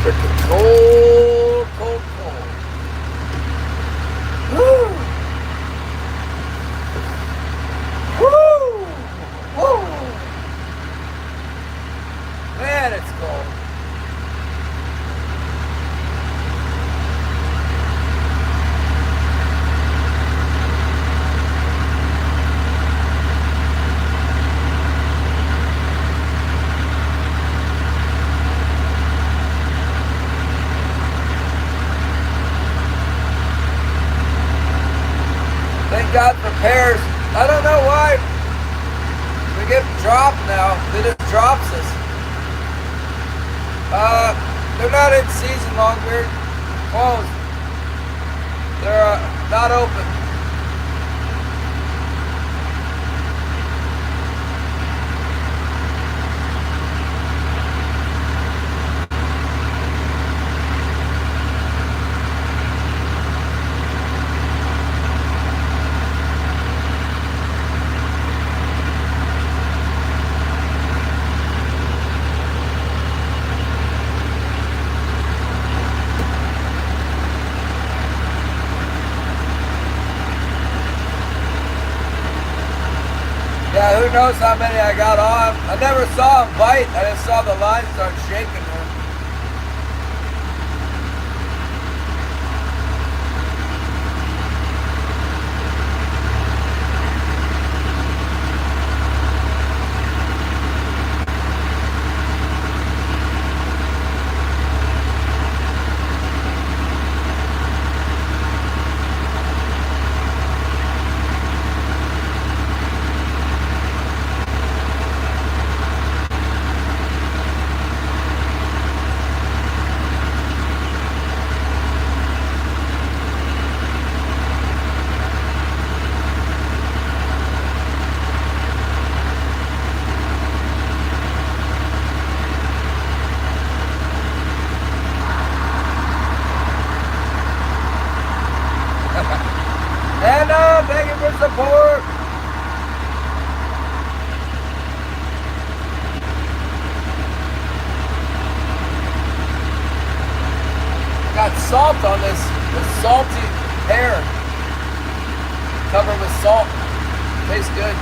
Freaking cold, cold, cold. Woo! Woo! Woo! Man, it's cold. Thank God for pears. I don't know why we get dropped now. They just drops us. They're not in season longer. Closed. They're not open. Yeah, who knows how many I got on. I never saw him bite. I just saw the line start shaking there. And thank you for support. Got salt on this salty pear. Covered with salt. Tastes good.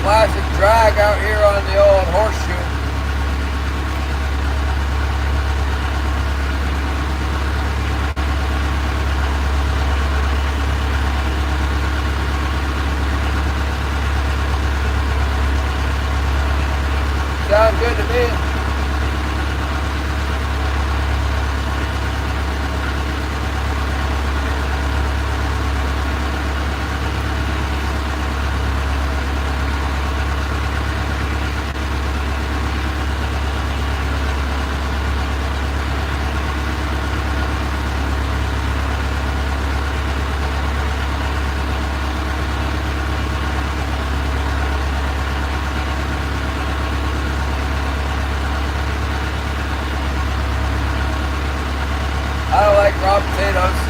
Classic drag out here on the old horseshoe. Sounds good to me. I don't like raw potatoes.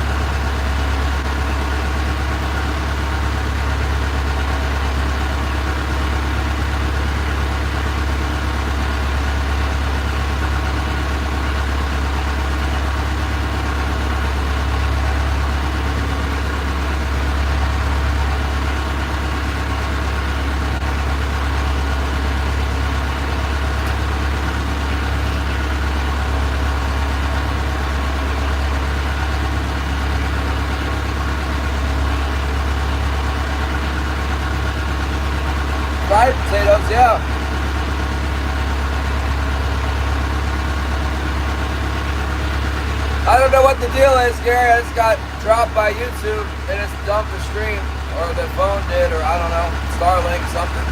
don't know what the deal is, Gary. I just got dropped by YouTube and it's dumped the stream, or the phone did, or I don't know, Starlink, something.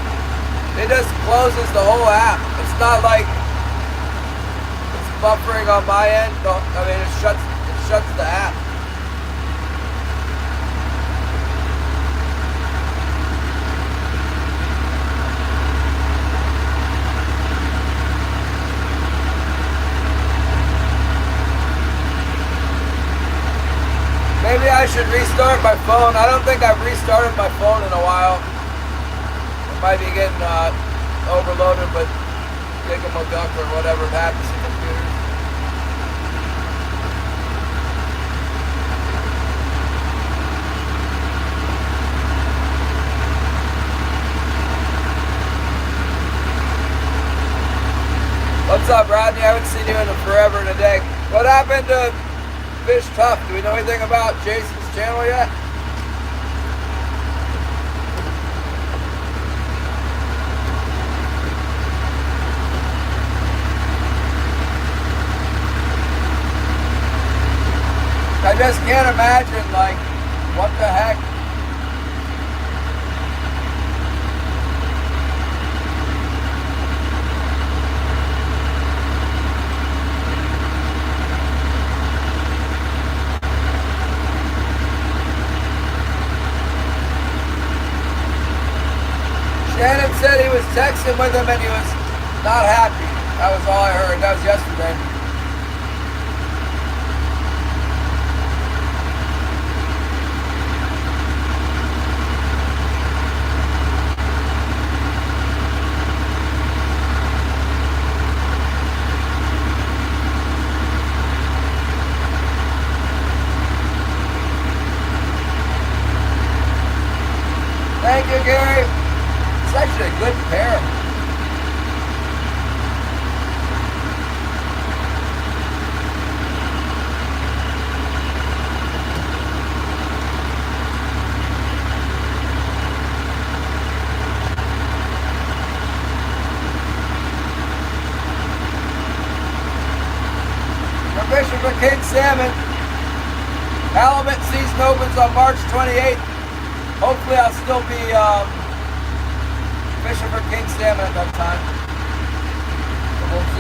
It just closes the whole app. It's not like it's buffering on my end. I mean, it shuts the app. Maybe I should restart my phone. I don't think I've restarted my phone in a while. It might be getting overloaded with Gigamaduck or whatever happens to computers. What's up, Rodney? I haven't seen you in forever and a day. What happened to Fish Tough? Do we know anything about Jason's channel yet? I just can't imagine, like, what the heck? Shannon said he was texting with him and he was not happy. That was all I heard. That was yesterday. Thank you, Gary. It's actually a good pair. We're fishing for king salmon. Halibut season opens on March 28th. Hopefully I'll still be fishing for king salmon at that time. But we'll see.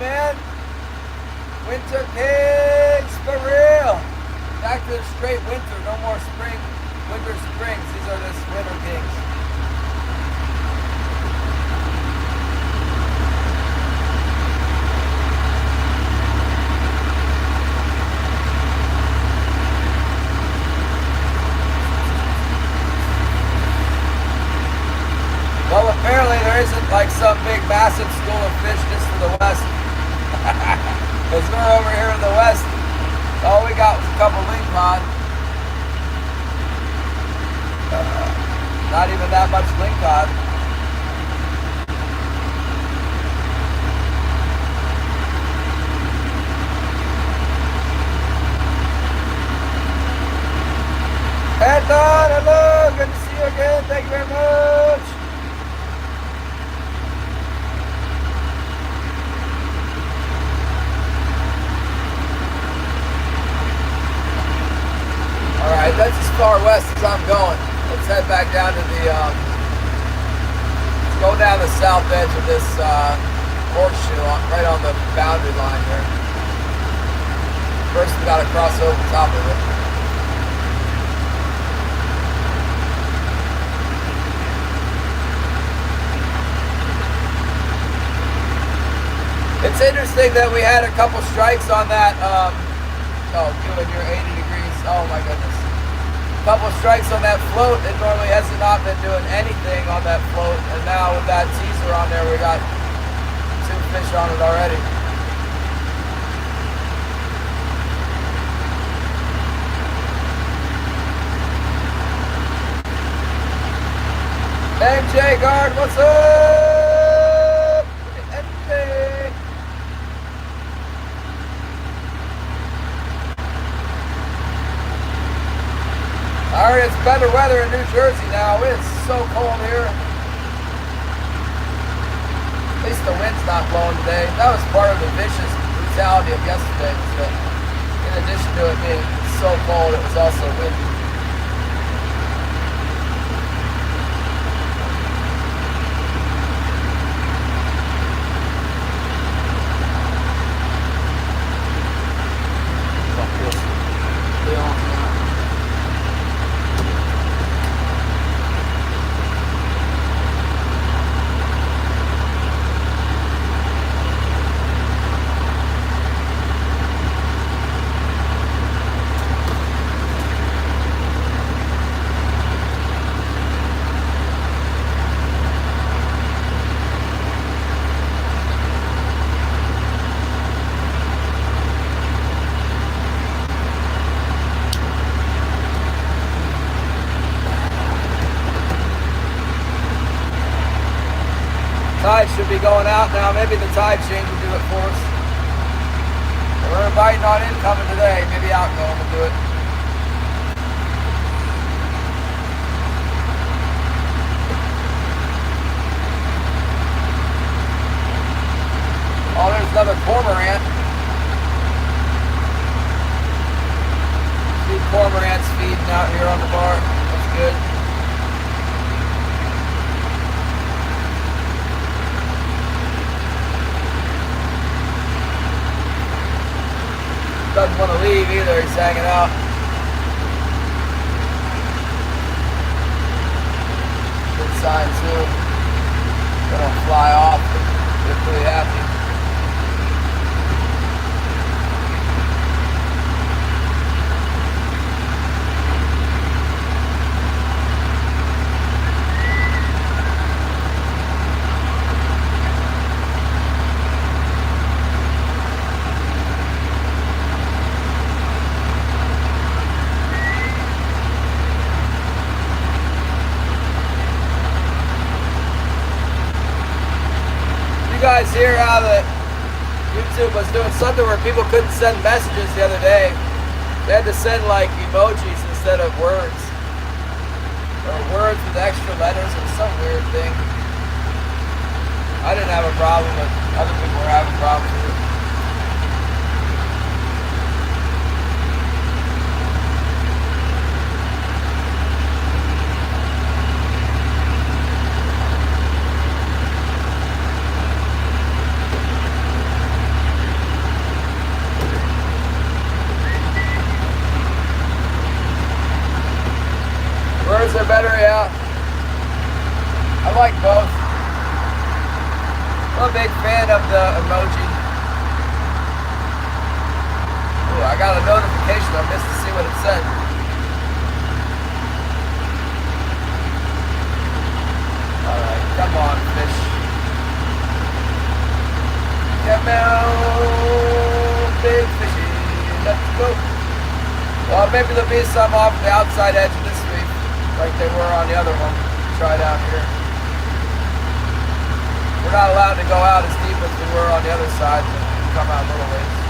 Man, winter kings for real. Back to the straight winter, no more spring, winter springs. These are just winter kings. Well, apparently there isn't like some big massive school of fish just to the west. Because we're over here in the west, all we got was a couple lingcod. Not even that much lingcod. Anton, hello, good to see you again. Thank you very much. Alright, that's as far west as I'm going. Let's head back down to the, let's go down the south edge of this horseshoe, right on the boundary line here. First we gotta cross over the top of it. It's interesting that we had a couple strikes on that, oh, good, you're 80 degrees, oh my goodness. A couple strikes on that float. It normally has not been doing anything on that float, and now with that teaser on there, we got fish on it already. MJ Guard, what's up? MJ. I heard it's better weather in New Jersey now. It's so cold here. At least the wind's not blowing today. That was part of the vicious brutality of yesterday. But in addition to it being so cold, it was also windy. Tide should be going out now. Maybe the tide change will do it for us. We're inviting on incoming today. Maybe outgoing will do it. Oh, there's another cormorant. Two cormorants feeding out here on the bar. That's good. Doesn't want to leave either, he's hanging out. Good sign too. Gonna fly off, they're pretty happy. You guys hear how the YouTube was doing something where people couldn't send messages the other day. They had to send like emojis instead of words. Or words with extra letters or some weird thing. I didn't have a problem, but other people were having problems with it. Words are better, yeah. I like both. I'm a big fan of the emoji. Ooh, I got a notification. I missed to see what it said. Alright, come on, fish. Come on, big fishy. Let's go. Well, maybe there'll be some off the outside edge of this reef, like they were on the other one. Try down here. We're not allowed to go out as deep as we were on the other side, but we can come out a little ways.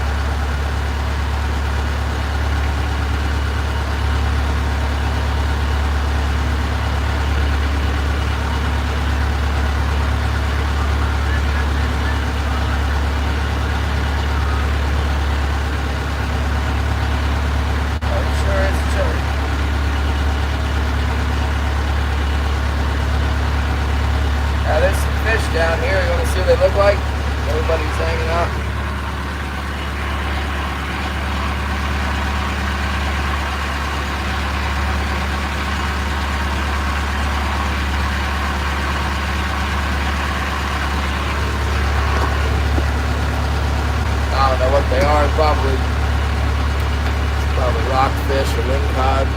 Down here, you want to see what they look like? Everybody's hanging out. I don't know what they are. Probably rockfish or lingcod.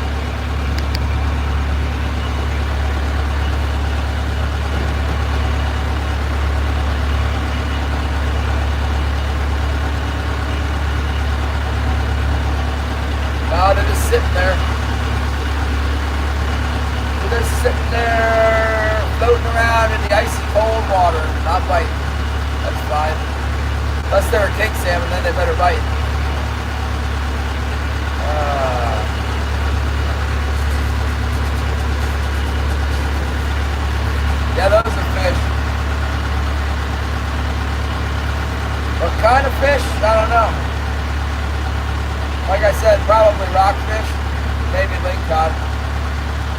around in the icy cold water, not bite. That's fine. Unless they're a king salmon, then they better bite. Yeah, those are fish. What kind of fish? I don't know. Like I said, probably rockfish, maybe lingcod.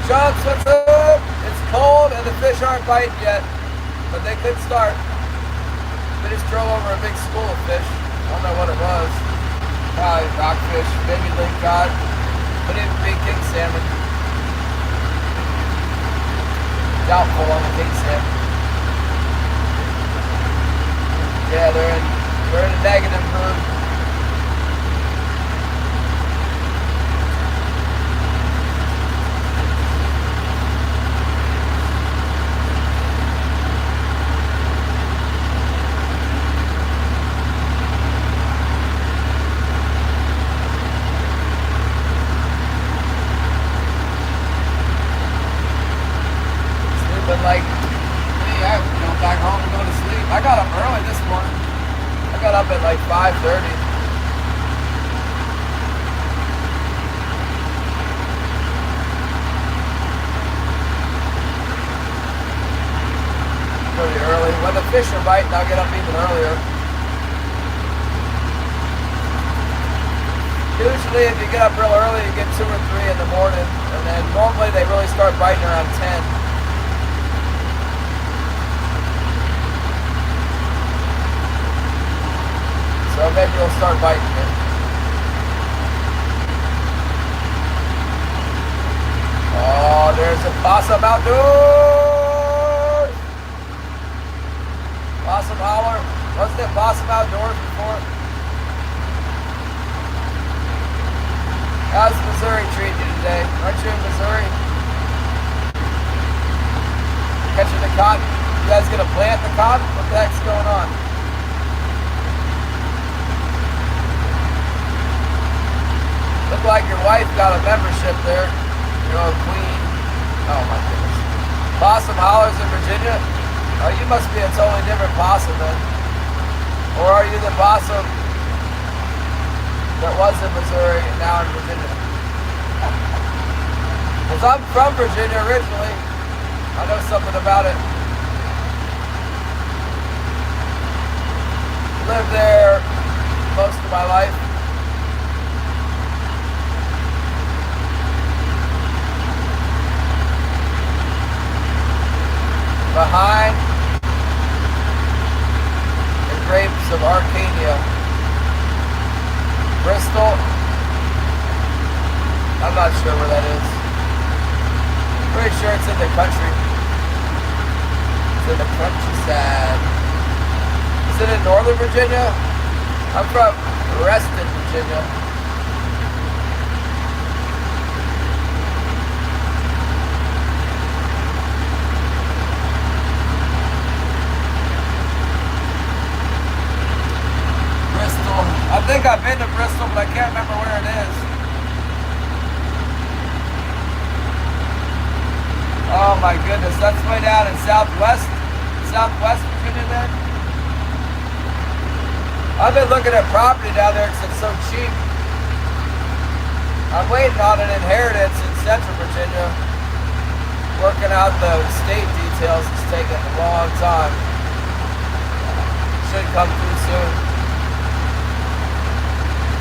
Chunks, what's up? It's cold and the fish aren't biting yet, but they could start. We just drove over a big school of fish. I don't know what it was. Probably rockfish, maybe lingcod, but even big king salmon. Doubtful on the king salmon. Yeah, they're in a negative mood. Like me, I have to go back home and go to sleep. I got up early this morning. I got up at like 5:30. Pretty early. When the fish are biting, I'll get up even earlier. Usually if you get up real early, you get 2 or 3 in the morning. And then normally they really start biting around 10. So maybe we'll start biting it. Oh, there's a possum outdoors. Possum holler. Wasn't it possum outdoors before? How's Missouri treating you today? Aren't you in Missouri? Catching the cotton? You guys gonna plant the cotton? What the heck's going on? Look like your wife got a membership there. You're a queen. Oh my goodness. Possum hollers in Virginia? Oh, you must be a totally different possum then. Or are you the possum that was in Missouri and now in Virginia? Because I'm from Virginia originally. I know something about it. Lived there most of my life. Behind the grapes of Arcadia. Bristol. I'm not sure where that is. Pretty sure it's in the country. It's in the countryside. Is it in Northern Virginia? I'm from Reston, Virginia. I think I've been to Bristol, but I can't remember where it is. Oh my goodness, that's way down in Southwest Virginia then? I've been looking at property down there because it's so cheap. I'm waiting on an inheritance in Central Virginia. Working out the state details is taking a long time. Should come through soon.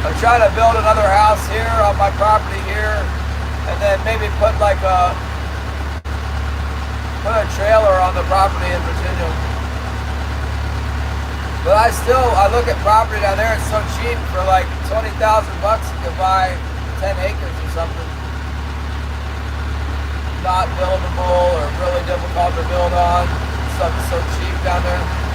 I'm trying to build another house here on my property here, and then maybe put a trailer on the property in Virginia. But I look at property down there, it's so cheap. For like 20,000 bucks, you can buy 10 acres or something. Not buildable or really difficult to build on. Stuff is so cheap down there.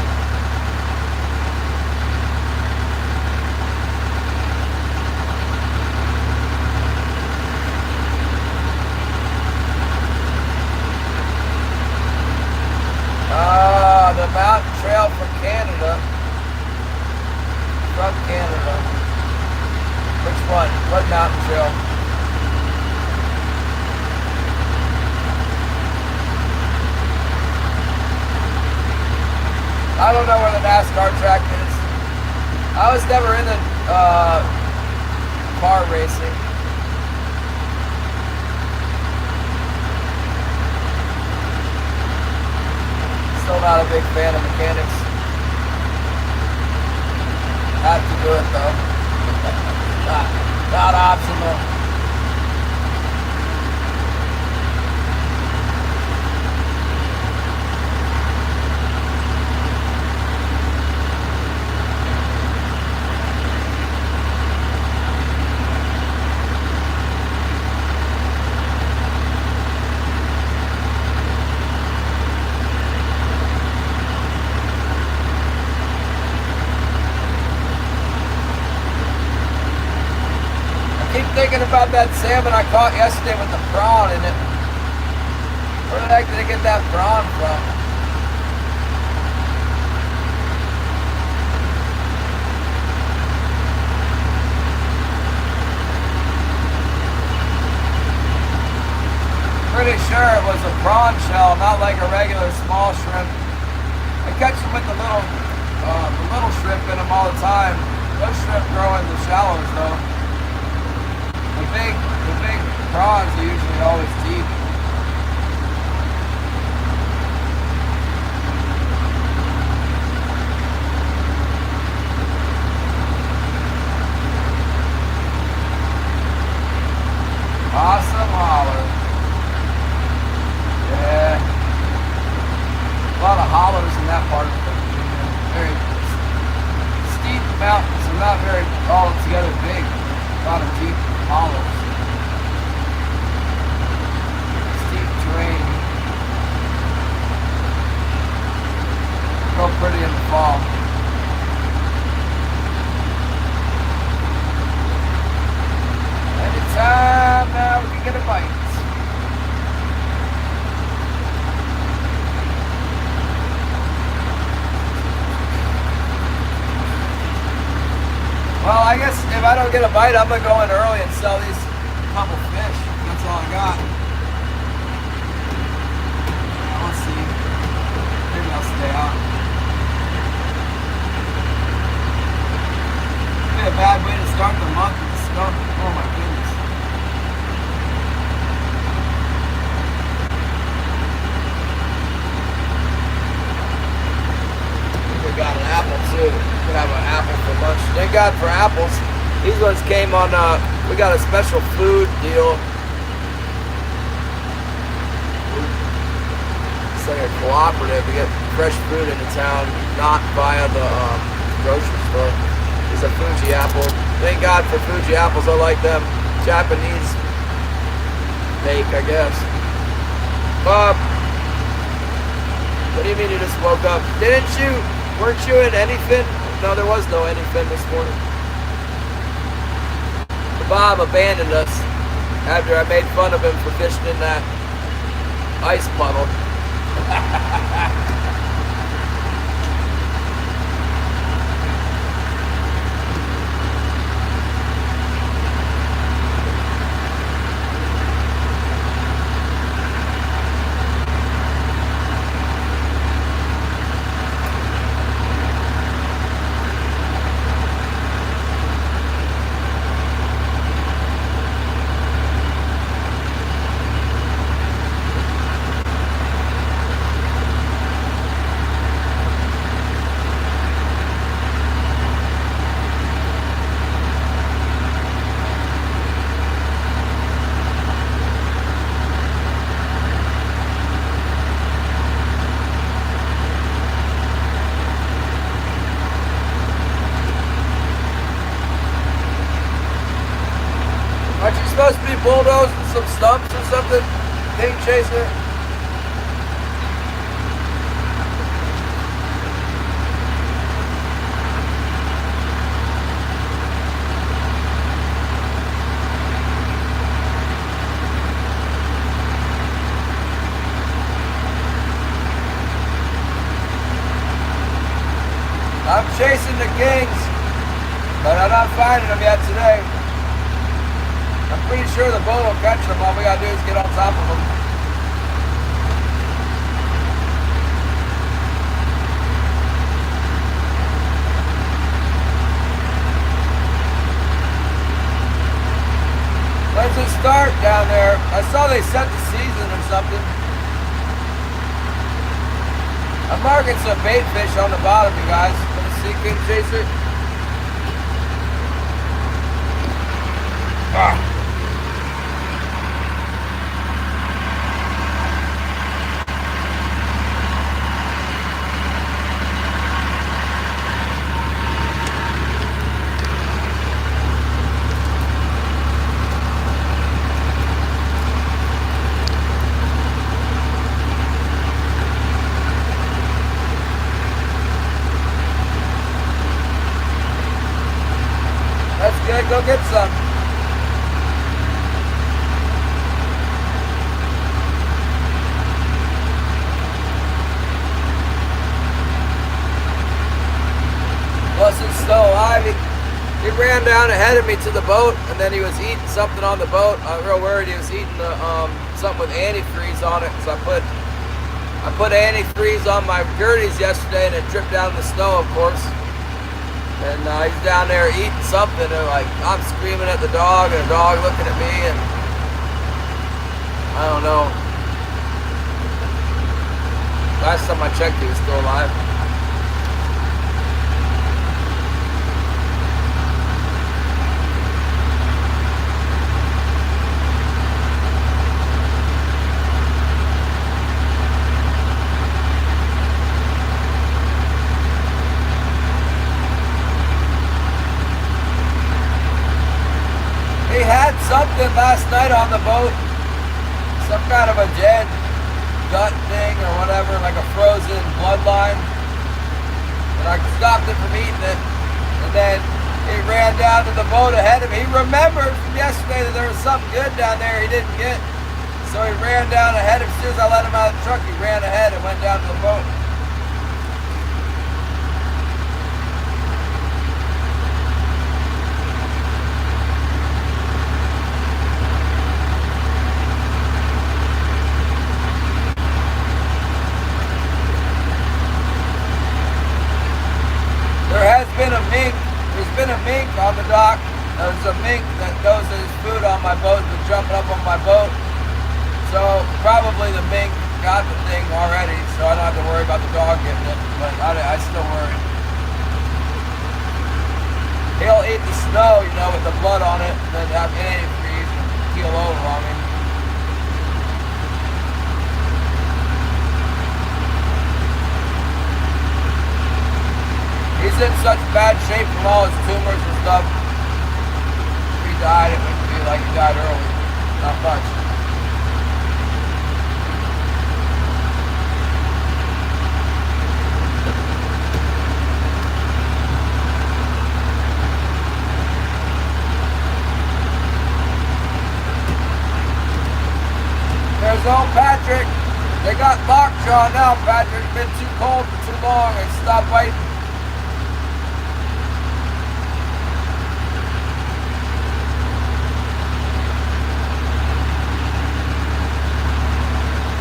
The mountain trail from Canada. From Canada. Which one? What mountain trail? I don't know where the NASCAR track is. I was never into car racing. Still not a big fan of mechanics. Have to do it though. Not optional. Thinking about that salmon I caught yesterday with the prawn in it. Where the heck did they get that prawn from? Pretty sure it was a prawn shell, not like a regular small shrimp. I catch them with the little shrimp in them all the time. Those shrimp grow in the shallows though. The big prawns are usually always deep. Awesome holler. Yeah. A lot of hollows in that part of the Virginia. Very steep mountains and not very all together big. A lot of deep hollows. Steep terrain. Real pretty in the fall. Anytime now we can get a bite. Well, I guess if I don't get a bite, I'm gonna go in early and sell these couple fish. That's all I got. Let's see. Maybe I'll stay on. It'd be a bad way to start the month with the snow. Oh my goodness. We got an apple too. We have an apple for lunch. Thank God for apples. These ones came on, we got a special food deal. It's like a cooperative. We get fresh fruit into town, not via the grocery store. It's a Fuji apple. Thank God for Fuji apples. I like them. Japanese make, I guess. Bob, what do you mean you just woke up? Weren't you in anything? No, there was no anything this morning. Bob abandoned us after I made fun of him for fishing in that ice puddle. Aren't you supposed to be bulldozing some stumps or something? King chaser? I'm chasing the kings, but I'm not finding them yet today. I'm pretty sure the boat will catch them. All we gotta do is get on top of them. saw they set the season or something. I'm marking some bait fish on the bottom, you guys. Let's see, King Chaser. Ah. That's good, go get some. Wasn't still alive. He ran down ahead of me to the boat, and then he was eating something on the boat. I'm real worried he was eating something with antifreeze on it, so I put antifreeze on my Gerties yesterday, and it dripped down in the snow, of course. And he's down there eating something, and like I'm screaming at the dog, and the dog looking at me, and I don't know. Last time I checked, he was still alive. He had something last night on the boat, some kind of a dead gut thing or whatever, like a frozen bloodline. And I stopped it from eating it. And then he ran down to the boat ahead of me. He remembered from yesterday that there was something good down there he didn't get. So he ran down ahead. As soon as I let him out of the truck, he ran ahead and went down to the boat. There's been a mink on the dock. There's a mink that knows that his food on my boat, been jumping up on my boat. So probably the mink got the thing already, so I don't have to worry about the dog getting it, but I still worry. He'll eat the snow, you know, with the blood on it, and then have antifreeze and keel over on me. He's in such bad shape from all his tumors and stuff. If he died, it would be like he died early. Not much. There's old Patrick. They got lockjaw now, Patrick. It's been too cold for too long. They stopped biting.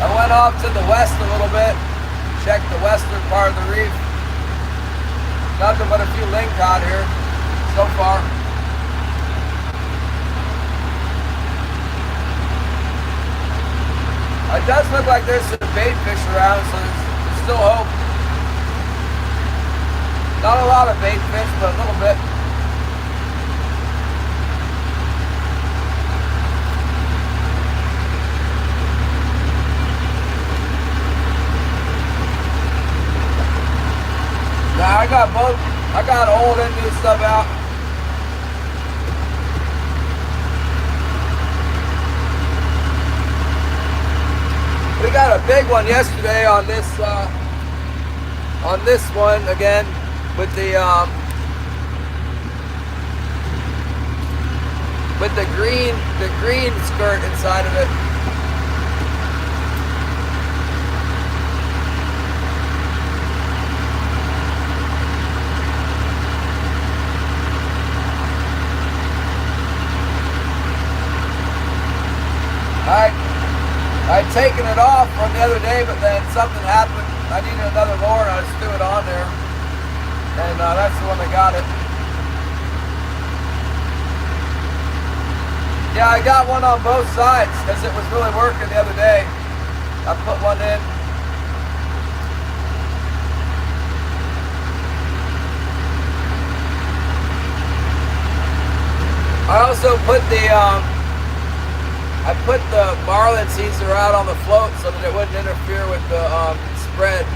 I went off to the west a little bit, checked the western part of the reef. Nothing but a few lingcod here so far. It does look like there's some bait fish around, so there's still hope. Not a lot of bait fish, but a little bit. Now I got old Indian stuff out. We got a big one yesterday on this one again with the green skirt inside of it. I'd taken it off from the other day, but then something happened. I needed another lure, and I just threw it on there. And that's the one that got it. Yeah, I got one on both sides because it was really working the other day. I put one in. I also put the marlin teaser out on the float so that it wouldn't interfere with the spread.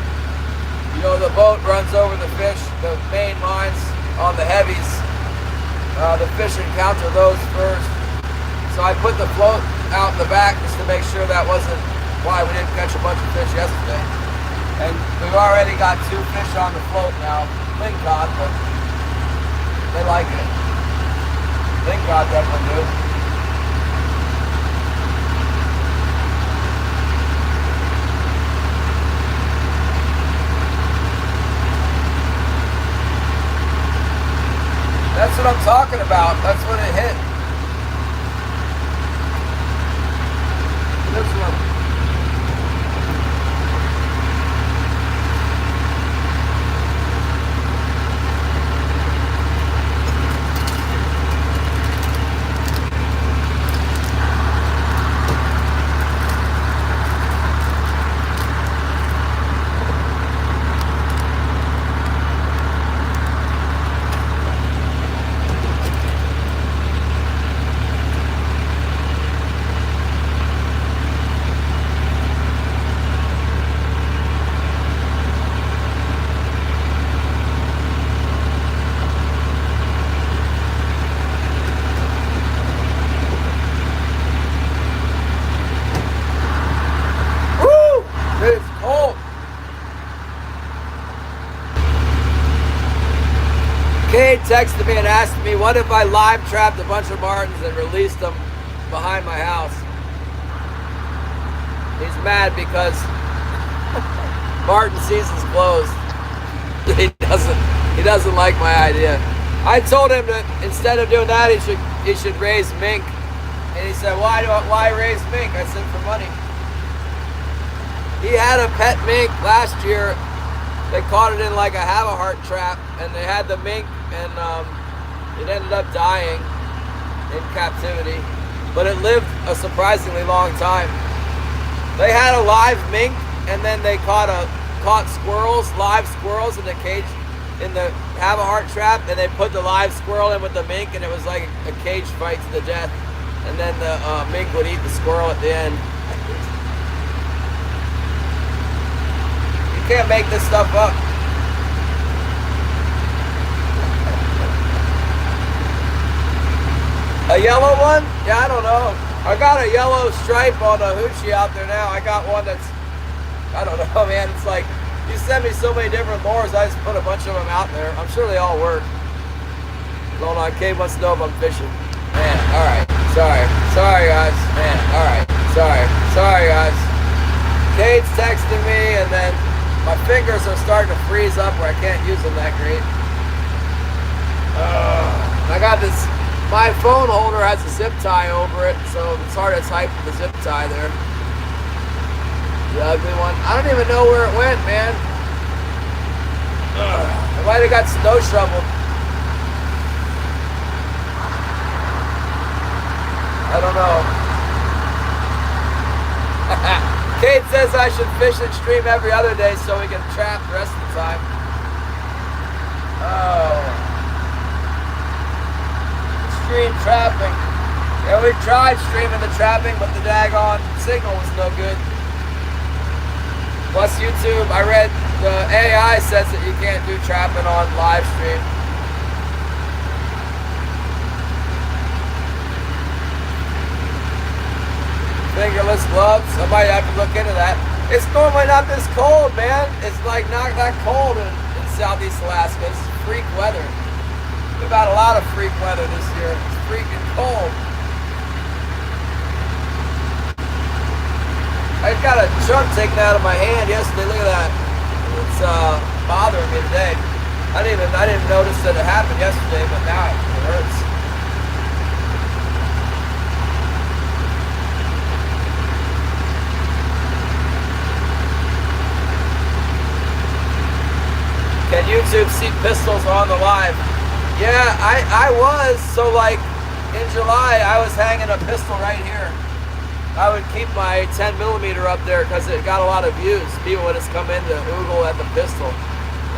You know, the boat runs over the fish, the main lines on the heavies. The fish encounter those first. So I put the float out in the back just to make sure that wasn't why we didn't catch a bunch of fish yesterday. And we've already got 2 fish on the float now. Thank God, but they like it. Thank God definitely do. That's what I'm talking about. That's when it hit. This one. Kate texted me and asked me, what if I live trapped a bunch of martins and released them behind my house? He's mad because martin season's closed. He doesn't like my idea. I told him that instead of doing that, he should raise mink. And he said, why raise mink? I said, for money. He had a pet mink last year. They caught it in like a have-a-heart trap, and they had the mink, and it ended up dying in captivity. But it lived a surprisingly long time. They had a live mink, and then they caught squirrels, live squirrels in the cage, in the have-a-heart trap, and they put the live squirrel in with the mink, and it was like a cage fight to the death. And then the mink would eat the squirrel at the end. You can't make this stuff up. A yellow one? Yeah, I don't know. I got a yellow stripe on a hoochie out there now. I got one that's, I don't know, man. It's like, you send me so many different lures, I just put a bunch of them out there. I'm sure they all work. Hold on, Kate wants to know if I'm fishing. Man, alright. Sorry guys. Man, alright. Sorry guys. Kate's texting me, and then my fingers are starting to freeze up where I can't use them that great. I got this, my phone holder has a zip tie over it, so it's hard to type with the zip tie there. The ugly one. I don't even know where it went, man. I might have got snow shoveled. I don't know. Kate says I should fish and stream every other day so we can trap the rest of the time. Oh. Stream trapping. Yeah, we tried streaming the trapping, but the daggone signal was no good. Plus YouTube, I read the AI says that you can't do trapping on live stream. Fingerless gloves. I might have to look into that. It's normally not this cold, man. It's like not that cold in Southeast Alaska. It's freak weather. We've had a lot of freak weather this year. It's freaking cold. I got a chunk taken out of my hand yesterday. Look at that. It's bothering me today. I didn't notice that it happened yesterday, but now it hurts. Can YouTube see pistols on the live? Yeah, I was. So like in July, I was hanging a pistol right here. I would keep my 10 millimeter up there because it got a lot of views. People would just come in to oogle at the pistol,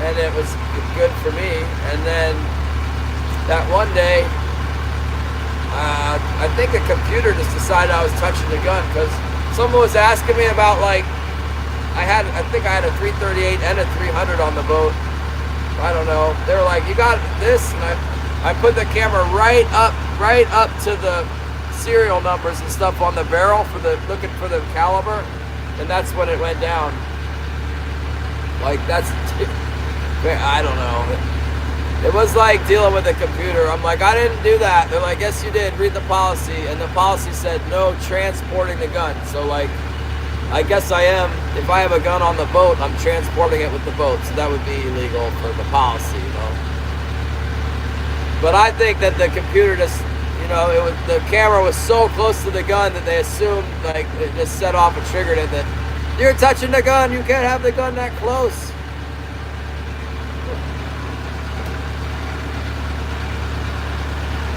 and it was good for me. And then that one day, I think a computer just decided I was touching the gun because someone was asking me about, like, I think I had a 338 and a 300 on the boat. I don't know. They were like, "You got this?" And I put the camera right up to the serial numbers and stuff on the barrel for looking for the caliber, and that's when it went down. Like, that's, I don't know. It was like dealing with a computer. I'm like, I didn't do that. They're like, yes, you did. Read the policy. And the policy said no transporting the gun. So, like, I guess I am. If I have a gun on the boat, I'm transporting it with the boat. So that would be illegal for the policy, you know. But I think that the computer just, you know, the camera was so close to the gun that they assumed, like, it just set off a trigger to that you're touching the gun. You can't have the gun that close.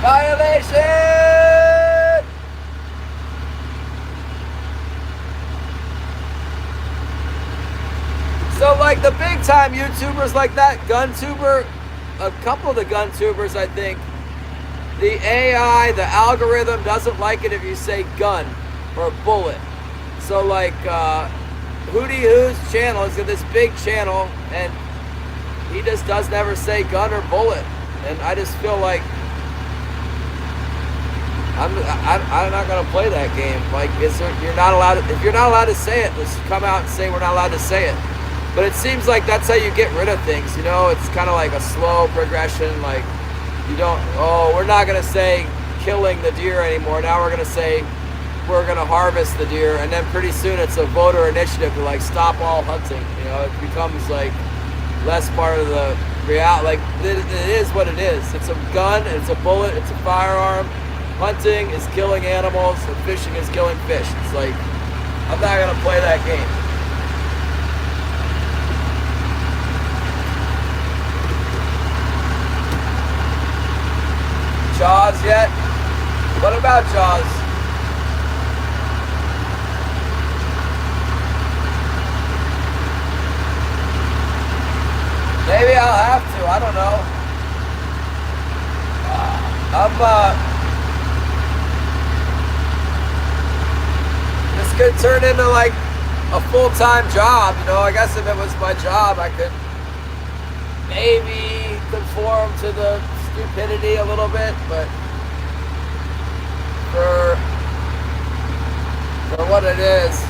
Violation! So, like, the big time YouTubers like that, GunTuber, a couple of the GunTubers, I think, the AI, the algorithm doesn't like it if you say gun or bullet. So, like, Hootie Who's channel is this big channel, and he just does never say gun or bullet. And I just feel like I'm not gonna play that game. Like, you're not allowed to, if you're not allowed to say it, just come out and say we're not allowed to say it. But it seems like that's how you get rid of things, you know? It's kind of like a slow progression. Like, you don't, oh, we're not gonna say killing the deer anymore. Now we're gonna say we're gonna harvest the deer, and then pretty soon it's a voter initiative to, like, stop all hunting. You know, it becomes like less part of the reality. Like, it is what it is. It's a gun, it's a bullet, it's a firearm. Hunting is killing animals, and fishing is killing fish. It's like, I'm not gonna play that game. Jaws yet? What about Jaws? Maybe I'll have to, I don't know. This could turn into like a full-time job, you know. I guess if it was my job, I could maybe conform to the stupidity a little bit, but for what it is,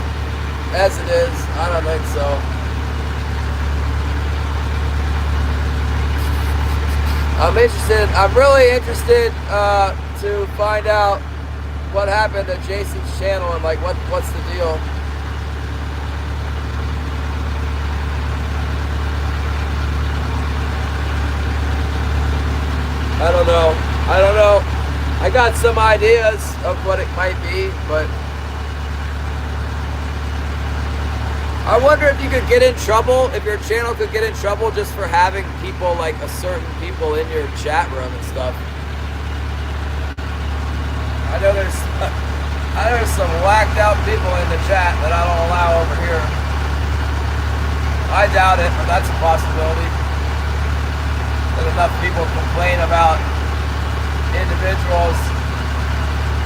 as it is, I don't think so. I'm really interested to find out what happened to Jason's channel and, like, what's the deal. I don't know. I got some ideas of what it might be, but I wonder if you could get in trouble, if your channel could get in trouble just for having people, like, a certain people in your chat room and stuff. I know there's some whacked out people in the chat that I don't allow over here. I doubt it, but that's a possibility. That enough people complain about individuals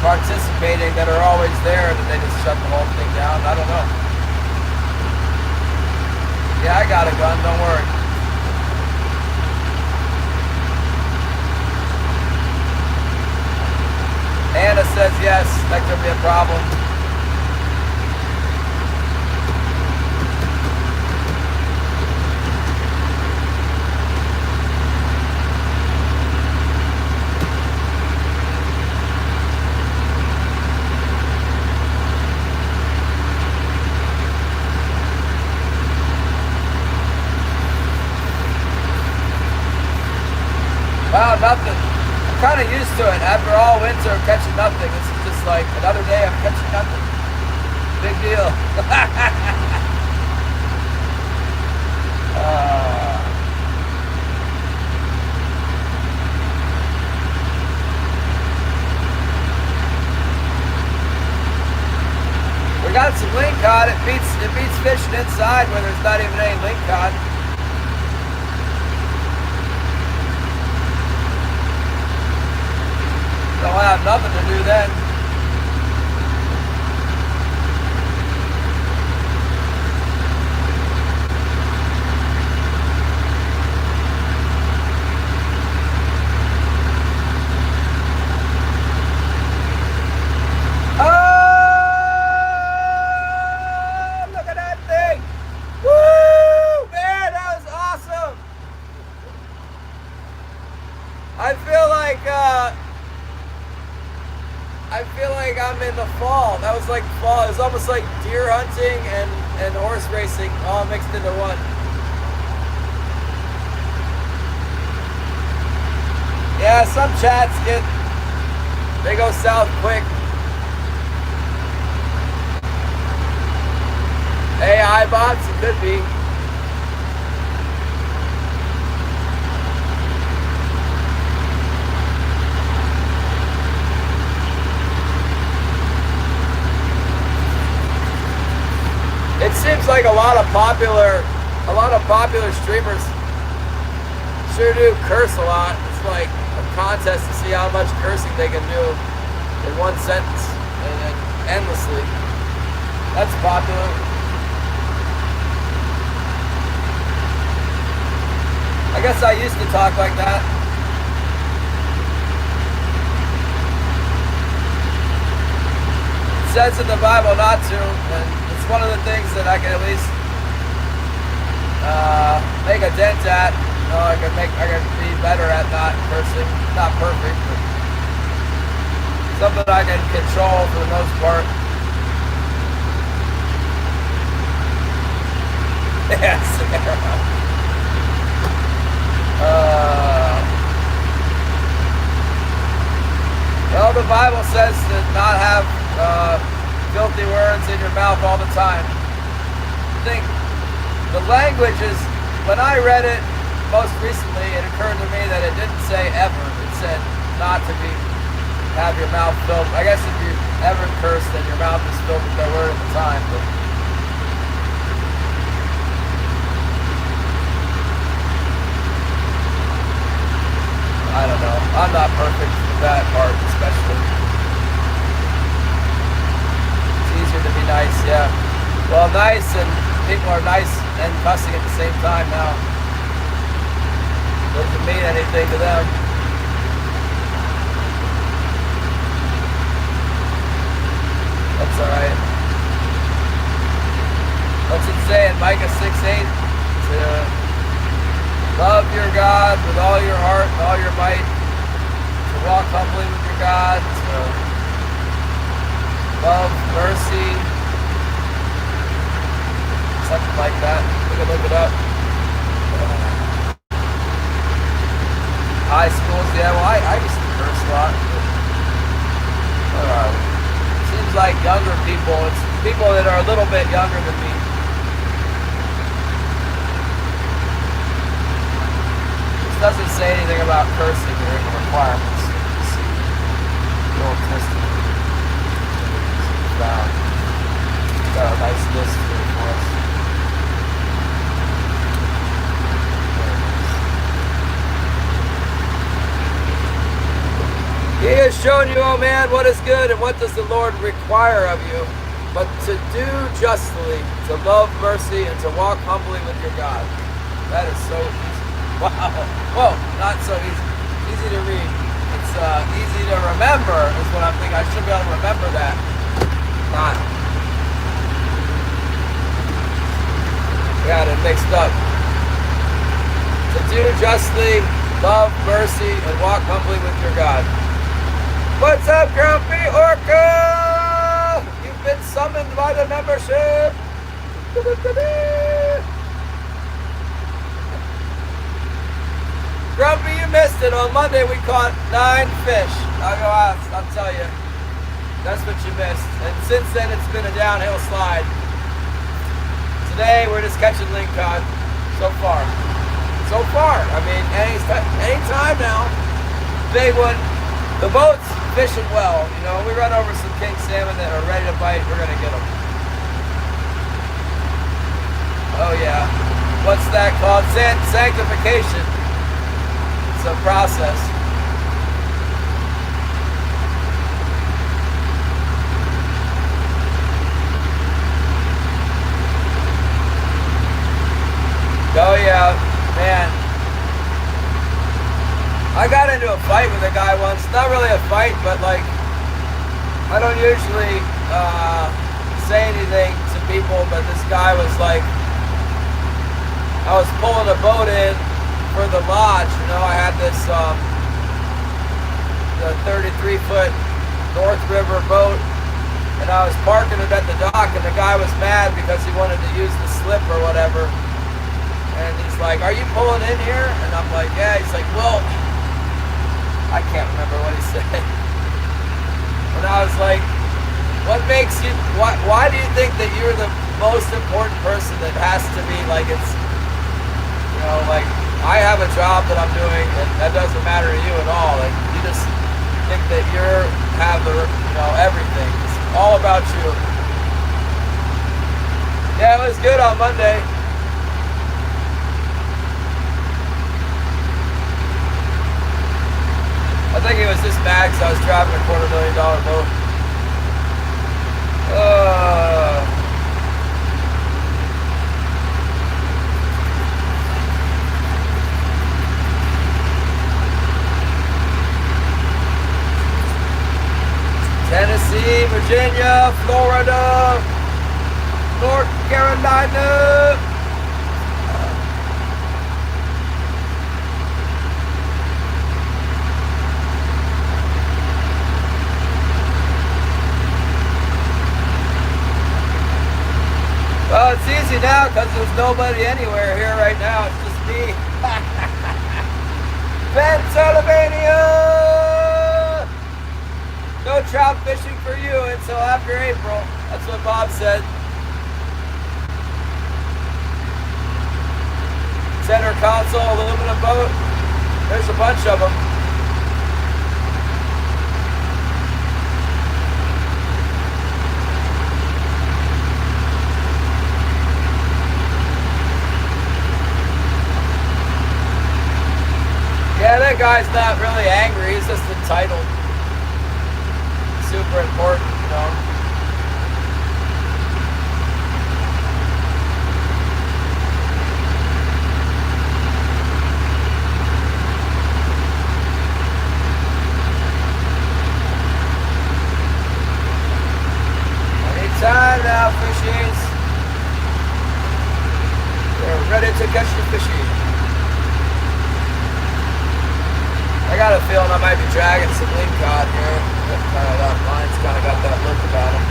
participating that are always there that they just shut the whole thing down. I don't know. Yeah, I got a gun, don't worry. Anna says yes, that could be a problem. Wow, nothing. I'm kind of used to it. After all winter of catching nothing, this is just like another day of catching nothing. Big deal. fishing inside where there's not even any link cod. Don't have nothing to do then. I feel like I'm in the fall. That was like fall. It was almost like deer hunting and horse racing all mixed into one. Yeah, some chats they go south quick. AI bots, it could be. It seems like a lot of popular streamers sure do curse a lot. It's like a contest to see how much cursing they can do in one sentence and endlessly. That's popular. I guess I used to talk like that. It says in the Bible not to, and it's one of the things that I can at least make a dent at. You know, I can be better at not cursing. Not perfect, but something I can control for the most part. Yes. Well, the Bible says to not have filthy words in your mouth all the time. I think the language is, when I read it most recently, it occurred to me that it didn't say ever. It said not to have your mouth filled. I guess if you ever curse, then your mouth is filled with that word at the time. But I don't know. I'm not perfect with that part, especially. Easier to be nice, yeah. Well, nice, and people are nice and cussing at the same time now. Doesn't mean anything to them. That's alright. What's it say in Micah 6:8? To love your God with all your heart and all your might. To walk humbly with your God. To love mercy, something like that. We can look it up. High schools, yeah. Well, I used to curse a lot. But, seems like younger people. It's people that are a little bit younger than me. This doesn't say anything about cursing or any requirements. The Old Testament. Got a nice list here for us. He has shown you, O man, what is good, and what does the Lord require of you, but to do justly, to love mercy, and to walk humbly with your God. That is so easy. Wow. Whoa, not so easy. Easy to read. It's easy to remember is what I'm thinking. I should be able to remember that. Not. Got it mixed up. To do justly, love mercy, and walk humbly with your God. What's up, Grumpy Orca? You've been summoned by the membership. Grumpy, you missed it. On Monday we caught 9 fish. I'll tell you. That's what you missed. And since then it's been a downhill slide. Today we're just catching lingcod. So far. I mean, any time now. Big one. The boat's fishing well. You know, we run over some king salmon that are ready to bite. We're gonna get them. Oh yeah. What's that called? Sanctification. It's a process. Oh yeah, man. I got into a fight with a guy once. Not really a fight, but like, I don't usually say anything to people, but this guy was like, I was pulling a boat in for the lodge. You know, I had this the 33-foot North River boat, and I was parking it at the dock, and the guy was mad because he wanted to use the slip or whatever. And he's like, "Are you pulling in here?" And I'm like, "Yeah." He's like, "Well," I can't remember what he said. And I was like, "What makes you? Why do you think that you're the most important person that has to be like it's, you know, like I have a job that I'm doing, and that doesn't matter to you at all. Like you just think that you're have the, you know, everything. It's all about you." Yeah, it was good on Monday. I think he was just mad because I was driving a $250,000 boat. Tennessee, Virginia, Florida, North Carolina. Well, it's easy now because there's nobody anywhere here right now. It's just me. Pennsylvania! No trout fishing for you until after April. That's what Bob said. Center console, aluminum boat. There's a bunch of them. Yeah, that guy's not really angry. He's just entitled. Super important, you know. Anytime now, fishies. We're ready to catch the fishies. I got a feeling I might be dragging some lingcod here. That line's kind of got that look about him.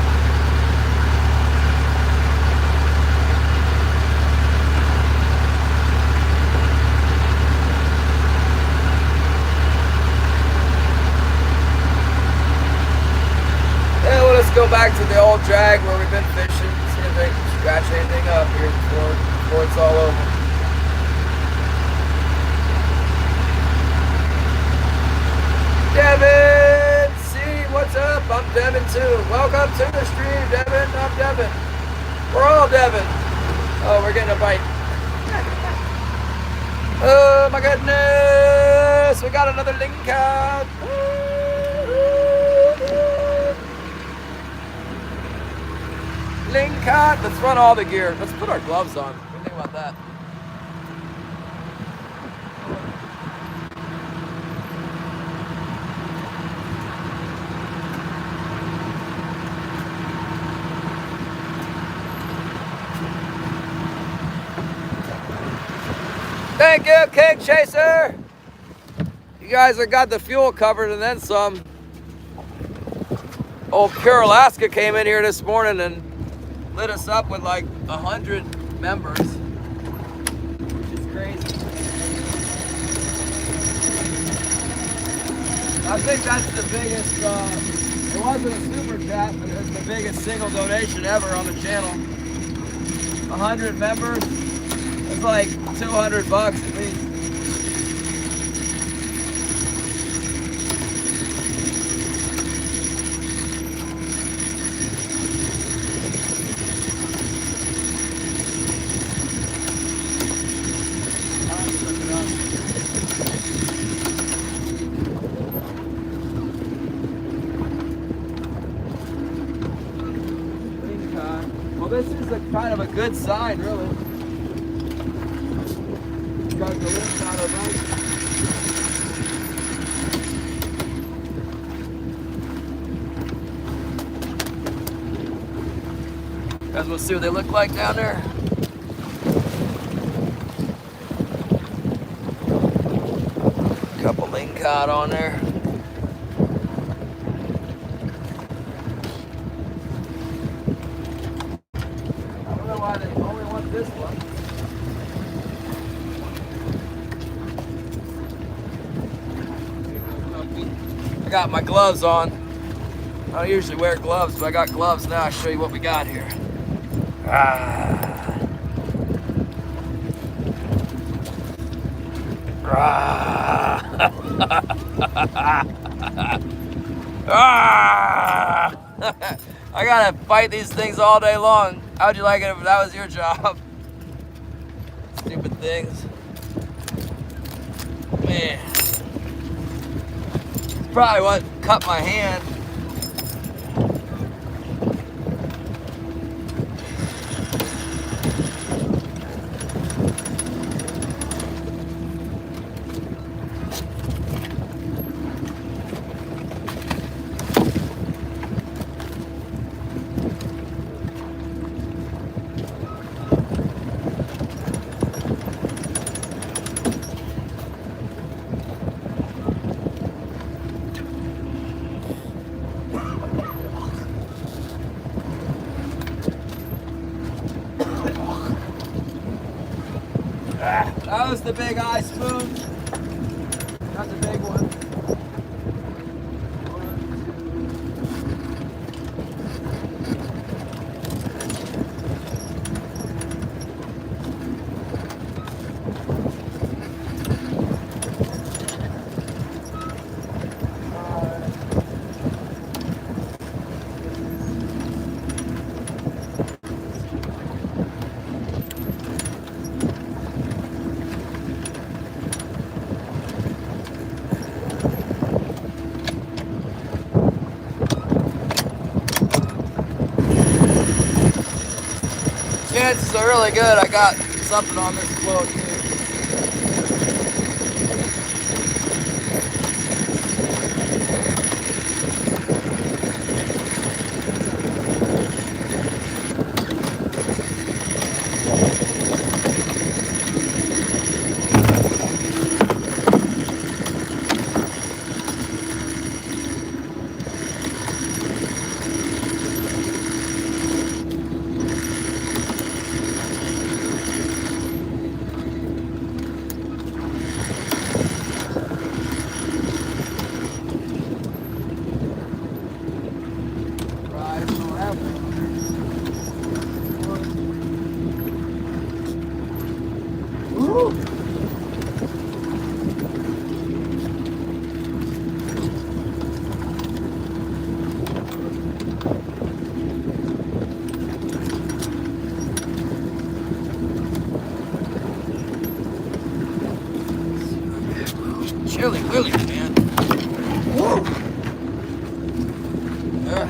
Yeah, well, let's go back to the old drag where we've been fishing. See if they can scratch anything up here before it's all over. Devin! See, what's up? I'm Devin too. Welcome to the stream, Devin. I'm Devin. We're all Devin. Oh, we're getting a bite. Oh my goodness! We got another lingcod. Lingcod. Let's run all the gear. Let's put our gloves on. What do you think about that? Thank you, Cake Chaser. You guys have got the fuel covered and then some. Old Pure Alaska came in here this morning and lit us up with like 100 members, which is crazy. I think that's the biggest, it wasn't a super chat, but it's the biggest single donation ever on the channel. 100 members. It's like $200 at least. a kind of a good sign, really. Because the lift's not a right. Guys, we'll see what they look like down there. Couple lingcod on there. I don't know why they only want this one. I got my gloves on. I don't usually wear gloves, but I got gloves now. I'll show you what we got here. Ah. Ah. Ah. I gotta fight these things all day long. How'd you like it if that was your job? Stupid things. Man. It's probably what cut my hand. That was the big eye spoon. That's a big one. Chances are really good I got something on this float too. Chilly Willy, man. Whoa. There.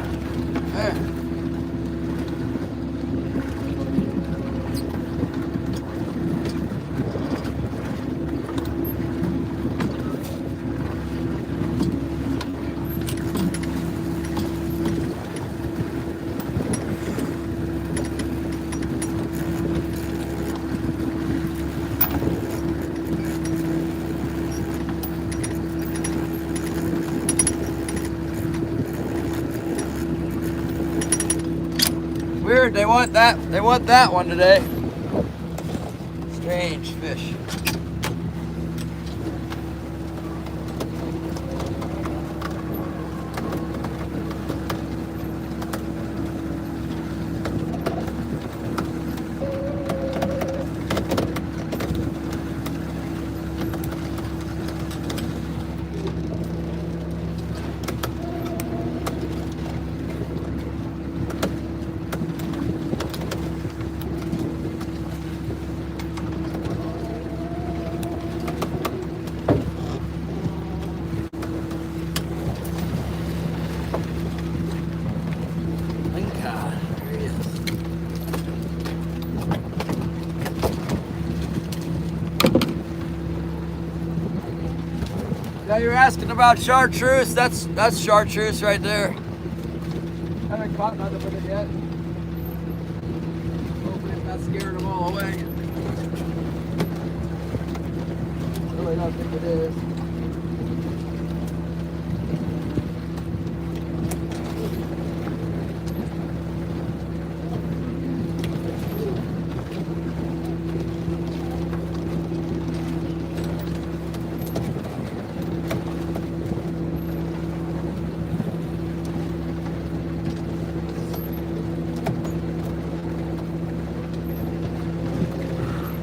Weird, they want that one today. Strange fish. Now you're asking about chartreuse. That's chartreuse right there. Haven't caught nothing with it yet. Hopefully I'm not scaring them all away. Really don't think it is.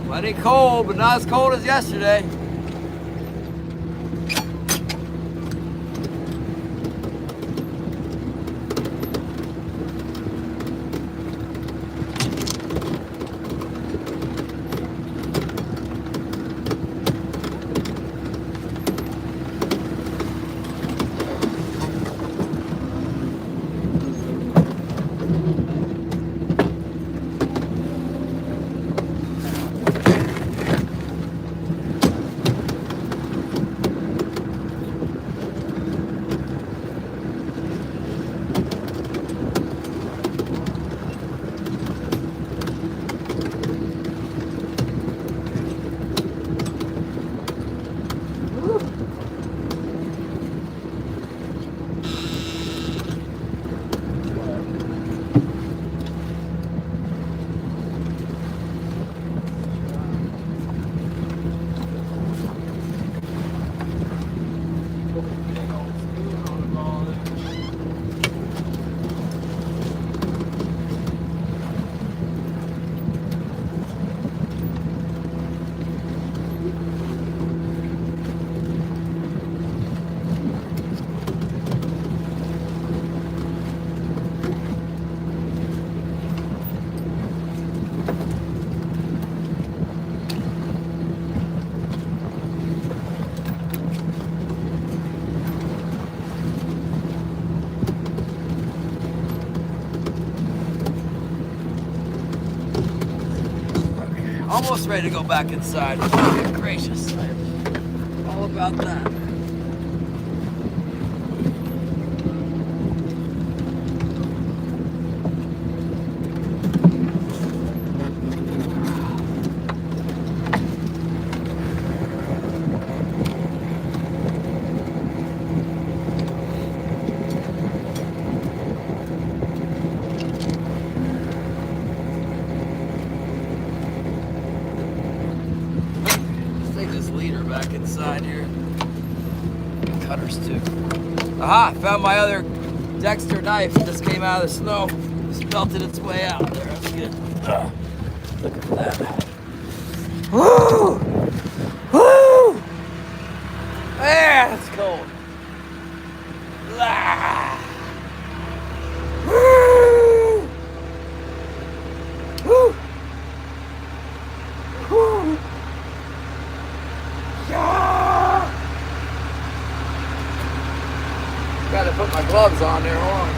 Plenty cold, but not as cold as yesterday. Almost ready to go back inside. Oh, good gracious. All about that. Back inside here. Cutters too. Aha! Found my other Dexter knife. Just came out of the snow. Just melted its way out there. That's good. Look at that. Woo! Woo! Man, it's cold. Ah! Woo! Woo! Woo! Gotta put my gloves on there, hold on.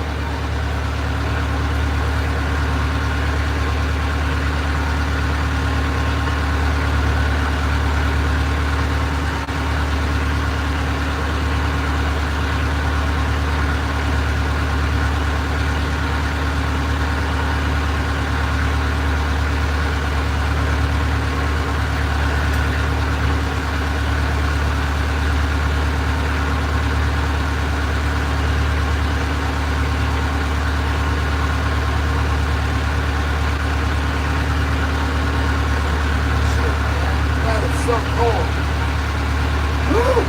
So cold. Woo!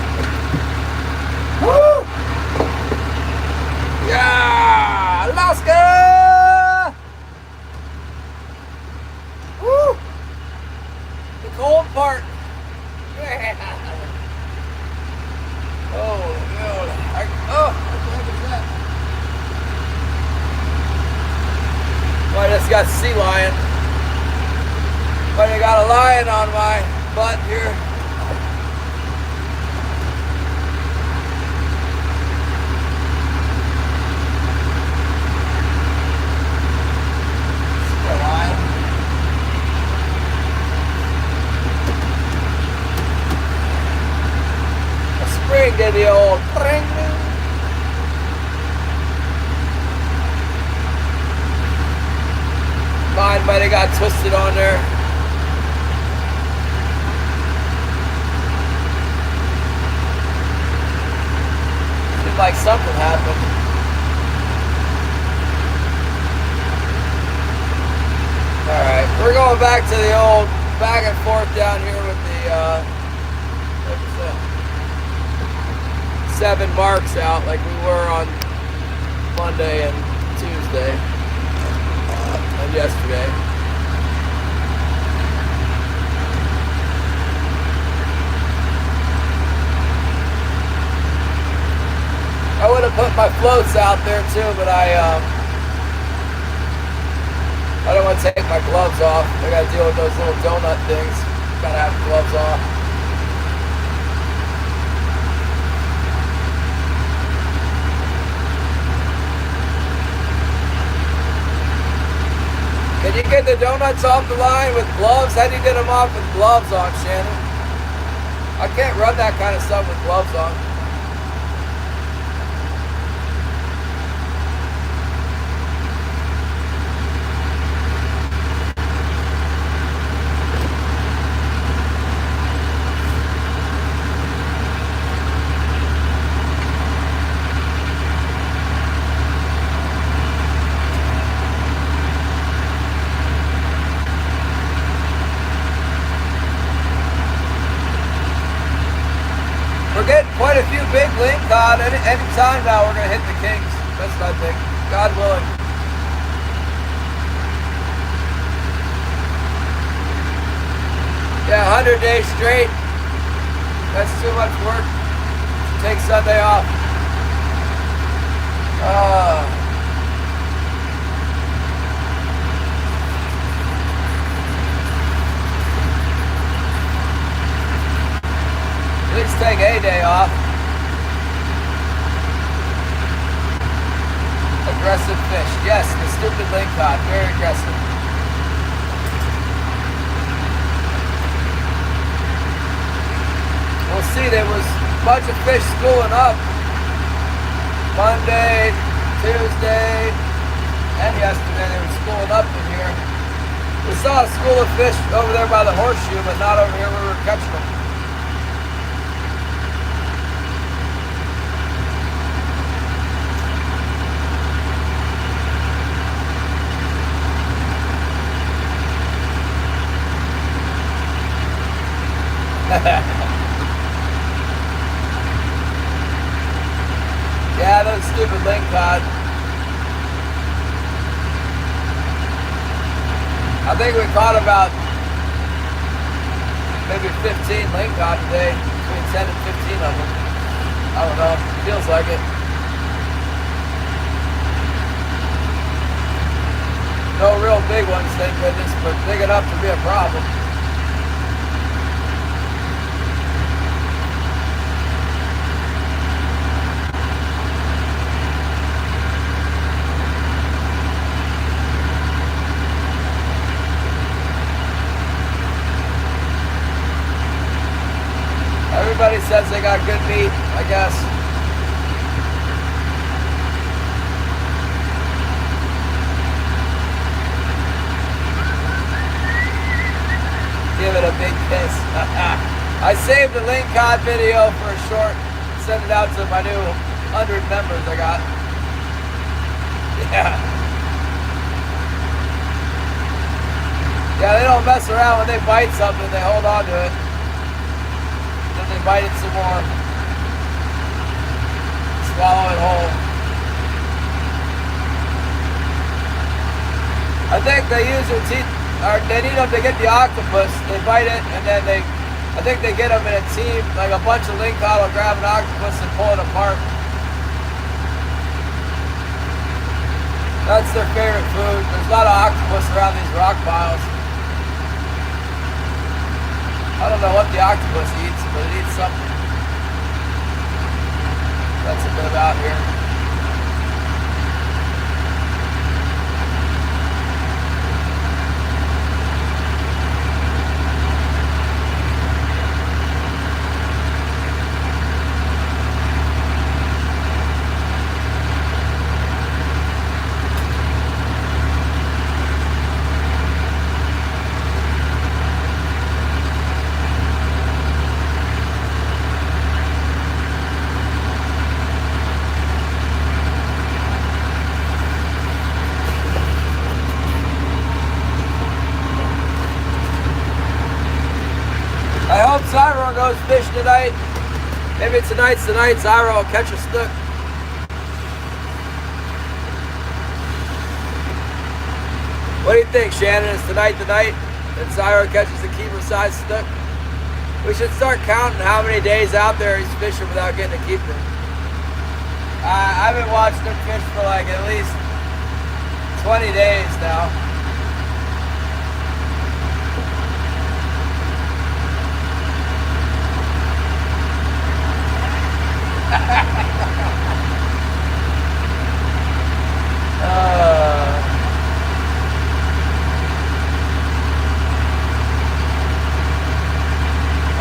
Woo! Yeah! Alaska! Woo! The cold part. Yeah. Oh, God. What the heck is that? Well, I just got sea lion. But I got a lion on my butt here. string did the old ring. Mine might have got twisted on there. Seemed like something happened. Alright, we're going back to the old back and forth down here with the what was that? 7 marks out like we were on Monday and Tuesday and yesterday. I would have put my floats out there too, but I don't want to take my gloves off. I got to deal with those little donut things. Gotta have gloves off. Can you get the donuts off the line with gloves? How do you get them off with gloves on, Shannon? I can't run that kind of stuff with gloves on. We're getting quite a few big lingcod. Any time now we're going to hit the kings. That's my thing. God willing. Yeah, 100 days straight. That's too much work. Take Sunday off. At least take a day off. Aggressive fish. Yes, the stupid lingcod. Very aggressive. We'll see. There was a bunch of fish schooling up Monday, Tuesday, and yesterday. They were schooling up in here. We saw a school of fish over there by the horseshoe, but not over here where we were catching them. Yeah, those stupid lingcod. I think we caught about maybe 15 lingcod today, between 10 and 15 of them. I don't know, feels like it. No real big ones, thank goodness, but big enough to be a problem. Everybody says they got good meat, I guess. Give it a big kiss. I saved the lingcod video for a short, send it out to my new 100 members I got. Yeah. Yeah, they don't mess around when they bite something, they hold on to it. Then they bite it some more. Swallow it whole. I think they use their teeth, or they need them to get the octopus. They bite it, and then I think they get them in a team, like a bunch of lingcod will grab an octopus and pull it apart. That's their favorite food. There's a lot of octopus around these rock piles. I don't know what the octopus eats, but it eats something. That's a bit about here. fish tonight. Maybe tonight's the night Zyra will catch a snook. What do you think, Shannon? Is tonight the night that Zyra catches a keeper-sized snook? We should start counting how many days out there he's fishing without getting a keeper. I've been watching him fish for like at least 20 days now.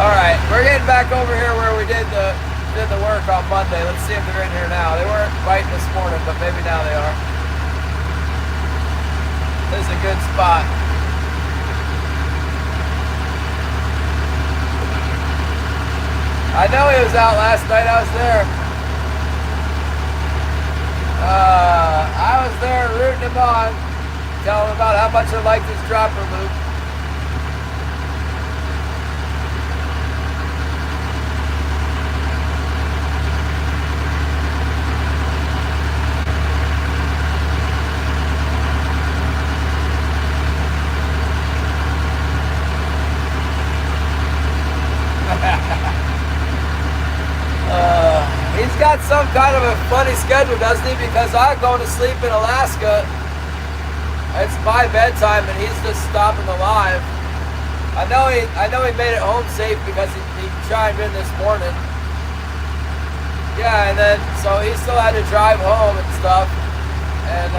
All right, we're getting back over here where we did the work on Monday. Let's see if they're in here now. They weren't biting this morning, but maybe now they are. This is a good spot. I know he was out last night. I was there. I was there rooting him on, telling him about how much I liked his dropper loop. He's got some kind of a funny schedule, doesn't he? Because I'm going to sleep in Alaska. It's my bedtime, and he's just stopping the live. I know he made it home safe because he chimed in this morning. Yeah, and then so he still had to drive home and stuff, and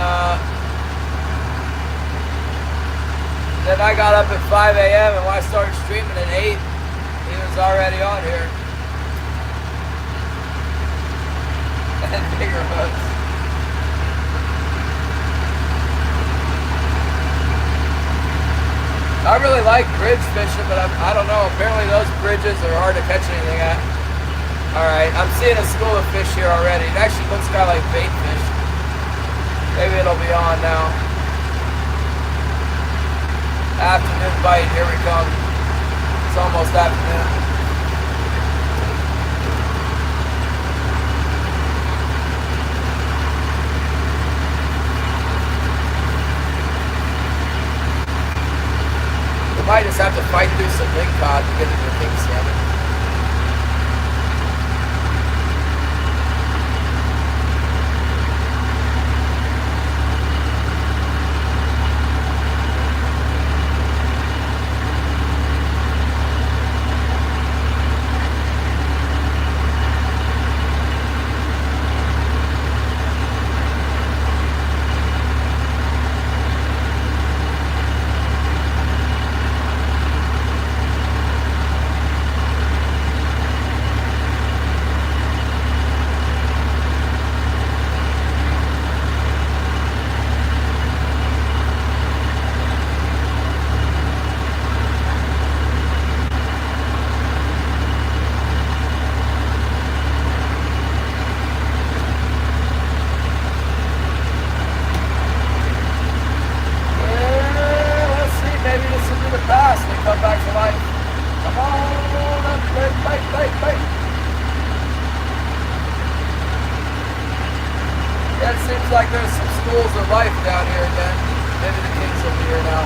then I got up at 5 a.m. and when I started streaming at 8, he was already on here. And bigger hooks. I really like bridge fishing, but I don't know. Apparently those bridges are hard to catch anything at. Alright, I'm seeing a school of fish here already. It actually looks kind of like bait fish. Maybe it'll be on now. Afternoon bite, here we come. It's almost afternoon. Might just have to fight through some big cod to get into the king salmon. Like there's some schools of life down here again. Maybe the kids will be here now.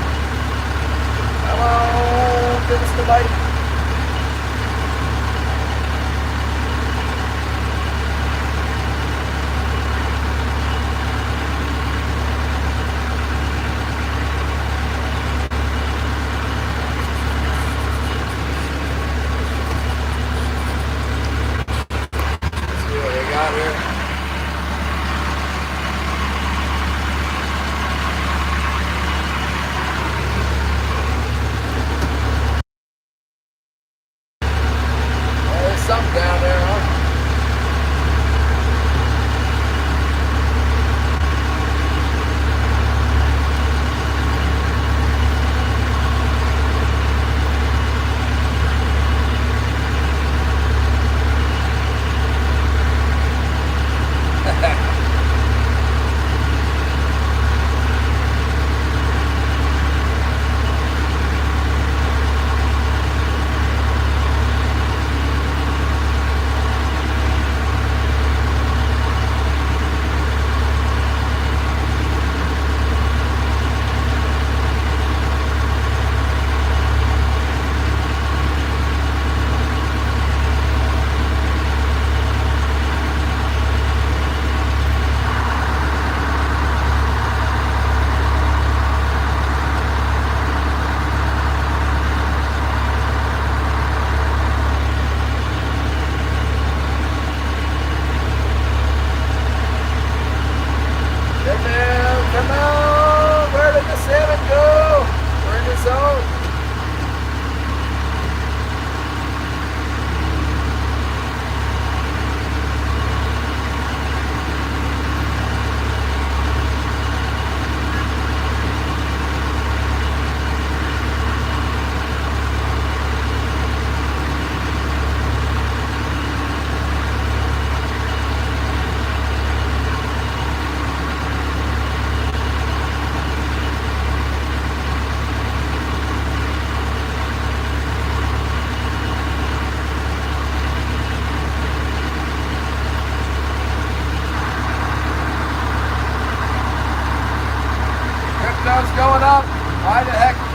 Hello, give us the bite. Let's see what we got here. Something down there, huh?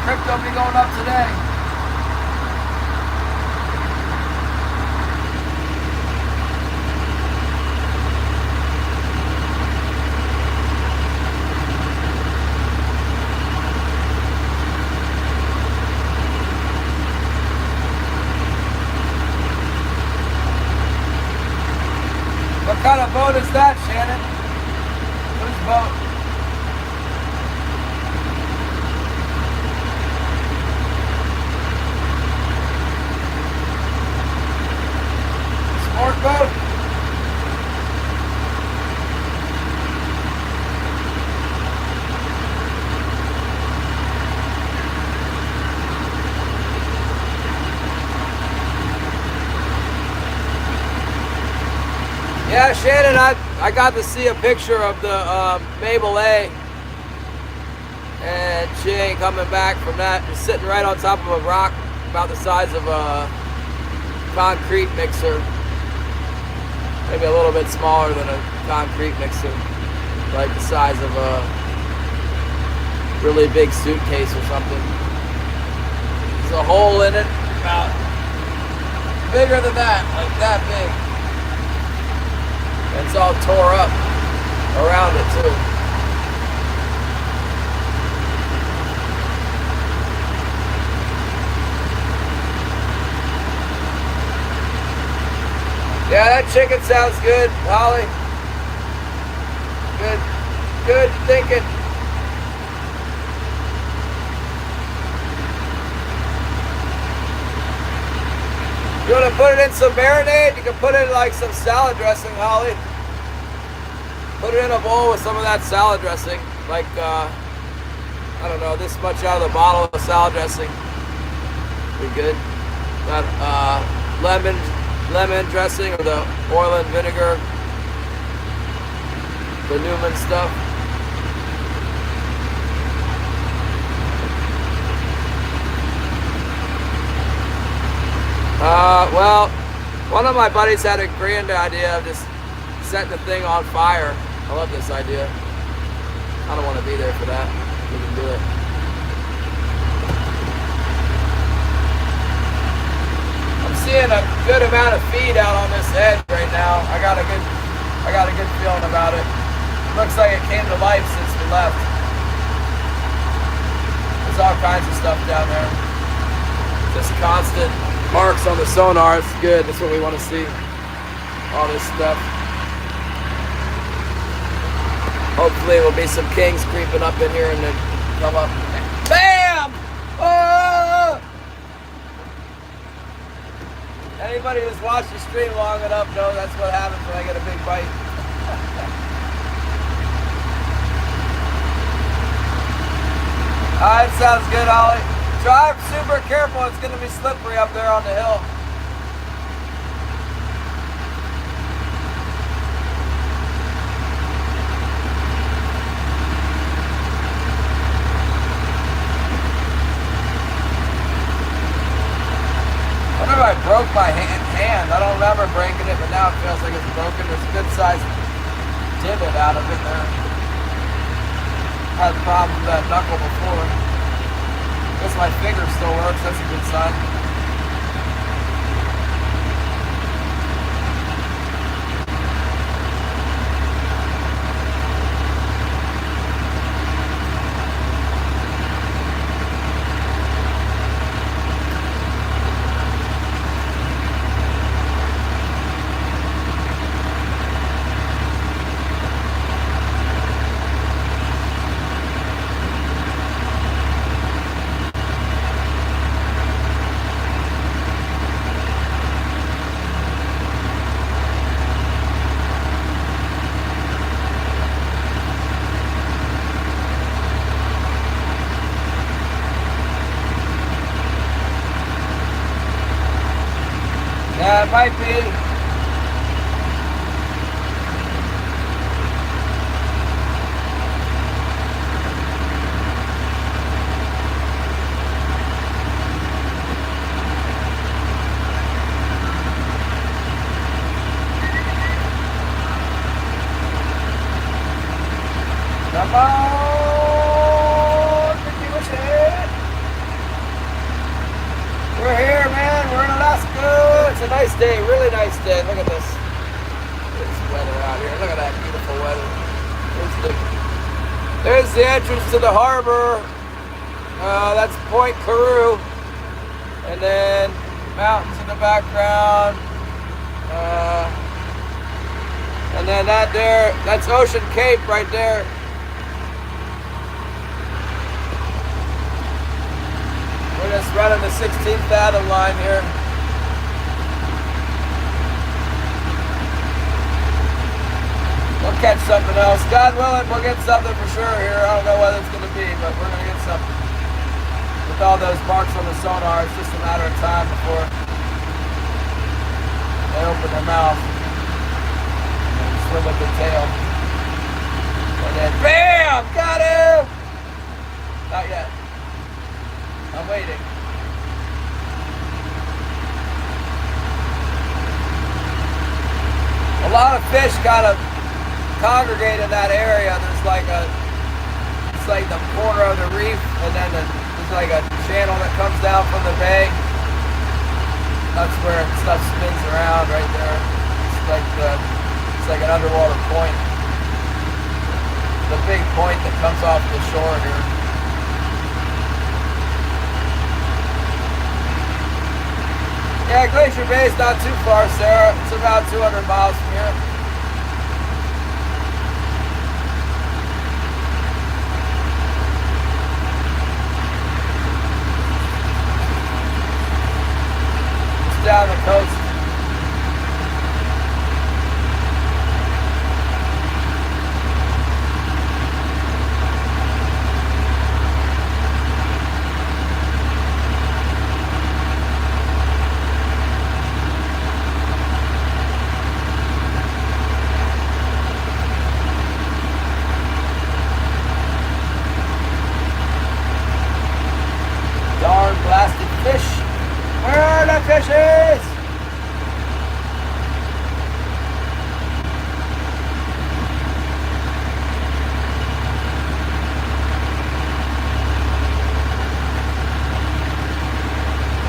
Crypto be going up today. What kind of boat is that, Shannon? Whose boat? Sport boat? Yeah, Shannon, I got to see a picture of the Mabel A, and she ain't coming back from that. Just sitting right on top of a rock about the size of a concrete mixer. Maybe a little bit smaller than a concrete mixer. Like the size of a really big suitcase or something. There's a hole in it about bigger than that, like that big. It's all tore up around it too. Yeah, that chicken sounds good, Holly. Good thinking. You want to put it in some marinade? You can put it in like some salad dressing, Holly. Put it in a bowl with some of that salad dressing. Like, I don't know, this much out of the bottle of salad dressing. Be good. That lemon dressing or the oil and vinegar. The Newman stuff. Well, one of my buddies had a grand idea of just setting the thing on fire. I love this idea. I don't want to be there for that. We can do it. I'm seeing a good amount of feed out on this edge right now. I got a good feeling about it. Looks like it came to life since we left. There's all kinds of stuff down there. Just constant marks on the sonar. It's good. That's what we want to see. All this stuff. Hopefully there will be some kings creeping up in here and then come up. BAM! Oh! Anybody who's watched the stream long enough knows that's what happens when I get a big bite. Alright, sounds good, Ollie. Drive super careful, it's going to be slippery up there on the hill. I wonder if I broke my hand. I don't remember breaking it, but now it feels like it's broken. There's a good sized divot out of it there. Had a problem with that knuckle before. Guess my finger still works, that's a good sign. Yeah, it might be. Come on, Ricky, what's it? day, really nice day. Look at this. This weather out here. Look at that beautiful weather. There's the entrance to the harbor. That's Point Carew. And then mountains in the background. And then that there, that's Ocean Cape right there. We're just running the 16 fathom line here. We'll catch something else. God willing, we'll get something for sure here. I don't know what it's going to be, but we're going to get something. With all those marks on the sonar, it's just a matter of time before they open their mouth and swim with their tail. And then, BAM! Got him! Not yet. I'm waiting. A lot of fish kind of congregate in that area. There's like it's like the corner of the reef, and then there's like a channel that comes down from the bay. That's where stuff spins around right there. It's like an underwater point. The big point that comes off the shore here. Yeah, Glacier Bay is not too far, Sarah. It's about 200 miles from here. It's down the coast. Fishes!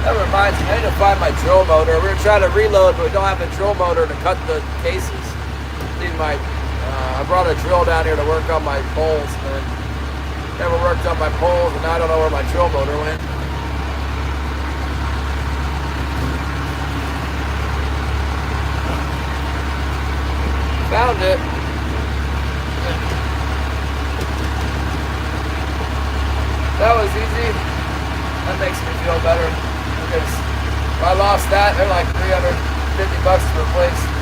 That reminds me, I need to find my drill motor. We were trying to reload, but we don't have the drill motor to cut the cases. I brought a drill down here to work on my poles, but never worked on my poles, and now I don't know where my drill motor went. Found it. That was easy. That makes me feel better because if I lost that, they're like $350 to replace.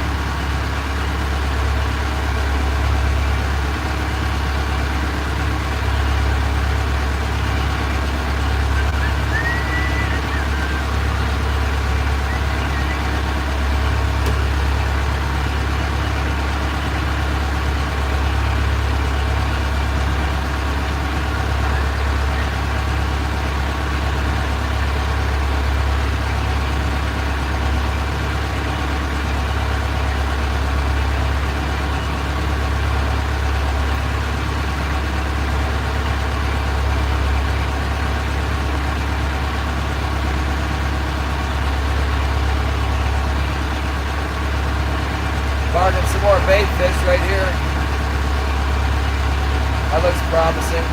Bargain some more bait fish right here. That looks promising.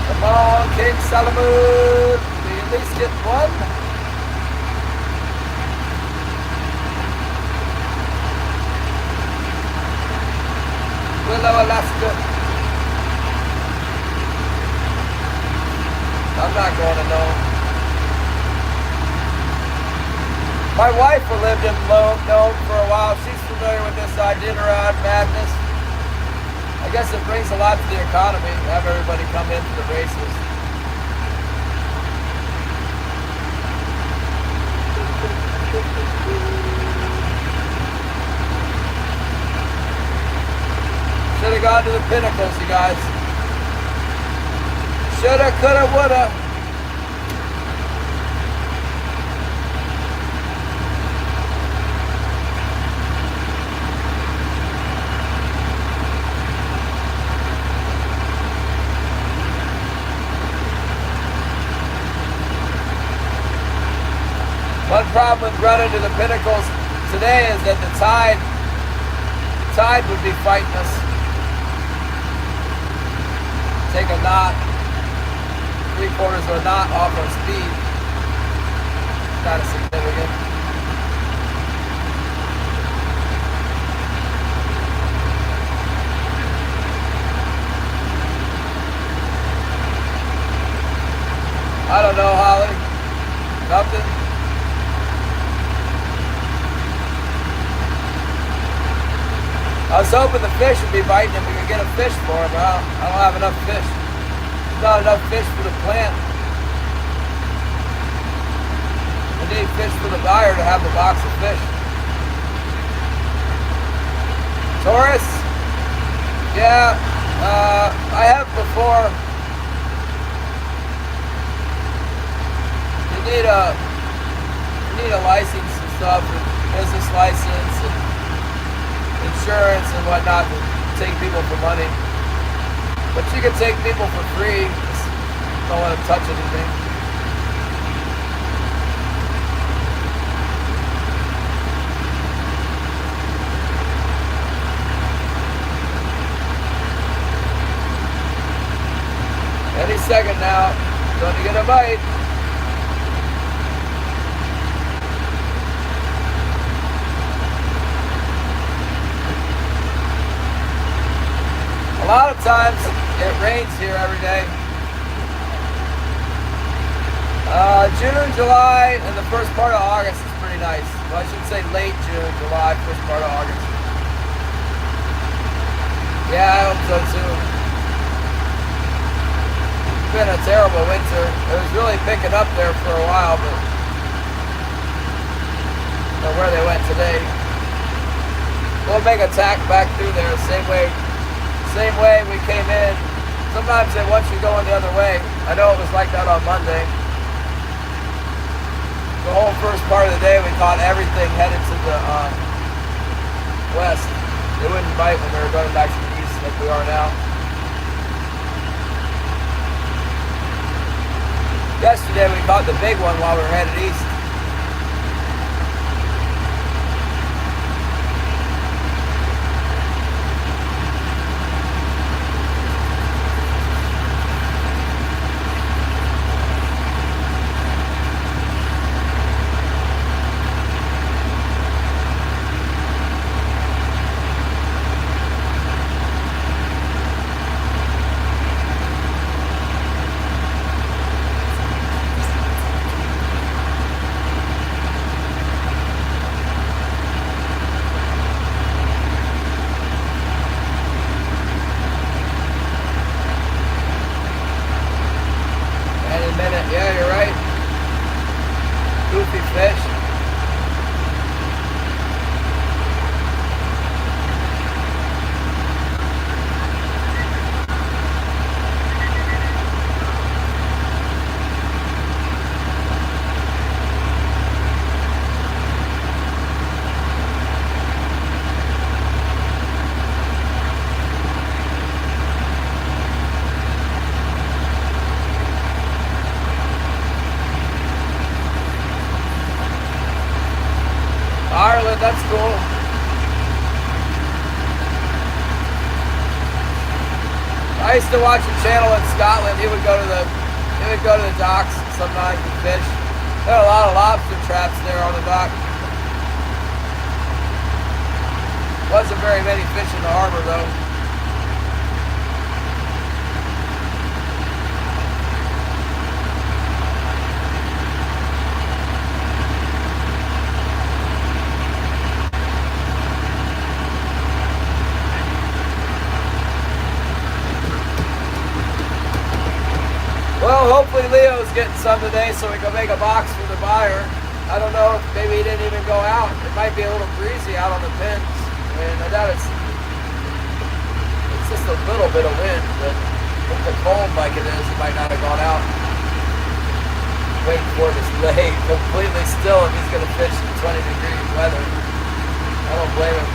Come on, King Salmon. We at least get one. Willow, Alaska. I'm not going to know. My wife who lived in Nome for a while, she's familiar with this Iditarod madness. I guess it brings a lot to the economy to have everybody come in for the races. Should have gone to the pinnacles, you guys. Shoulda, coulda, woulda. One problem with running to the pinnacles today is that the tide would be fighting us. Take a knot, 3/4 of a knot off our speed. Kind of significant. I don't know, Holly. Nothing. I was hoping the fish would be biting if we could get a fish for him, but I don't have enough fish. There's not enough fish for the plant. We need fish for the buyer to have the box of fish. Taurus? Yeah, I have before. You need a license and stuff, and business license and insurance and whatnot to take people for money. But you can take people for free. Just don't let them touch anything. Any second now, going to get a bite. A lot of times it rains here every day. June, July, and the first part of August is pretty nice. Well, I should say late June, July, first part of August. Yeah, I hope so too. It's been a terrible winter. It was really picking up there for a while, but I don't know where they went today. We'll make a tack back through there, same way we came in. Sometimes they want you going the other way. I know it was like that on Monday. The whole first part of the day we caught everything headed to the west. They wouldn't bite when they were going back to the east like we are now. Yesterday we caught the big one while we were headed east. Yeah, you're right. Goofy fish. Ireland, that's cool. I used to watch a channel in Scotland. He would go to the docks sometimes and fish. There are a lot of lobster traps there on the dock. Wasn't very many fish in the harbor though. Well, hopefully Leo's getting some today so we can make a box for the buyer. I don't know if maybe he didn't even go out. It might be a little breezy out on the pins. And I doubt it's just a little bit of wind, but with the cold like it is, it might not have gone out. Waiting for it to lay completely still if he's going to fish in 20-degree weather. I don't blame him.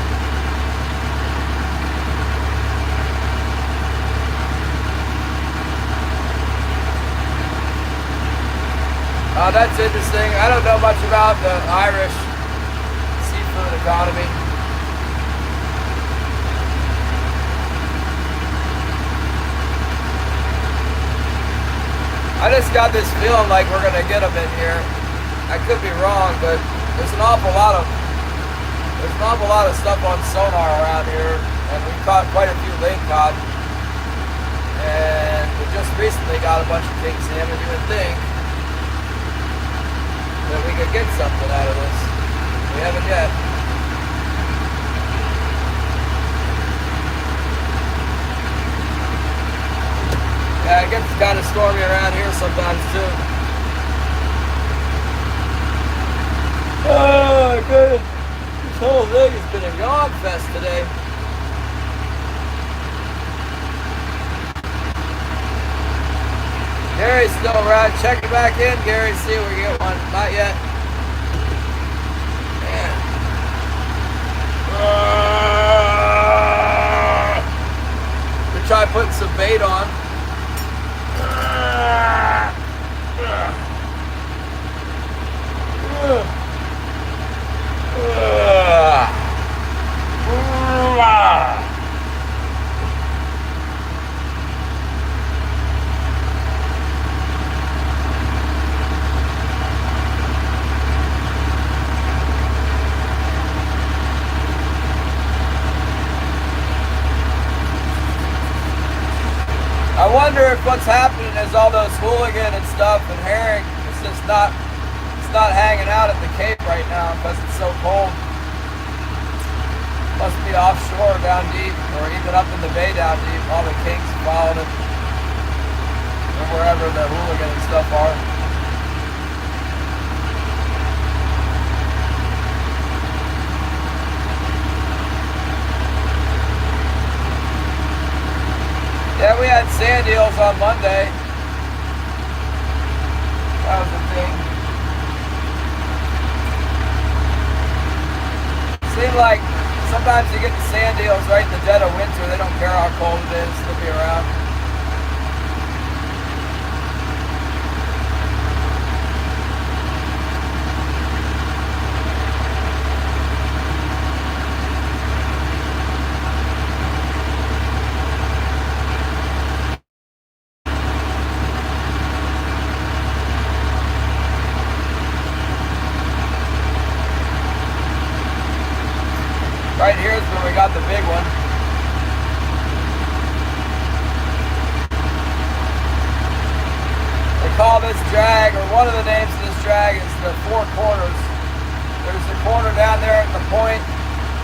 That's interesting. I don't know much about the Irish seafood economy. I just got this feeling like we're gonna get them in here. I could be wrong, but there's an awful lot of stuff on sonar around here, and we caught quite a few lake cod. And we just recently got a bunch of king salmon. You would think that we could get something out of this. We haven't yet. Yeah, it gets kind of stormy around here sometimes too. Oh, good. This whole thing has been a yawn fest today. Gary's still around. Check it back in, Gary. See if we get one. Not yet. Man. We try putting some bait on. I wonder if what's happening is all those hooligan and stuff and herring is just not hanging out at the Cape right now because it's so cold. Must be offshore down deep or even up in the bay down deep. All the kings following it. Or wherever the hooligan and stuff are. Yeah, we had sand eels on Monday. That was the thing. Seems like sometimes you get the sand eels right in the dead of winter. They don't care how cold it is. They'll be around. Right here is where we got the big one. They call this drag, or one of the names of this drag is the four corners. There's the corner down there at the point.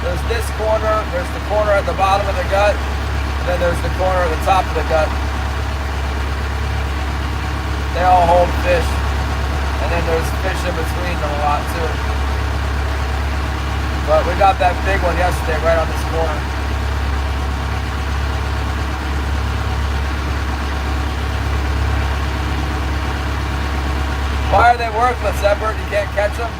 There's this corner. There's the corner at the bottom of the gut. And then there's the corner at the top of the gut. They all hold fish. And then there's fish in between them a lot too. But we got that big one yesterday right on this corner. Why are they worthless, Edward? You can't catch them?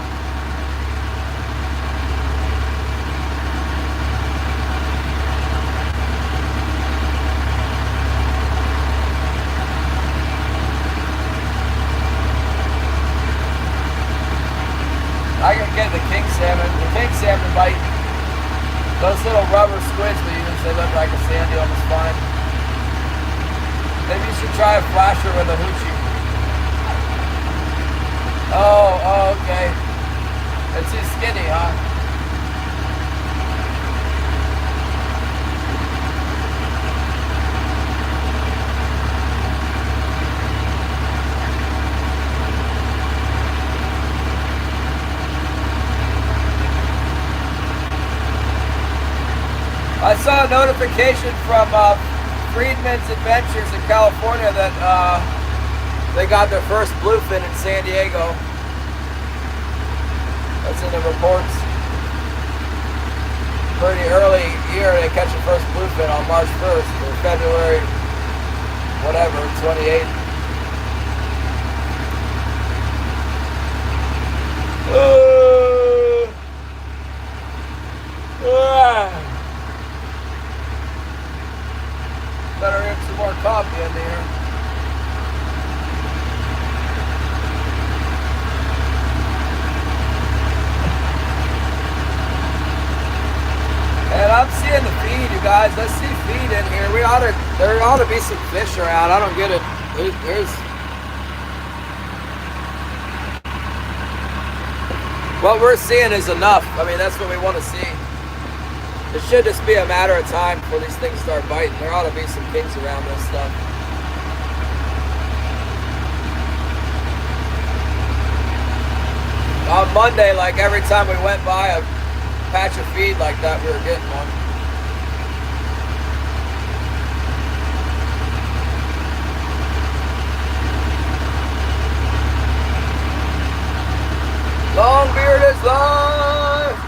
I can get the king salmon. The king salmon bite. Those little rubber squids we use, they look like a sand eel on the spine. Maybe you should try a flasher with a hoochie. Oh, okay. It's too skinny, huh? I saw a notification from Friedman's Adventures in California that they got their first bluefin in San Diego. That's in the reports. Pretty early year they catch the first bluefin on March 1st or February, whatever, 28th. Better get some more coffee in here. guys. I see feed in here. There ought to be some fish around. I don't get it. There's what we're seeing is enough. I mean, that's what we want to see. It should just be a matter of time before these things start biting. There ought to be some kings around this stuff. On Monday, like every time we went by a patch of feed like that, we were getting one. Longbeard is live!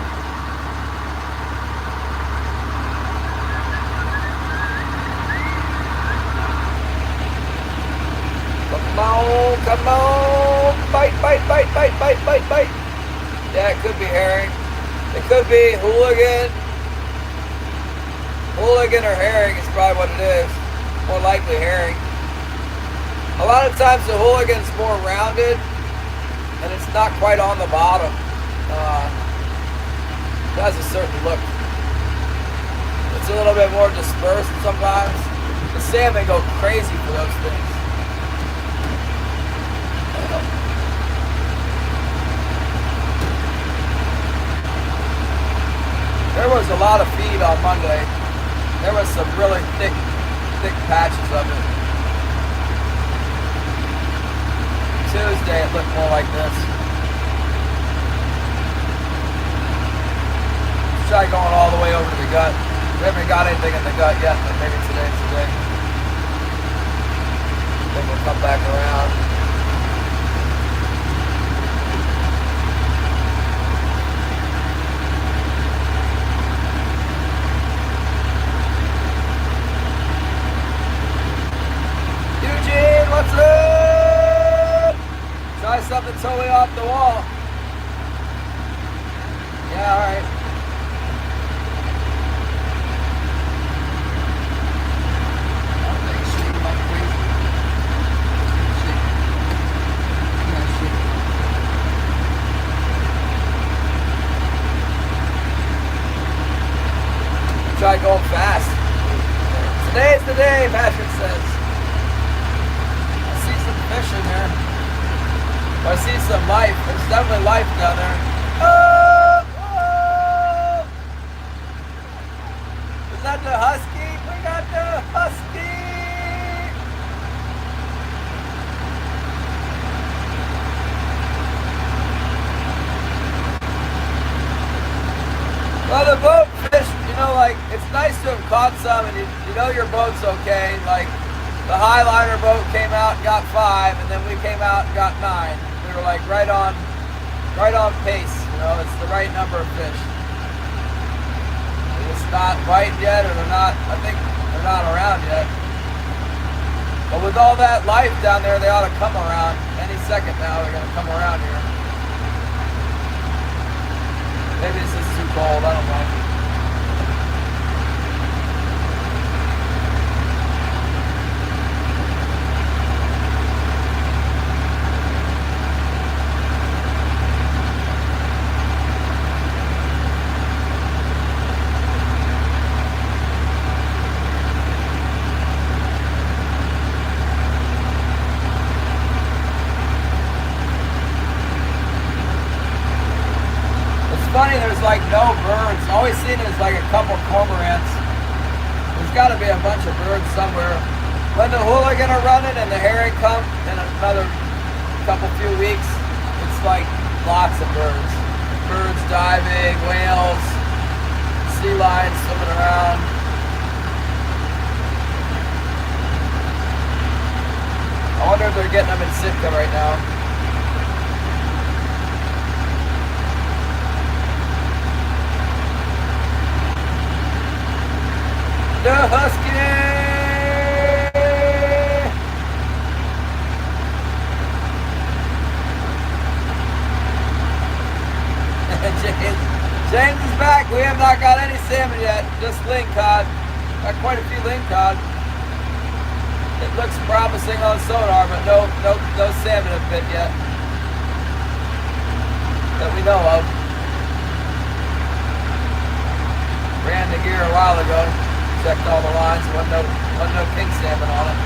Come on! Bite, bite, bite, bite, bite, bite, bite! Yeah, it could be herring. It could be hooligan. Hooligan or herring is probably what it is. More likely herring. A lot of times the hooligan's more rounded and it's not quite on the bottom. It has a certain look. It's a little bit more dispersed sometimes. The salmon go crazy for those things. There was a lot of feed on Monday. There was some really thick patches of it. Tuesday it looked more like this. Let's try going all the way over to the gut. We haven't got anything in the gut yet, but maybe today's the day. Then we'll come back around. What's up? Try something totally off the wall. Yeah, alright. Try going fast. Today's the day, Patrick says. Fish in there. I see some life. There's definitely life down there. Oh! Oh! Is that the husky? We got the husky! Well, the boat fish, you know, like, it's nice to have caught some and you know your boat's okay. Like, the Highliner boat came out and got 5, and then we came out and got 9. We were like right on pace, you know, it's the right number of fish. They're just not biting yet, or they're not, I think they're not around yet. But with all that life down there, they ought to come around. Any second now, they're going to come around here. Maybe it's just too cold, I don't know. Funny, there's like no birds. Always seen it as like a couple cormorants. There's got to be a bunch of birds somewhere. When the hooligan are running and the herring come in another few weeks, it's like lots of birds. Birds diving, whales, sea lions swimming around. I wonder if they're getting them in Sitka right now. The husky! James is back. We have not got any salmon yet. Just lingcod. Got quite a few lingcod. It looks promising on sonar, but no salmon have bit yet that we know of. Ran the gear a while ago. Checked all the lines. Wasn't no king salmon on it.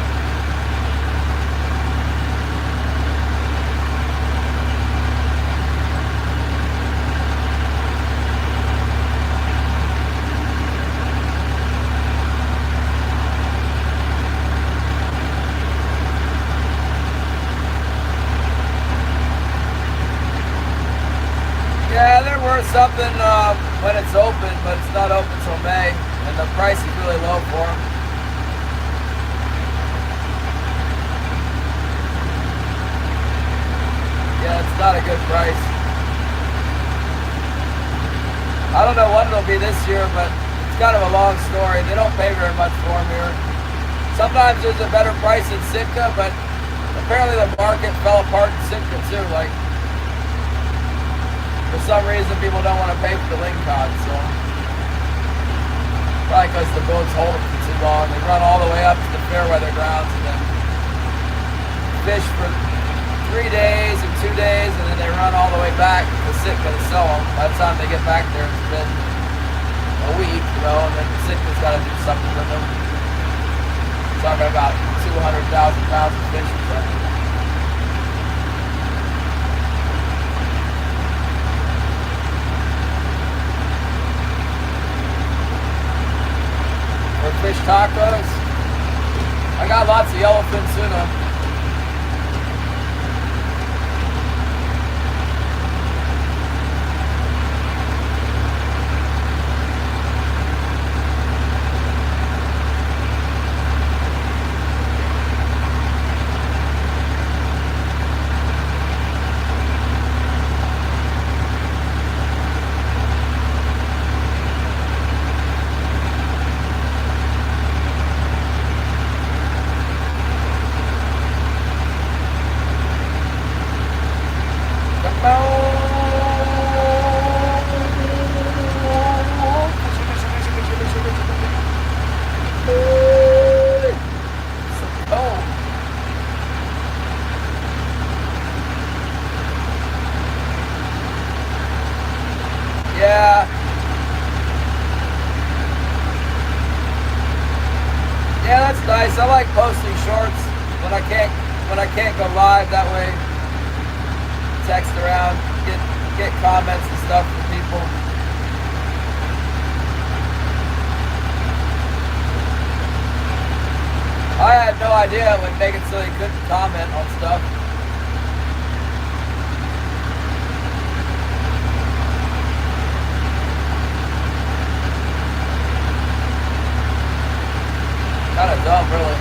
Yeah, there were something when it's open, but it's not open till May, and the price is really low for them. Yeah, it's not a good price. I don't know what it'll be this year, but it's kind of a long story. They don't pay very much for them here. Sometimes there's a better price in Sitka, but apparently the market fell apart in Sitka too. Like, for some reason, people don't want to pay for the lingcod, so probably because the boats hold them for too long. They run all the way up to the fair weather grounds and then fish for 3 days or 2 days, and then they run all the way back to Sitka to sell them. By the time they get back there, it's been a week, you know, and then Sitka's got to do something with them. Talking about 200,000 pounds of fish or something. Fish tacos. I got lots of yellowfin tuna. Yeah, that's nice. I like posting shorts when I can't go live. That way, text around, get comments and stuff from people. I had no idea it would make it so you couldn't comment on stuff. Kind of dumb, really.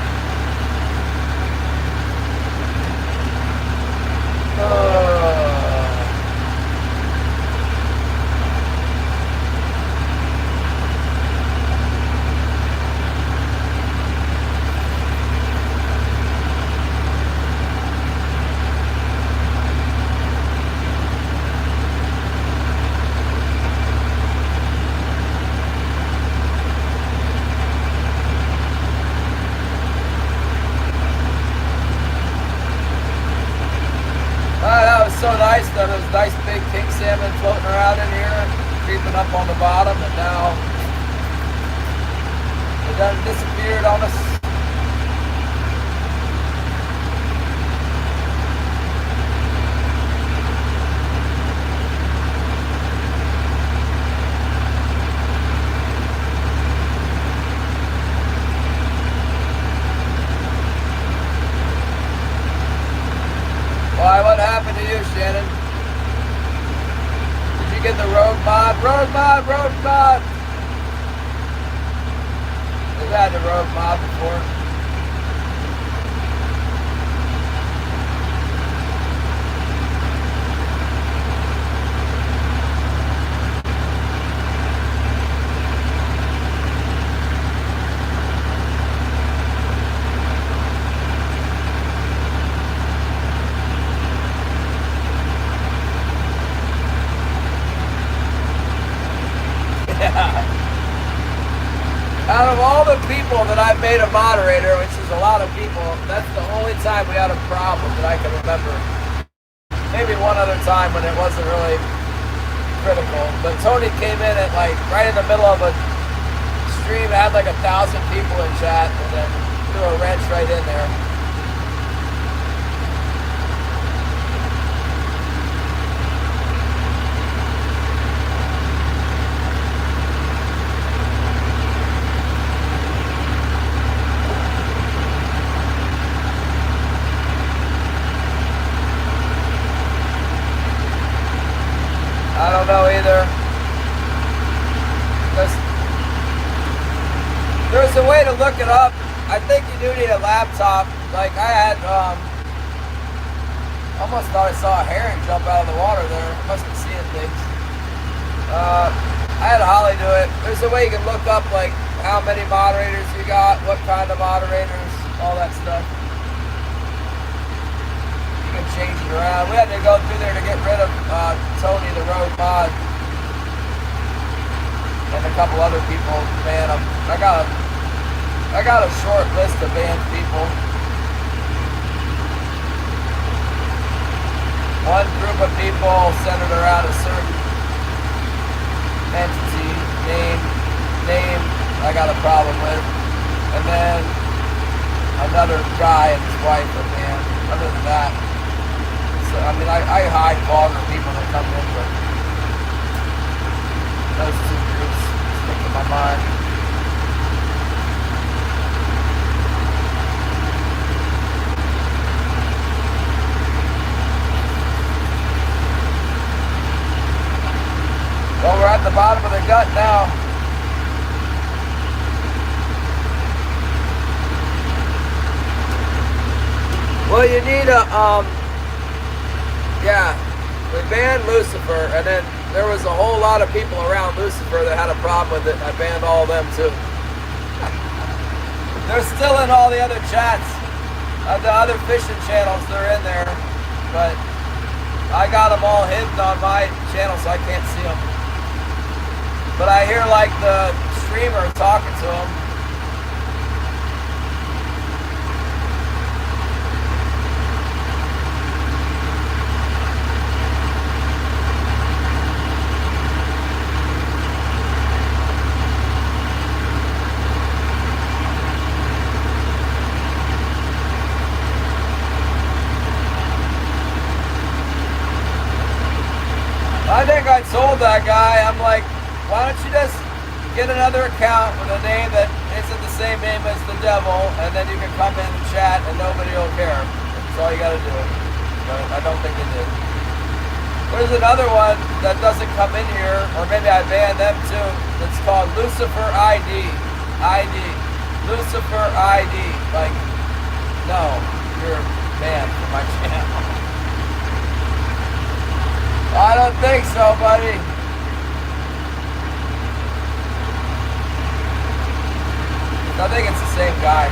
So nice, though. There's nice big king salmon floating around in here, creeping up on the bottom, and now they done disappeared on us. Why, what happened to you, Shannon? Did you get the rogue mod? Rogue mod, rogue mod! We've had the rogue mod before. Out of all the people that I've made a moderator, which is a lot of people, that's the only time we had a problem that I can remember. Maybe one other time when it wasn't really critical. But Tony came in at like right in the middle of a stream, it had like 1,000 people in chat, and then threw a wrench right in there. I don't know either. There's a way to look it up. I think you do need a laptop. Like I had, almost thought I saw a herring jump out of the water there. I must be seeing things. I had Holly do it. There's a way you can look up like how many moderators you got, what kind of moderators, all that stuff. You can change it around. We had to go through there to get rid of Tony the Road Mod and a couple other people. Man, I got a short list of banned people. One group of people centered around a certain entity, name I got a problem with. And then another guy and his wife are banned. Other than that, so, I mean, I hide vulgar people that come in, but those two groups stick in my mind. Well, we're at the bottom of the gut now. Well, you need a, yeah, we banned Lucifer, and then there was a whole lot of people around Lucifer that had a problem with it, and I banned all of them too. They're still in all the other chats. The other fishing channels, they're in there, but I got them all hidden on my channel so I can't see them. But I hear like the streamer talking to him. I think I told that guy, I'm like, why don't you just get another account with a name that isn't the same name as the devil, and then you can come in and chat and nobody will care. That's all you gotta do. But I don't think they did. There's another one that doesn't come in here, or maybe I banned them too, that's called Lucifer ID. Lucifer ID. Like, no, you're banned from my channel. I don't think so, buddy. I think it's the same guy.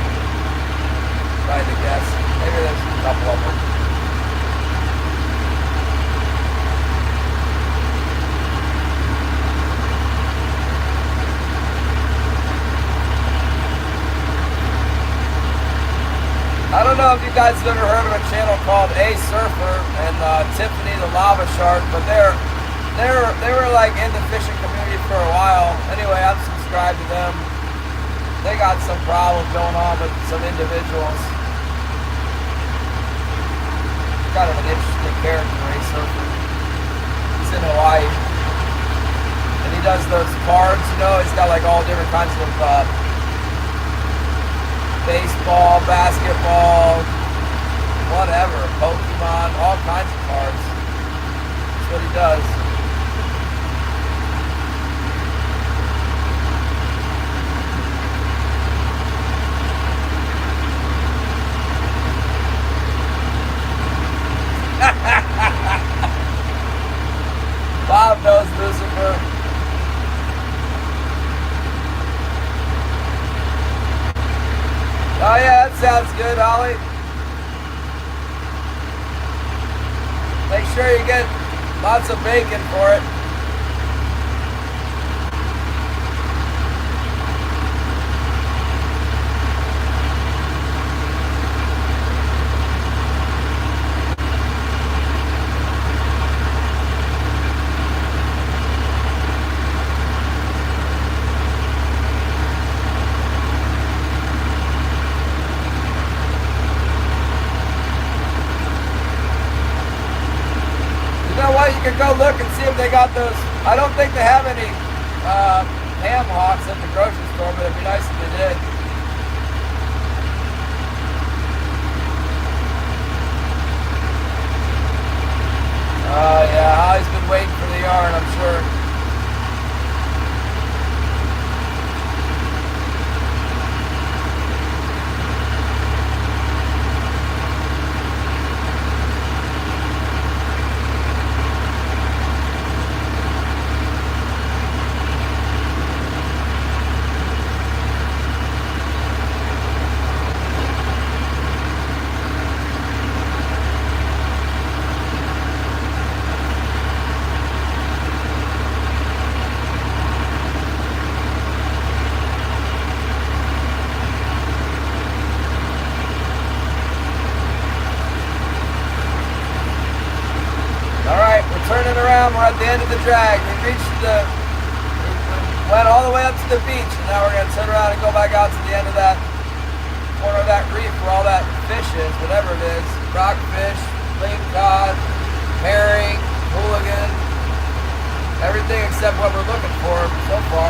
Trying to guess. Maybe there's a couple of them. I don't know if you guys have ever heard of a channel called A Surfer and Tiffany the Lava Shark, but they were like in the fishing community for a while. Anyway, I'm subscribed to them. They got some problems going on with some individuals. Kind of an interesting character, A Surfer. He's in Hawaii. And he does those cards, you know, he's got like all different kinds of baseball, basketball, whatever, Pokemon, all kinds of cards. That's what he does. Bob knows Lucifer. Oh yeah, that sounds good, Ollie. Make sure you get lots of bacon for it. see if they got those. I don't think they have any ham hocks at the grocery store, but it'd be nice if they did. Oh yeah, Holly's been waiting for the yarn, I'm sure. Turning around, we're at the end of the drag. We went all the way up to the beach, and now we're going to turn around and go back out to the end of that corner of that reef where all that fish is, whatever it is. Rockfish, lingcod, herring, hooligan, everything except what we're looking for so far.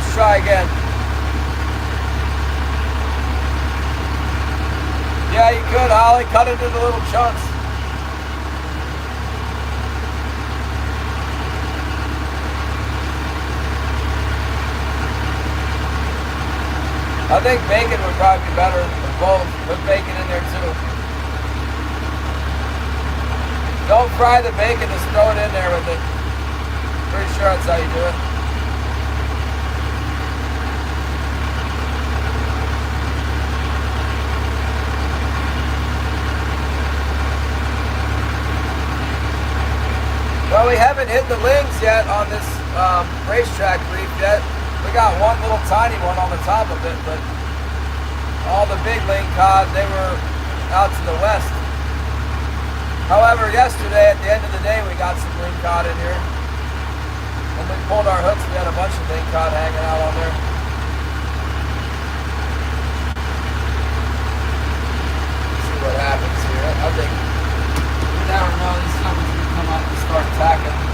Let's try again. Yeah, you could, Holly. Cut it into little chunks. I think bacon would probably be better than both. Put bacon in there too. Don't fry the bacon, just throw it in there with it. Pretty sure that's how you do it. Well, we haven't hit the lings yet on this racetrack reef yet. We got one little tiny one on the top of it, but all the big lingcod, they were out to the west. However, yesterday, at the end of the day, we got some lingcod in here. When we pulled our hooks, we had a bunch of lingcod hanging out on there. Let's see what happens here. I think you never know, these numbers can come up and start attacking.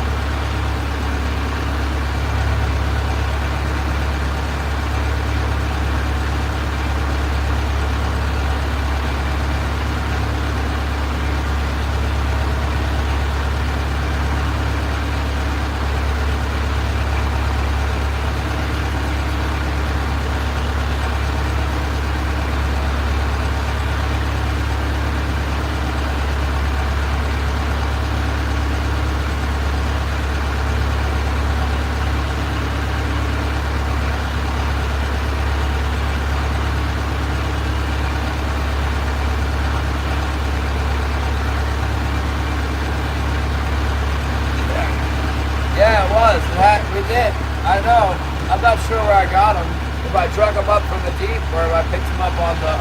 We did. I know. I'm not sure where I got them. If I drug them up from the deep or if I picked them up on the,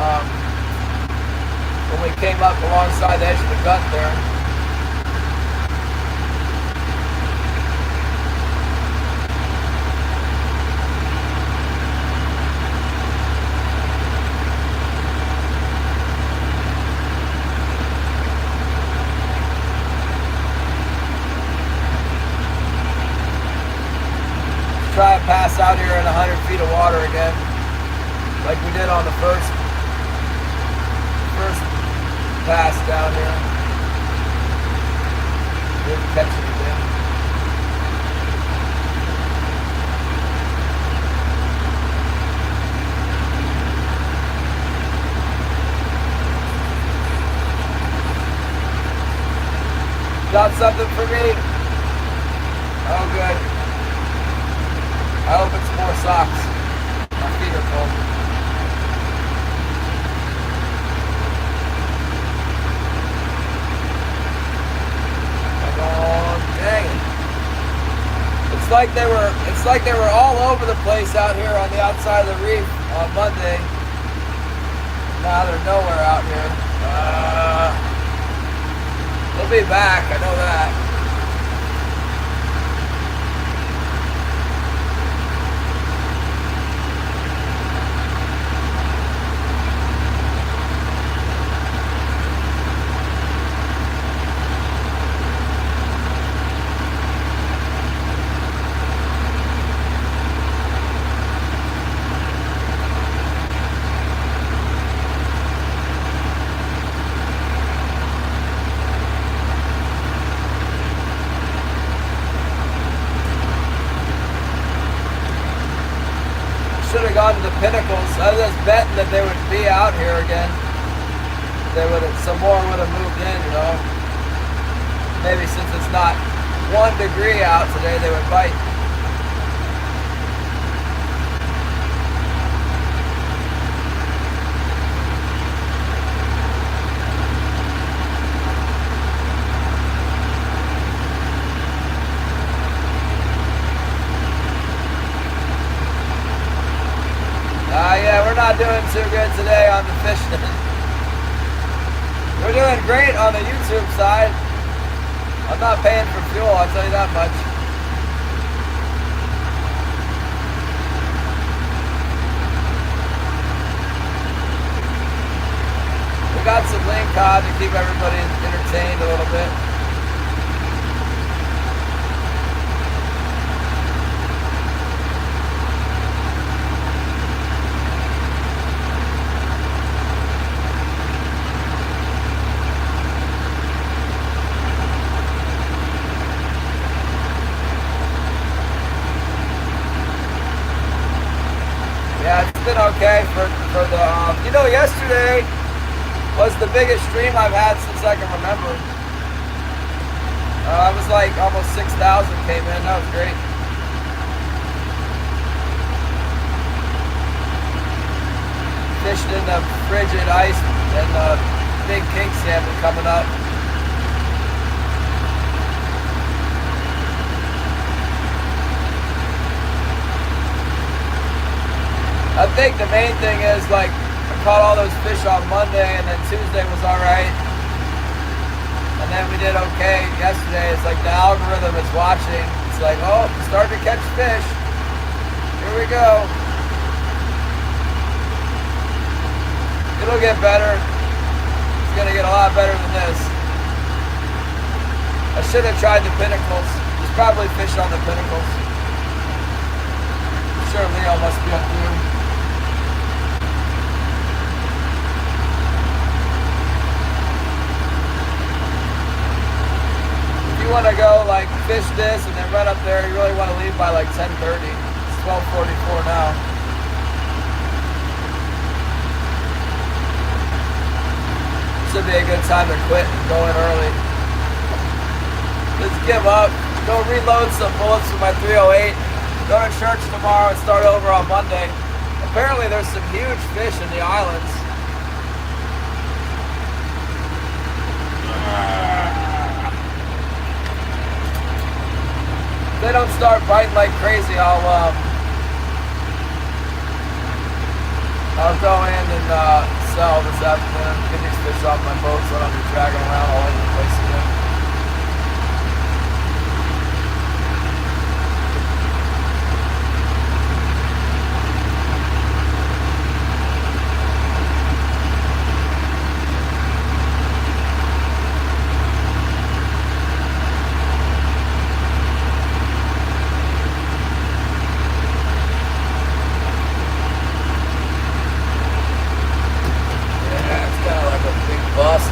when we came up alongside the edge of the gut there. Try and pass out here in 100 feet of water again, like we did on the first pass down here. Didn't catch anything. Got something for me? Oh, good. I hope it's more socks. My feet are cold. Oh, dang it. It's like they were all over the place out here on the outside of the reef on Monday. Now they're nowhere out here. They'll be back, I know that. So I was just betting that they would be out here again. Some more would have moved in, you know. Maybe since it's not 1 degree out today, they would bite. Yeah, we're not doing too good today on the fishing. We're doing great on the YouTube side. I'm not paying for fuel, I'll tell you that much. We got some lean cod to keep everybody entertained a little bit. Yeah, it's been okay for the, you know, yesterday was the biggest stream I've had since I can remember. I was like almost 6,000 came in, that was great. Fished in the frigid ice and the big king salmon coming up. I think the main thing is, like, I caught all those fish on Monday, and then Tuesday was alright. And then we did okay yesterday. It's like the algorithm is watching. It's like, oh, starting to catch fish. Here we go. It'll get better. It's going to get a lot better than this. I should have tried the pinnacles. There's probably fish on the pinnacles. I'm sure Leo must be up there. You want to go like fish this and then run up there, you really want to leave by like 10:30. It's 12:44 now. Should be a good time to quit and go in early. Just give up. Go reload some bullets with my 308. Go to church tomorrow and start over on Monday. Apparently there's some huge fish in the islands. If they don't start biting like crazy, I'll go in and sell this afternoon. Get these fish off my boat so I don't be dragging around all over the place again. Bust.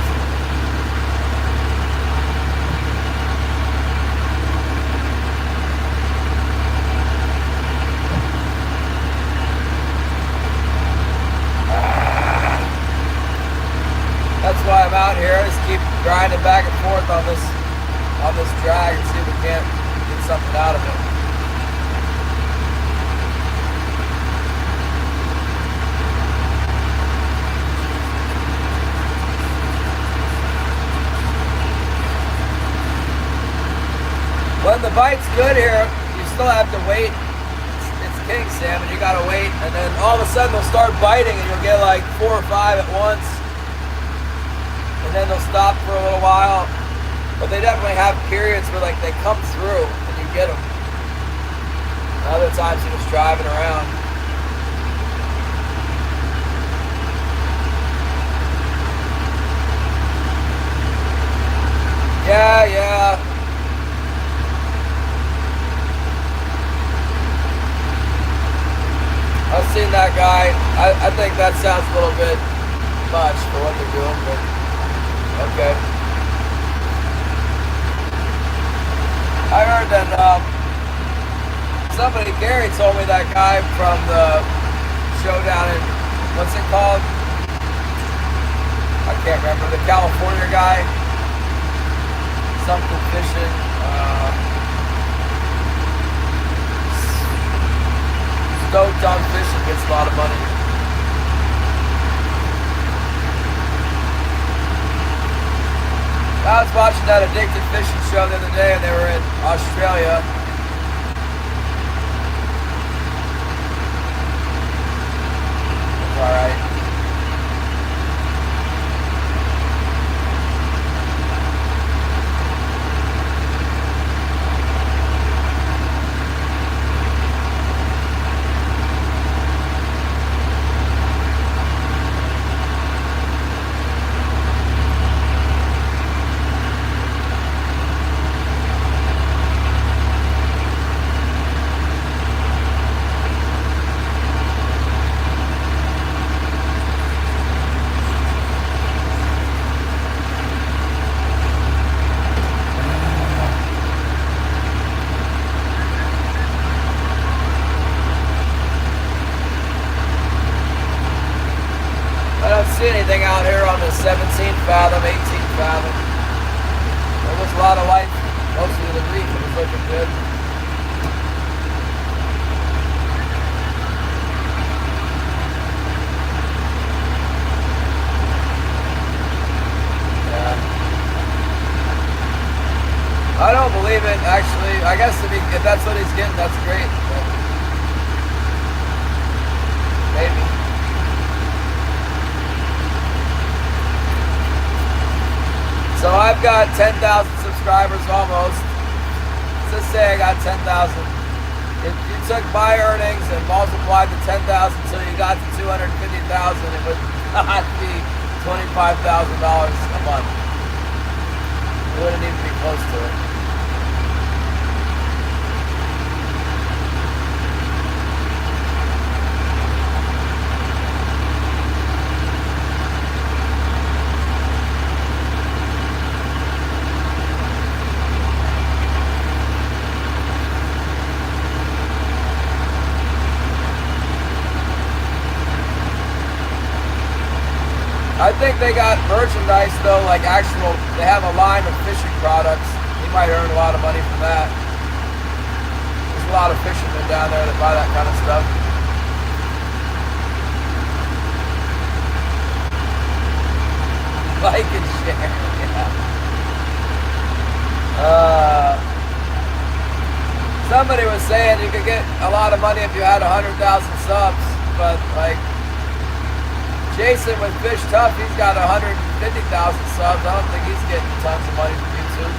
That's why I'm out here. Just keep grinding back and forth on this drag and see if we can't get something out of it. When the bite's good here, you still have to wait. It's king salmon, you gotta wait, and then all of a sudden they'll start biting and you'll get like 4 or 5 at once. And then they'll stop for a little while. But they definitely have periods where like they come through and you get them. And other times you're just driving around. Yeah. I've seen that guy. I think that sounds a little bit much for what they're doing, but okay. I heard that somebody, Gary, told me that guy from the show down in what's it called? I can't remember. The California guy, something fishing. Stoked on fishing, gets a lot of money. I was watching that Addicted Fishing show the other day, and they were in Australia. It's all right. Anything out here on the 17th fathom, 18th fathom. There was a lot of life, mostly of the reef. It was looking good. Yeah. I don't believe it, actually. I guess if that's what he's getting, that's great. But maybe. So I've got 10,000 subscribers almost. Let's say I got 10,000. If you took my earnings and multiplied the 10,000 until you got to 250,000, it would not be $25,000 a month. It wouldn't even be close to it. I think they got merchandise though, like they have a line of fishing products. You might earn a lot of money from that. There's a lot of fishermen down there that buy that kind of stuff. Like and share, yeah. Somebody was saying you could get a lot of money if you had 100,000 subs, but like, Jason with Fish Tough, he's got 150,000 subs. I don't think he's getting tons of money from YouTube.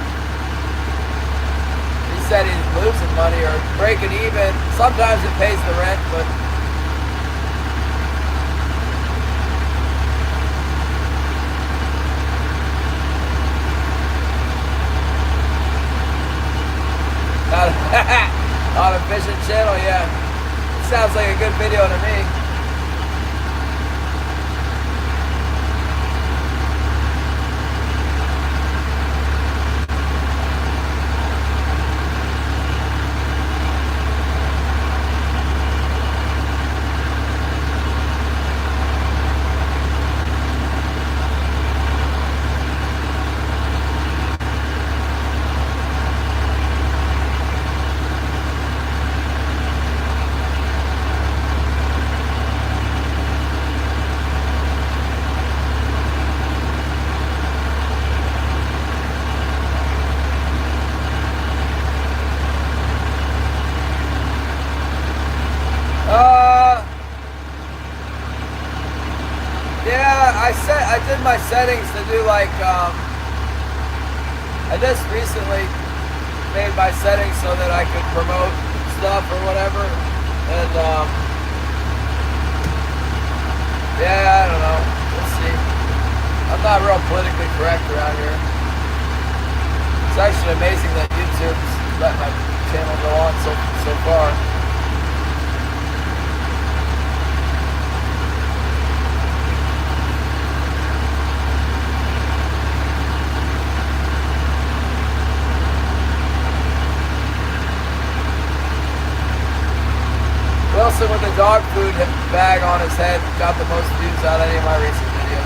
He said he's losing money or breaking even. Sometimes it pays the rent, but on a fishing channel, yeah. It sounds like a good video to me. I did my settings to do like, I just recently made my settings so that I could promote stuff or whatever, and yeah, I don't know, we'll see. I'm not real politically correct around here. It's actually amazing that YouTube's let my channel go on so far. Wilson with the dog food bag on his head got the most views out of any of my recent videos.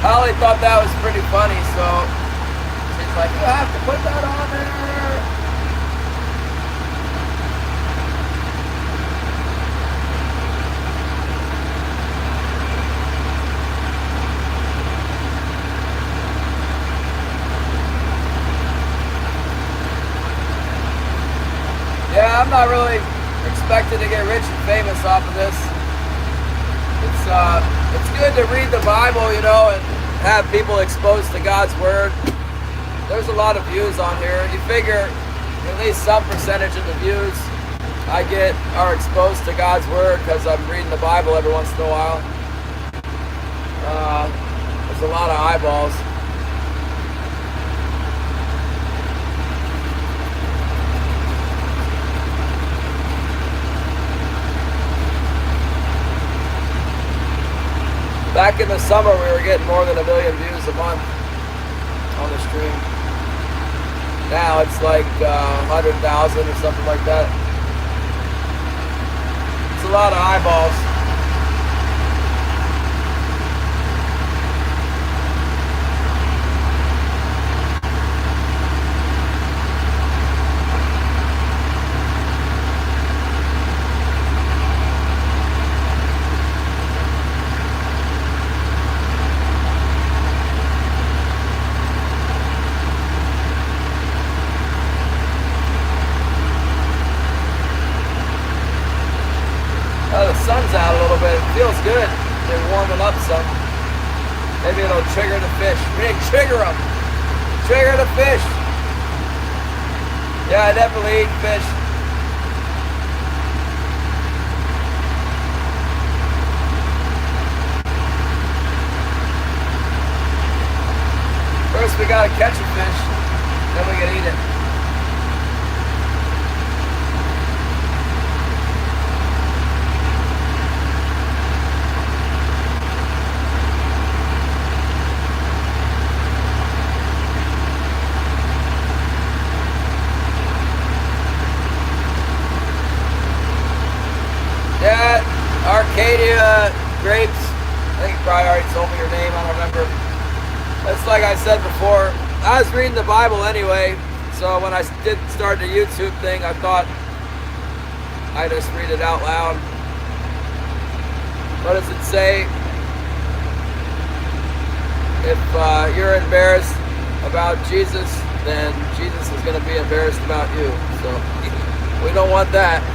Holly thought that was pretty funny, so she's like, you have to put that on there. Yeah, I'm not really expected to get rich and famous off of this. It's good to read the Bible, you know, and have people exposed to God's Word. There's a lot of views on here. You figure at least some percentage of the views I get are exposed to God's Word because I'm reading the Bible every once in a while. There's a lot of eyeballs. Back in the summer, we were getting more than 1 million views a month on the stream. Now it's like 100,000 or something like that. It's a lot of eyeballs. The sun's out a little bit. It feels good. They're warming up some. Maybe it'll trigger the fish. Trigger them. Trigger the fish. Yeah, I definitely eat fish. First we gotta catch a fish, then we can eat it. Yeah, Arcadia Grapes. I think you probably already told me your name. I don't remember. It's like I said before. I was reading the Bible anyway, so when I did start the YouTube thing, I thought I'd just read it out loud. What does it say? If you're embarrassed about Jesus, then Jesus is going to be embarrassed about you. So we don't want that.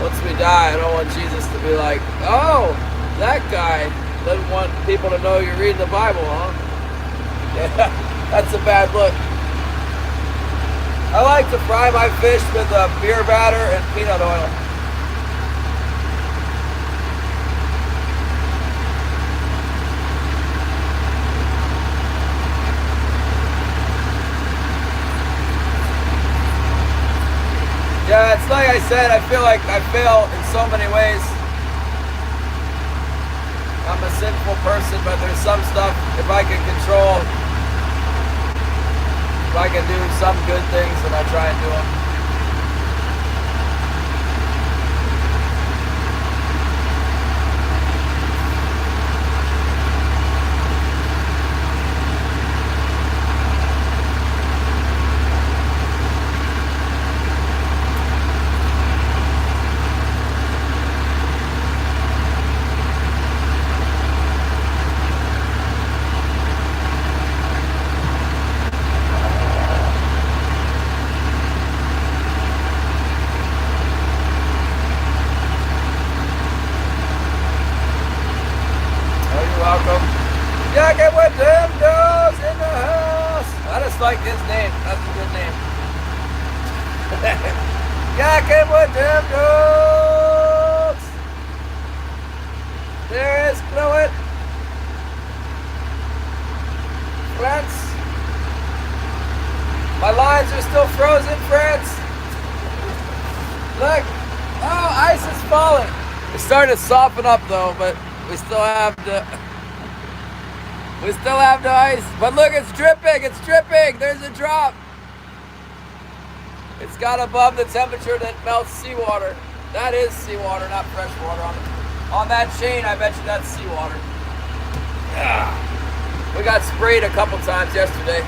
Once we die, I don't want Jesus to be like, oh, that guy doesn't want people to know you're reading the Bible, huh? Yeah, that's a bad look. I like to fry my fish with beer batter and peanut oil. Yeah, it's like I said, I feel like I fail in so many ways. I'm a sinful person, but there's some stuff, if I can control, if I can do some good things, then I try and do them. Welcome. Jackie with them dogs in the house. I just like his name. That's a good name. Jackie with them dogs. There is Fluid. France. My lines are still frozen, France. Look. Oh, ice is falling. It's starting to soften up though, but we still have the ice. But look, it's dripping. It's dripping. There's a drop. It's got above the temperature that melts seawater. That is seawater, not fresh water. On that chain, I bet you that's seawater. Yeah. We got sprayed a couple times yesterday.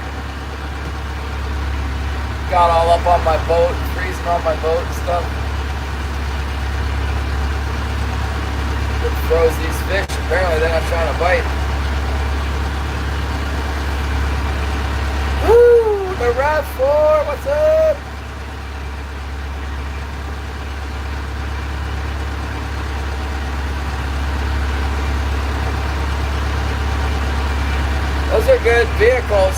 Got all up on my boat, freezing on my boat and stuff. It froze these fish. Apparently they're not trying to bite. Woo! The RAV4, what's up? Those are good vehicles.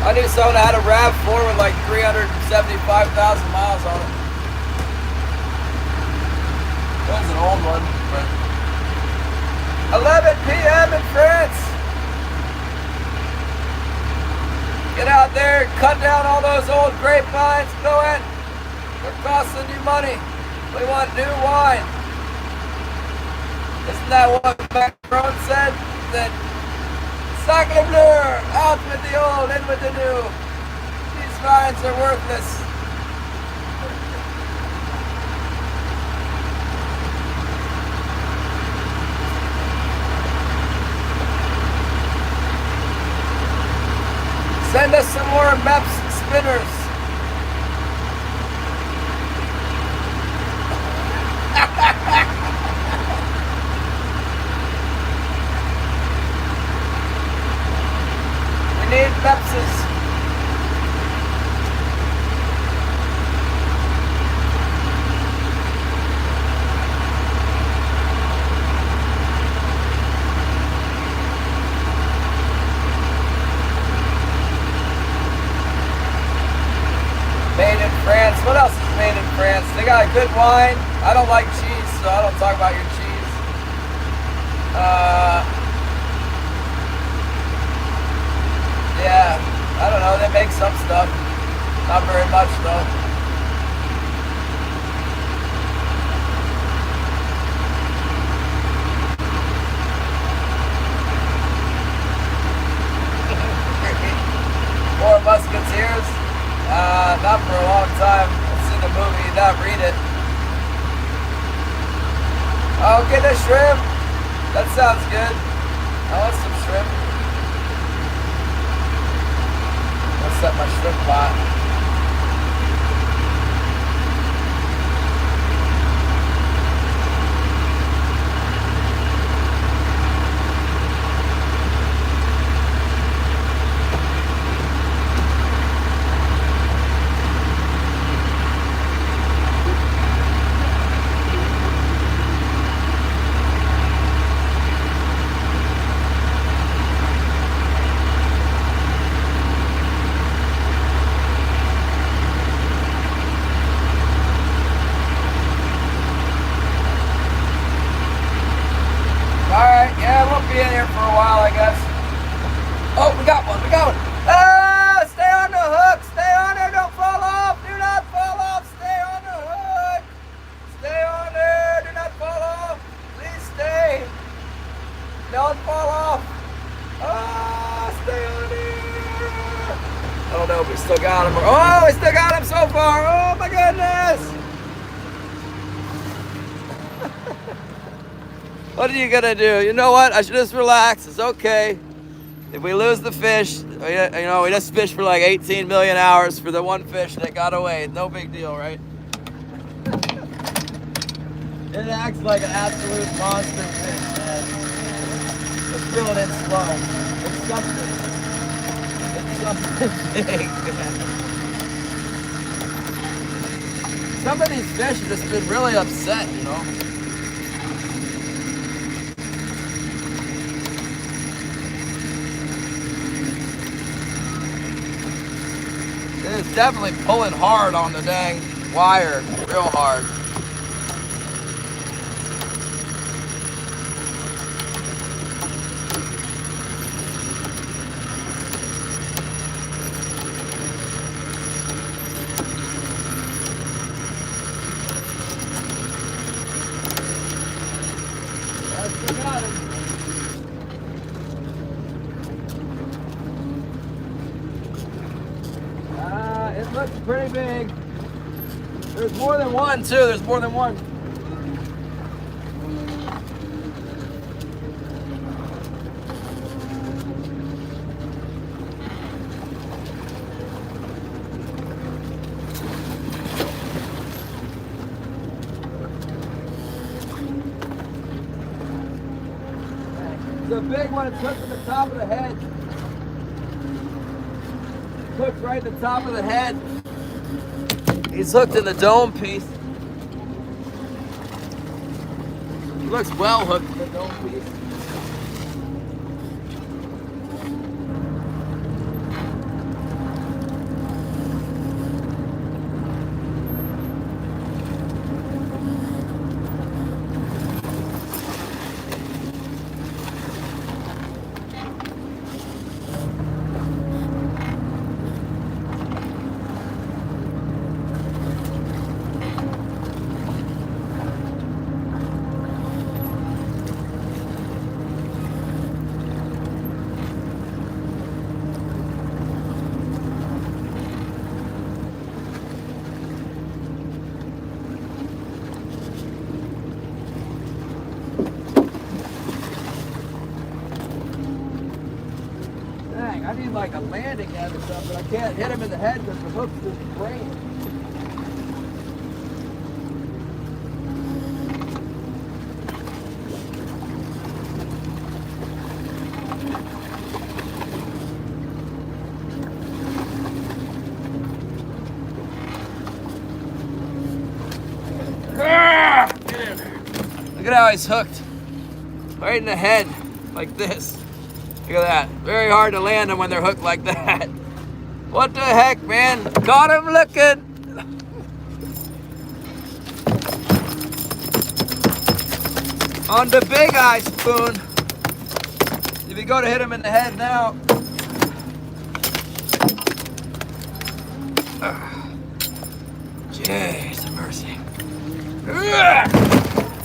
I knew someone that had a RAV4 with like 375,000 miles on it. That was an old one, but 11 p.m. in France. Get out there, cut down all those old grapevines. Go ahead. They're costing you money. We want new wine. Isn't that what Macron said? That Sacre bleu, out with the old, in with the new. These vines are worthless. Send us some more MEPS spinners. We need MEPSes. Made in France. What else is made in France? They got a good wine. I don't like cheese, so I don't talk about your cheese. Yeah, I don't know. They make some stuff. Not very much, though. More Musketeers? Not for a long time. I've seen the movie, not read it. Oh, get a shrimp. That sounds good. I want some shrimp. I'll set my shrimp pot. In here for a while, I guess. Oh, we got one. Ah, stay on the hook. Stay on there. Don't fall off. Do not fall off. Stay on the hook. Stay on there. Do not fall off. Please stay. Don't fall off. Ah, stay on there. I don't know if we still got him. Oh, we still got him so far. Oh, my goodness. What are you gonna do? You know what? I should just relax. It's okay. If we lose the fish, we just fished for like 18 million hours for the one fish that got away. No big deal, right? It acts like an absolute monster fish, man. Let's reel it in slow. It's something. It's something big, man. Some of these fish have just been really upset, you know? It's definitely pulling hard on the dang wire, real hard. It looks pretty big. There's more than one too. There's more than one. The big one, it's hooked at the top of the head. Hooked right at the top of the head. He's hooked in the dome piece. He looks well hooked in the dome piece. I need like a landing net or something. I can't hit him in the head because the hook's in his brain. Look at how he's hooked. Right in the head, like this. Look at that. Very hard to land them when they're hooked like that. What the heck, man? Got him looking. On the big eye spoon. If you go to hit him in the head now. Jeez, mercy.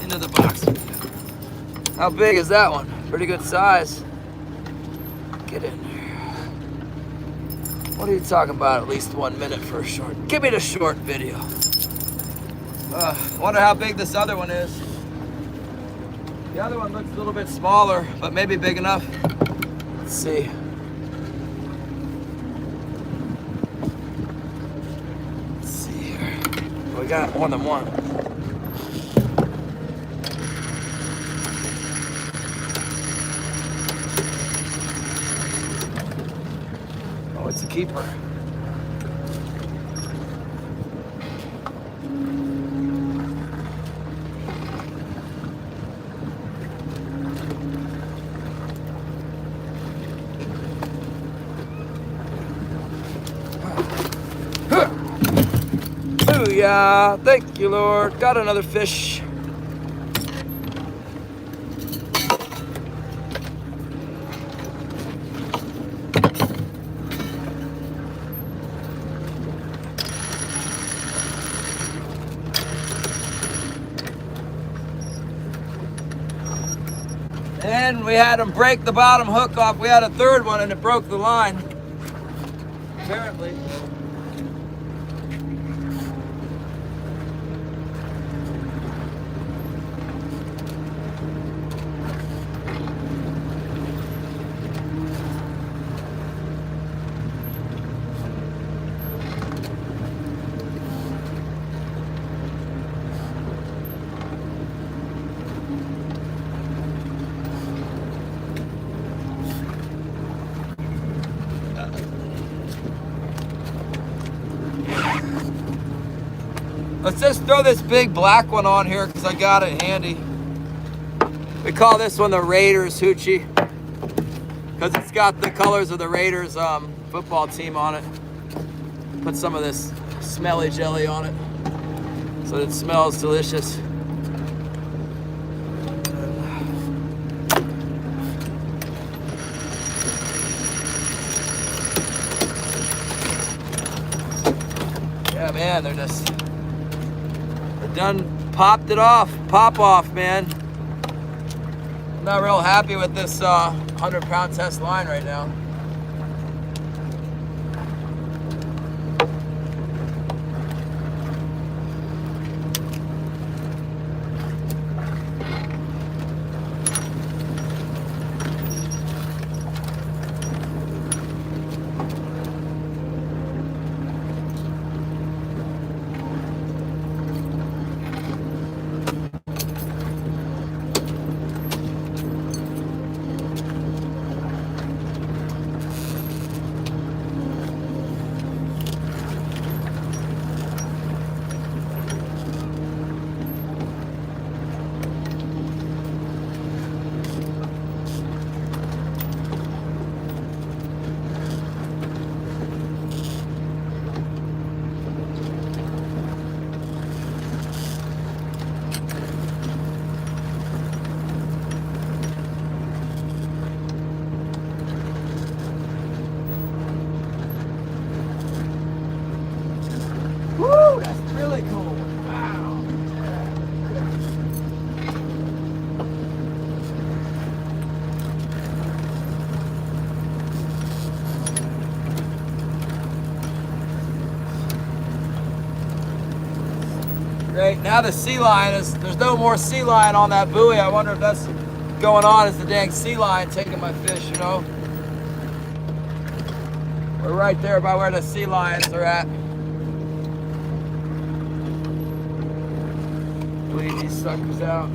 Into the box. How big is that one? Pretty good size. Get in there. What are you talking about? At least 1 minute for a short. Give me the short video. Wonder how big this other one is. The other one looks a little bit smaller, but maybe big enough. Let's see. Let's see here. We got more than one. It's a keeper. Hallelujah. Thank you, Lord. Got another fish. And we had him break the bottom hook off. We had a third one and it broke the line. Apparently. Let's just throw this big black one on here because I got it handy. We call this one the Raiders Hoochie because it's got the colors of the Raiders football team on it. Put some of this smelly jelly on it so it smells delicious. Yeah, man, they're just... done popped it off, pop off, man. I'm not real happy with this 100-pound test line right now. Great. Now the sea lion is, there's no more sea lion on that buoy. I wonder if that's going on, is the dang sea lion taking my fish, you know? We're right there by where the sea lions are at. Bleed these suckers out.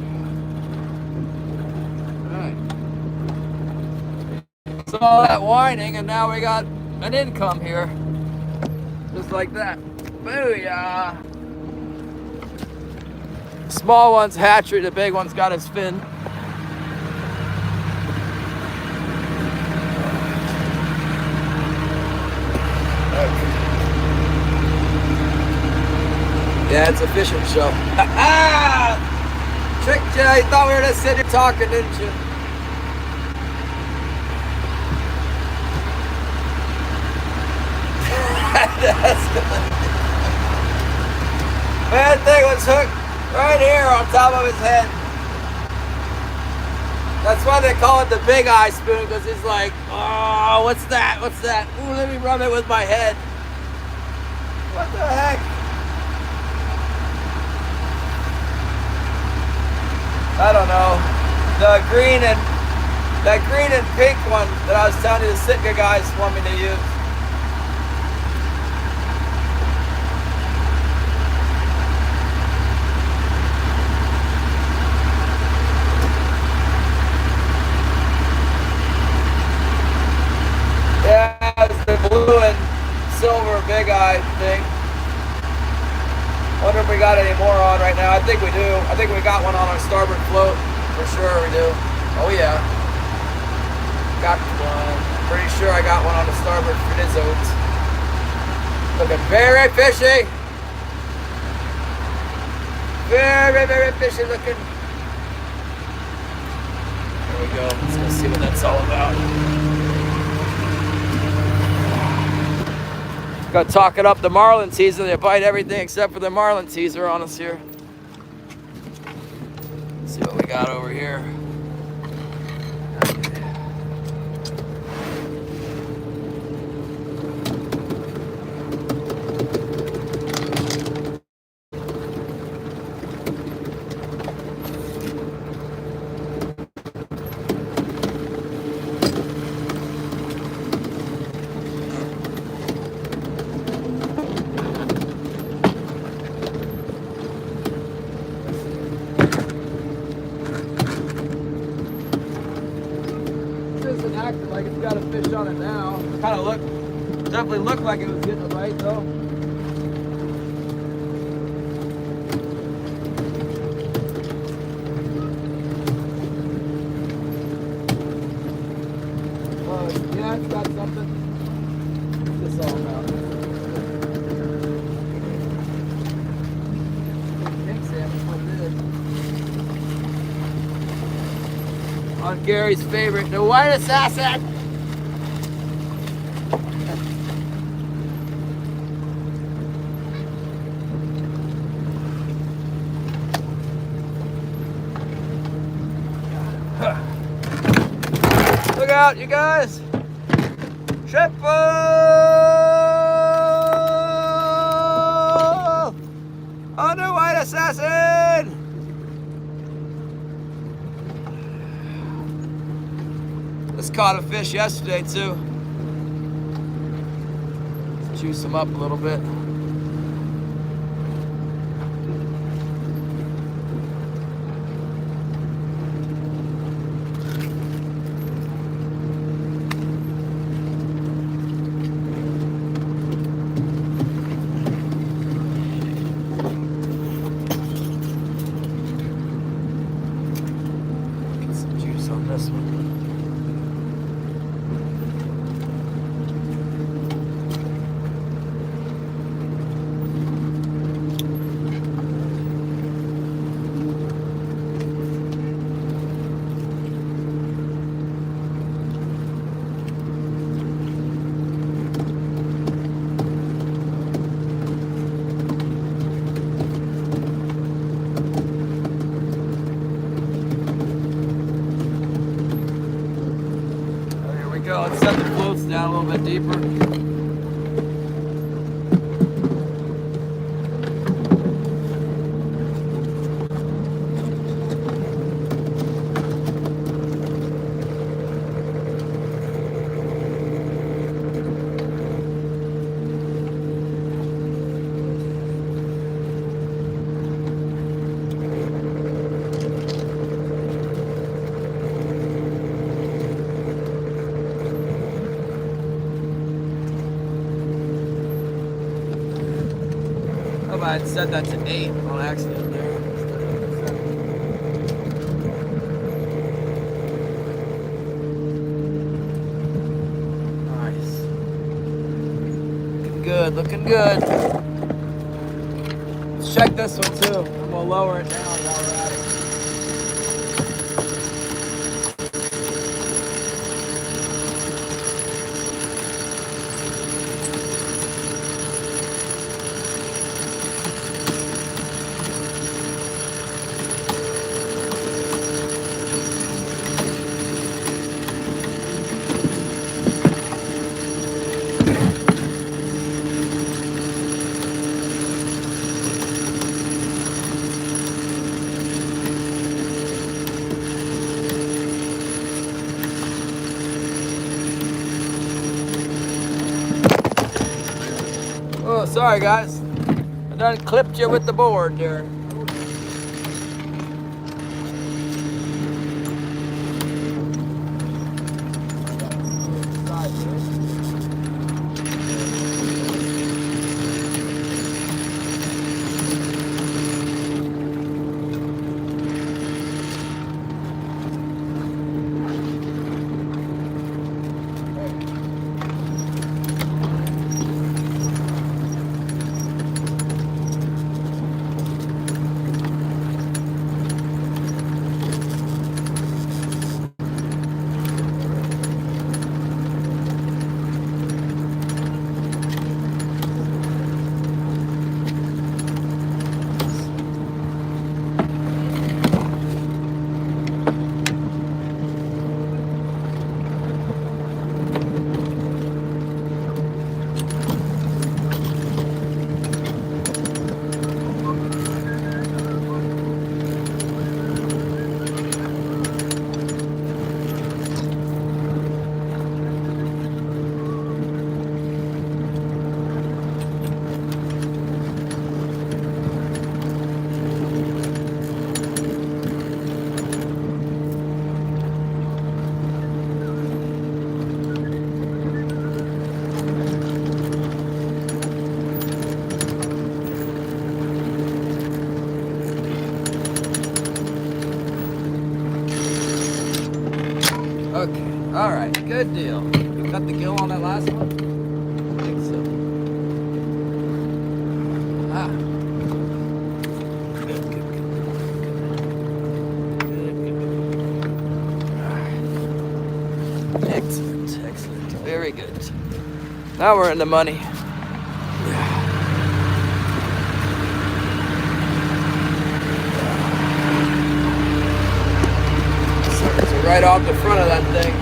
Alright. So all that whining, and now we got an income here. Just like that. Booyah! Small one's hatchery, the big one's got his fin. Yeah, it's a fishing show. Tricked you. You thought we were just sitting here talking, didn't you? That's good. Man, that thing was hooked right here on top of his head. That's why they call it the big eye spoon, because he's like, oh, what's that? What's that? Ooh, let me rub it with my head. What the heck? I don't know. That green and pink one that I was telling you the Sitka guys want me to use. Yeah, it's the blue and silver big eye thing. Wonder if we got any more on right now. I think we do. I think we got one on our starboard float. For sure we do. Oh yeah. Got one. Pretty sure I got one on the starboard frizzotes. Looking very fishy. Very, very fishy looking. There we go. Let's go see what that's all about. Got talking up the marlin teaser. They bite everything except for the marlin teaser on us here. Let's see what we got over here. Acting like it's got a fish on it now. Kind of definitely looked like it was getting a bite though. Yeah, it's got something. What's this all about? Pink salmon, what it is. On Gary's favorite, the white assassin. Look out, you guys. Triple on the white assassin. Just caught a fish yesterday too. Let's juice them up a little bit. Get some juice on this one. I had set that to 8 on accident there. Nice. Looking good, looking good. Let's check this one too. I'm gonna lower it down while we're at it. Oh, sorry guys. I done clipped you with the board there. Okay, alright, good deal. You cut the gill on that last one? I think so. Ah. Good, good, good. Good, good, good. Alright. Excellent, excellent. Very good. Now we're in the money. Right off the front of that thing.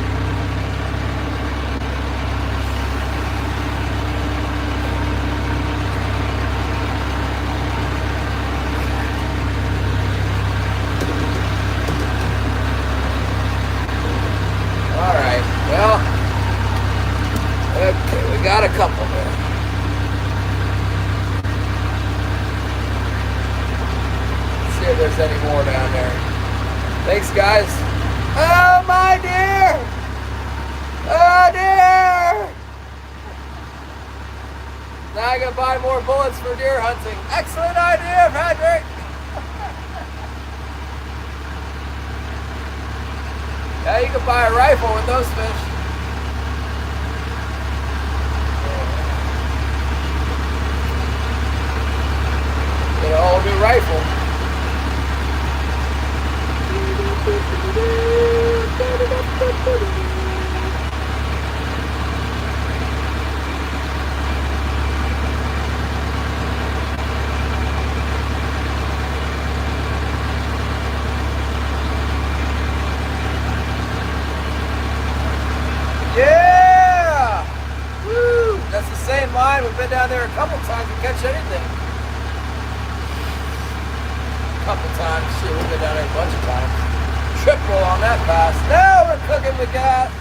All right, well, okay, we got a couple there. Let's see if there's any more down there. Thanks, guys. Oh, my dear! Oh, dear! Now I gotta buy more bullets for deer hunting. Excellent idea, Patrick! Yeah, you can buy a rifle with those fish. Get a whole new rifle. Yeah! Woo! That's the same line. We've been down there a couple times to catch anything. A couple times. Shit, we've been down there a bunch of times. Triple on that bass. Now we're cooking with gas.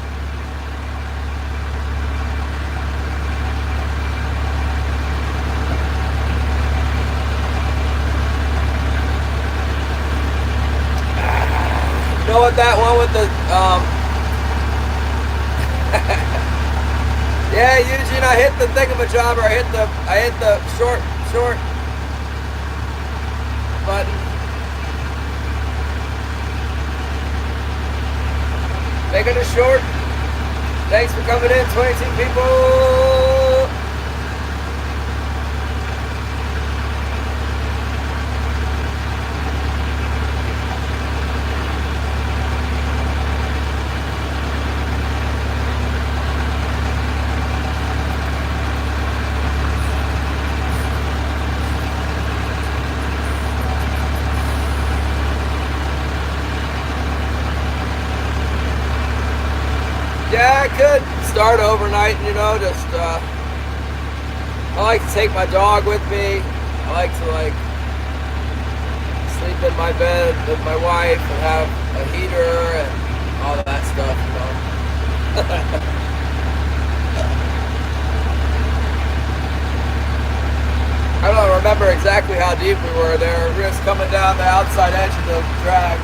You know what that one with the yeah, Eugene, I hit the thingamajobber. I hit the short button. Making it short. Thanks for coming in, 22 people. Yeah, I could start overnight, you know, just, I like to take my dog with me. I like to, like, sleep in my bed with my wife and have a heater and all of that stuff, you know. I don't remember exactly how deep we were there. We were just coming down the outside edge of the drag.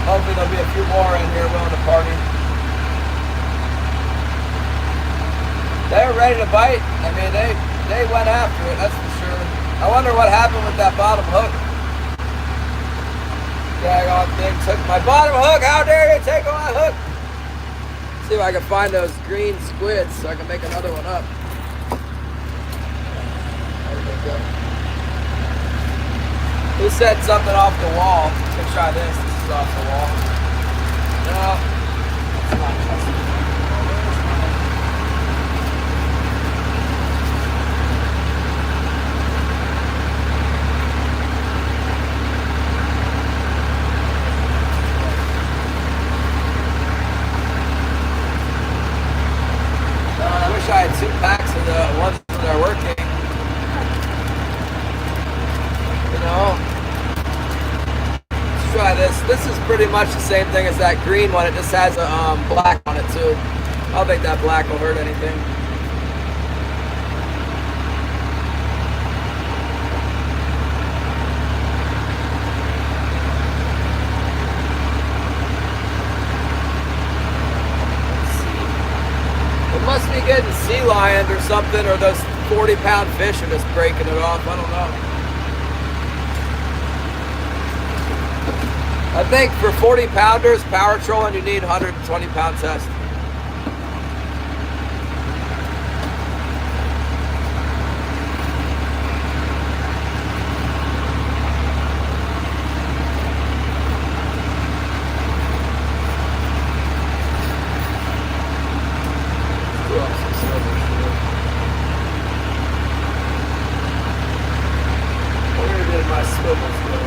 Hopefully there'll be a few more in here willing to party. They were ready to bite. I mean, they went after it, that's for sure. I wonder what happened with that bottom hook. Daggone thing took my bottom hook. How dare you take my hook? See if I can find those green squids so I can make another one up. There we go. Who said something off the wall? Let's try this. Off the wall. No, it's not custom. I wish I had 2 packs of the ones that are working. You know. Try this. This is pretty much the same thing as that green one. It just has a black on it too. I don't think that black will hurt anything. It must be getting sea lion or something, or those 40-pound fish are just breaking it off. I don't know. I think for 40 pounders, power trolling, you need 120 pound test. Where did my swivels go?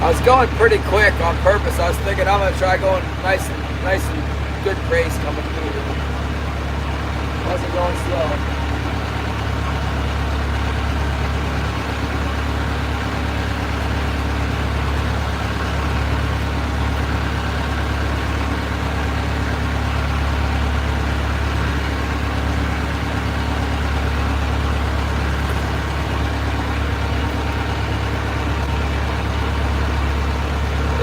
I was going pretty quick on purpose. I was thinking I'm gonna try going nice and good pace coming through. Wasn't going slow.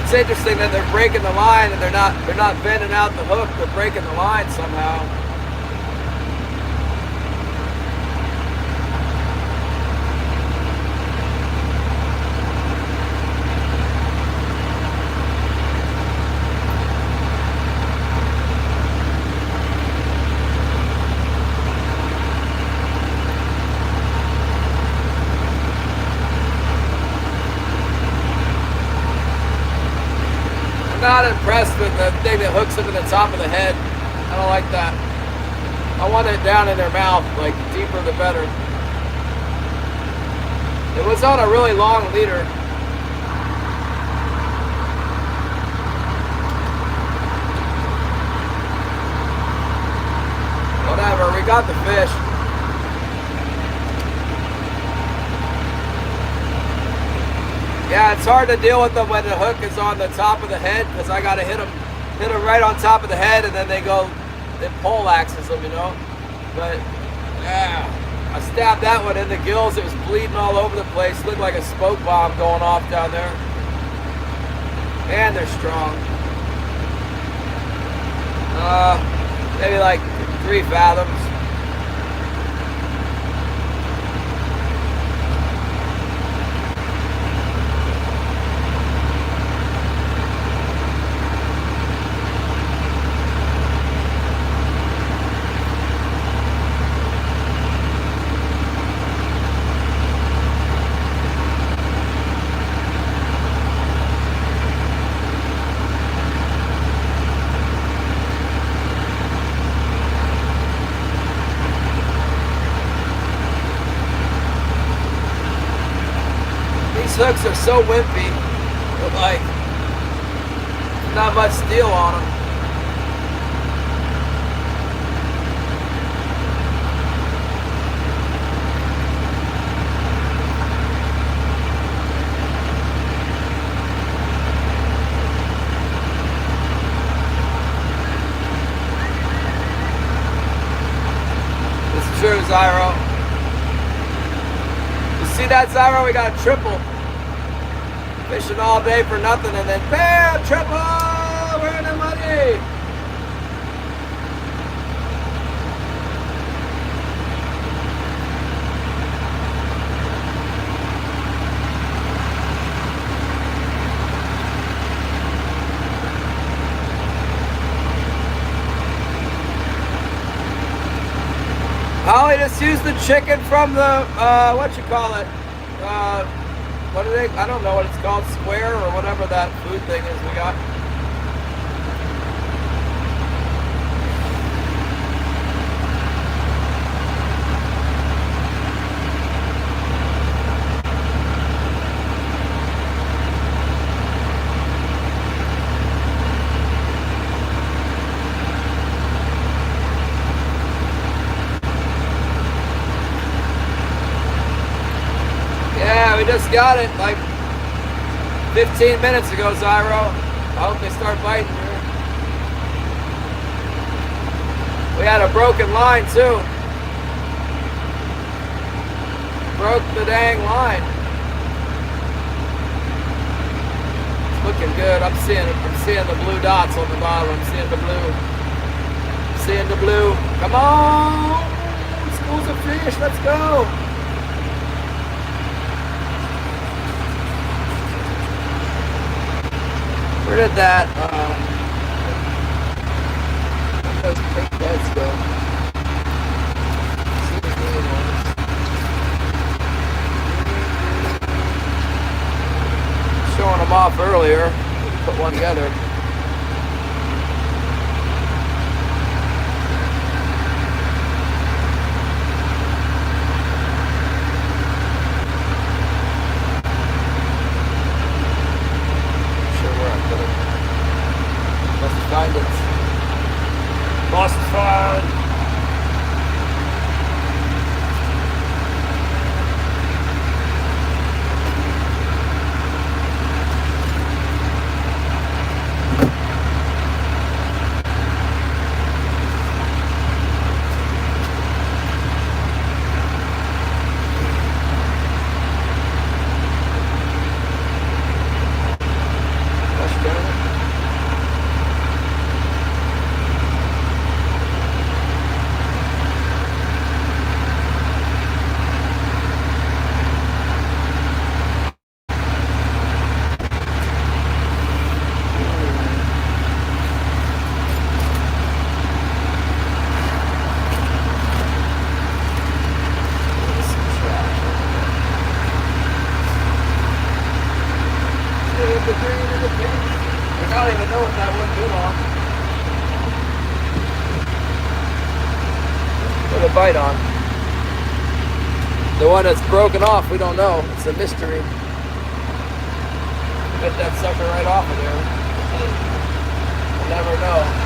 It's interesting that they're breaking the line and they're not bending out the hook, they're breaking the line somehow. Not impressed with the thing that hooks them in the top of the head. I don't like that. I want it down in their mouth, like deeper the better. It was on a really long leader. Whatever, we got the fish. Yeah, it's hard to deal with them when the hook is on the top of the head because I gotta hit them right on top of the head, and then they pole axes them, you know. But yeah, I stabbed that one in the gills. It was bleeding all over the place. Looked like a smoke bomb going off down there. And they're strong. Maybe like 3 fathoms. hooks are so wimpy, with like not much steel on them. It's true, Zyro. You see that, Zyro? We got a triple. Fishing all day for nothing, and then bam, triple! We're in the money! Holly just used the chicken from the, what you call it? What are they? I don't know what it's called, square or whatever that food thing is we got. Yeah, we just got it like 15 minutes ago, Zyro. I hope they start biting here. We had a broken line too. Broke the dang line. It's looking good. I'm seeing the blue dots on the bottom. I'm seeing the blue. I'm seeing the blue. Come on! Schools of fish, let's go! Where did that, those pink heads go? Showing them off earlier. Put one together. Find it. Must find. I don't even know if that wouldn't be long. With a bite on. The one that's broken off, we don't know. It's a mystery. Get that sucker right off of there. We'll never know.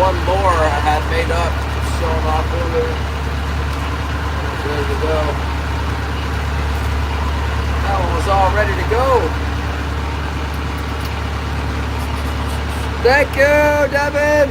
one lure I had made up, showing off earlier. It was ready to go. That one was all ready to go. Thank you, Devin.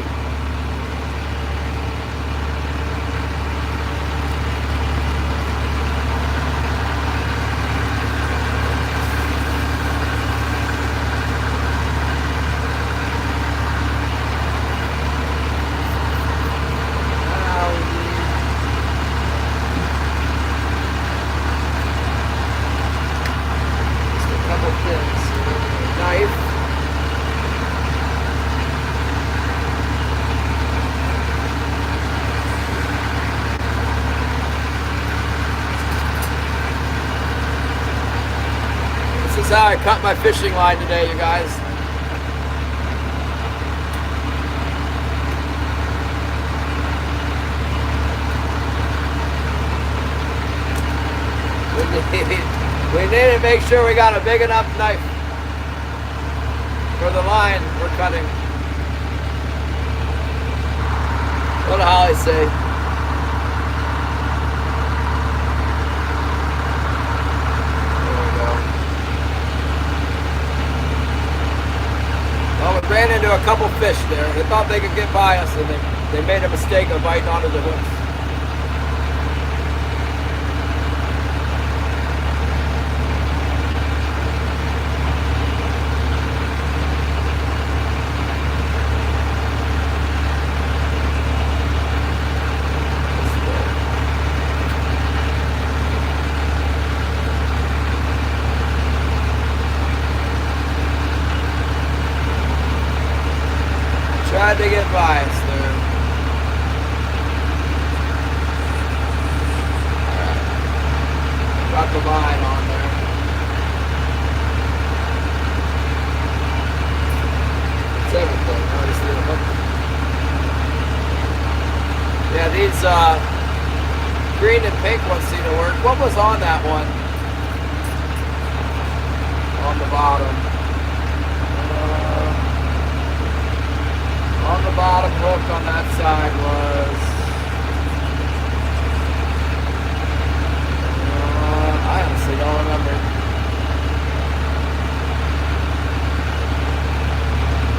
This is how I cut my fishing line today, you guys. We need to make sure we got a big enough knife for the line we're cutting. What did Holly say? Well, we ran into a couple fish there. They thought they could get by us, and they made a mistake of biting onto the hooks. Tried to get by us there. Alright. Got the line on there. It's everything. I just need a hook. Yeah, these green and pink ones seem to work. What was on that one? On the bottom. On the bottom hook on that side was, I honestly don't remember.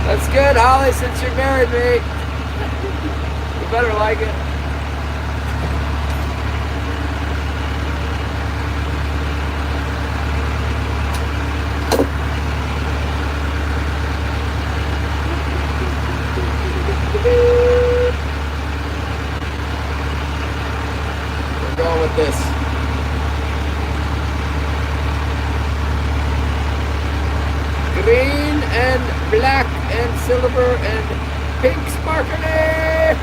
That's good, Holly, since you married me. You better like it. We're going with this. Green and black and silver and pink sparkly.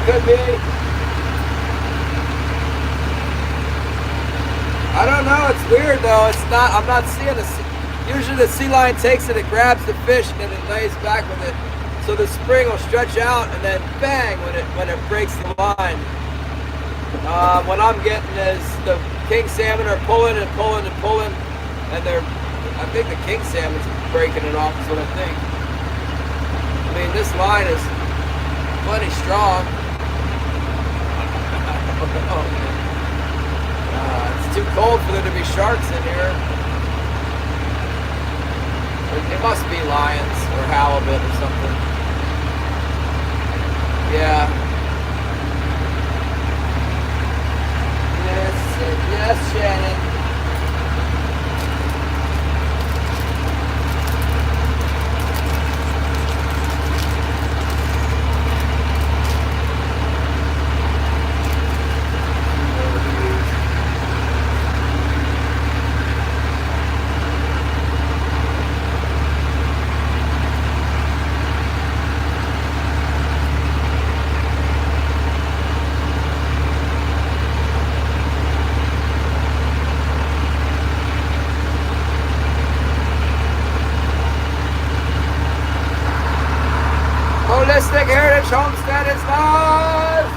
Could be. I don't know. It's weird though. It's not. I'm not seeing the. Usually the sea lion takes it, it grabs the fish, and then it lays back with it. So the spring will stretch out, and then bang when it breaks the line. What I'm getting is the king salmon are pulling and pulling and pulling, and I think the king salmon's breaking it off. Is what I think. I mean, this line is plenty strong. It's too cold for there to be sharks in here. It must be lions or halibut or something. Yeah. Yes, Shannon. line is live!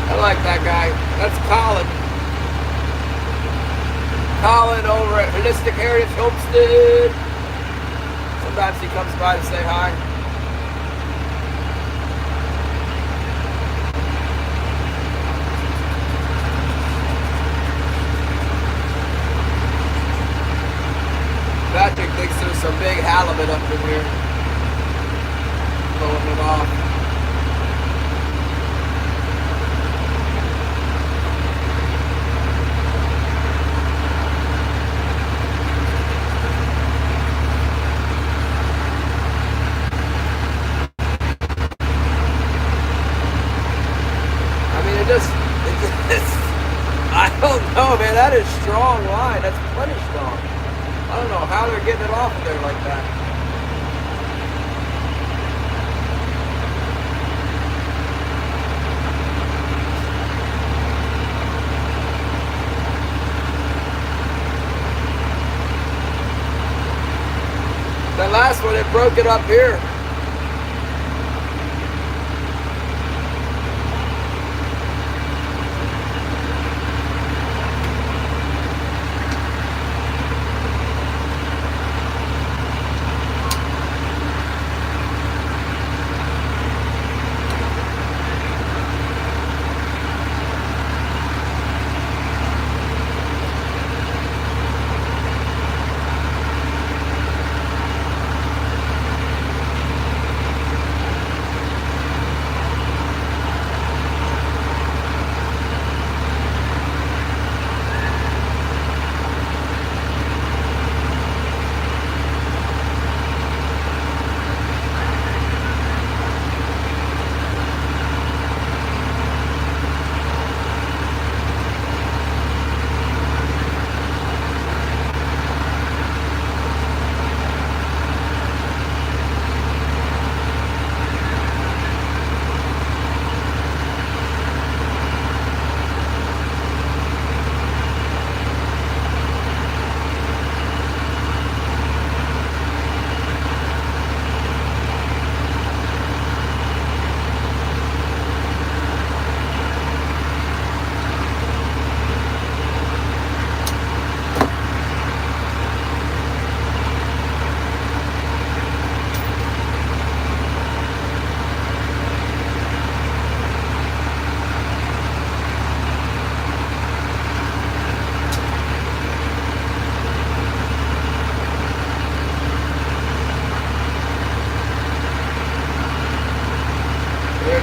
I like that guy. That's Colin. Colin over at Holistic Heritage Homestead. Sometimes he comes by to say hi. Patrick thinks there's some big halibut up in here. Blowing it off. I don't know, man. That is strong line. That's plenty strong. I don't know how they're getting it off of there like that. That last one, it broke it up here.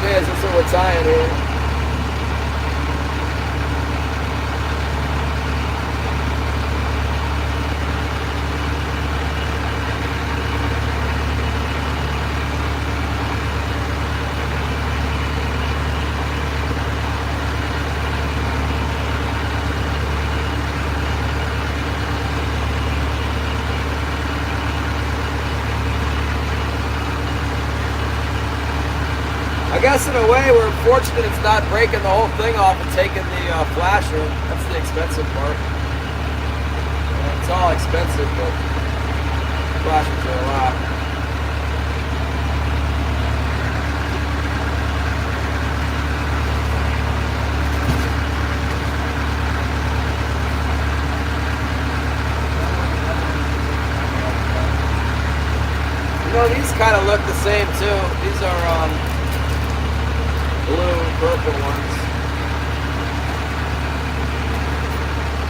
That's what we're tying here. I guess in a way we're fortunate it's not breaking the whole thing off and taking the flasher. That's the expensive part. It's all expensive, but flashers are a lot. You know, these kind of look the same too. These are blue, purple ones.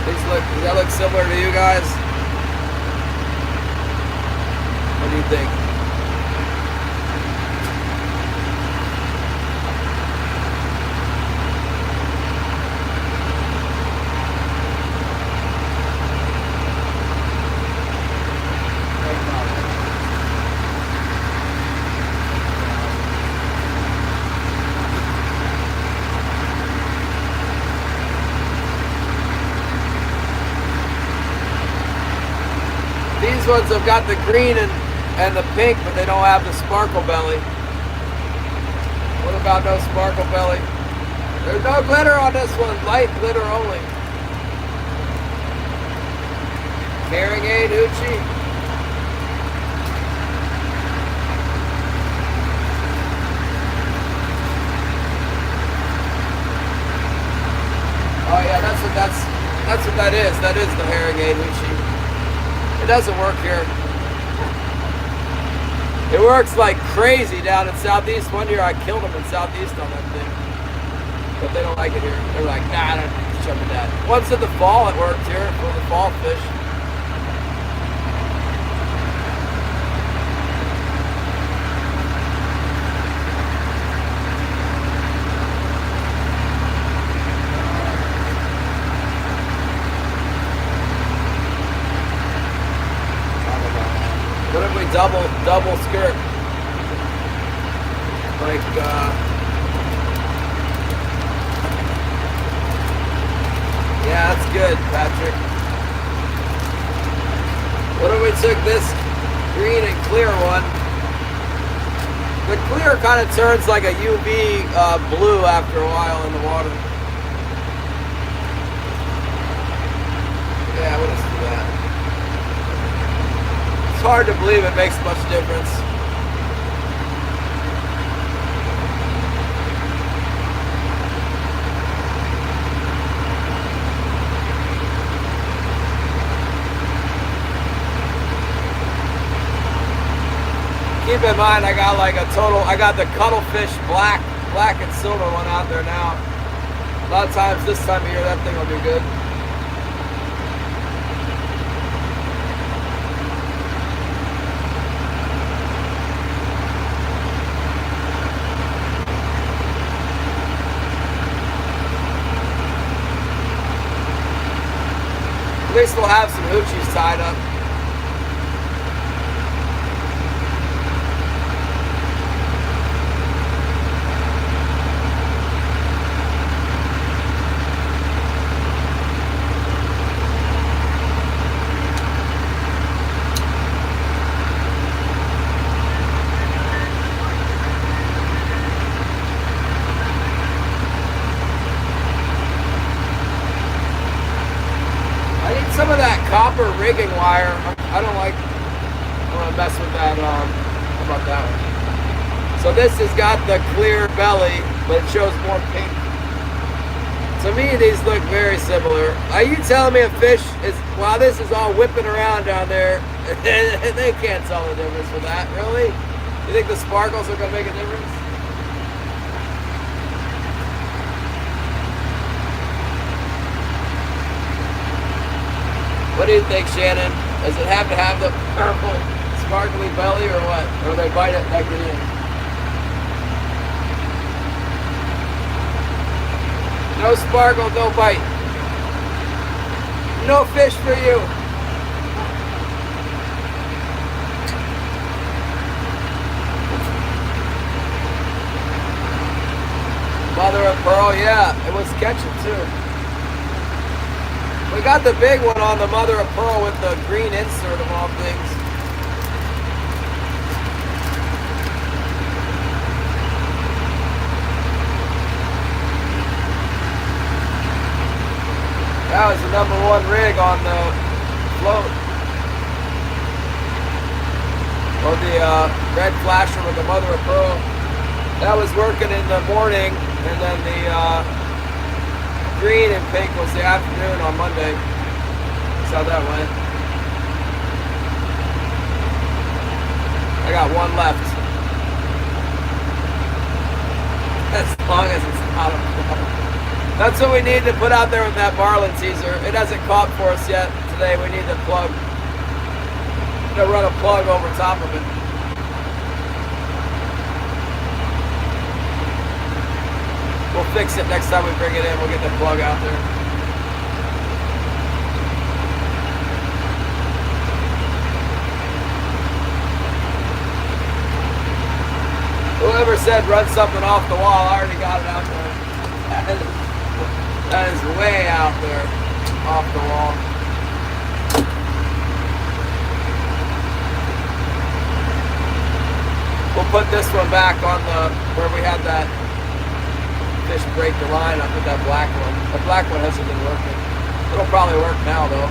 Does that look similar to you guys? What do you think? These ones have got the green and the pink, but they don't have the sparkle belly. What about no sparkle belly? There's no glitter on this one, light glitter only. Hearing aid hoochie? Oh yeah, that's what that is. That is the hearing aid hoochie. It doesn't work here. It works like crazy down in Southeast. One year I killed them in Southeast on that thing. But they don't like it here. They're like, nah, I don't shove it down. Once in the fall it worked here for the fall fish. What if we double skirt? Like, yeah, that's good, Patrick. What if we took this green and clear one? The clear kind of turns like a UV blue after a while in the water. Yeah, we'll just do that. It's hard to believe it makes much difference. Keep in mind, I got the cuttlefish black and silver one out there now. A lot of times this time of year, that thing will be good. At least we'll have some hoochies tied up. Some of that copper rigging wire, I don't want to mess with that. How about that one? So this has got the clear belly, but it shows more pink. To me, these look very similar. Are you telling me a fish is, while this is all whipping around down there, they can't tell the difference with that, really? You think the sparkles are going to make a difference? What do you think, Shannon? Does it have to have the purple sparkly belly or what? Or they bite it like it is? No sparkle, no bite. No fish for you. Mother of pearl, yeah, it was catching too. We got the big one on the mother of pearl with the green insert of all things. That was the #1 rig on the float. Or the red flasher with the mother of pearl. That was working in the morning, and then the green and pink was the afternoon on Monday. That's how that went. I got one left. As long as it's not a problem. That's what we need to put out there with that marlin teaser. It hasn't caught for us yet today. We need to plug. To run a plug over top of it. We'll fix it next time we bring it in. We'll get the plug out there. Whoever said run something off the wall, I already got it out there. That is way out there, off the wall. We'll put this one back on the, where we had that fish break the line up with that black one. The black one hasn't been working. It'll probably work now though.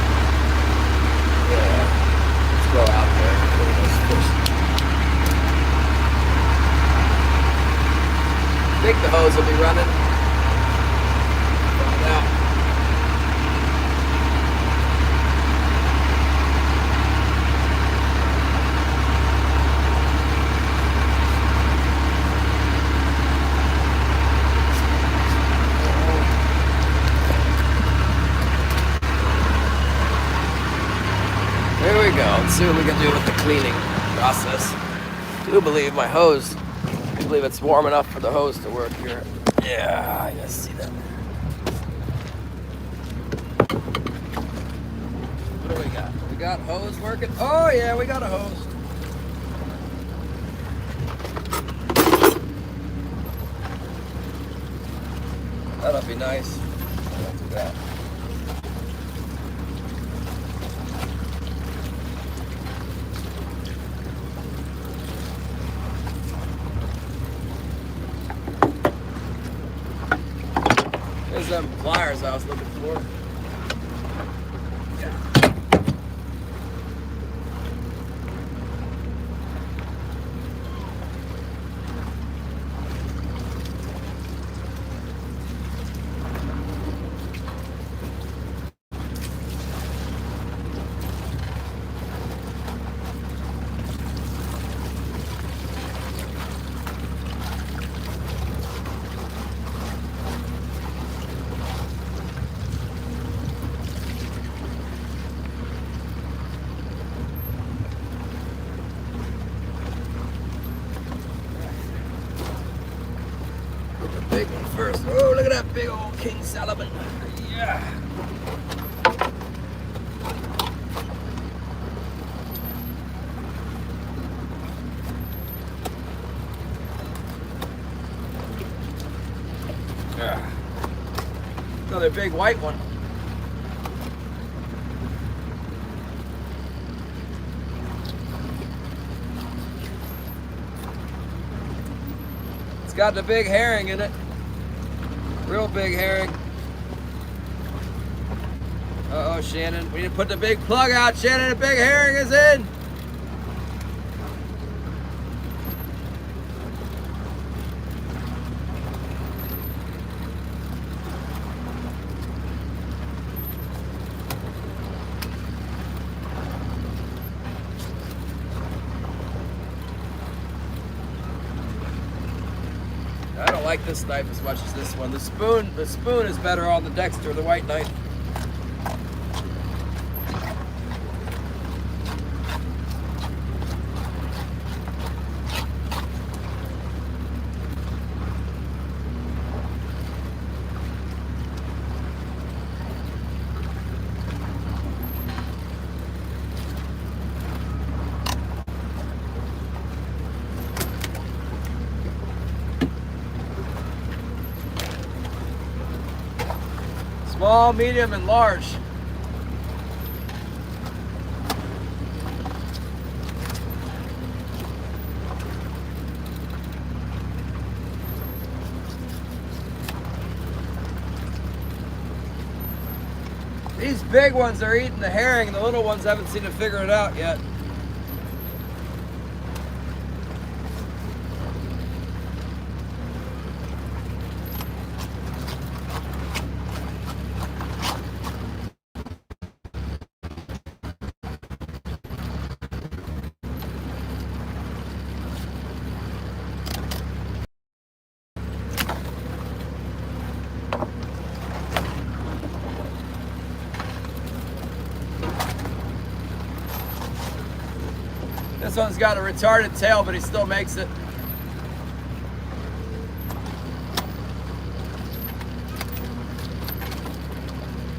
think the hose will be running. Find out. Here we go. Let's see what we can do with the cleaning process. I do believe my hose, I believe it's warm enough for the hose to work here. Yeah, I guess see that. What do we got? We got hose working? Oh yeah, we got a hose. That'll be nice. I'll do that. There's them pliers I was looking for. Yeah. Big one first. Oh, look at that big old king salmon. Yeah. Yeah. Another big white one. It's got the big herring in it. Real big herring. Uh-oh, Shannon. We need to put the big plug out, Shannon. The big herring is in. I don't like this knife as much as this one. The spoon is better on the Dexter, the white knife. Small, medium, and large. These big ones are eating the herring, the little ones haven't seemed to figure it out yet. This one's got a retarded tail, but he still makes it.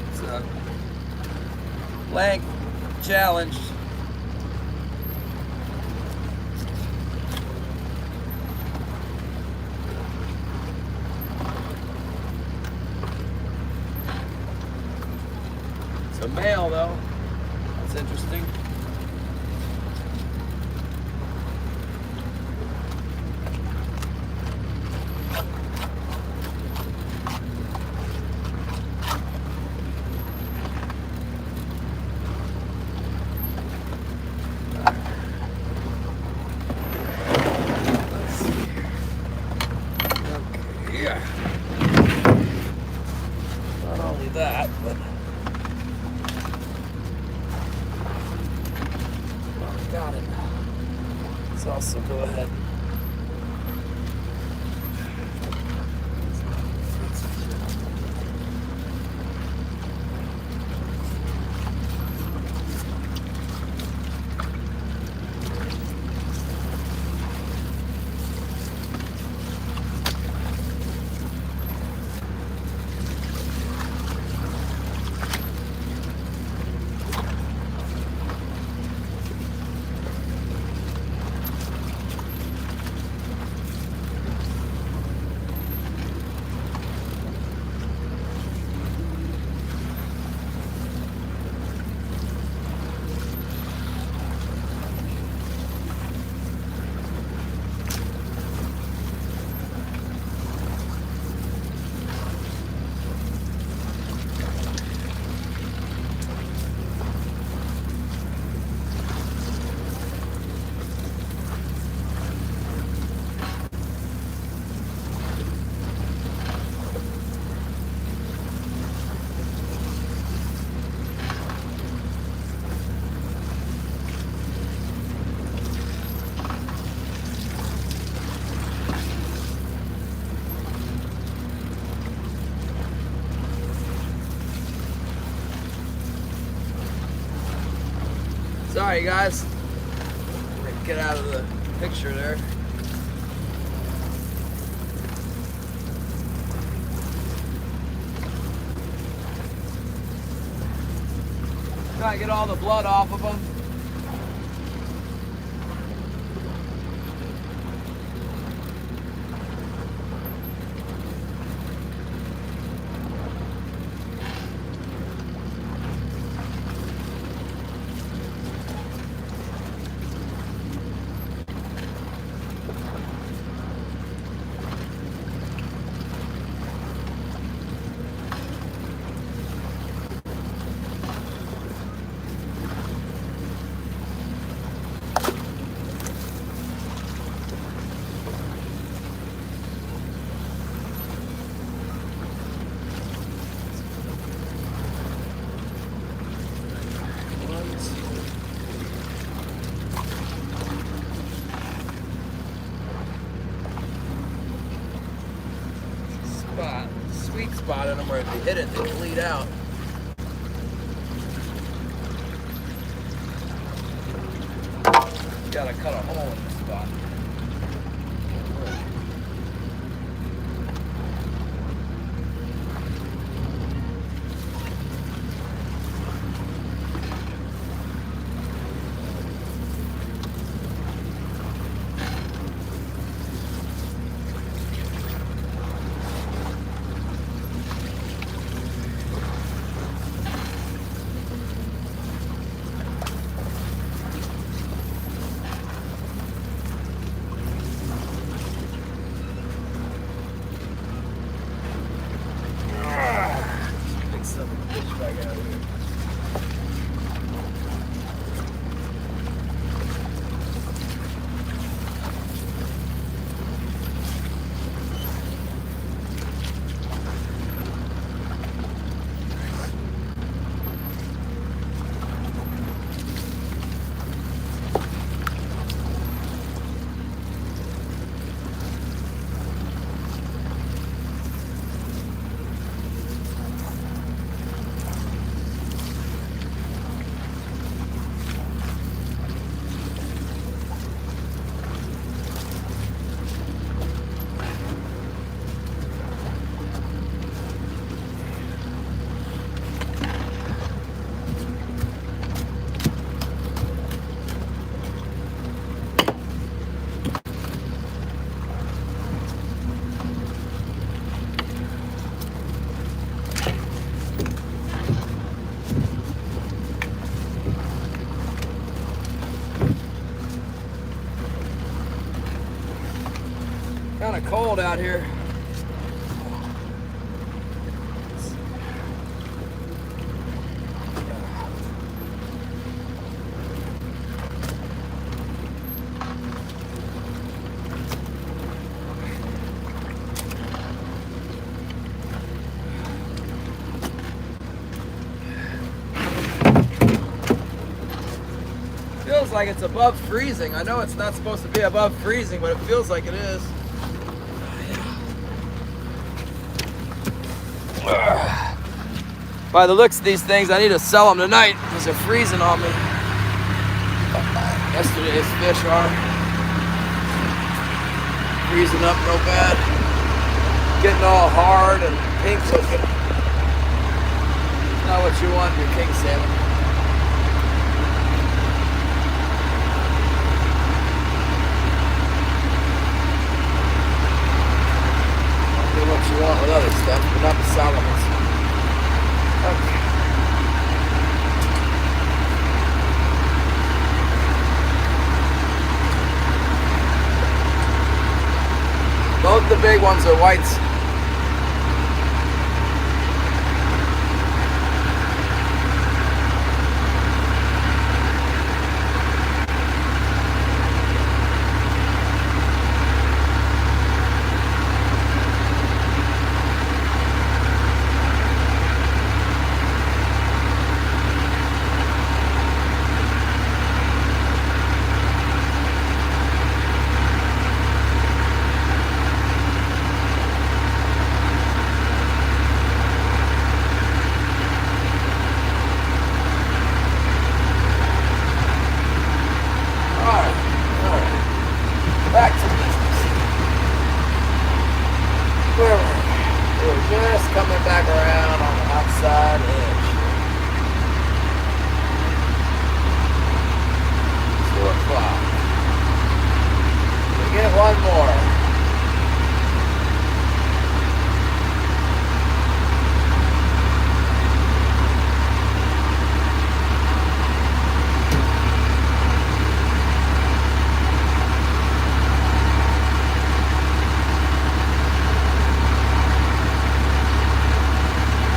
It's a length challenge. It's a male though. That's interesting. so go ahead. Sorry guys, get out of the picture there. Try to get all the blood off of them. Sweet spot in them where if you hit it, they bleed out. Gotta cut a hole in this spot. Kind of cold out here. Feels like it's above freezing. I know it's not supposed to be above freezing, but it feels like it is. By the looks of these things, I need to sell them tonight because they're freezing on me. Yesterday's fish are freezing up real bad. Getting all hard and pink looking. Not what you want in your king salmon. Do what you want with other stuff, but not the salamans. Okay. Both the big ones are whites.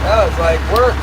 That was like work.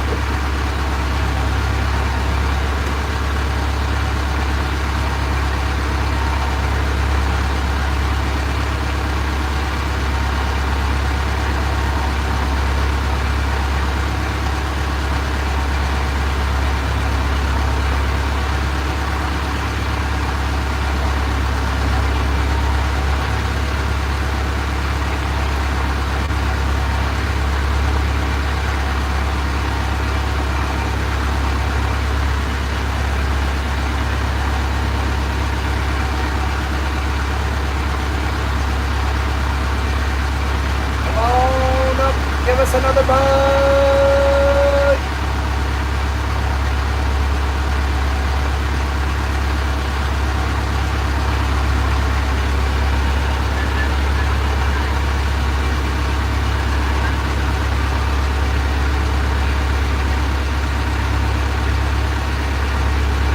Give us another bite.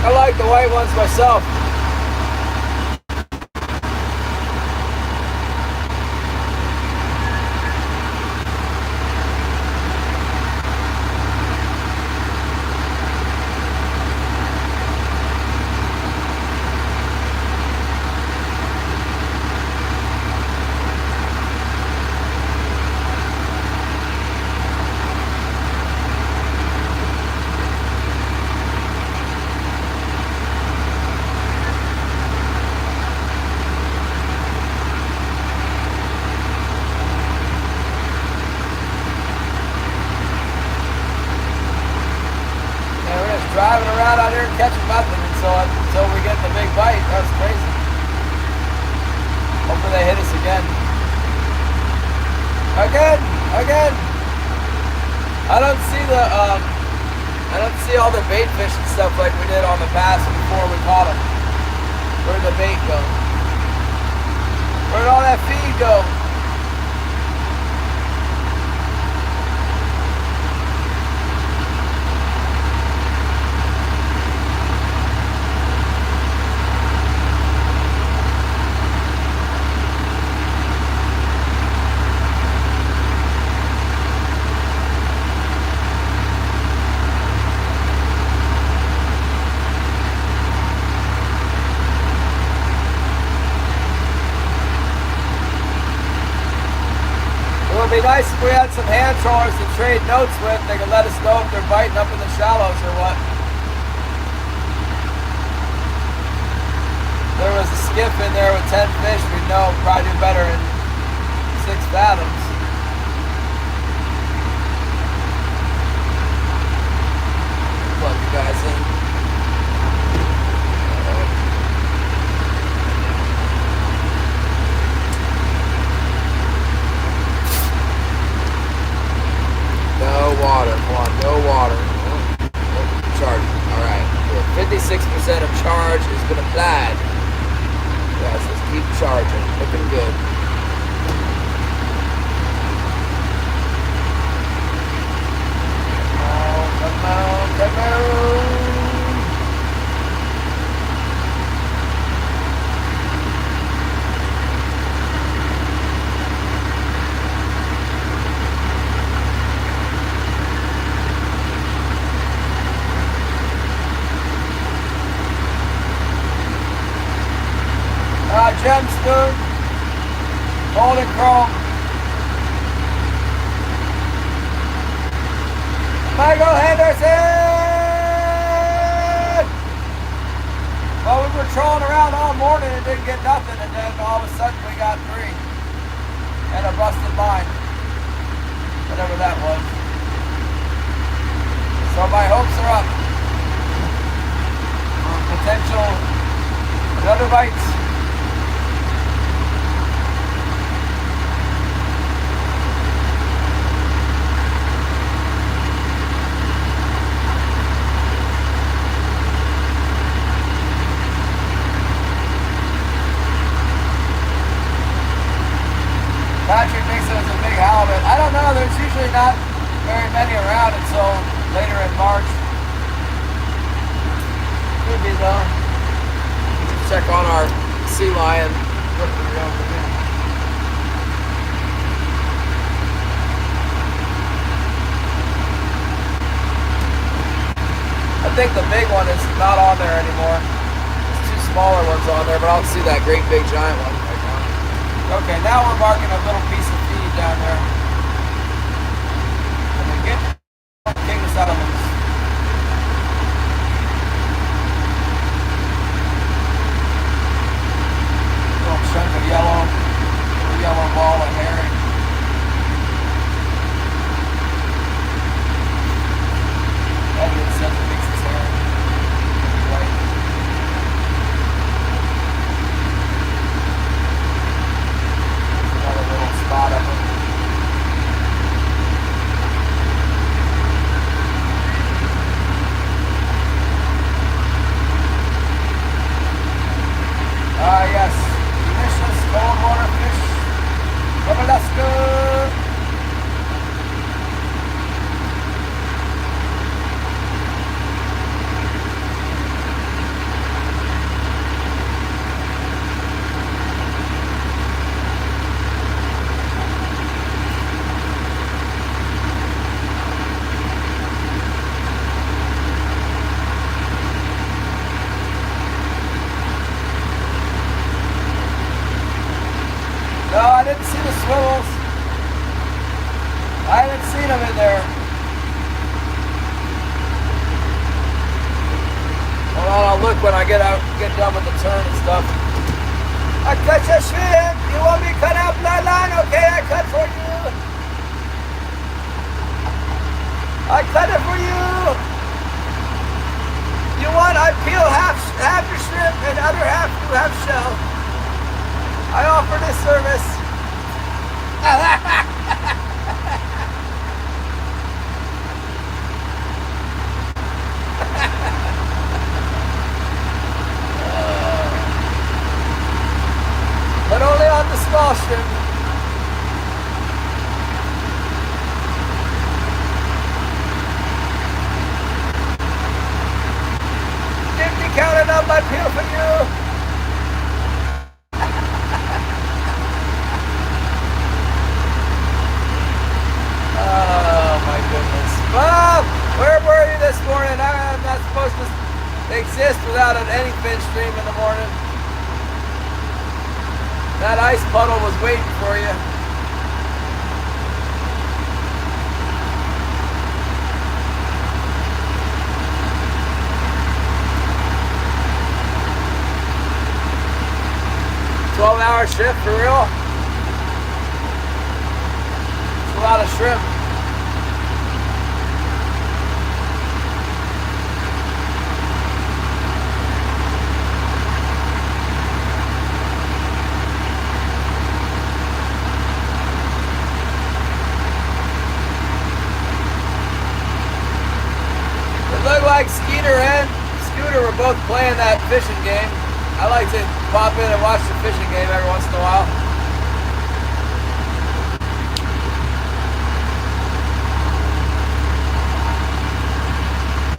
I like the white ones myself. Driving around out here and catching nothing until we get the big bite. That's crazy. Hopefully they hit us again. Again. I don't see all the bait fish and stuff like we did on the bass before we caught them. Where'd the bait go? Where'd all that feed go? It would be nice if we had some hand trawlers to trade notes with. They could let us know if they're biting up in the shallows or what. there was a skiff in there with 10 fish, we'd know probably do better in 6 fathoms. Plug you guys in. No water, come on, no water. Charging. Alright. 56% of charge has been applied. Guys, let's keep charging. Looking good. Come on, come on. Gemstone, Golden Chrome, Michael Henderson! Well, we were trolling around all morning and didn't get nothing, and then all of a sudden we got 3. And a busted line. Whatever that was. So my hopes are up for potential another bites. Patrick thinks it was a big halibut. I don't know, there's usually not very many around until later in March. Could be though. Check on our sea lion. I think the big one is not on there anymore. There's 2 smaller ones on there, but I don't see that great big giant one. Okay, now we're marking a little piece of feed down there. And then get King of Solomons. Little chunk of yellow ball of herring. Edwin says it makes his herring. Right. Spot of them. Yes, delicious cold water fish from Alaska. No, I didn't see the swivels. I haven't seen them in there. Hold on, I'll look when I get done with the turn and stuff. I cut your shrimp. You want me to cut out bloodline? Okay, I cut for you. I cut it for you. You want I peel half your shrimp and the other half you have shell. I offer this service. But only on the small shrimp. Counting up my peel for you. Oh my goodness. Bob, where were you this morning? I'm not supposed to exist without any fish stream in the morning. That ice puddle was waiting for you. shift for real? It's a lot of shrimp. It looked like Scooter were both playing that fishing game. I like to pop in and watch the fishing game every once in a while.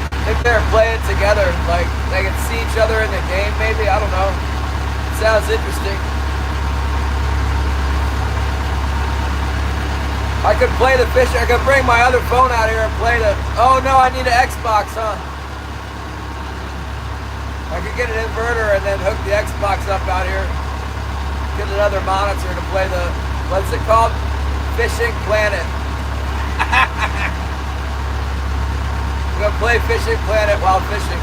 I think they're playing together, like they can see each other in the game maybe, I don't know. It sounds interesting. I could play the fish, I could bring my other phone out here and play the, oh no, I need an Xbox, huh? I could get an inverter and then hook the Xbox up out here. Get another monitor to play the, what's it called? Fishing Planet. I'm gonna play Fishing Planet while fishing.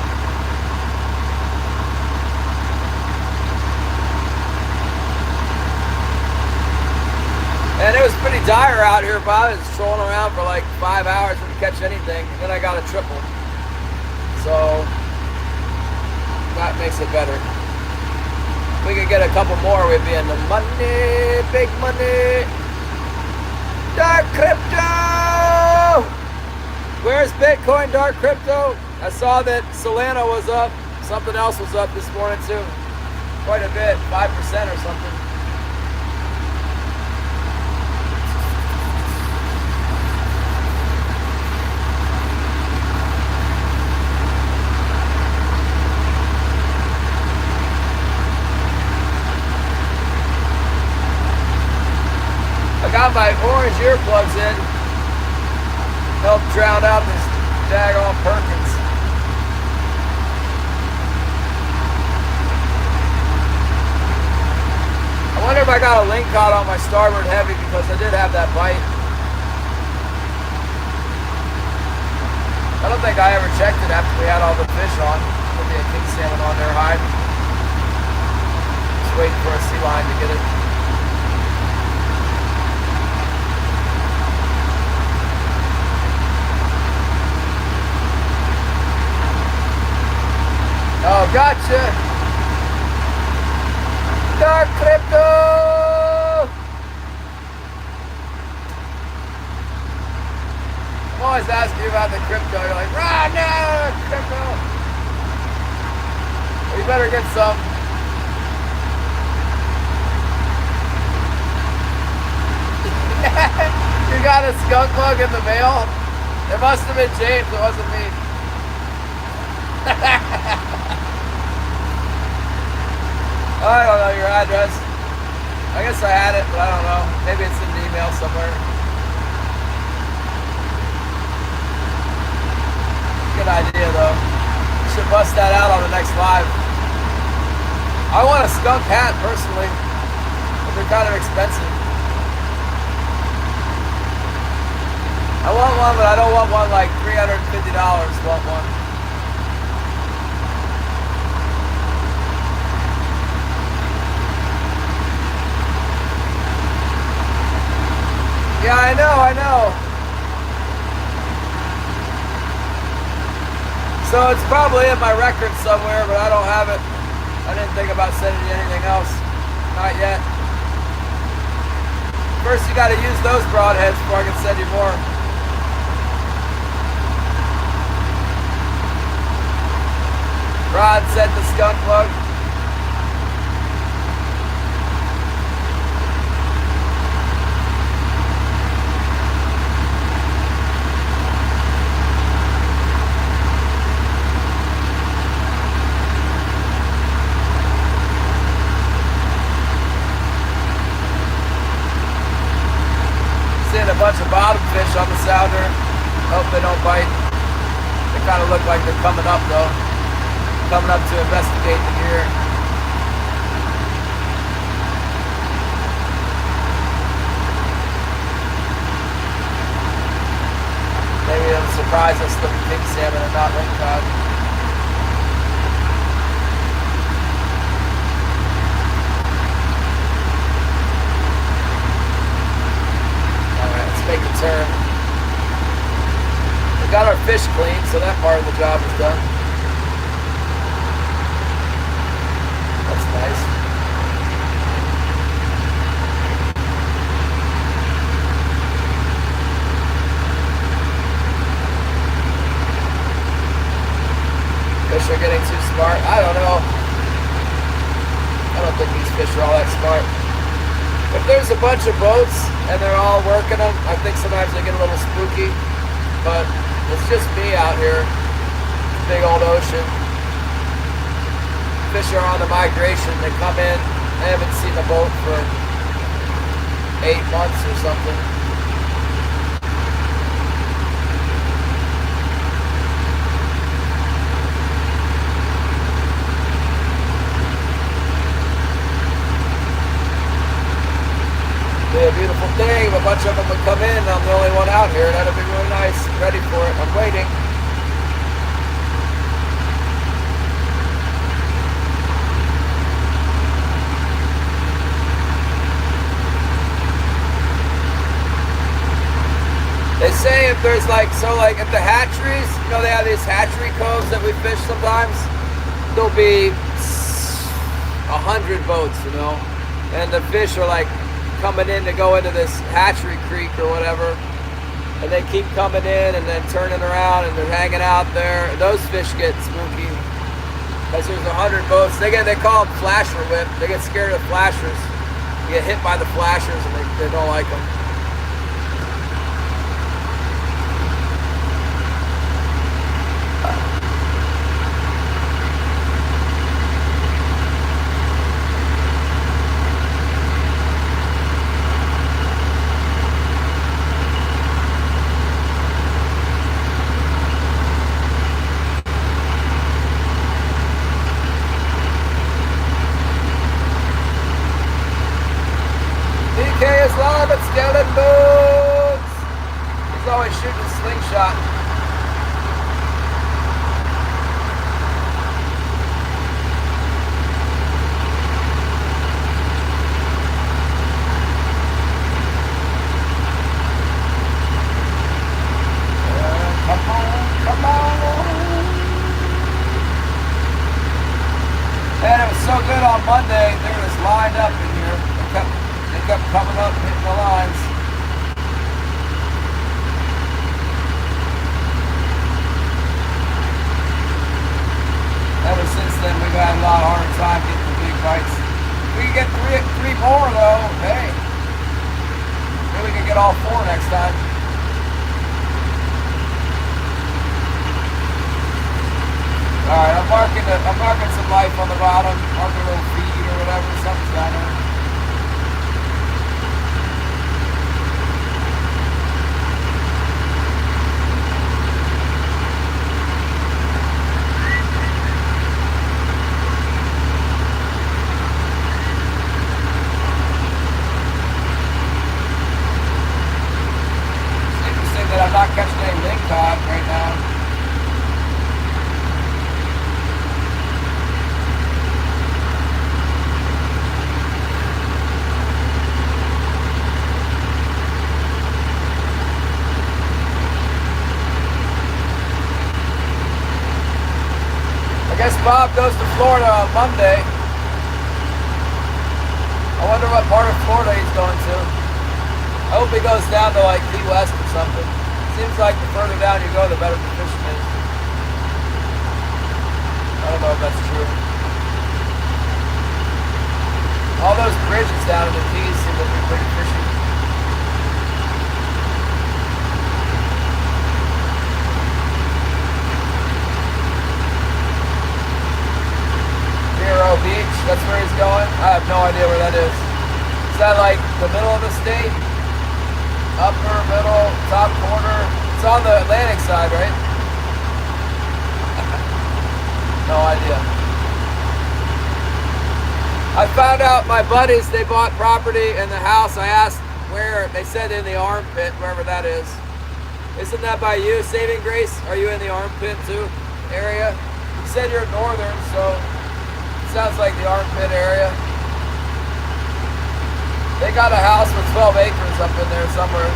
And it was pretty dire out here, but I was trolling around for like 5 hours, didn't catch anything, and then I got a triple. So that makes it better. If we could get a couple more, we'd be in the money, big money. Dark crypto! Where's Bitcoin, dark crypto? I saw that Solana was up. Something else was up this morning too. Quite a bit, 5% or something. I got my orange earplugs in. Help drown out this daggone Perkins. I wonder if I got a link caught on my starboard heavy because I did have that bite. I don't think I ever checked it after we had all the fish on. There'll be a king salmon on there hide. Just waiting for a sea lion to get it. Oh, gotcha! Dark crypto! I'm always asking you about the crypto. You're like, rah, no, crypto! Well, you better get some. You got a skunk bug in the mail? It must have been James, it wasn't me. I don't know your address. I guess I had it, but I don't know. Maybe it's in an email somewhere. Good idea though. You should bust that out on the next live. I want a skunk hat personally, but they're kind of expensive. I want one, but I don't want one like $350. Want one. Yeah, I know. So it's probably in my record somewhere, but I don't have it. I didn't think about sending you anything else. Not yet. First you gotta use those broadheads before I can send you more. Rod set the skunk plug. A bunch of bottom fish on the sounder. Hope they don't bite. They kind of look like they're coming up though. Coming up to investigate the gear. Maybe it'll surprise us looking pink salmon and not ring cod. got our fish clean, so that part of the job is done. That's nice. Fish are getting too smart. I don't know. I don't think these fish are all that smart. If there's a bunch of boats and they're all working them, I think sometimes they get a little spooky. But it's just me out here. Big old ocean. Fish are on the migration. They come in. I haven't seen a boat for 8 months or something. Be a beautiful day if a bunch of them would come in. I'm the only one out here. That'd be really nice. I'm ready for it. I'm waiting. They say if there's like at the hatcheries, you know, they have these hatchery coves that we fish sometimes. There'll be 100 boats, you know, and the fish are like coming in to go into this hatchery creek or whatever, and they keep coming in and then turning around and they're hanging out there. And those fish get spooky because there's 100 boats. They call them flasher whip. They get scared of flashers. You get hit by the flashers and they don't like them. Skeleton boots! He's always shooting a slingshot. Come on, come on! And it was so good on Monday, they were just lined up in here. They kept coming up and hitting the lines. Ever since then, we've had a lot harder time getting the big bites. We can get three more though. Hey, maybe we can get all 4 next time. All right, I'm marking some life on the bottom, marking a little feed or whatever, something's down there. I'm not catching any lingcod right now. I guess Bob goes to Florida on Monday. I wonder what part of Florida he's going to. I hope he goes down to like Key West or something. Seems like the further down you go, the better the fishing is. I don't know if that's true. All those bridges down in the Keys seem to be pretty fishy. Vero Beach, that's where he's going? I have no idea where that is. Is that like the middle of the state? Upper, middle, top corner. It's on the Atlantic side, right? No idea. I found out my buddies, they bought property in the house. I asked where. They said in the armpit, wherever that is. Isn't that by you, Saving Grace? Are you in the armpit too area? You said you're northern, so it sounds like the armpit area. They got a house with 12 acres up in there somewhere.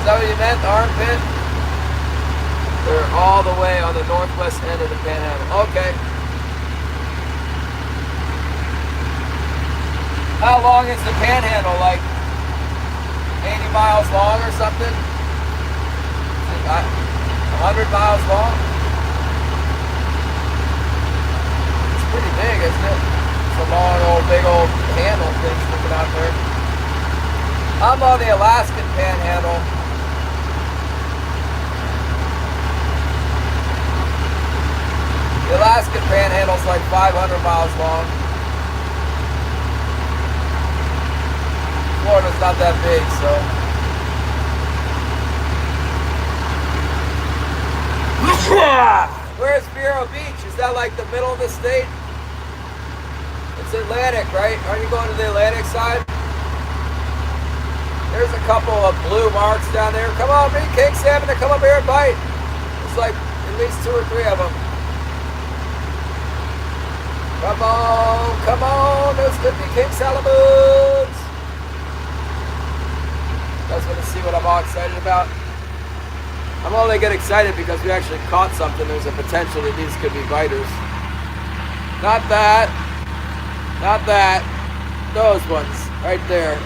Is that what you meant, the armpit? They're all the way on the northwest end of the panhandle. Okay. How long is the panhandle? Like 80 miles long or something? 100 miles long? It's pretty big, isn't it? It's a long old, big old handle thing sticking out there. I'm on the Alaskan panhandle. The Alaskan panhandle's like 500 miles long. Florida's not that big, so. Where's Vero Beach? Is that like the middle of the state? It's Atlantic, right? Aren't you going to the Atlantic side? There's a couple of blue marks down there. Come on, big king salmon to come up here and bite. It's like at least 2 or 3 of them. Come on, those could be king salmons. You guys want to see what I'm all excited about? I'm only get excited because we actually caught something. There's a potential that these could be biters. Not that. Not that. Those ones. Right there.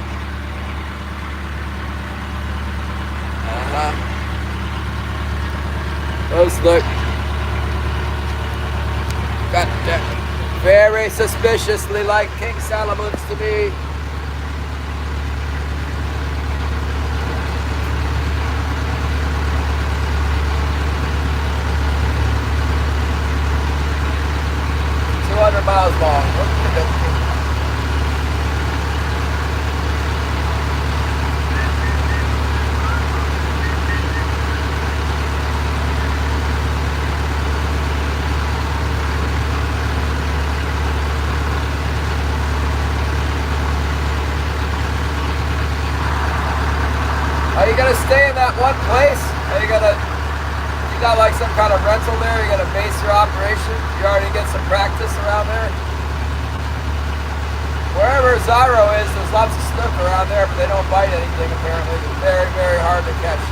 Those look very suspiciously like king salmons to me. Miles long. Are you gonna stay in that one place? Are you gonna? You got like some kind of rental there? You're gonna base your operation? You already get some practice around there? Wherever Zyro is, there's lots of snook around there, but they don't bite anything apparently. They're very, very hard to catch.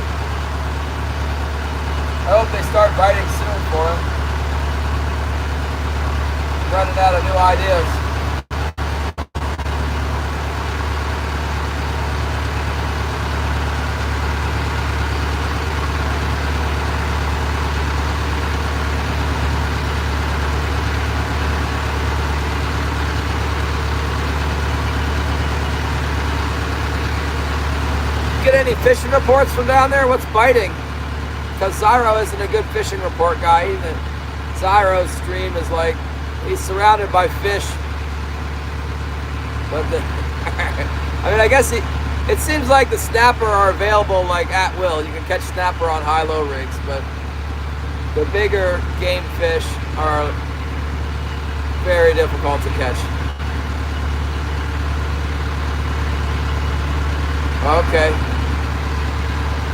I hope they start biting soon for him. Running out of new ideas. Get any fishing reports from down there? What's biting? Because Zyro isn't a good fishing report guy. Even Zyro's stream is like, he's surrounded by fish. But I mean, I guess it seems like the snapper are available like at will. You can catch snapper on high-low rigs, but the bigger game fish are very difficult to catch. Okay.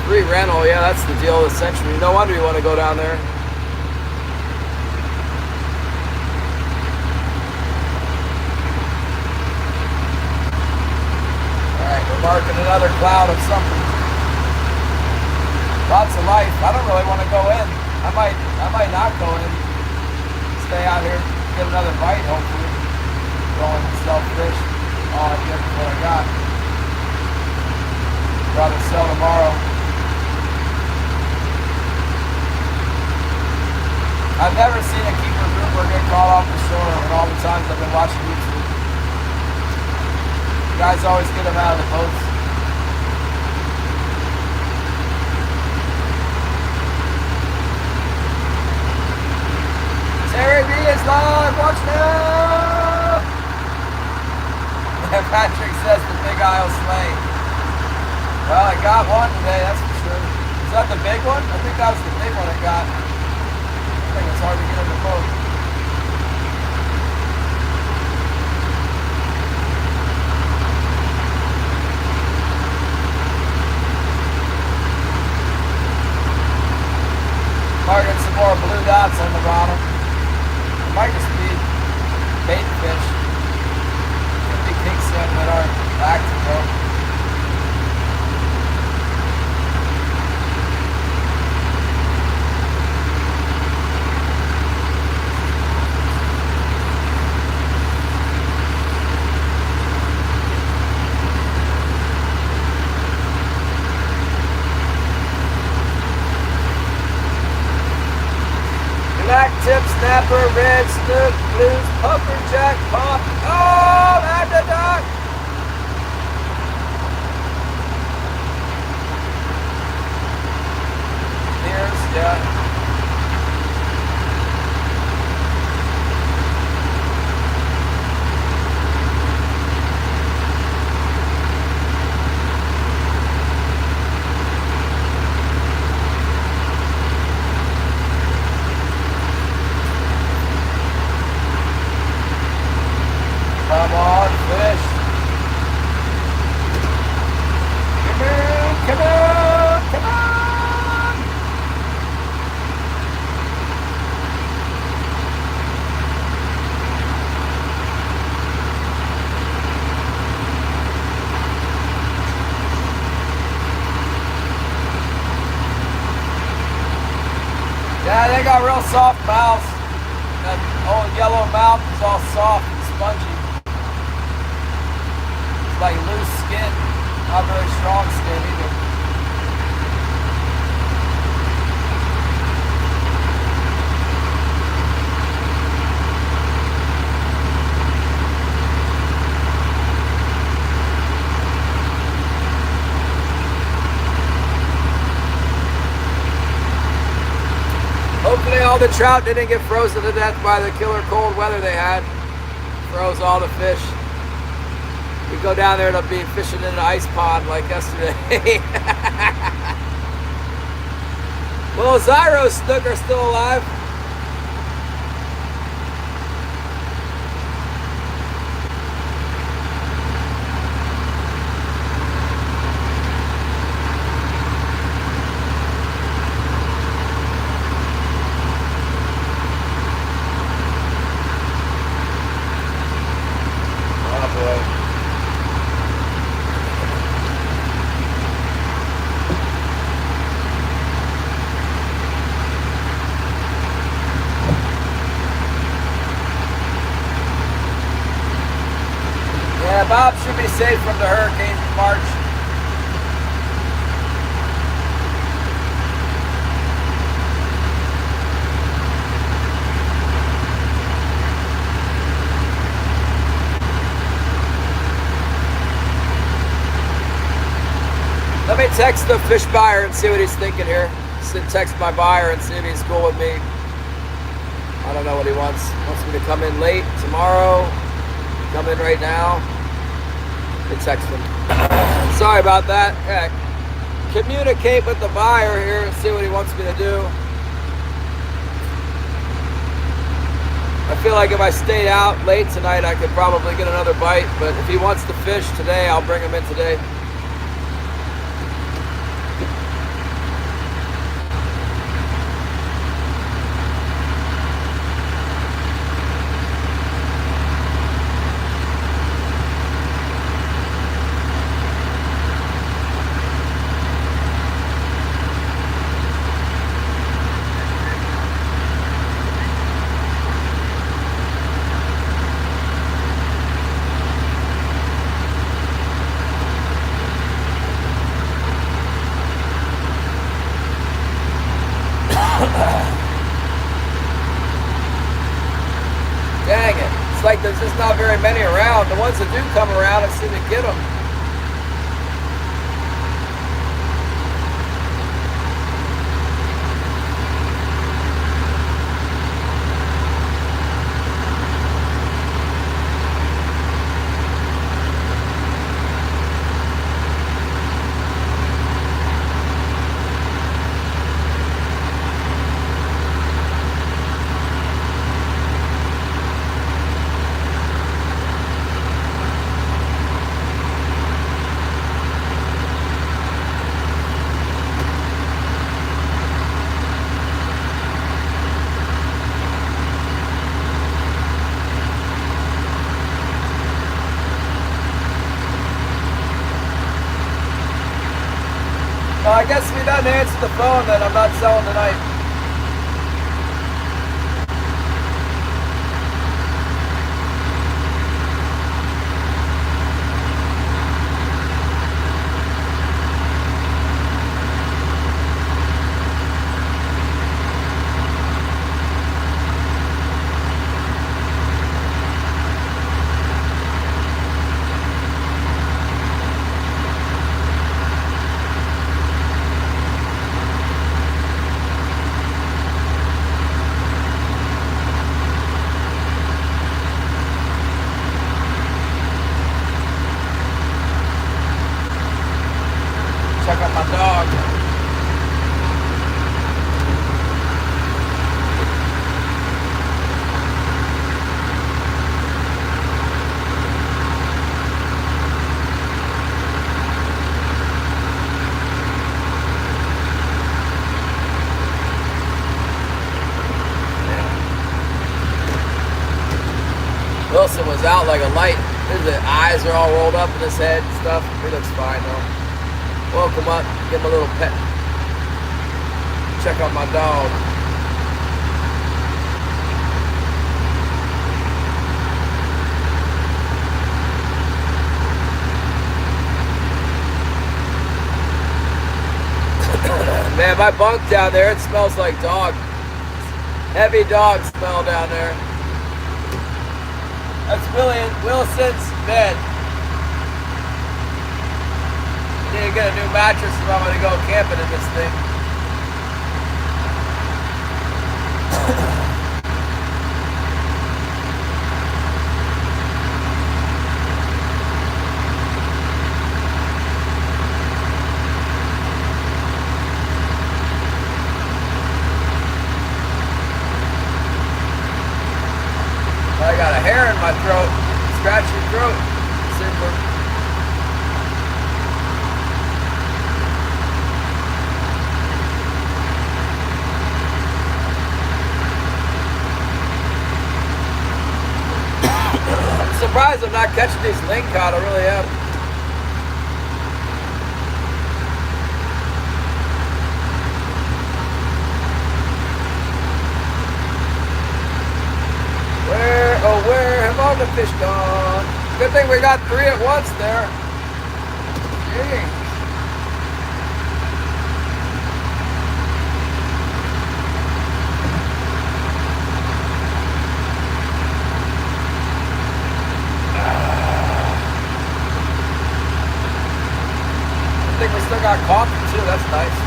Free rental, yeah, that's the deal of the century. No wonder you want to go down there. Alright, we're marking another cloud of something. Lots of life. I don't really want to go in. I might not go in. Stay out here, get another bite, hopefully. Go and sell fish. Oh, I get what I got. Rather sell tomorrow. I've never seen a keeper grouper get caught off the shore in all the times I've been watching YouTube. You guys always get them out of the boats. Terry B is live, watch now! Patrick says the Big Isle Slay. Well, I got one today, that's for sure. Is that the big one? I think that was the big one I got. I think it's hard to get in the boat. Might get some more blue dots on the bottom. It might just be bait fish. Could be king salmon that aren't active though. snapper, red, snook, blues, puffer, jack, pop. Oh, that's the duck. Here's, yeah. Come on, fish. Come on, come on, come on. Yeah, they got real soft mouths. That old yellow mouth is all soft and spongy. Like loose skin, not very strong skin either. Hopefully all the trout didn't get frozen to death by the killer cold weather they had. Froze all the fish. We go down there and I'll be fishing in an ice pond like yesterday. Well, Zyro snook are still alive. Oh boy. Yeah, Bob should be safe from the hurricanes in March. Let me text the fish buyer and see what he's thinking here. Text my buyer and see if he's cool with me. I don't know what he wants. Wants me to come in late tomorrow, come in right now. Text him. Sorry about that. Yeah. Communicate with the buyer here and see what he wants me to do. I feel like if I stayed out late tonight, I could probably get another bite, but if he wants to fish today, I'll bring him in today. Dang it. It's like there's just not very many around. The ones that do come around, I seem to get them. Well, I guess if he doesn't answer the phone, then I'm not selling tonight. Wilson was out like a light. His eyes are all rolled up in his head and stuff. He looks fine though. Woke him up, give him a little pet. Check out my dog. Man, my bunk down there, it smells like dog. Heavy dog smell down there. That's Wilson's bed. Need to get a new mattress if I'm gonna go camping in this thing. I got a hair in my throat. Scratch your throat. Simple. I'm surprised I'm not catching these lingcod. I really am. Where have all the fish gone? Good thing we got 3 at once there. Dang. I think we still got coffee too, that's nice.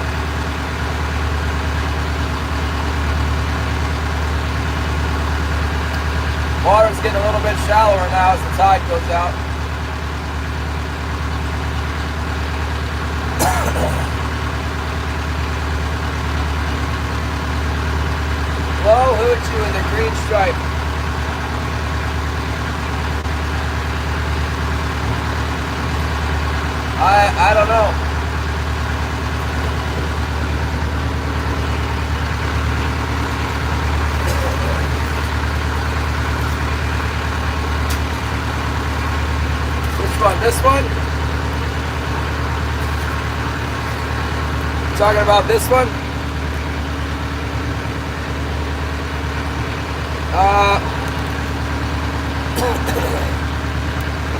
Water's getting a little bit shallower now as the tide goes out. Hello, hoochie with a green stripe. I don't know. This one? Talking about this one? I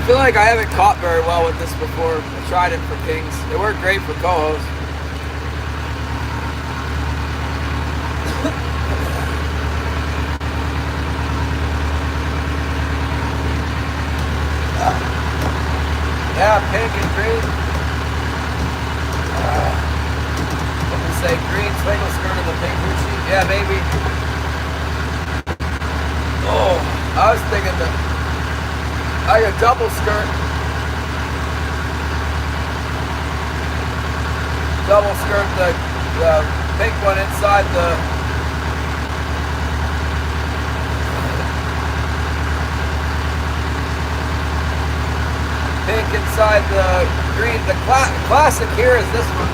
feel like I haven't caught very well with this before. I tried it for kings. It worked great for cohos. Yeah, pink and green. What do we say? Green twinkle skirt and the pink hoochie? Yeah, maybe. Oh, I was thinking that I got double skirt. Double skirt, the pink one inside the pink inside the green. The classic here is this one.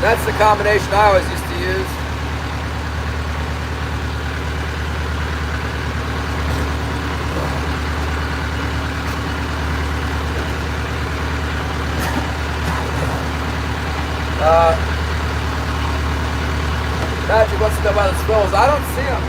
That's the combination I always used to use. Patrick wants to know about the swells. I don't see them.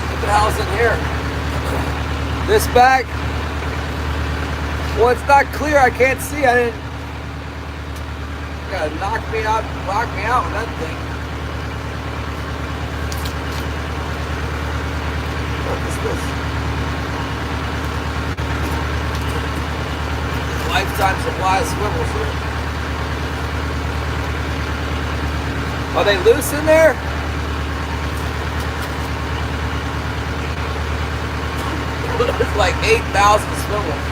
What the hell's in here? This bag? Well, it's not clear. I can't see. I didn't. You gotta knock me out with that thing. What is this? Lifetime supply of swivels here. Are they loose in there? It's like 8,000 swivels.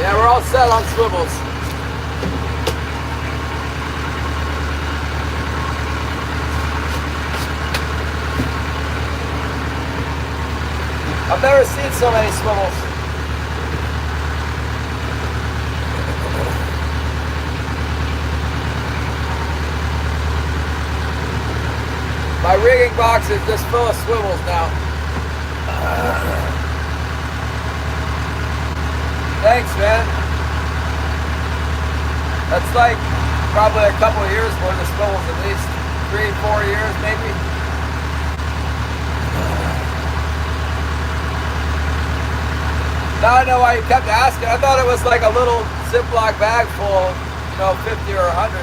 Yeah, we're all set on swivels. I've never seen so many swivels. My rigging box is just full of swivels now. Thanks, man. That's like probably a couple of years worth of swivels, at least 3-4 years maybe. Now I know why you kept asking. I thought it was like a little Ziploc bag full, 50 or 100.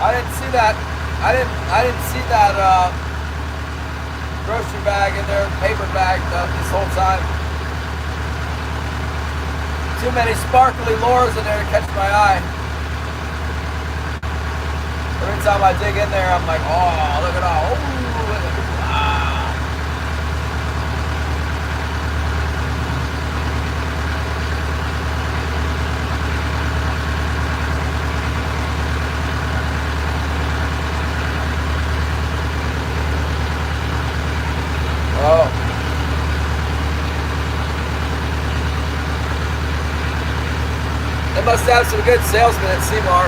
I didn't see that. I didn't see that grocery bag in there, paper bag this whole time. Too many sparkly lures in there to catch my eye. Every time I dig in there, I'm like, oh, look at all. Ooh, look at, wow. Oh. They must have some good salesmen at Seymour.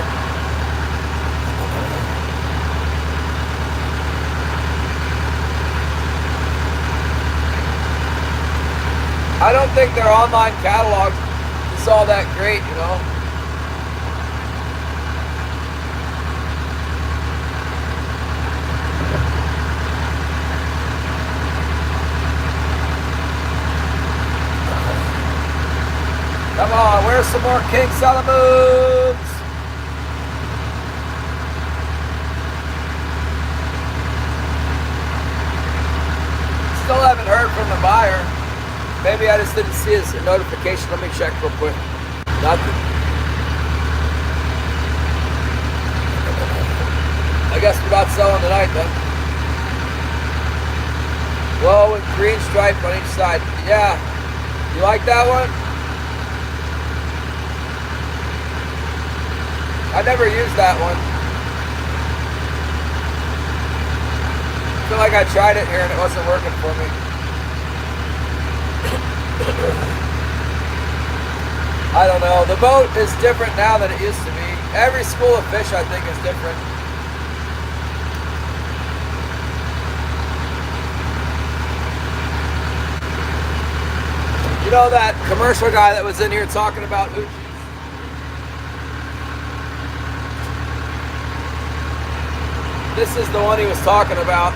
I don't think their online catalog is all that great, Come on, where's some more king salmons? Still haven't heard from the buyer. Maybe I just didn't see his notification. Let me check real quick. Nothing. I guess we're not selling tonight then. Whoa, with green stripe on each side. Yeah. You like that one? I never used that one. I feel like I tried it here and it wasn't working for me. I don't know. The boat is different now than it used to be. Every school of fish, I think, is different. You know that commercial guy that was in here talking about Uchi? This is the one he was talking about.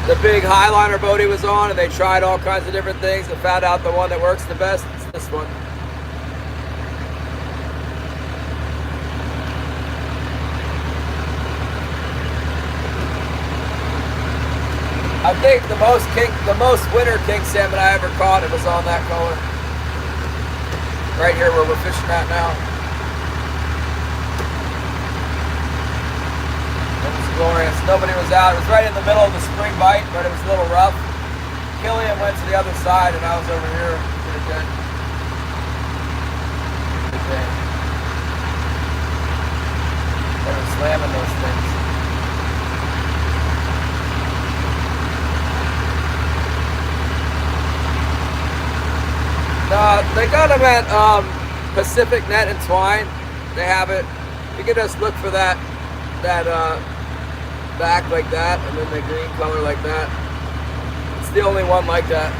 The big Highliner boat he was on, and they tried all kinds of different things and found out the one that works the best is this one. I think the most winter king salmon I ever caught, it was on that color. Right here where we're fishing at now. Glorious. Nobody was out. It was right in the middle of the spring bite, but it was a little rough. Killian went to the other side, and I was over here. Pretty good. Good day. They were slamming those things. They got them at Pacific Net and Twine. They have it. You can just look for that back like that, and then the green color like that. It's the only one like that.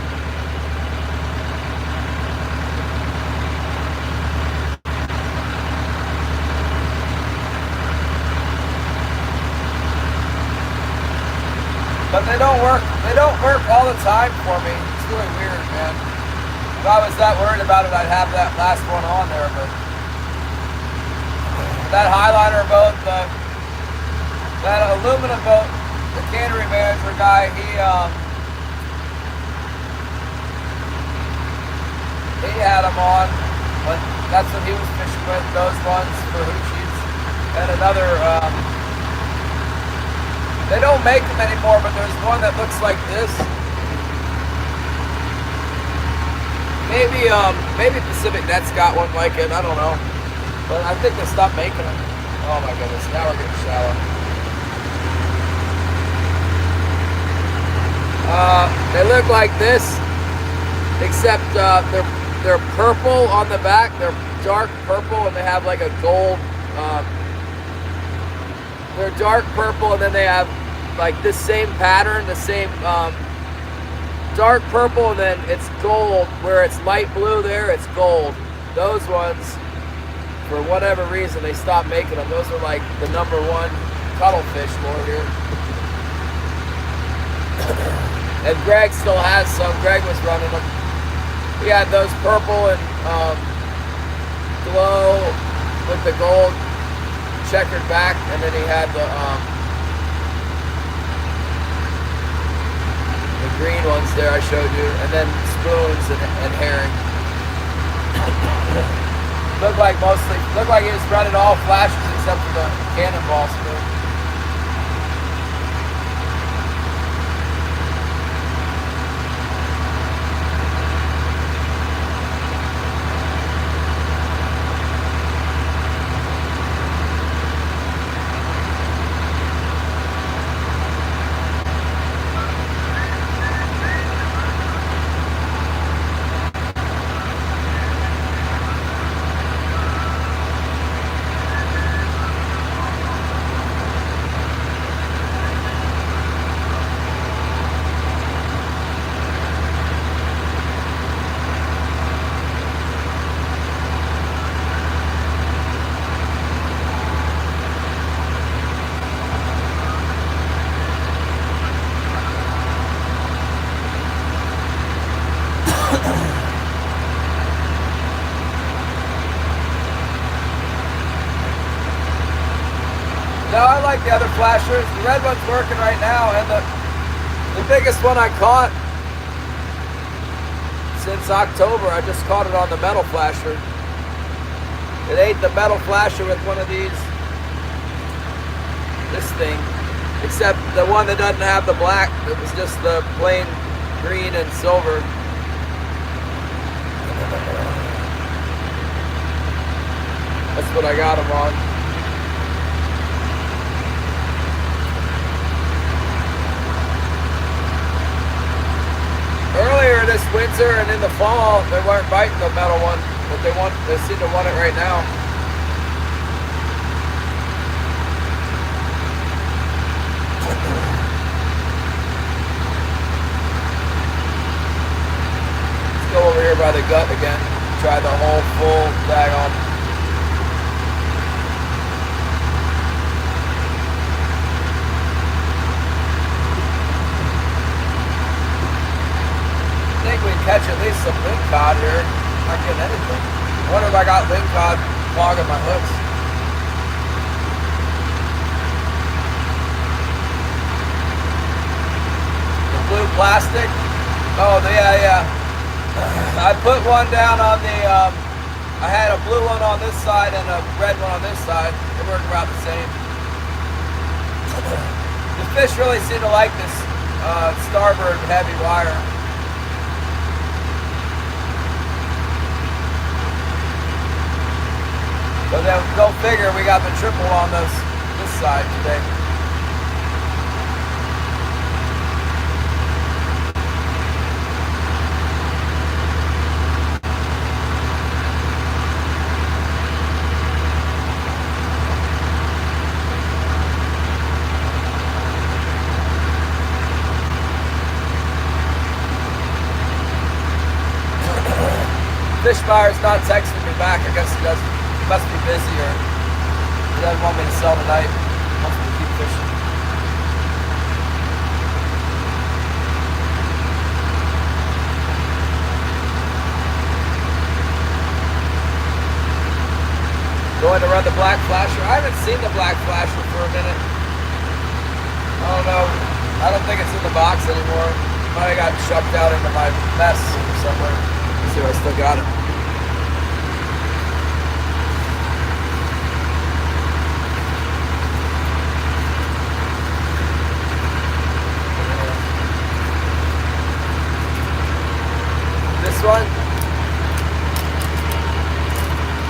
But they don't work. They don't work all the time for me. It's really weird, man. If I was that worried about it, I'd have that last one on there. But that Highliner boat, that aluminum boat, the cannery manager guy, he had them on, but that's what he was fishing with. Those ones for hoochies, and another. They don't make them anymore, but there's one that looks like this. Maybe Pacific Net's got one like it. I don't know, but I think they stopped making them. Oh my goodness! Now we're getting shallow. They look like this, except they're purple on the back. They're dark purple, and they have like a gold. They're dark purple, and then they have like this same pattern, the same dark purple, and then it's gold. Where it's light blue there, it's gold. Those ones, for whatever reason, they stopped making them. Those are like the #1 cuttlefish lure here. And Greg still has some. Greg was running them. He had those purple and glow with the gold checkered back, and then he had the green ones there I showed you, and then spoons and herring. Looked like he was running all flashes except for the cannonball spoon. No, I like the other flashers. The red one's working right now, and the biggest one I caught since October, I just caught it on the metal flasher. It ate the metal flasher with one of these, this thing, except the one that doesn't have the black. It was just the plain green and silver. That's what I got them on. Earlier this winter and in the fall, they weren't biting the metal one, but they seem to want it right now. Let's go over here by the gut again. Try the whole full daggone. I think we can catch at least some lingcod here. Not getting anything. I wonder if I got lingcod clogging my hooks. The blue plastic. Oh, yeah. I put one down on the, I had a blue one on this side and a red one on this side. They work about the same. The fish really seem to like this starboard heavy wire. But then go figure, we got the triple on this side today. Fishbuyer's not texting me back. I guess he doesn't. Must be busy, or he doesn't want me to sell tonight. Wants me to keep fishing. Going to run the black flasher. I haven't seen the black flasher for a minute. I don't know. I don't think it's in the box anymore. Might have got shoved out into my mess somewhere. Let's see if I still got it. This one.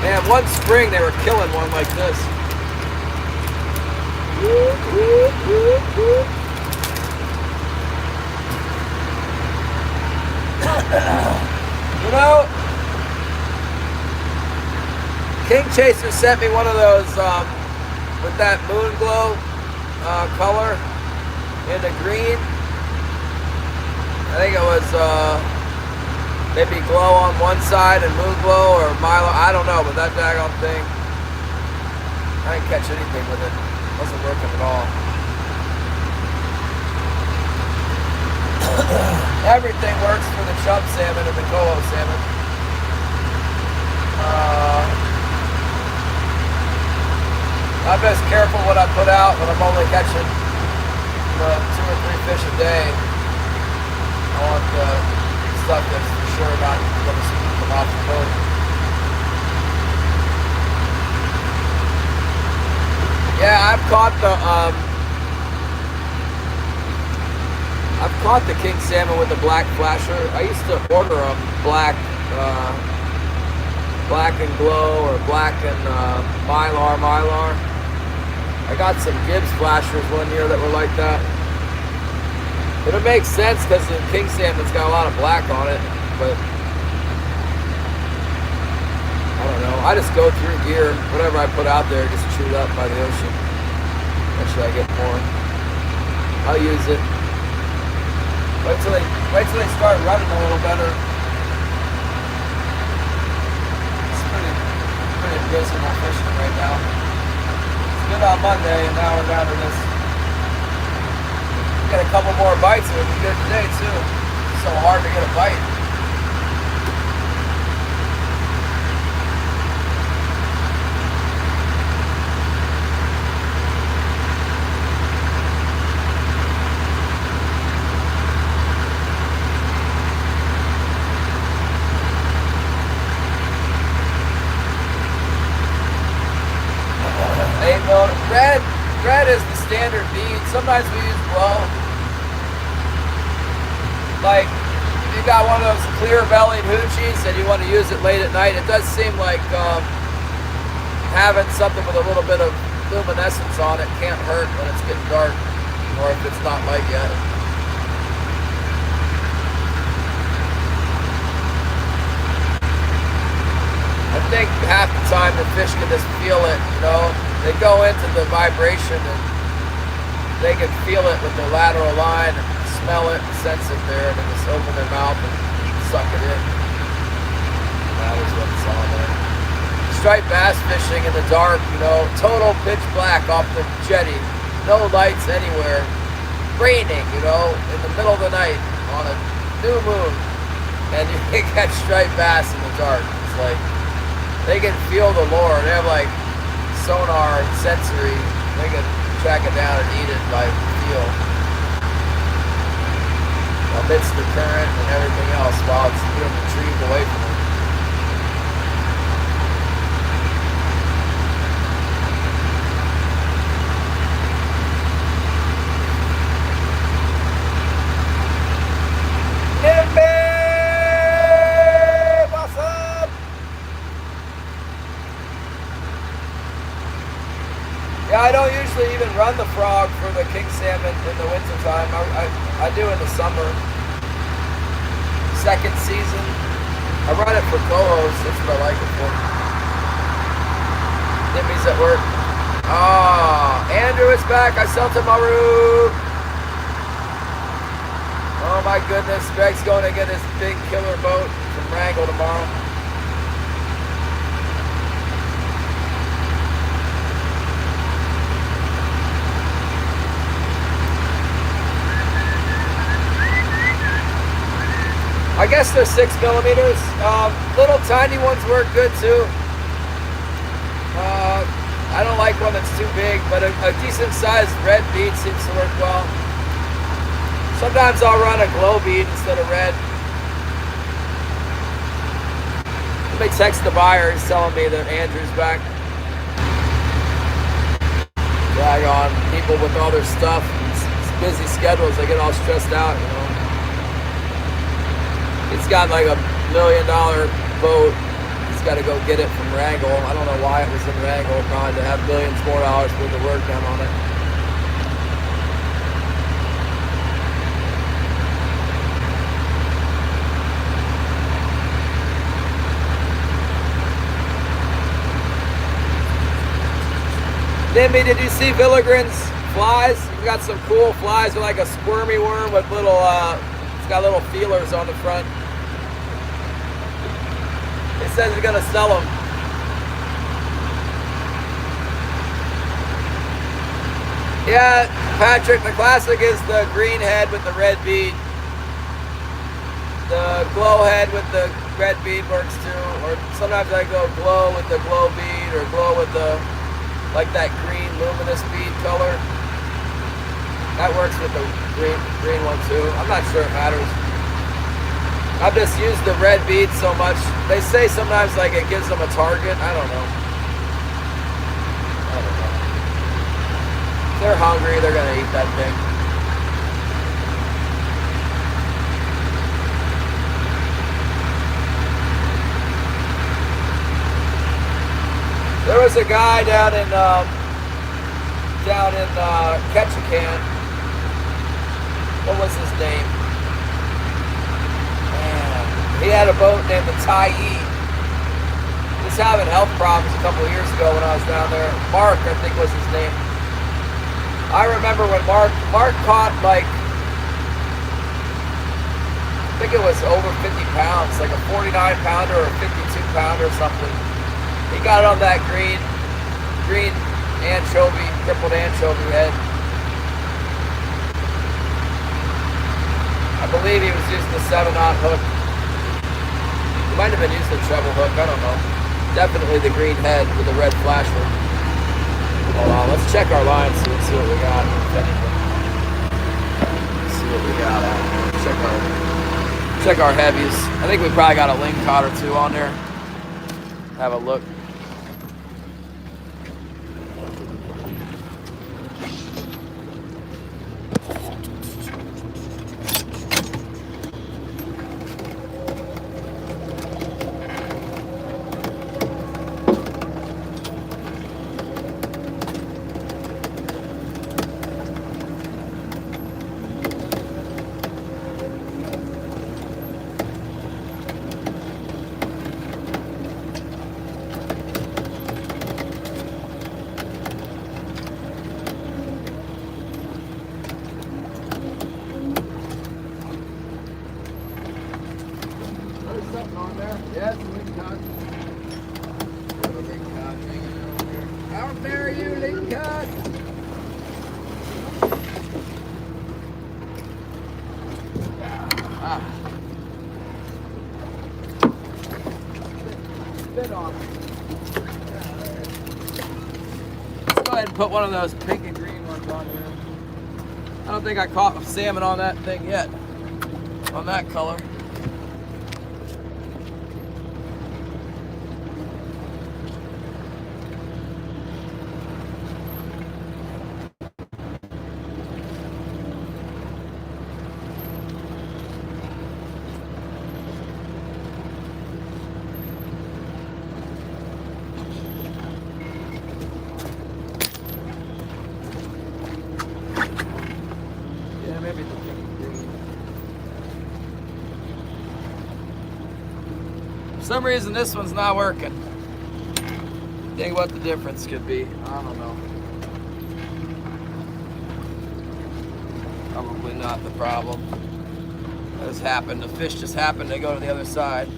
Man, one spring they were killing one like this. You know, King Chaser sent me one of those with that moon glow color in the green. I think it was maybe glow on one side and moon glow or Milo. I don't know, but that daggone thing, I didn't catch anything with it. It wasn't working at all. Everything works for the chub salmon and the coho salmon. I'm just careful what I put out when I'm only catching 2 or 3 fish a day. I want stuff that's for sure not going to come off the boat. Yeah, I've caught the king salmon with the black flasher. I used to order them black and glow or black and mylar. I got some Gibbs flashers one year that were like that. But it makes sense because the king salmon's got a lot of black on it. But I don't know. I just go through gear. Whatever I put out there gets chewed up by the ocean. Eventually I get more. I'll use it. Wait till they start running a little better. It's pretty abysmal fishing right now. It's good on Monday, and now we're down to this. Get a couple more bites, it would be good today too. It's so hard to get a bite. Red is the standard bead. Sometimes we use blow. Like, if you got one of those clear-bellied hoochies and you want to use it late at night, it does seem like having something with a little bit of luminescence on it can't hurt when it's getting dark, or if it's not light yet. I think half the time the fish can just feel it, you know. They go into the vibration and they can feel it with their lateral line and smell it and sense it there, and then just open their mouth and suck it in. That is what it's all there. Striped bass fishing in the dark, you know, total pitch black off the jetty, no lights anywhere, raining, you know, in the middle of the night on a new moon, and you can catch striped bass in the dark. It's like, they can feel the lure. They have like sonar and sensory. They can track it down and eat it by feel amidst the current and everything else while it's being retrieved away from them. Yeah, I don't usually even run the frog for the king salmon in the winter time. I do in the summer. Second season. I run it for cohos. That's what I like it for. Nimmy's at work. Ah, Andrew is back. I sent him Maru. Oh my goodness. Greg's going to get his big killer boat from Wrangell tomorrow. I guess they're 6mm. Little tiny ones work good too. I don't like one that's too big, but a decent sized red bead seems to work well. Sometimes I'll run a glow bead instead of red. Let me text the buyer. He's telling me that Andrew's back. Drag on people with all their stuff, busy schedules, they get all stressed out, you know. He's got like $1 million boat. He's got to go get it from Wrangell. I don't know why it was in Wrangell, probably to have billions more dollars worth of work done on it. Nimby, did you see Villigren's flies? He's got some cool flies with like a squirmy worm with little, it's got little feelers on the front. He says he's gonna sell them. Yeah, Patrick, the classic is the green head with the red bead. The glow head with the red bead works too. Or sometimes I go glow with the glow bead or glow with the, like that green luminous bead color. That works with the green one too. I'm not sure it matters. I've just used the red bead so much. They say sometimes like it gives them a target. I don't know. If they're hungry, they're gonna eat that thing. There was a guy down in Ketchikan. What was his name? Man, he had a boat named the Tai. He was having health problems a couple of years ago when I was down there. Mark, I think was his name. I remember when Mark caught like, I think it was over 50 pounds, like a 49 pounder or a 52 pounder or something. He got on that green anchovy, crippled anchovy head. I believe he was using the 7/0 hook. He might have been using the treble hook, I don't know. Definitely the green head with the red flasher. Hold on, let's check our lines, see what we got. Let's see what we got out here. Check our heavies. I think we probably got a lingcod or two on there. Have a look. Something on there. Yes, lingcod. Lingcod hanging over here. How dare you, lingcod? Ah. Spit on it. Let's go ahead and put one of those pink and green ones on here. I don't think I caught a salmon on that thing yet. On that color. Maybe the pink and green. For some reason this one's not working. Think what the difference could be. I don't know. Probably not the problem. This happened. The fish just happened to go to the other side.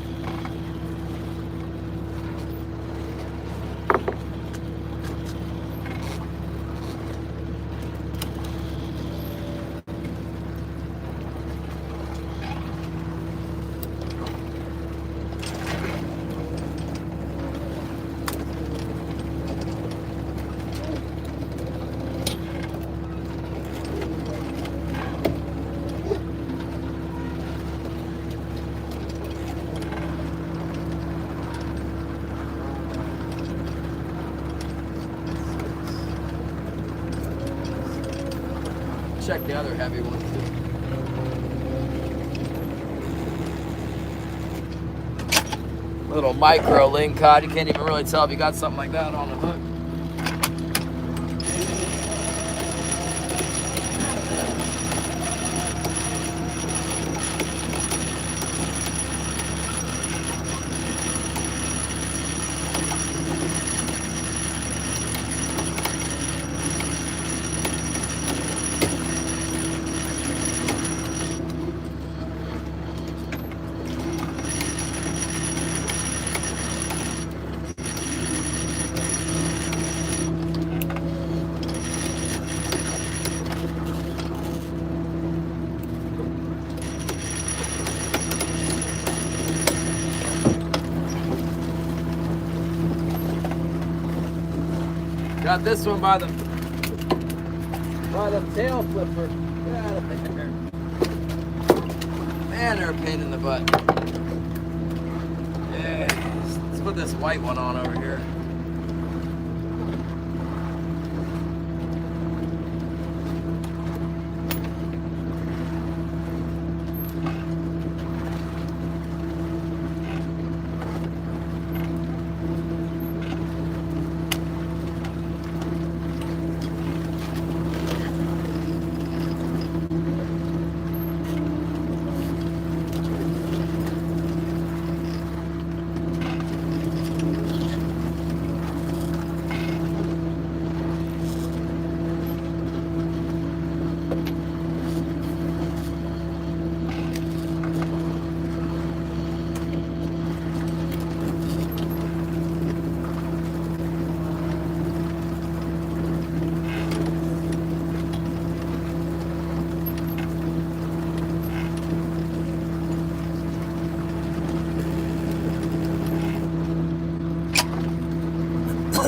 check the other heavy one too. Little micro ling cod. You can't even really tell if you got something like that on the hook. Got this one by the tail flipper. Get out of there. Man, they're a pain in the butt. Yeah, let's put this white one on over here.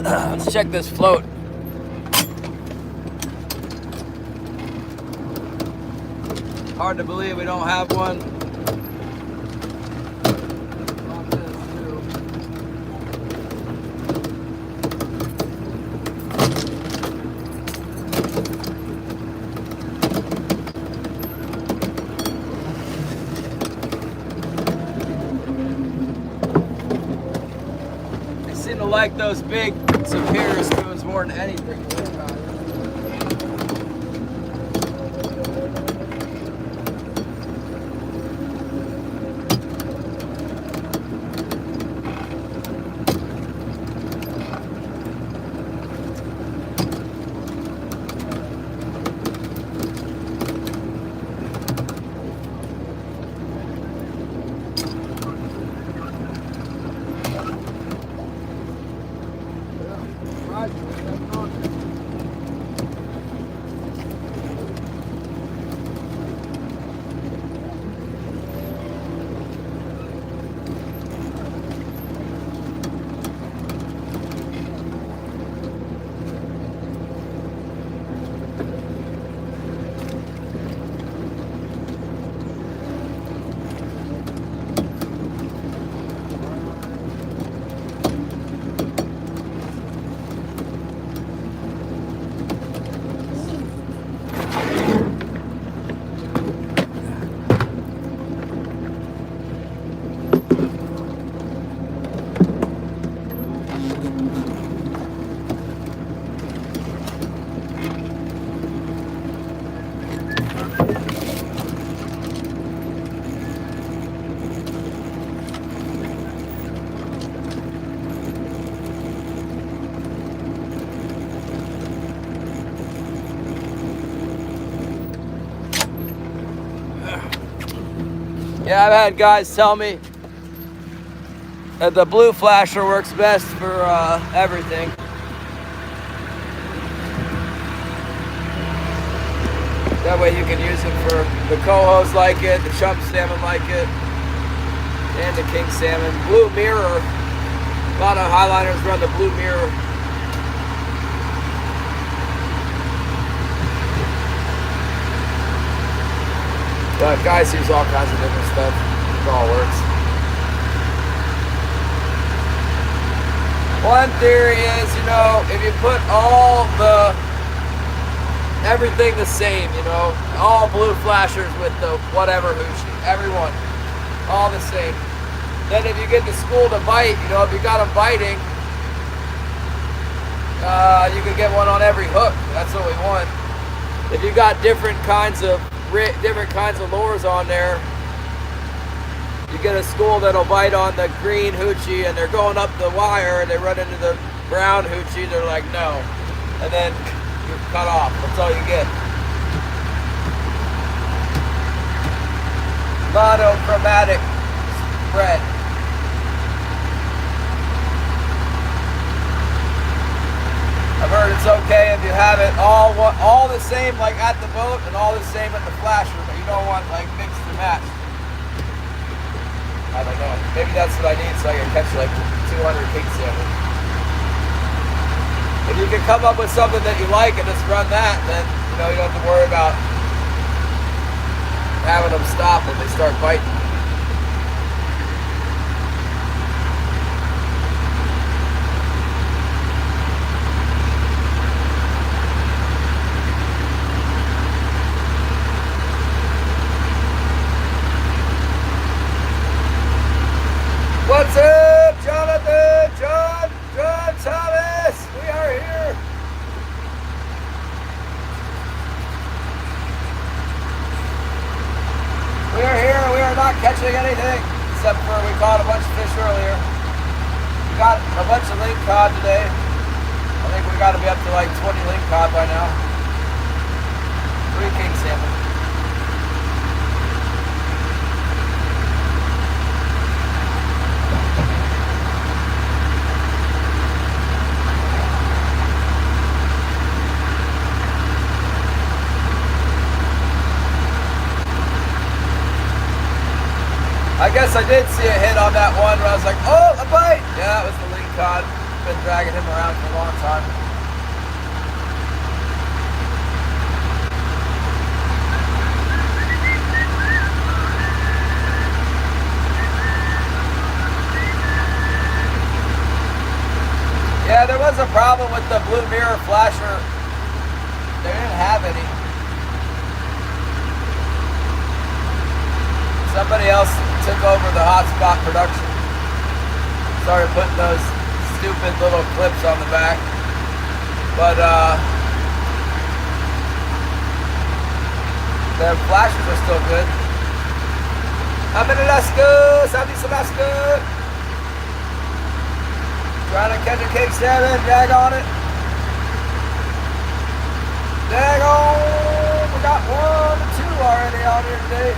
Let's check this float. Hard to believe we don't have one. They seem to like those big superior spoons more than anything. Yeah, I've had guys tell me that the blue flasher works best for everything. That way you can use it for the cohos like it, the chump salmon like it, and the king salmon. Blue mirror, a lot of highliners run the blue mirror. But guys use all kinds of different stuff. It all works. One theory is, you know, if you put all the everything the same, you know. All blue flashers with the whatever hoochie. Everyone. All the same. Then if you get the school to bite, you know, if you got them biting, you can get one on every hook. That's what we want. If you got different kinds of lures on there, you get a school that'll bite on the green hoochie and they're going up the wire and they run into the brown hoochie, they're like, no. And then you're cut off. That's all you get. Monochromatic spread. I've heard it's okay if you have it all the same like at the boat and all the same at the flasher, but you don't want like mixed and matched. I don't know. Maybe that's what I need so I can catch like 200 king salmon. If you can come up with something that you like and just run that, then you know you don't have to worry about having them stop when they start biting. What's up, Jonathan? John Thomas, we are here. We are here. We are not catching anything except for we caught a bunch of fish earlier. We got a bunch of link cod today. I think we got to be up to like 20 link cod by now. 3 king salmon. I guess I did see a hit on that one where I was like, oh, a bite! Yeah, that was the link cod. Been dragging him around for a long time. Yeah, there was a problem with the blue mirror flasher. They didn't have any. Somebody else took over the hotspot production. Started putting those stupid little clips on the back. But the flashes are still good. I'm in Alaska, Southeast Alaska. Trying to catch a king salmon, drag on it. Drag on. We got 1 or 2 already on here today.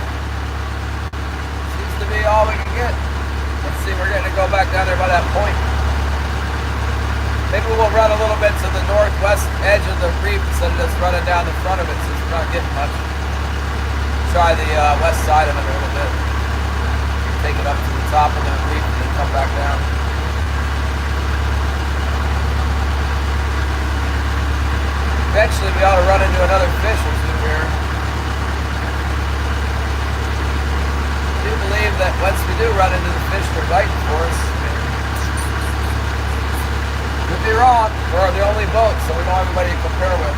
To be all we can get. Let's see, we're going to go back down there by that point. Maybe we'll run a little bit to the northwest edge of the reef instead of just running down the front of it since we're not getting much. Try the west side of it a little bit. Take it up to the top of the reef and then come back down. Eventually we ought to run into another fish or 2 here. I do believe that once we do run into the fish, they're biting for us. Could be wrong. We're the only boat, so we don't have anybody to compare with.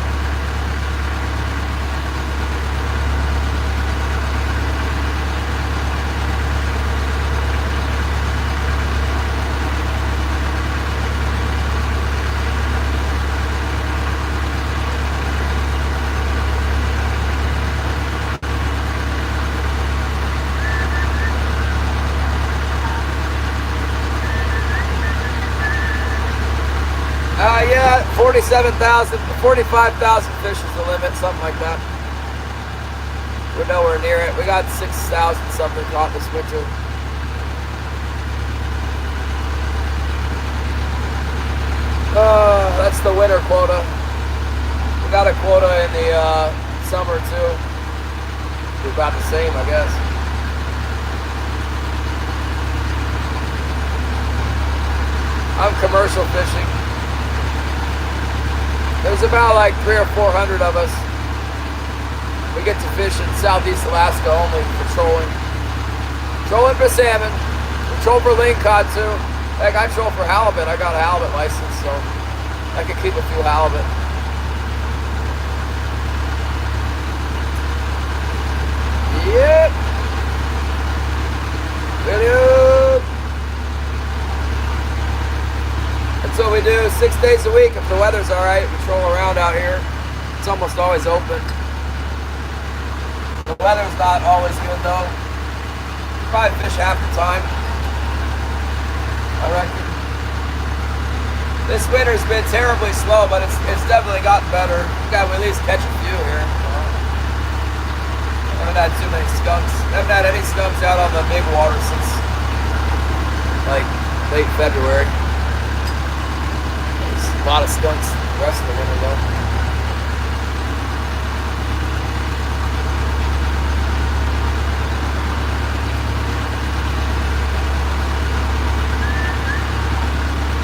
Yeah, 47,000, 45,000 fish is the limit, something like that. We're nowhere near it. We got 6,000 something caught this winter. That's the winter quota. We got a quota in the summer too. We're about the same, I guess. I'm commercial fishing. There's about like 300 or 400 of us. We get to fish in Southeast Alaska only, patrolling. Trolling for salmon. We troll for lingcod too. Heck, I troll for halibut. I got a halibut license, so I can keep a few halibut. Yep. Good. That's what we do 6 days a week if the weather's alright. We troll around out here. It's almost always open. The weather's not always good though. Probably fish half the time, I reckon. This winter's been terribly slow, but it's definitely gotten better. We got to at least catch a few here. Haven't had too many skunks. Haven't had any skunks out on the big water since like late February. There's a lot of skunks the rest of the winter though.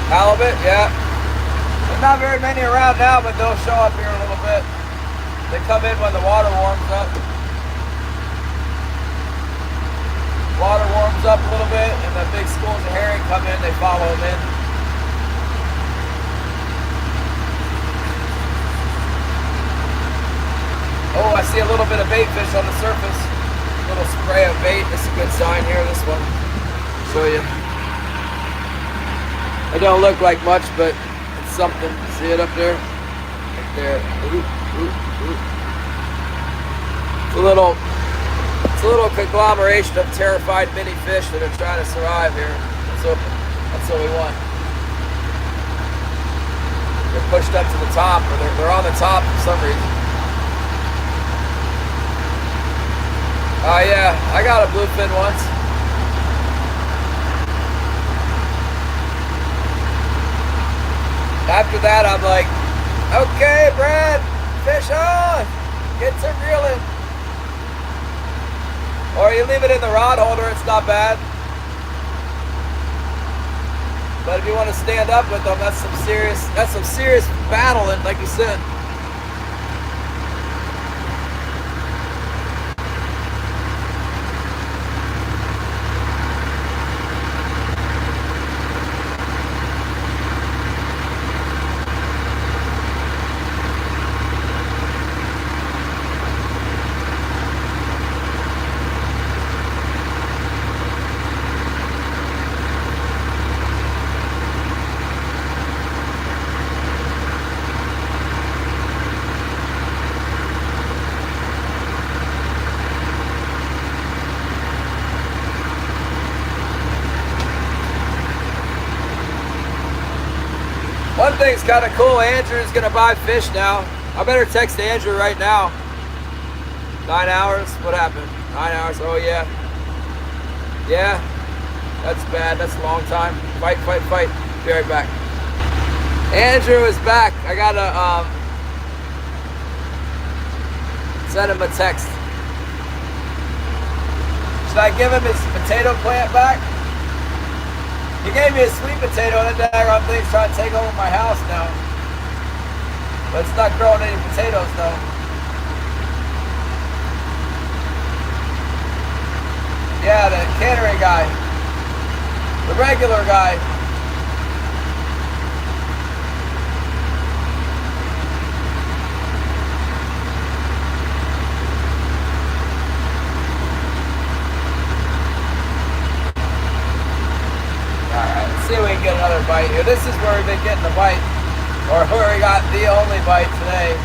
Halibut, yeah. There's not very many around now, but they'll show up here a little bit. They come in when the water warms up. Water warms up a little bit, and the big schools of herring come in, they follow them in. Oh, I see a little bit of bait fish on the surface. A little spray of bait. That's a good sign here, this one. I'll show you. It don't look like much, but it's something. See it up there? Right there. It's a little conglomeration of terrified mini fish that are trying to survive here. That's what we want. They're pushed up to the top, or they're on the top for some reason. Oh yeah, I got a bluefin once. After that, I'm like, okay, Brad, fish on, get some reeling. Or you leave it in the rod holder, it's not bad. But if you want to stand up with them, that's some serious battling, like you said. One thing's kind of cool, Andrew's gonna buy fish now. I better text Andrew right now. 9 hours, what happened? 9 hours, oh yeah. Yeah, that's bad, that's a long time. Fight. Be right back. Andrew is back. I gotta send him a text. Should I give him his potato plant back? He gave me a sweet potato and then daggone thing's trying to take over my house now. But it's not growing any potatoes though. Yeah, the cannery guy. The regular guy. See if we can get another bite here. This is where we've been getting the bite, or where we got the only bite today.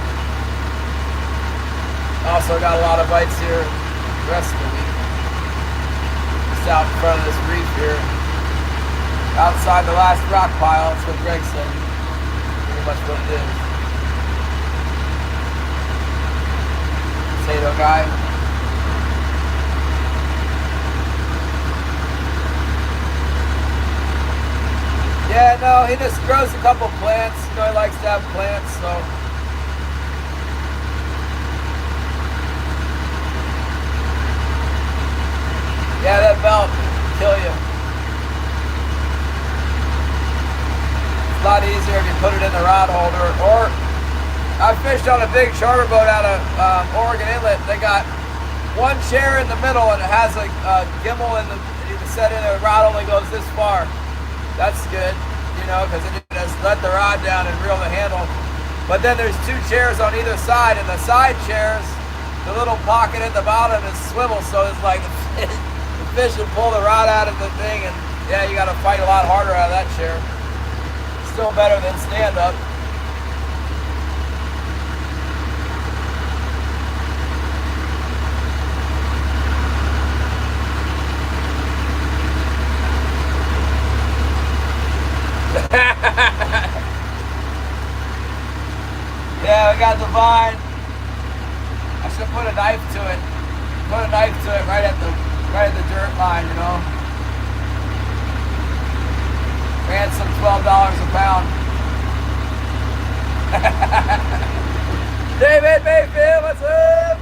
Also got a lot of bites here the rest of the week. Just out in front of this reef here. Outside the last rock pile, that's what Greg said. Pretty much what it is. Potato guy. Yeah, no, he just grows a couple plants. You know, he likes to have plants, so. Yeah, that belt will kill you. It's a lot easier if you put it in the rod holder. Or, I fished on a big charter boat out of Oregon Inlet. They got one chair in the middle and it has a gimbal in the, you can set in there, the rod only goes this far. That's good, you know, because then you just let the rod down and reel the handle. But then there's two chairs on either side, and the side chairs the little pocket at the bottom is swivel, so it's like the fish will pull the rod out of the thing, and yeah, you got to fight a lot harder out of that chair. Still better than stand up. Yeah, we got the vine. I should put a knife to it. Put a knife to it right at the dirt line, you know. Ransom $12 a pound. David Mayfield, what's up?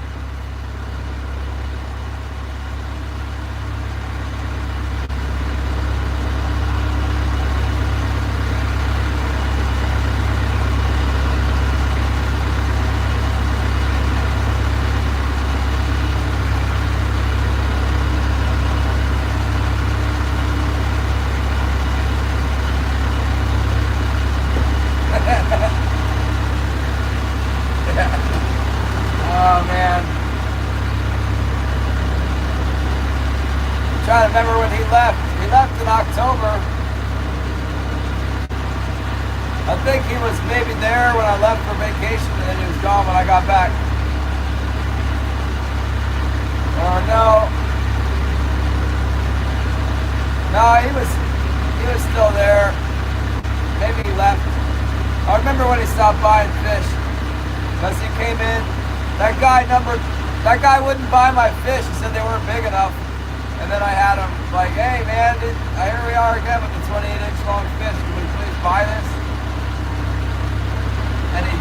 Oh man. I'm trying to remember when he left. He left in October. I think he was maybe there when I left for vacation, and then he was gone when I got back. Or no. No, he was still there. Maybe he left. I remember when he stopped buying fish. Because he came in, that guy wouldn't buy my fish. He said they weren't big enough. And then I had him like, hey man, here we are again with the 28-inch long fish. Can we please buy this? And he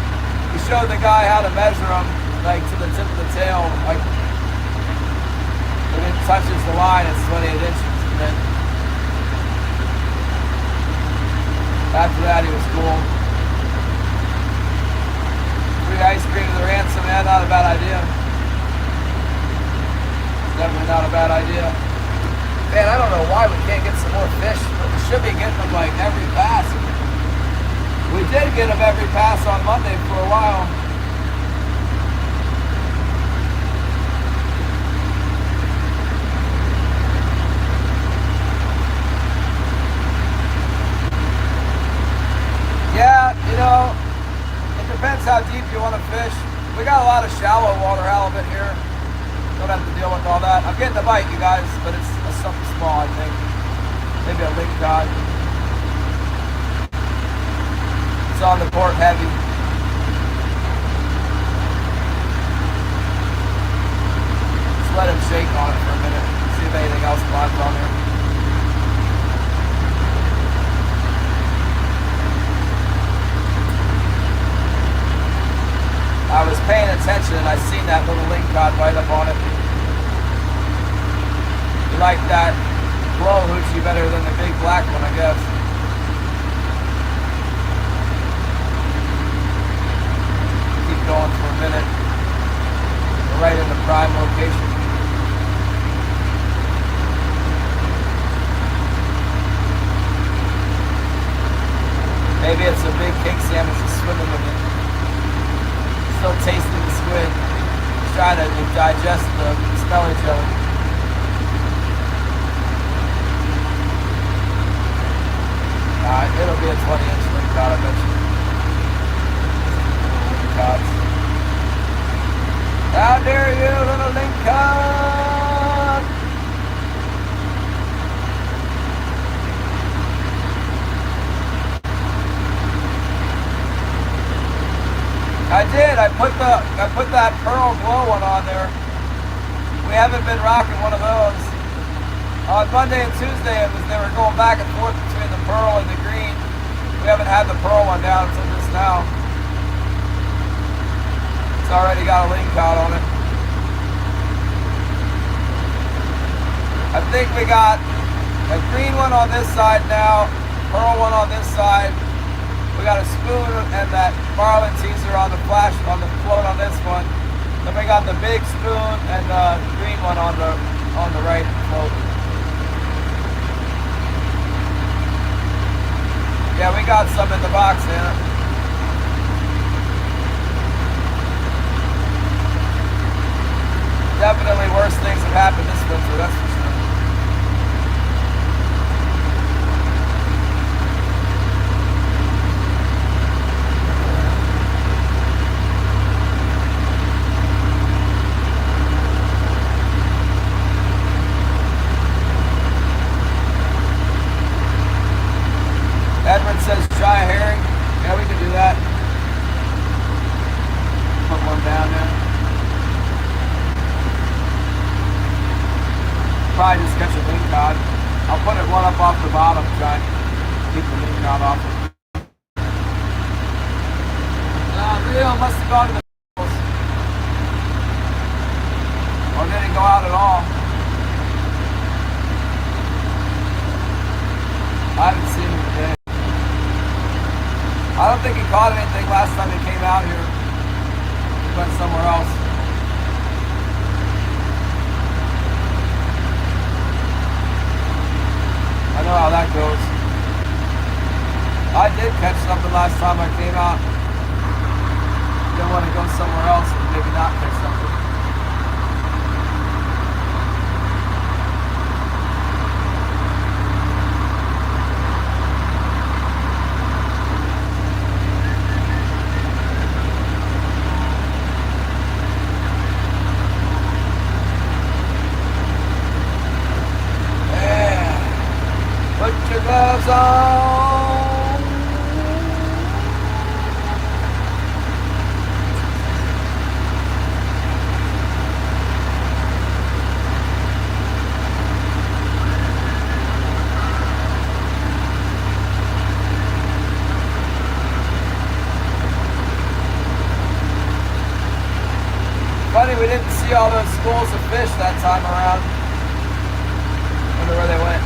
showed the guy how to measure them, like to the tip of the tail, like when it touches the line, it's 28 inches. And then after that, he was cool. Free ice cream to the ransom, man, not a bad idea. Definitely not a bad idea. Man, I don't know why we can't get some more fish, but we should be getting them like every pass. We did get them every pass on Monday for a while. Yeah, you know, depends how deep you want to fish. We got a lot of shallow water halibut here. Don't have to deal with all that. I'm getting a bite, you guys, but it's something small, I think. Maybe a link cod. It's on the port heavy. Just let him shake on it for a minute. See if anything else climbs on there. I was paying attention and I seen that little link cod right up on it. You like that blow hoochie better than the big black one, I guess. Keep going for a minute. We're right in the prime location. Maybe it's a big king salmon just swimming with it. Still tasting the squid. He's trying to digest the smelly jelly. It'll be a 20-inch link cod, I bet you. Link cods. How dare you, little link cod! I did. I put that pearl glow one on there. We haven't been rocking one of those. On Monday and Tuesday, they were going back and forth between the pearl and the green. We haven't had the pearl one down until just now. It's already got a link cod on it. I think we got a green one on this side now, pearl one on this side. We got a spoon and that marlin teaser on the flash, on the float on this one. Then we got the big spoon and the green one on the right float. Yeah, we got some in the box, Anna. Definitely worse things have happened this winter, that's for sure. Edward says try a herring. Yeah, we can do that. Put one down there. Probably just catch a lingcod. I'll put it one up off the bottom, try and keep the lingcod off. Leo must have gone to the or didn't go out at all. I haven't seen him today. I don't think he caught anything last time he came out here. He went somewhere else. I know how that goes. I did catch something last time I came out. Didn't want to go somewhere else and maybe not catch something. Put your gloves on. Funny we didn't see all those schools of fish that time around. Wonder where they went.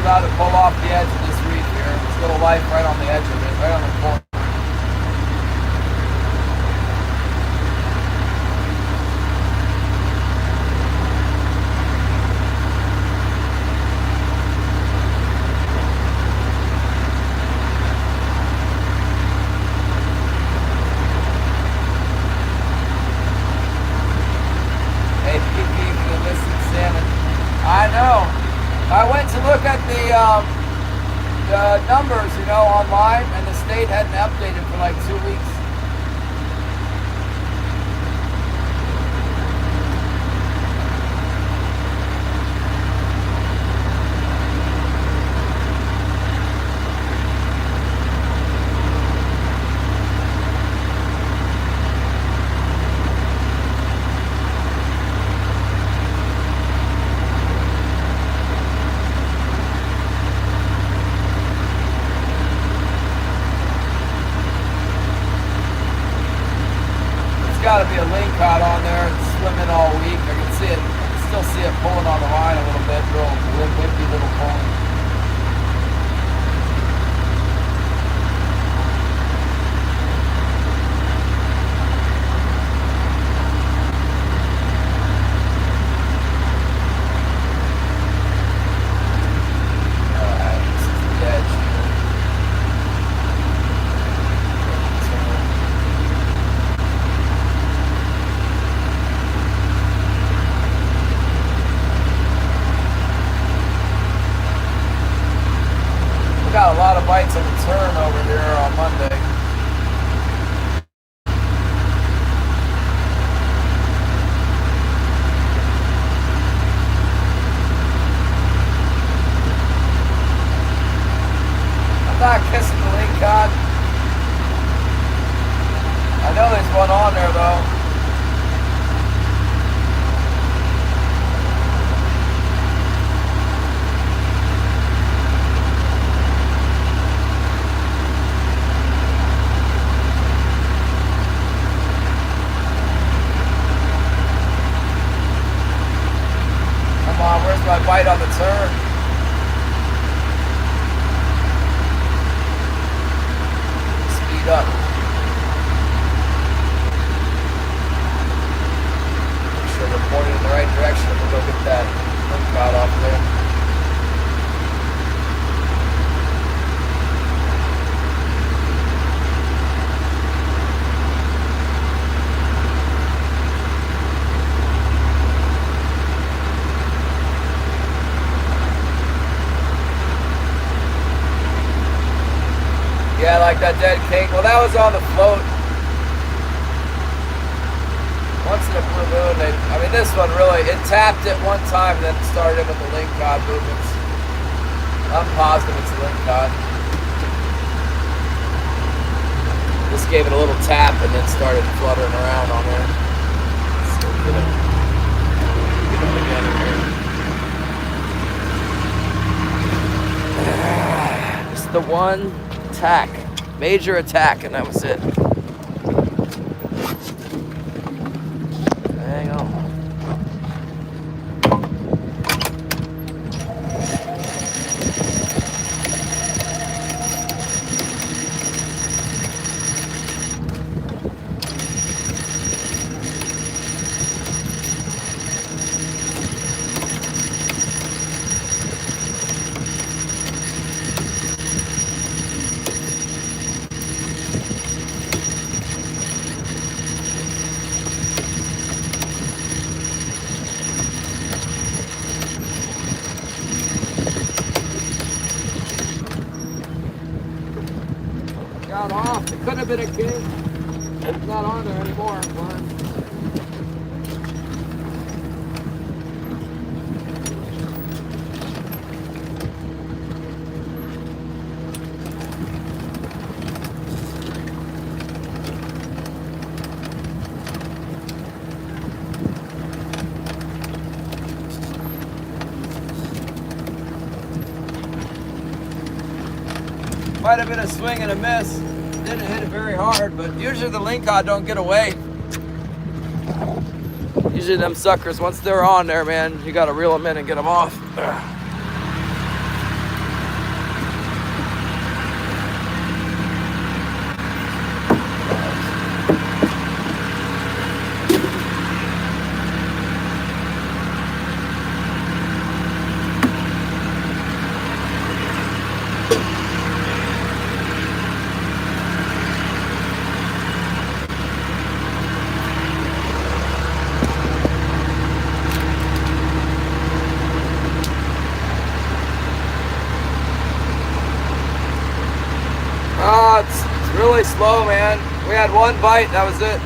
About to pull off the edge of this reef here. There's little life right on the edge of it, right on the corner. Hey, PP for the listed salmon. I know. I went to look at the numbers, you know, online, and the state hadn't updated for like 2 weeks. Got to be a lingcod on there. It's swimming all week. I can see it. I can still see it pulling on the line a little bit. Real wimpy little pulling. Got a lot of bites on the turn over here on Monday. I'm not kissing the lingcod. I know there's one on there though. speed up. Make sure we're pointed in the right direction. We'll go get that link rod off there. Yeah, like that dead king. Well, that was on the float. Once in a blue moon, I mean, this one really, it tapped it one time, then it started with the link cod movements. I'm positive it's a link cod. This gave it a little tap and then started fluttering around on there. So get it again in here. Just the one attack, major attack, and that was it. Hang on. Got off. It could have been a king. It's not on there anymore. Might have been a swing and a miss. Didn't hit it very hard, but usually the link cod don't get away. Usually them suckers, once they're on there, man, you gotta reel them in and get them off. It's really slow, man. We had one bite, that was it.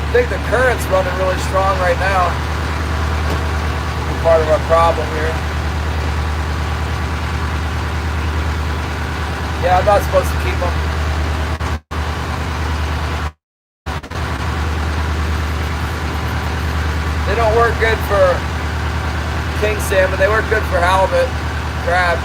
I think the current's running really strong right now. Part of our problem here. Yeah, I'm not supposed to keep them. They don't work good for king salmon. They work good for halibut, crab.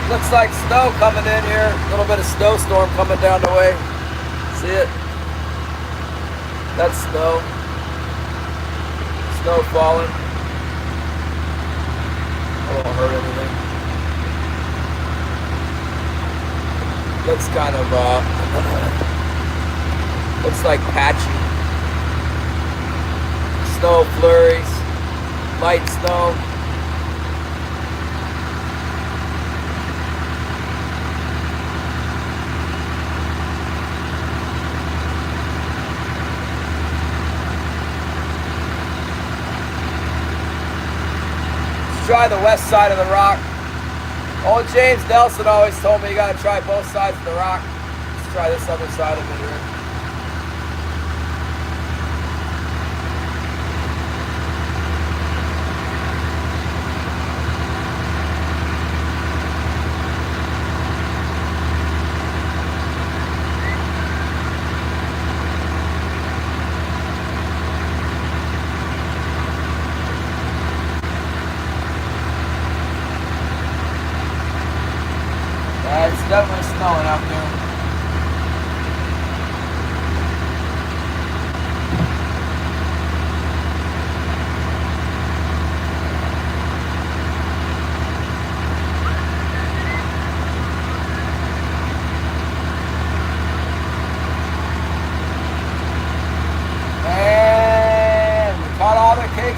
Looks like snow coming in here. A little bit of snowstorm coming down the way. See it? That's snow. Snow falling. It won't hurt anything. Looks kind of, looks like patchy. Snow flurries. Light snow. Try the west side of the rock. Old James Nelson always told me you gotta try both sides of the rock. Let's try this other side of it here.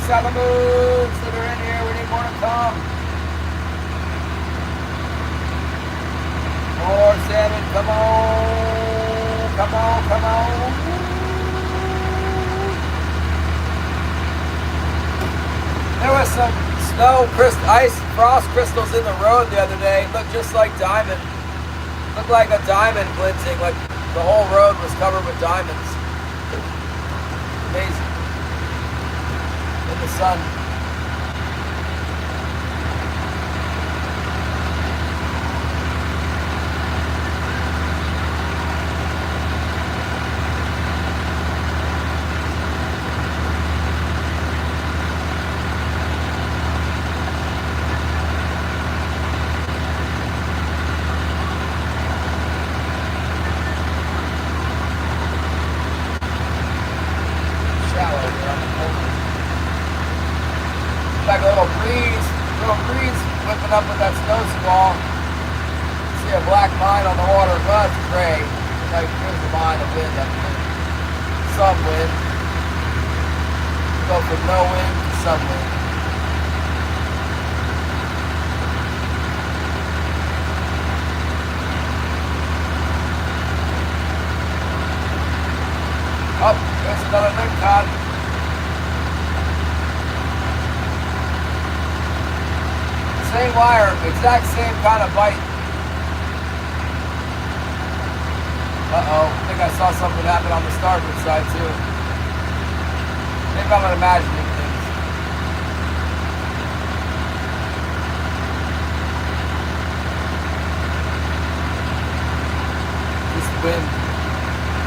salamos that are in here. We need more to come. More salmon. Come on. Come on. Come on. There was some ice frost crystals in the road the other day. It looked just like diamond. Looked like a diamond glinting, like the whole road was covered with diamonds. Amazing. In the sun. Like a little breeze whipping up with that snow squall. See a black line on the water, well, it's gray. Like here's the line of wind up here. Some wind. Go from no wind to some wind. Oh, there's another link cod. Same wire, exact same kind of bite. Uh-oh, I think I saw something happen on the starboard side too. Maybe I'm imagining things. Just wind,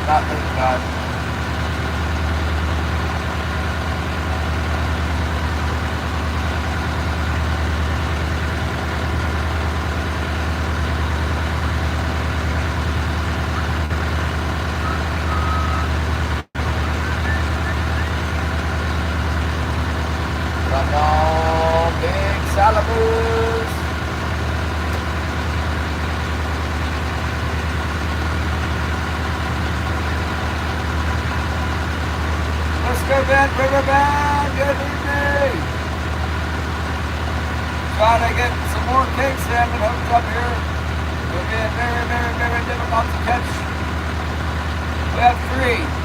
not thinking about it. Salabos. Let's go back, Riverbend. Good evening. Trying to get some more king salmon hooked up here. It'll be very, very, very difficult to catch. We have 3.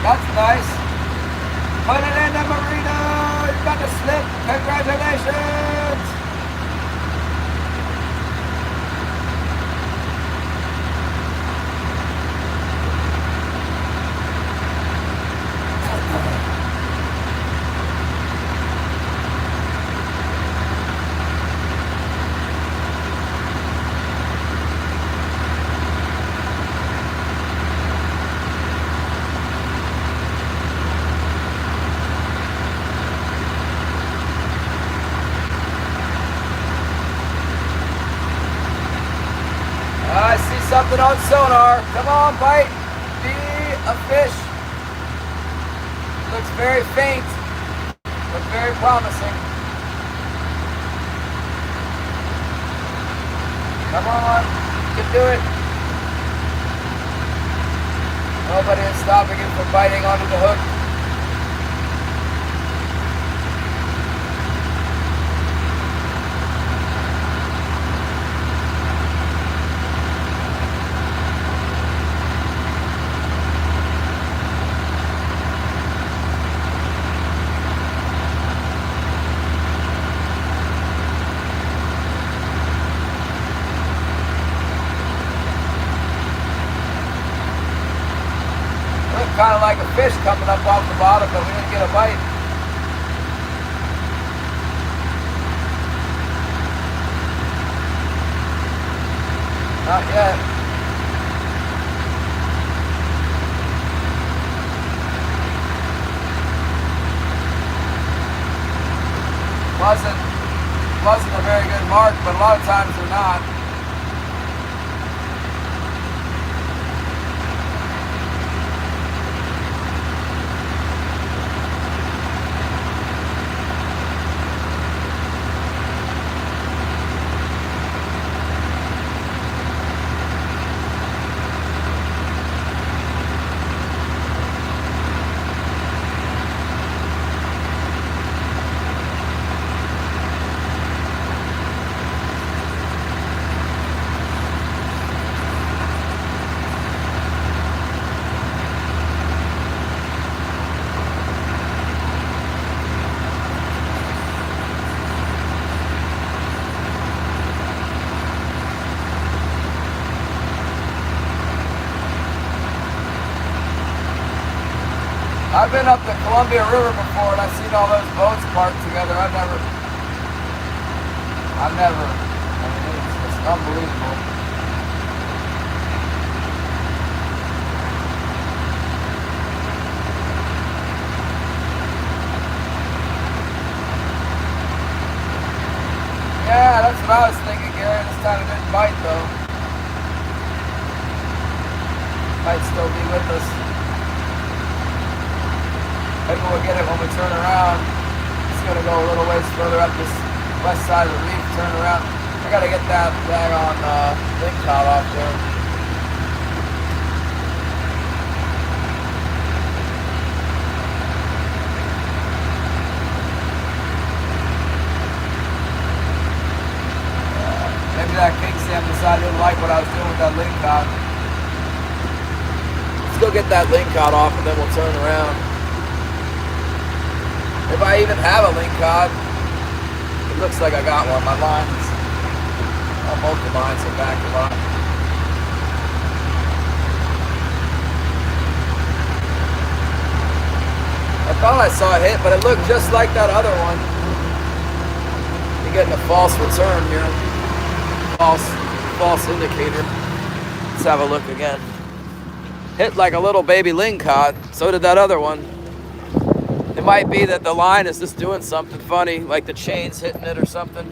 That's nice. Put it in the marina. You got the slip. Congratulations. I see something on sonar. Come on, bite. Be a fish. Looks very faint, but very promising. Come on, you can do it. Nobody is stopping him from biting onto the hook. Kind of like a fish coming up off the bottom, but we didn't get a bite. Not yet. Wasn't a very good mark, but a lot of times they're not. I've been up the Columbia River before and I've seen all those boats parked together. I mean, it's unbelievable. Yeah, that's what I was thinking, Gary. This time it didn't bite, though. Might still be with us. Maybe we'll get it when we turn around. It's going to go a little ways further up this west side of the reef, turn around. I got to get that bag on lingcod off there. Maybe that king Sam decided he didn't like what I was doing with that lingcod. Let's go get that lingcod off and then we'll turn around. If I even have a lingcod, it looks like I got one. My lines, both the lines are back a lot. I thought I saw a hit, but it looked just like that other one. You're getting a false return here. False indicator. Let's have a look again. Hit like a little baby lingcod. So did that other one. It might be that the line is just doing something funny, like the chain's hitting it or something.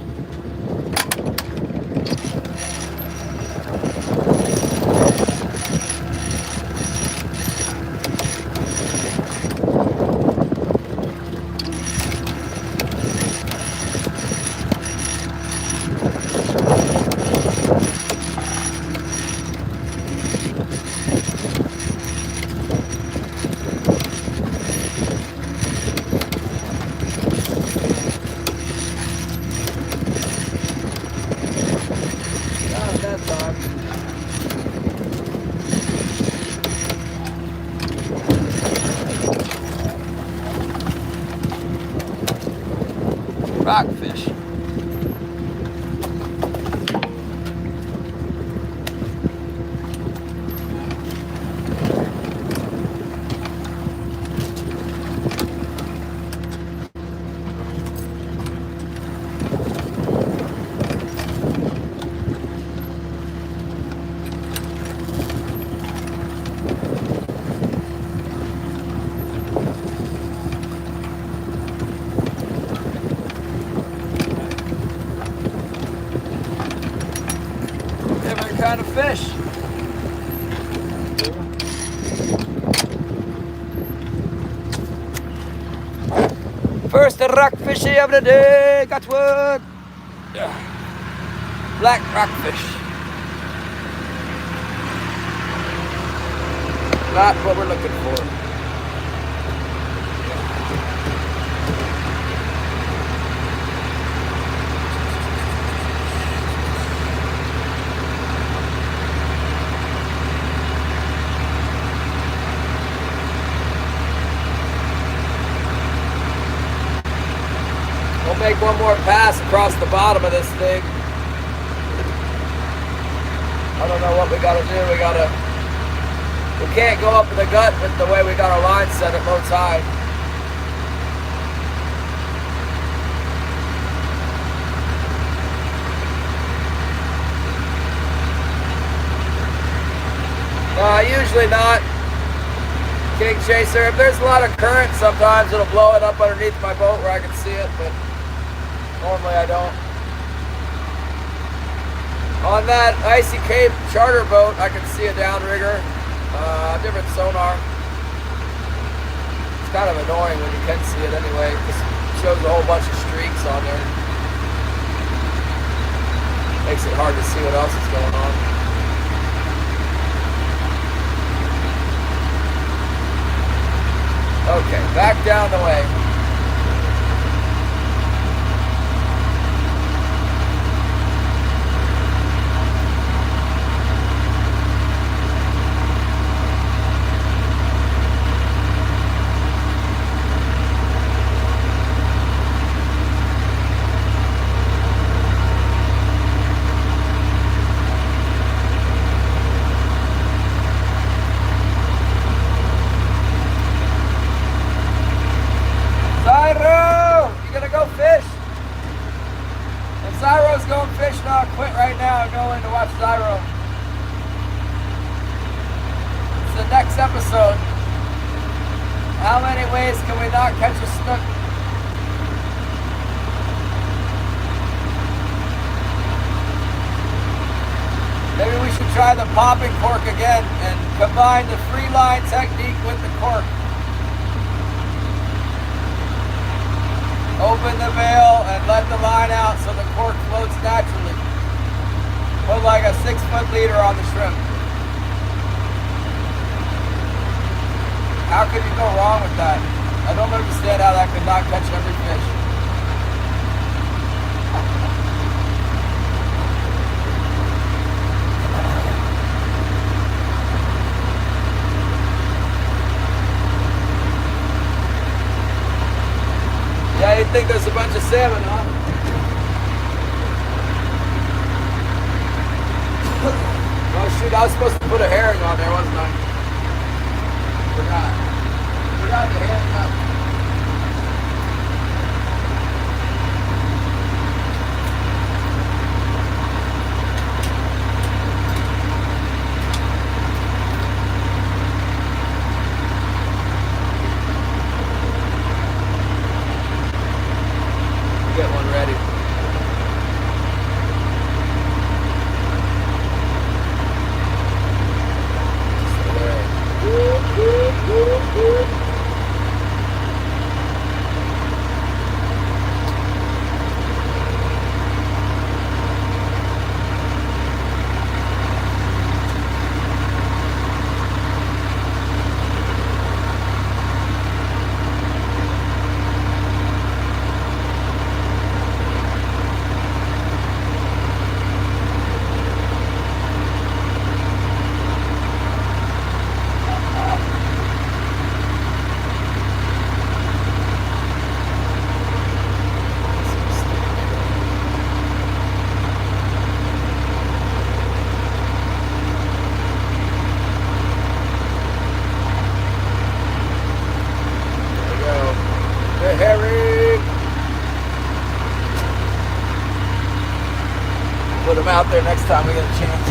Rockfish. Kind of fish. First rockfishy of the day, got one. Black rockfish. Not what we're looking for. We'll make one more pass across the bottom of this thing. I don't know what we gotta do. We can't go up in the gut with the way we got our line set at low tide. Usually not. King Chaser. If there's a lot of current, sometimes it'll blow it up underneath my boat where I can see it, but normally I don't. On that Icy Cape charter boat, I can see a downrigger, different sonar. It's kind of annoying when you can see it anyway. It just shows a whole bunch of streaks on there. Makes it hard to see what else is going on. Okay, back down the way. Zyro's going fishing. I'll quit right now and go in to watch Zyro. It's the next episode. How many ways can we not catch a snook? Maybe we should try the popping cork again and combine the free line technique with the cork. Open the bail and let the line out so the cork floats naturally. Put like a 6-foot leader on the shrimp. How could you go wrong with that? I don't understand how that could not catch every fish. Yeah, you think there's a bunch of salmon, huh? Oh shoot, I was supposed to put a herring on there, wasn't I? Forgot the herring up. Get one ready. Put them out there next time we get a chance.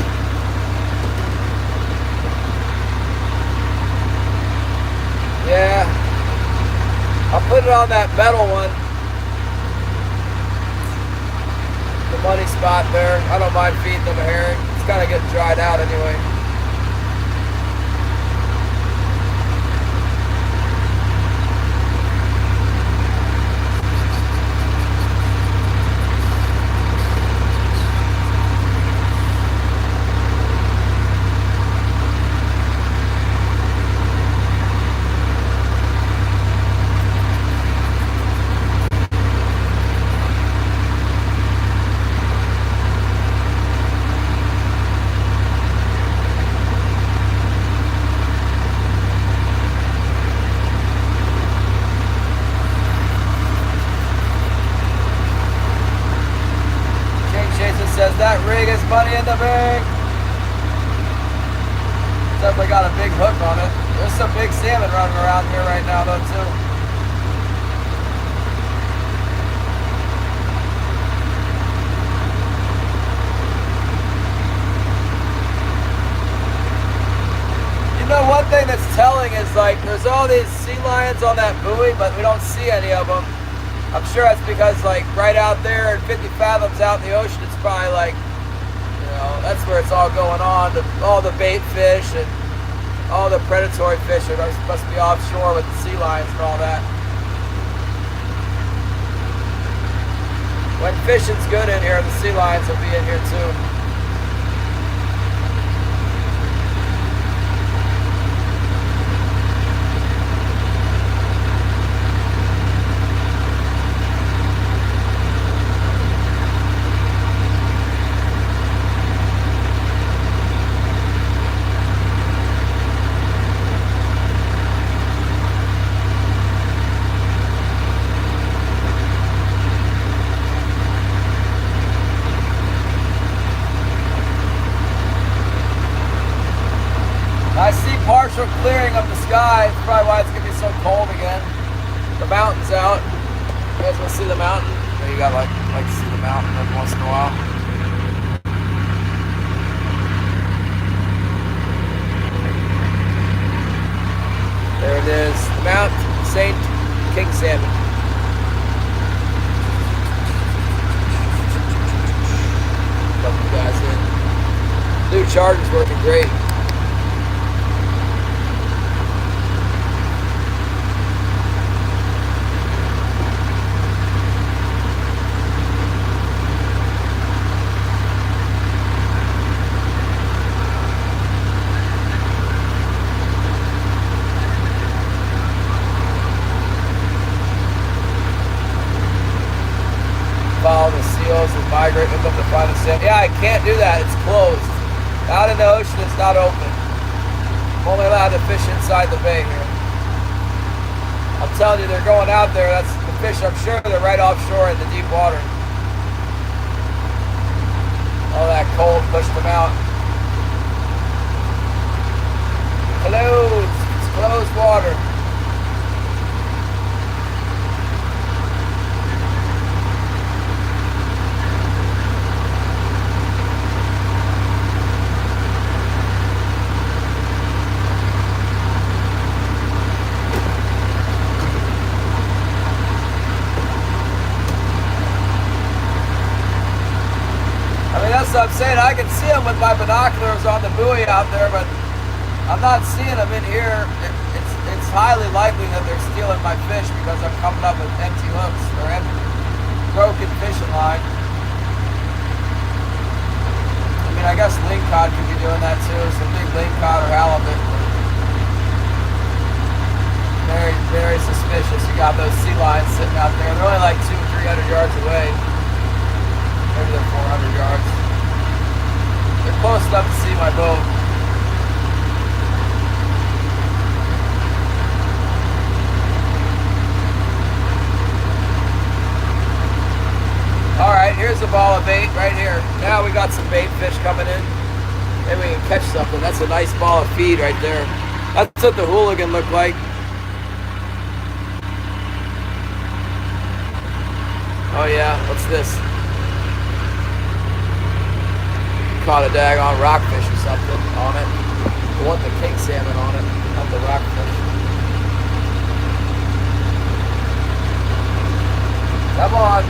Yeah, I'll put it on that metal one. The money spot there. I don't mind feeding them a herring. It's kind of getting dried out anyway. Says that rig is money in the bank. Definitely got a big hook on it. There's some big salmon running around here right now though too. You know, one thing that's telling is like there's all these sea lions on that buoy, but we don't see any of them. I'm sure that's because like right out there at 50 fathoms out in the ocean, it's probably like, you know, that's where it's all going on. All the bait fish and all the predatory fish are supposed to be offshore with the sea lions and all that. When fishing's good in here, the sea lions will be in here too. I see partial clearing of the sky. That's probably why it's going to be so cold again. The mountain's out. You guys want to see the mountain? You got like to see the mountain every once in a while. There it is, Mount St. King Salmon. Couple guys in. New charger's working great. Follow the seals and migrate with them to find the salmon. Yeah, I can't do that. It's closed. Out in the ocean, it's not open. I'm only allowed to fish inside the bay here. I'm telling you, they're going out there. That's the fish. I'm sure they're right offshore in the deep water. Oh, that cold pushed them out. Closed. It's closed water. That's what I'm saying. I can see them with my binoculars on the buoy out there, but I'm not seeing them in here. It's highly likely that they're stealing my fish because I'm coming up with empty hooks or broken fishing line. I mean, I guess lingcod could be doing that too. Some big lingcod or halibut. Very, very suspicious. You got those sea lions sitting out there. They're only like 200-300 yards away. Maybe they're 400 yards. They're close enough to see my boat. Alright, here's a ball of bait right here. Now we got some bait fish coming in. Maybe we can catch something. That's a nice ball of feed right there. That's what the hooligan looked like. Oh yeah, what's this? Caught a daggone rockfish or something on it. I want the king salmon on it, not the rockfish. Come on.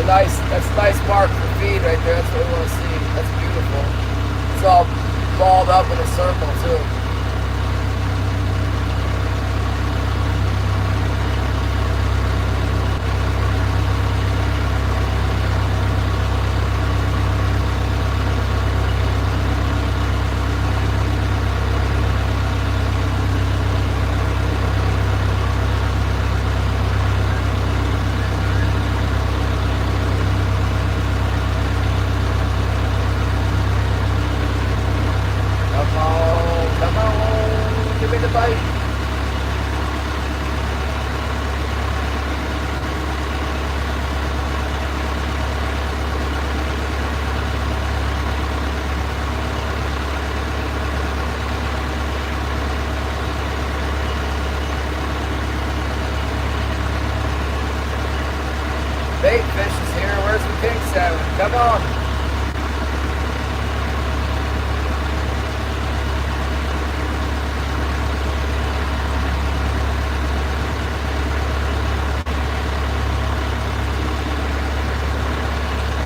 That's a nice mark for feed right there. That's what we want to see. That's beautiful. It's all balled up in a circle too. Bait fish is here. Where's the king salmon? Come on.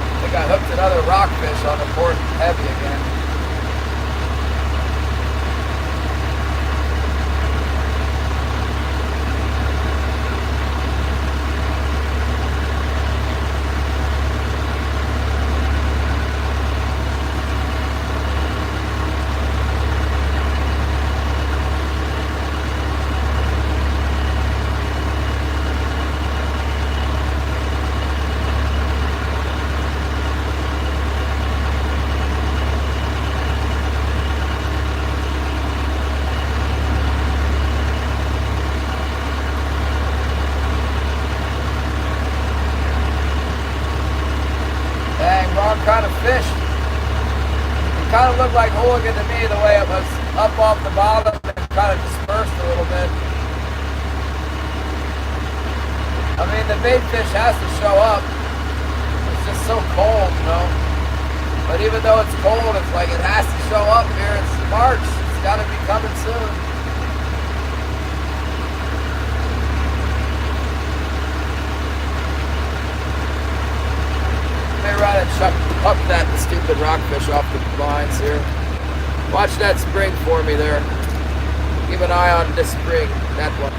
I think I hooked another rockfish on the port heavy again. Kind of fish. It kind of looked like hooligan to me the way it was up off the bottom and kind of dispersed a little bit. I mean, the bait fish has to show up. It's just so cold, you know. But even though it's cold, it's like it has to show up here. It's March. It's got to be coming soon. Right and chuck that stupid rockfish off the lines here. Watch that spring for me there. Keep an eye on this spring, that one.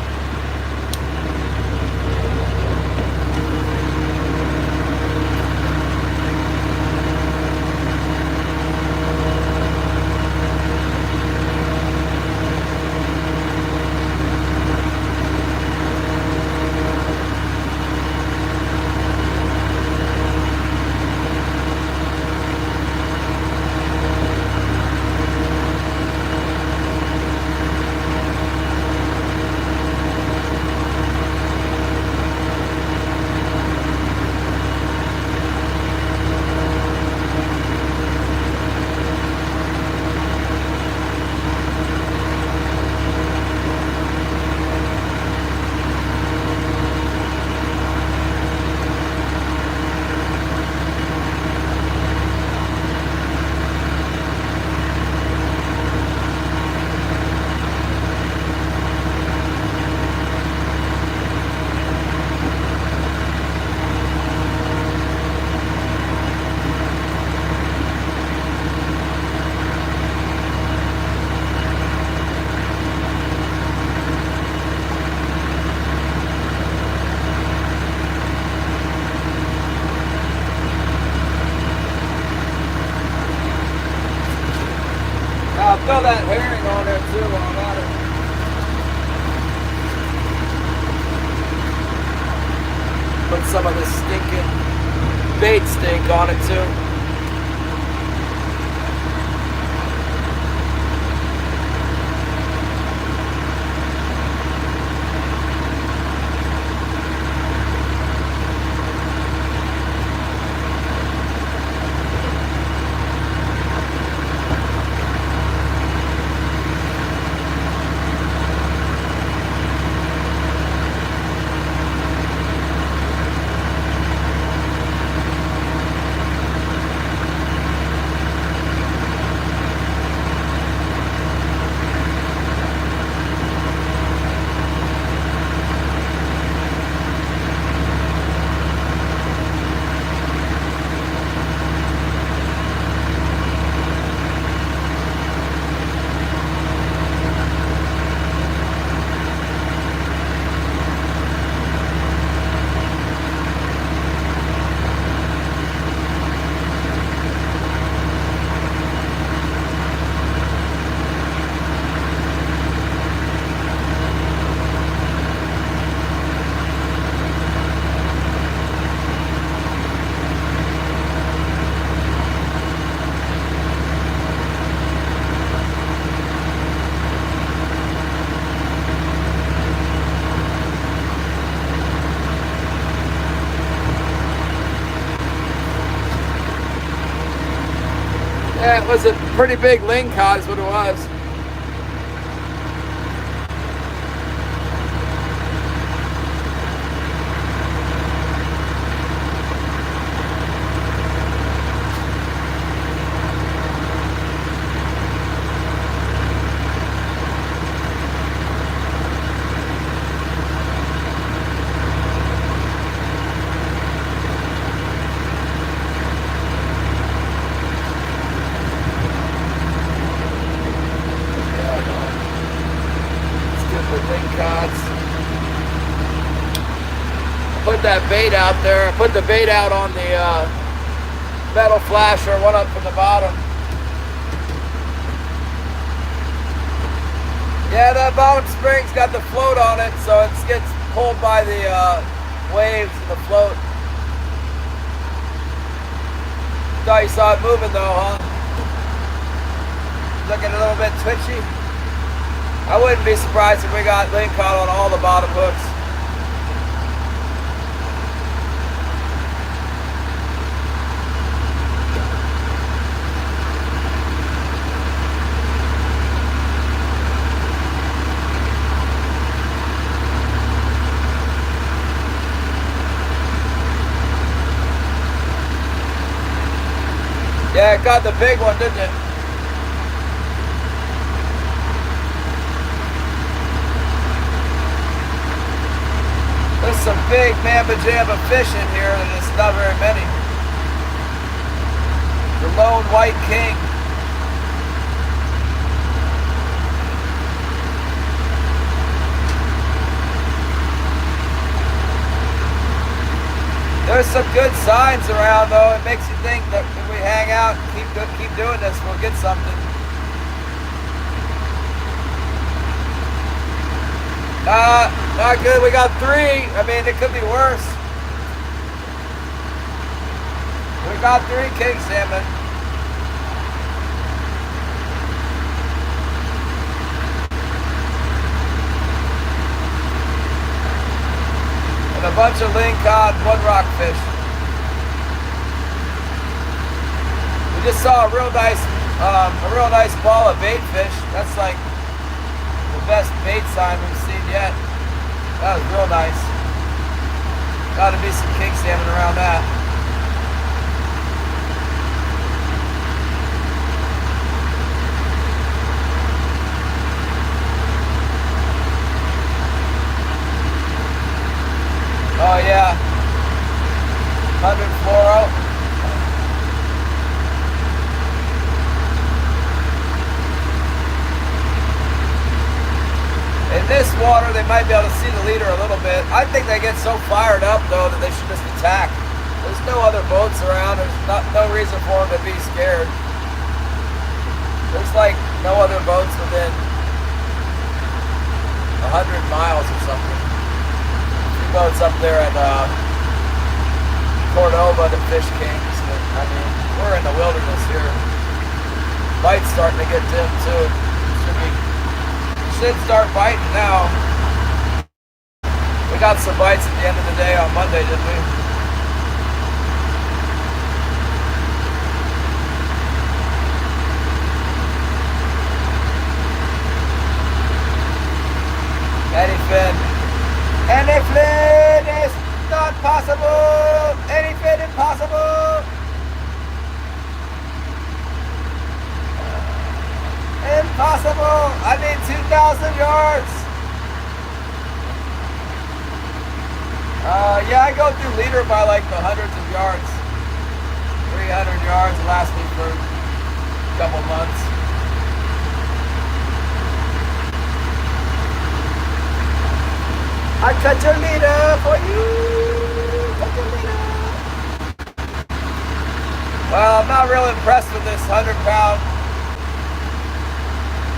Throw that herring on there too while I'm at it. Put some of this stinking bait stink on it too. Yeah, it was a pretty big lingcod is what it was. Put that bait out there. Put the bait out on the metal flasher, one up from the bottom. Yeah, that bottom spring's got the float on it, so it gets pulled by the waves and the float. Thought you saw it moving though, huh? Looking a little bit twitchy. I wouldn't be surprised if we got lingcod on all the bottom hooks. Yeah, it got the big one, didn't it? There's some big mamba jamba fish in here, and it's not very many. The lone white king. There's some good signs around, though. It makes you think that if we hang out and keep doing this, we'll get something. Not good. We got 3. I mean, it could be worse. We got 3 king salmon. And a bunch of lingcod one rockfish. We just saw a real nice ball of bait fish. That's like the best bait sign we've seen yet. That was real nice. Got to be some king salmon around that. Oh yeah, 100 fluoro. In this water, they might be able to see the leader a little bit. I think they get so fired up, though, that they should just attack. There's no other boats around. There's no reason for them to be scared. There's like no other boats within 100 miles or something. Boats up there at Cordova, the Fish Kings. I mean, we're in the wilderness here. Bite's starting to get dim too. Should start biting now. We got some bites at the end of the day on Monday, didn't we? Anything. Anything is not possible. Anything impossible. Impossible. I need 2,000 yards. Yeah, I go through leader by like the hundreds of yards. 300 yards last me for a couple months. I cut your leader for you. Cut your leader. Well, I'm not real impressed with this 100-pound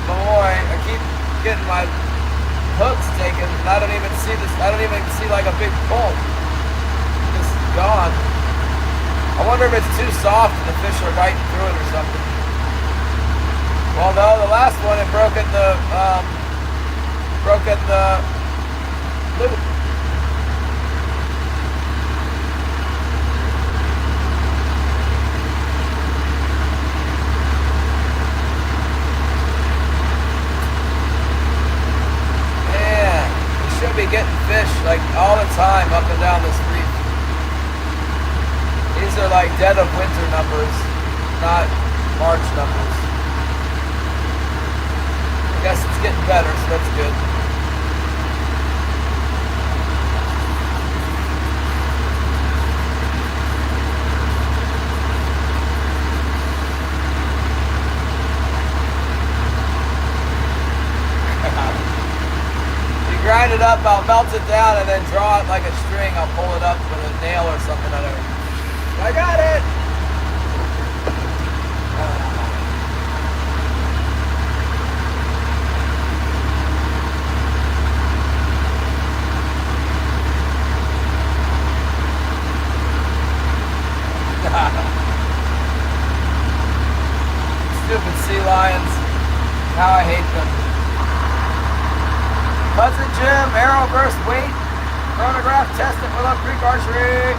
Malloy. I keep getting my hooks taken, and I don't even see this. I don't even see like a big pull. It's gone. I wonder if it's too soft and the fish are biting through it or something. Well, no, the last one it broke at the loop. Man, we should be getting fish like all the time up and down this reef. These are like dead of winter numbers, not March numbers. I guess it's getting better, so that's good. Grind it up, I'll melt it down and then draw it like a string. I'll pull it up with a nail or something on it. I got it! Stupid sea lions. How I hate them. Cousin Jim, arrow burst weight, chronograph tested Willow Creek Archery.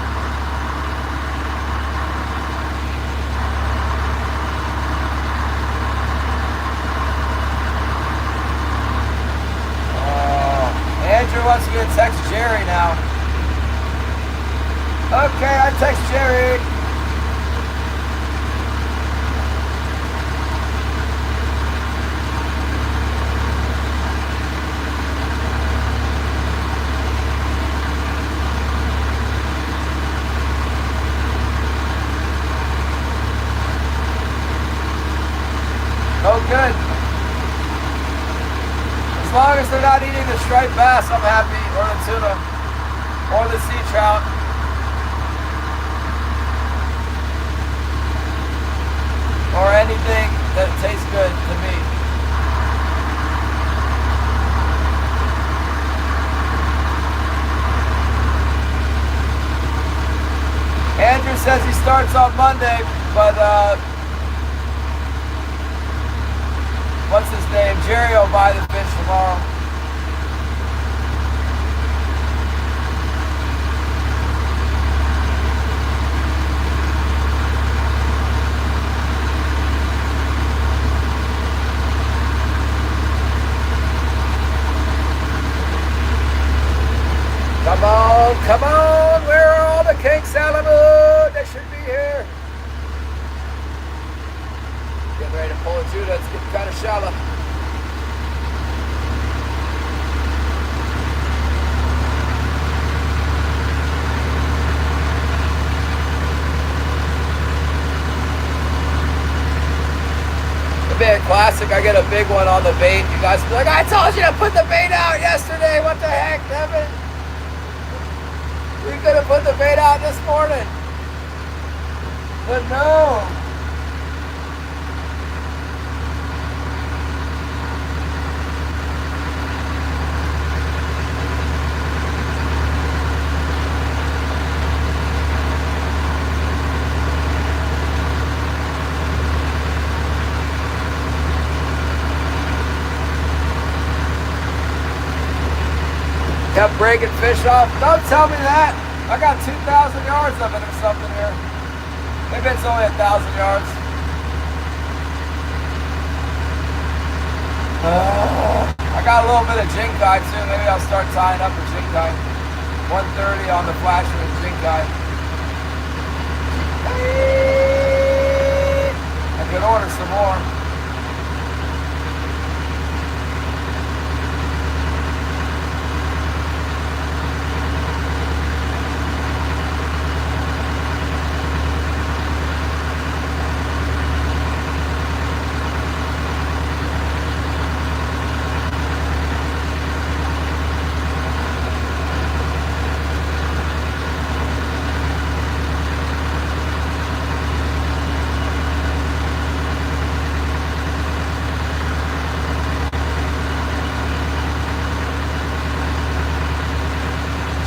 Oh, Andrew wants you to text Jerry now. Okay, I text Jerry. long as they're not eating the striped bass, I'm happy, or the tuna, or the sea trout. Or anything that tastes good to me. Andrew says he starts on Monday, but what's his name? Jerry will buy the fish tomorrow. Come on, come on, where are all the king salmon? They should be here. Getting ready to pull a Judah, it's getting kind of shallow. It'll be a classic, I get a big one on the bait. You guys will be like, I told you to put the bait out yesterday, what the heck, Devin? We could have put the bait out this morning. But no. Kept breaking fish off. Don't tell me that. I got 2,000 yards of it or something here. Maybe it's only 1,000 yards. I got a little bit of jinkai too. Maybe I'll start tying up a jinkai. 130 on the flasher and jinkai. I could order some more.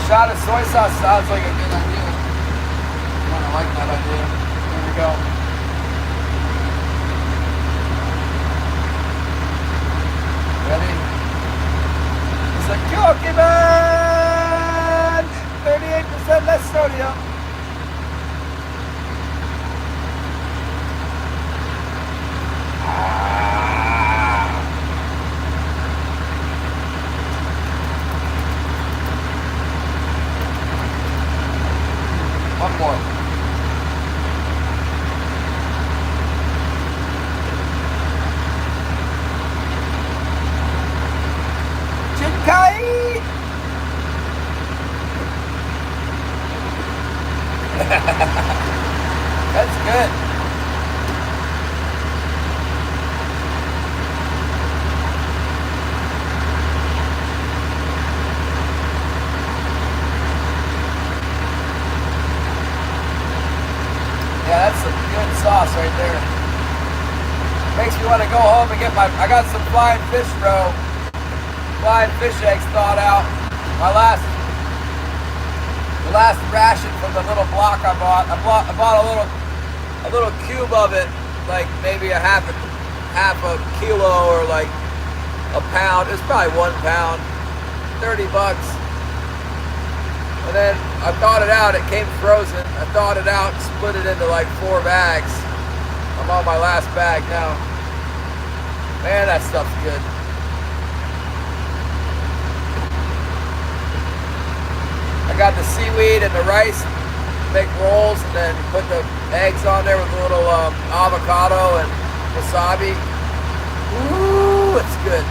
Shot of soy sauce sounds like a good idea. I kind of like that idea. There we go. Ready? It's a curcumin! 38% less sodium. One more. Jinkai! That's good. Yeah, that's some good sauce right there. Makes me want to go home and get I got some flying fish roe, flying fish eggs thawed out. The last ration from the little block I bought. I bought a little cube of it, like maybe a half a kilo or like a pound. It's probably 1 pound, $30. And then I thawed it out, it came frozen. I thawed it out, split it into like 4 bags. I'm on my last bag now. Man, that stuff's good. I got the seaweed and the rice, make rolls, and then put the eggs on there with a little avocado and wasabi. Ooh, it's good.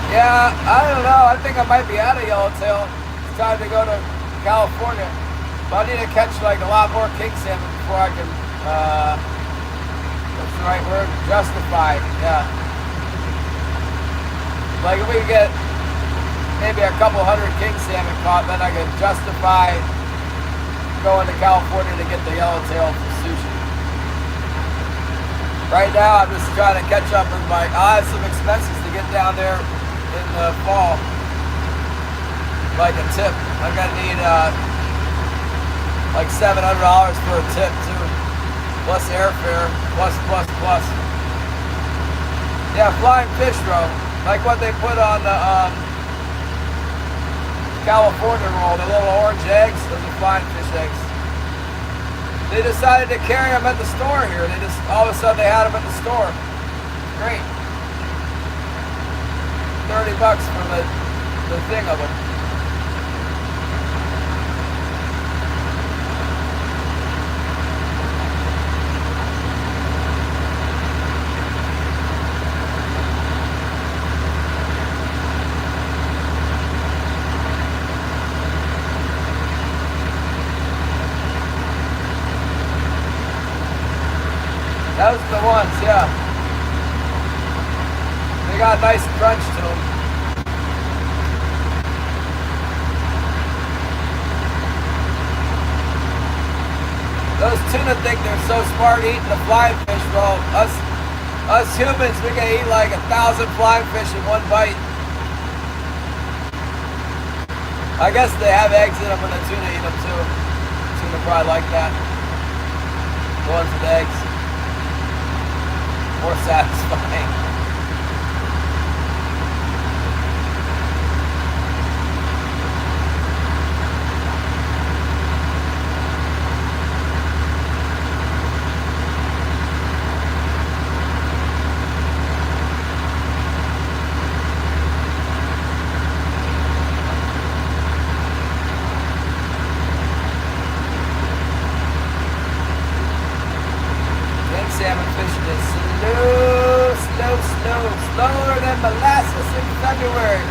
Yeah, I don't know. I think I might be out of yellowtail. It's time to go to California. But I need to catch like a lot more king salmon before I can, what's the right word? Justify. Yeah. Like if we get maybe a couple hundred king salmon caught, then I can justify going to California to get the yellowtail for sushi. Right now, I'm just trying to catch up with I have some expenses to get down there in the fall. Like a tip. I'm gonna need like $700 for a tip too. Plus airfare, plus. Yeah, flying fish roll. Like what they put on the California roll, the little orange eggs, those are flying fish eggs. They decided to carry them at the store here. They just, all of a sudden they had them at the store. Great. $30 for the thing of them. Those are the ones, yeah. They got a nice crunch to them. Those tuna think they're so smart eating the flying fish. Well, us humans, we can eat like 1,000 flying fish in one bite. I guess they have eggs in them when the tuna eat them too. Tuna probably like that. The ones with eggs. More satisfying. Salmon fishing is slower than molasses in February.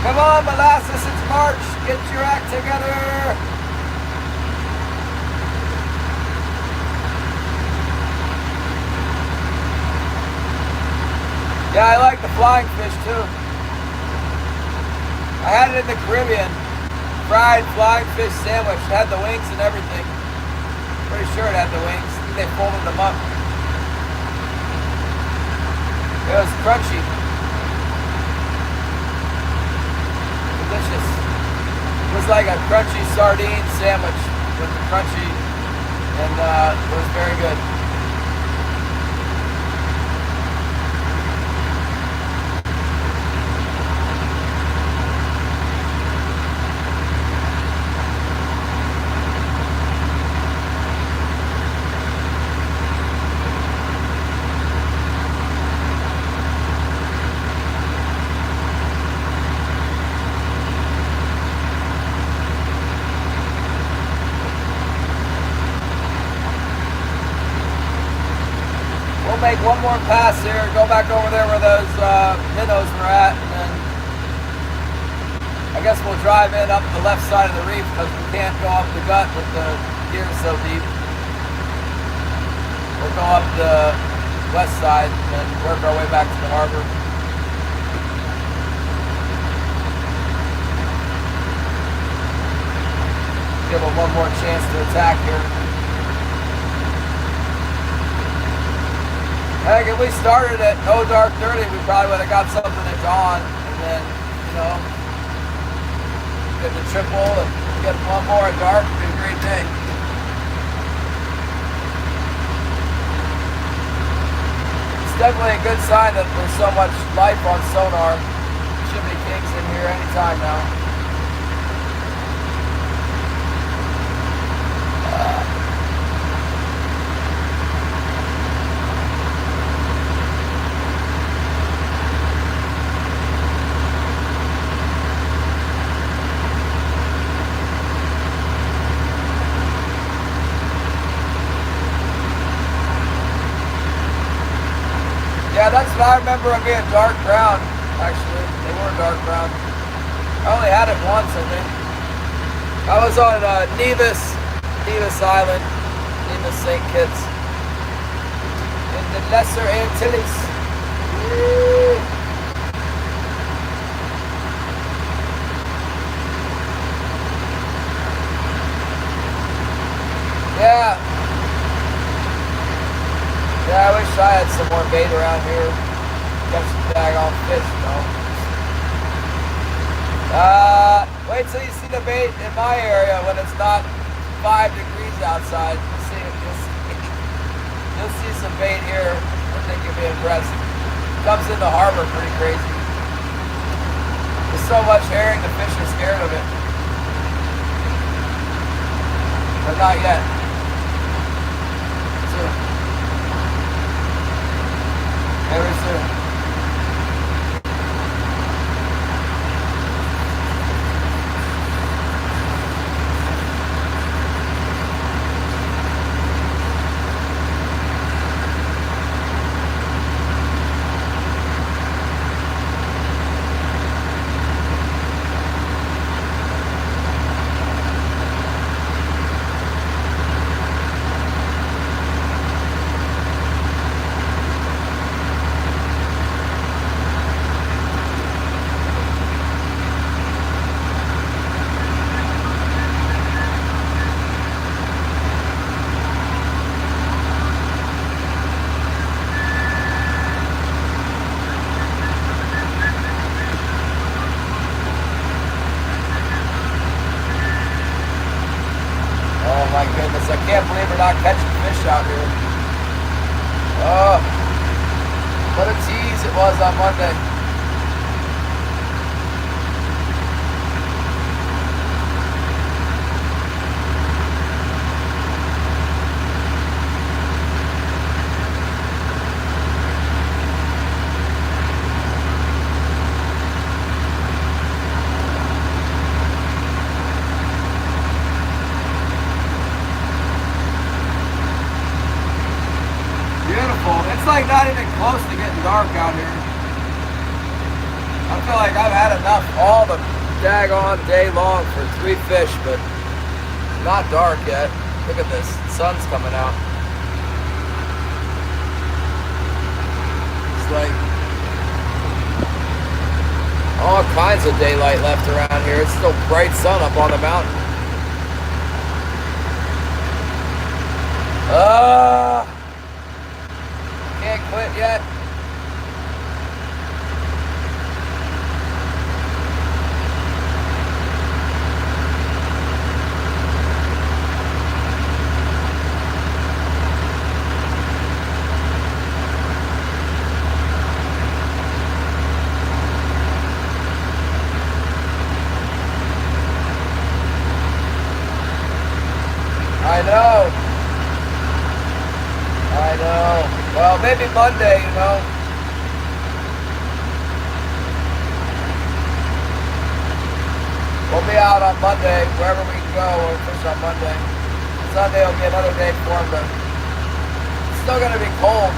Come on, molasses, it's March. Get your act together. Yeah, I like the flying fish too. I had it in the Caribbean. Fried flying fish sandwich. It had the wings and everything. Pretty sure it had the wings. They folded them up. It was crunchy. Delicious. It was like a crunchy sardine sandwich with the crunchy, and it was very good. Make one more pass here, go back over there where those minnows were at, and then I guess we'll drive in up the left side of the reef because we can't go up the gut with the gear so deep. We'll go up the west side and work our way back to the harbor. Give them one more chance to attack here. Heck, if we started at dark 30, we probably would have got something at dawn, and then, you know, get the triple and get one more at dark. It'd be a great day. It's definitely a good sign that there's so much life on sonar. Should be kings in here anytime now. Yeah, that's what I'm remember them being dark brown, actually. They were dark brown. I only had it once, I think. I was on Nevis Island, Nevis St. Kitts, in the Lesser Antilles. Woo. Yeah. Yeah, I wish I had some more bait around here. Catch some daggone fish, you know. Wait till you see the bait in my area when it's not 5 degrees outside. You'll see some bait here. I think you'll be impressed. Comes in the harbor pretty crazy. There's so much herring, the fish are scared of it. But not yet. Soon. Very soon. My goodness, I can't believe we're not catching fish out here. Oh, what a tease it was on Monday. It's like not even close to getting dark out here. I feel like I've had enough all the daggone day long for 3 fish, but it's not dark yet. Look at this, the sun's coming out. It's like all kinds of daylight left around here. It's still bright sun up on the mountain. Can't quit yet. I know. Well, maybe Monday, you know. We'll be out on Monday, wherever we can go, we'll fish on Monday. Sunday will be another day for them, but it's still going to be cold.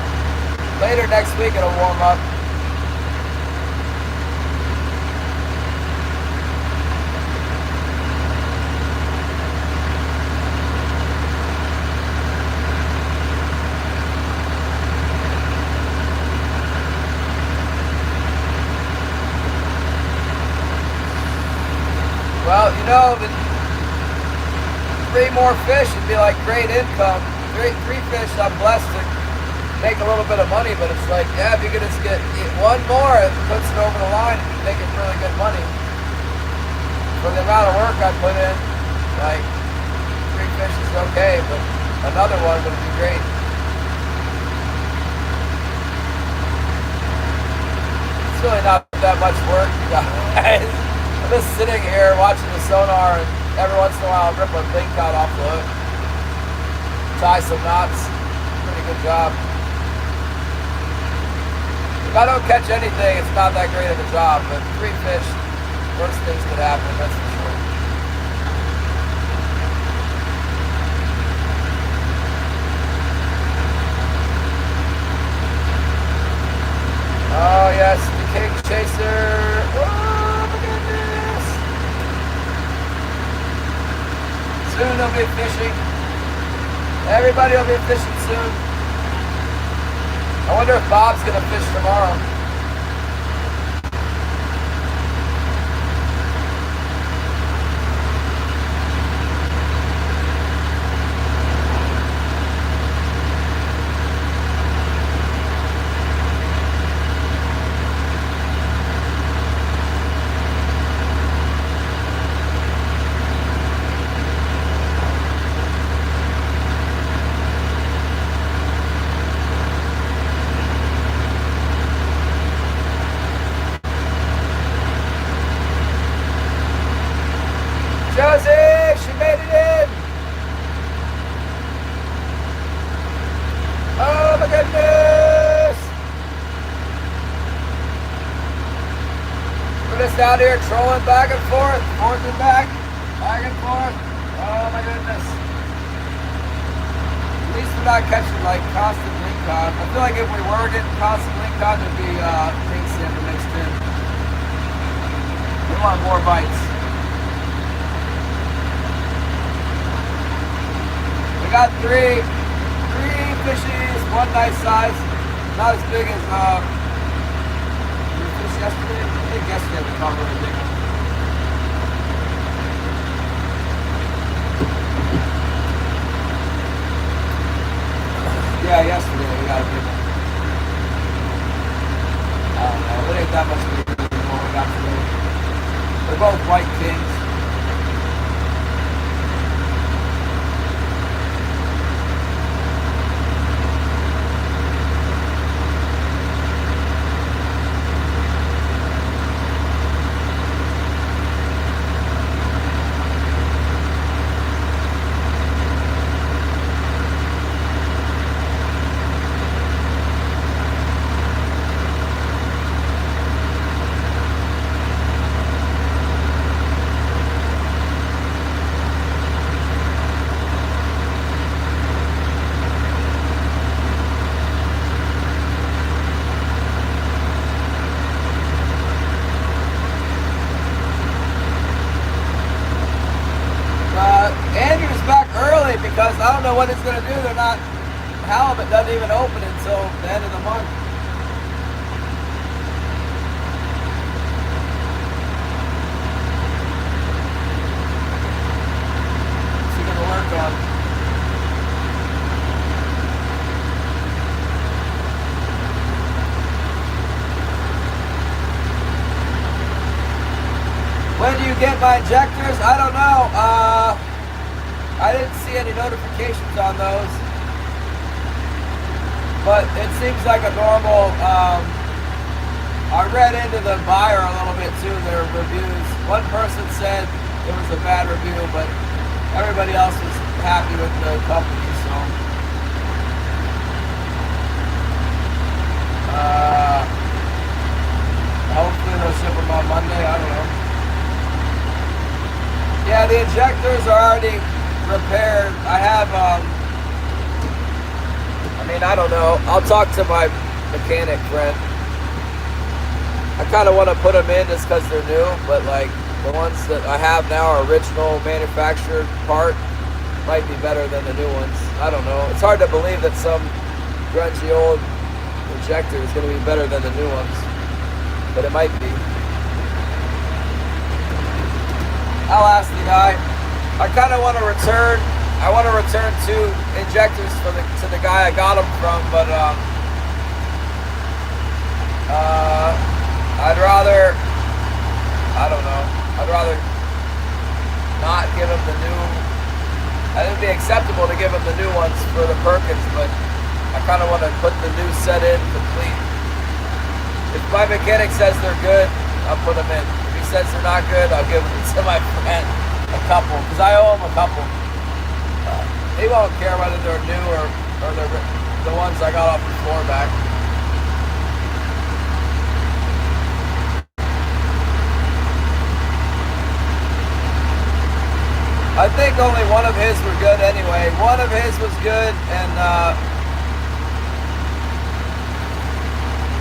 Later next week it'll warm up. Well, you know, 3 more fish would be like great income. 3 fish, I'm blessed to make a little bit of money, but it's like, yeah, if you could just get 1 more, it puts it over the line and you're making really good money. For the amount of work I put in, like, 3 fish is okay, but another one would be great. It's really not that much work, guys. I'm just sitting here watching the sonar, and every once in a while I'll rip a big cod off the hook, tie some knots. Pretty good job. If I don't catch anything, it's not that great of a job, but 3 fish, worst things could happen, that's for sure. will be fishing. Everybody will be fishing soon. I wonder if Bob's gonna fish tomorrow. Josie, she made it in. Oh my goodness. We're just out here trolling back and forth and back and forth. Oh my goodness. At least we're not catching like constant link cod. I feel like if we were getting constant link cod, there'd be pink salmon mixed in. We want more bites. We got three fishies, one nice size, not as big as we fished yesterday. I think yesterday we caught really big one. Yeah, yesterday we got a big one. I don't know, it ain't that much bigger than what we got today. They're both white kings. Andrew's back early because I don't know what it's going to do. They're not, halibut doesn't even open until the end of the month. What's he going to work on? When do you get my injectors? I don't know. I didn't see any notifications on those. But it seems like a normal, I read into the buyer a little bit too, their reviews. One person said it was a bad review, but everybody else was happy with the company, so. Hopefully they'll ship them on Monday, I don't know. Yeah, the injectors are already repaired. I have, I don't know. I'll talk to my mechanic friend. I kind of want to put them in just because they're new, but like the ones that I have now are original manufactured part. Might be better than the new ones. I don't know. It's hard to believe that some grungy old injector is going to be better than the new ones, but it might be. I'll ask the guy. I kind of want to return. I want to return 2 injectors to the guy I got them from, but I'd rather, I don't know. I'd rather not give him the new. I think it'd be acceptable to give him the new ones for the Perkins, but I kind of want to put the new set in complete. If my mechanic says they're good, I'll put them in. If he says they're not good, I'll give them to my friend, a couple, because I owe him a couple. He won't care whether they're new or they're the ones I got off the floor back. I think only one of his were good anyway. One of his was good, and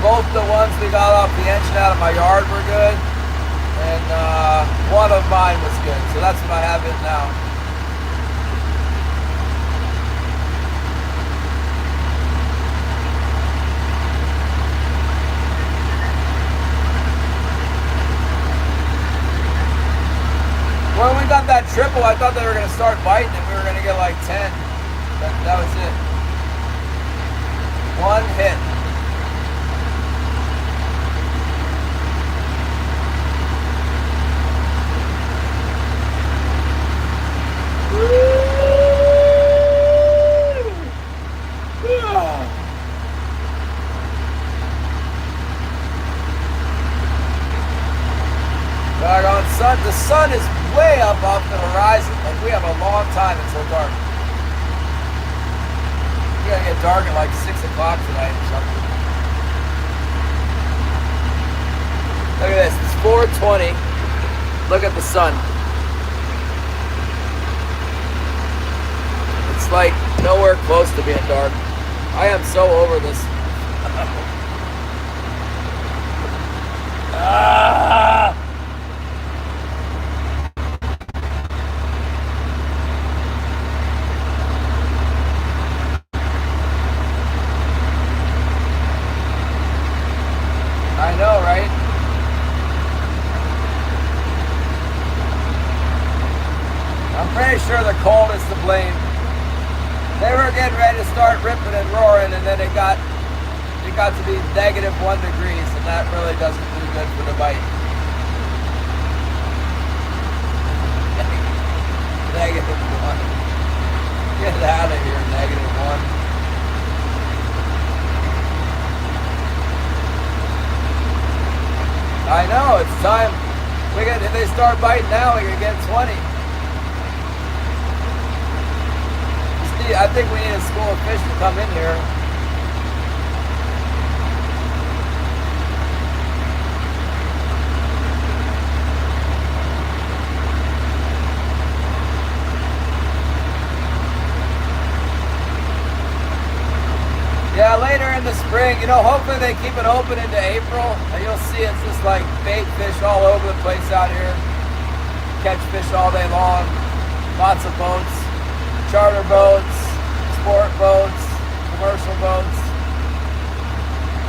both the ones we got off the engine out of my yard were good, and one of mine was good. So that's what I have in now. have done that triple, I thought they were going to start biting and we were going to get like 10. But that was it. One hit. The sun is way up off the horizon. Like we have a long time until dark. It's gonna get dark at like 6 o'clock tonight or something. Look at this, it's 4:20. Look at the sun. It's like nowhere close to being dark. I am so over this. I know, right? I'm pretty sure the cold is to blame. They were getting ready to start ripping and roaring, and then it got to be -1 degrees, and that really doesn't do good for the bite. -1. Get out of here, -1. I know, it's time. If they start biting now, we can get 20. I think we need a school of fish to come in here. Yeah, later in the spring, hopefully they keep it open into April, and you'll see it's just like bait fish all over the place out here. Catch fish all day long. Lots of boats, charter boats, sport boats, commercial boats.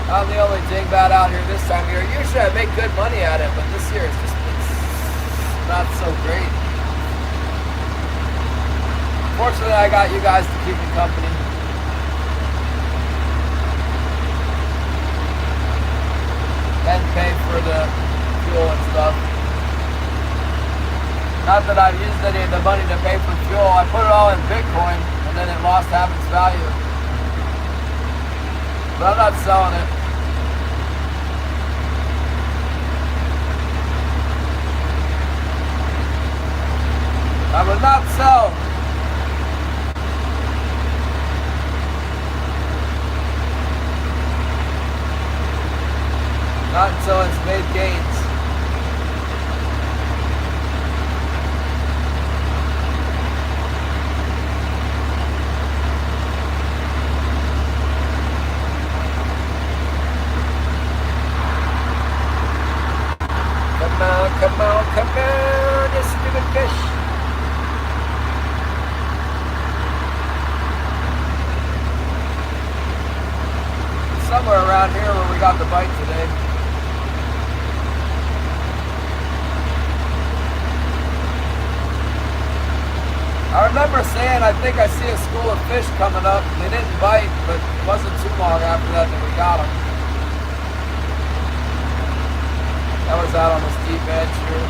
I'm the only dingbat out here this time of year. Usually I make good money at it, but this year it's not so great. Fortunately, I got you guys to keep me company. And pay for the fuel and stuff. Not that I've used any of the money to pay for fuel. I put it all in Bitcoin, and then it lost half its value. But I'm not selling it. I would not sell. Not until it's made gains. Come on, you stupid fish. Somewhere around here where we got the bite today. I remember saying, I think I see a school of fish coming up. They didn't bite, but it wasn't too long after that we got them. That was out on the steep edge here.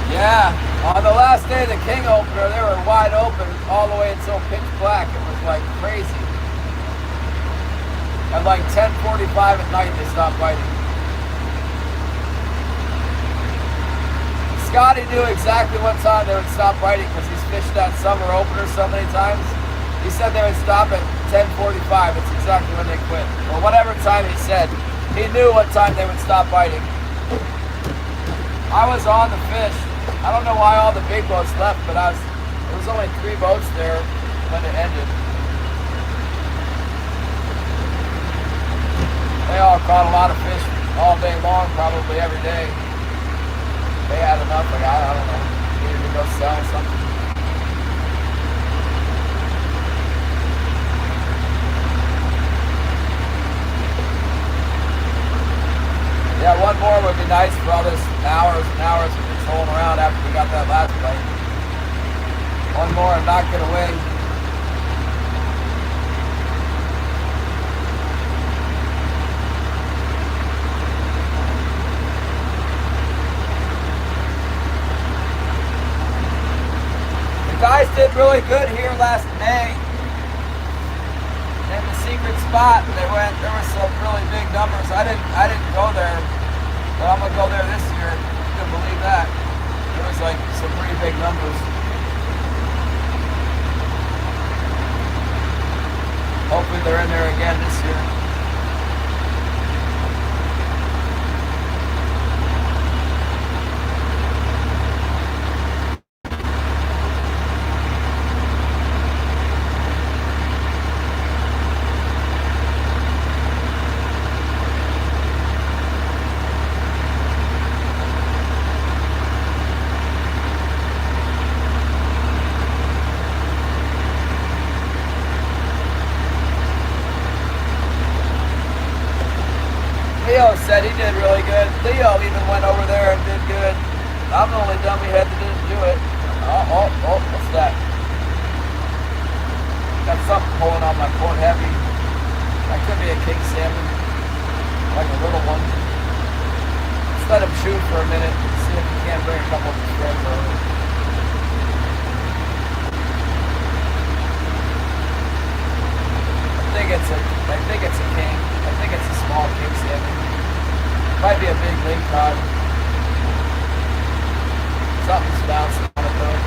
Yeah, on the last day of the King opener, they were wide open all the way until pitch black. It was like crazy. At like 10:45 at night, they stopped biting. Scotty knew exactly what time they would stop biting because he's fished that summer opener so many times. He said they would stop at 10:45. It's exactly when they quit. Or whatever time he said. He knew what time they would stop biting. I was on the fish. I don't know why all the big boats left, but there was only 3 boats there when it ended. They all caught a lot of fish all day long, probably every day. They had enough, like I don't know, needed to go sell something. right. One more and knock it away. The guys did really good here last May. In the secret spot, there were some really big numbers. I didn't go there, but I'm gonna go there this year. You can believe that. There was like some pretty big numbers. Hopefully they're in there again this year. Leo said he did really good. Leo even went over there and did good. I'm the only dummyhead that didn't do it. Oh, what's that? Got something pulling on my port heavy. That could be a king salmon. Like a little one. Let's let him shoot for a minute and see if he can't bring a couple of his friends over. I think it's a king. I think it's a small king salmon. Might be a big lake cod. Something's bouncing on it though.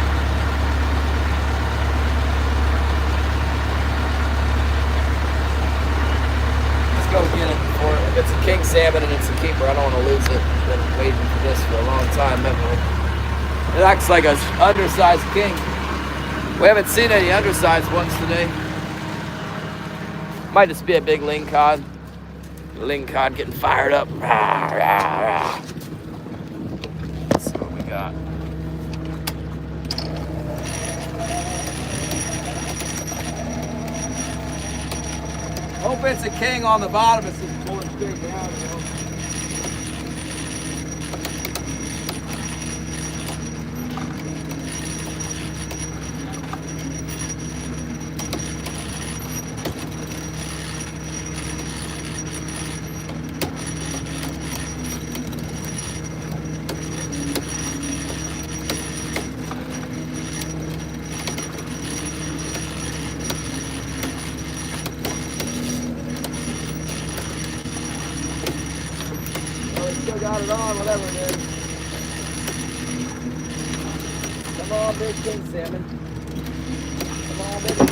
Let's go get it before. If it's a king salmon and it's a keeper, I don't want to lose it. I've been waiting for this for a long time, haven't we? It acts like an undersized king. We haven't seen any undersized ones today. Might just be a big ling cod. Ling cod getting fired up. Rah, rah, rah. Let's see what we got. Hope it's a king on the bottom. It's just pulling straight down, you know. Still got it on, whatever it is. Come on, big king salmon. Come on, baby.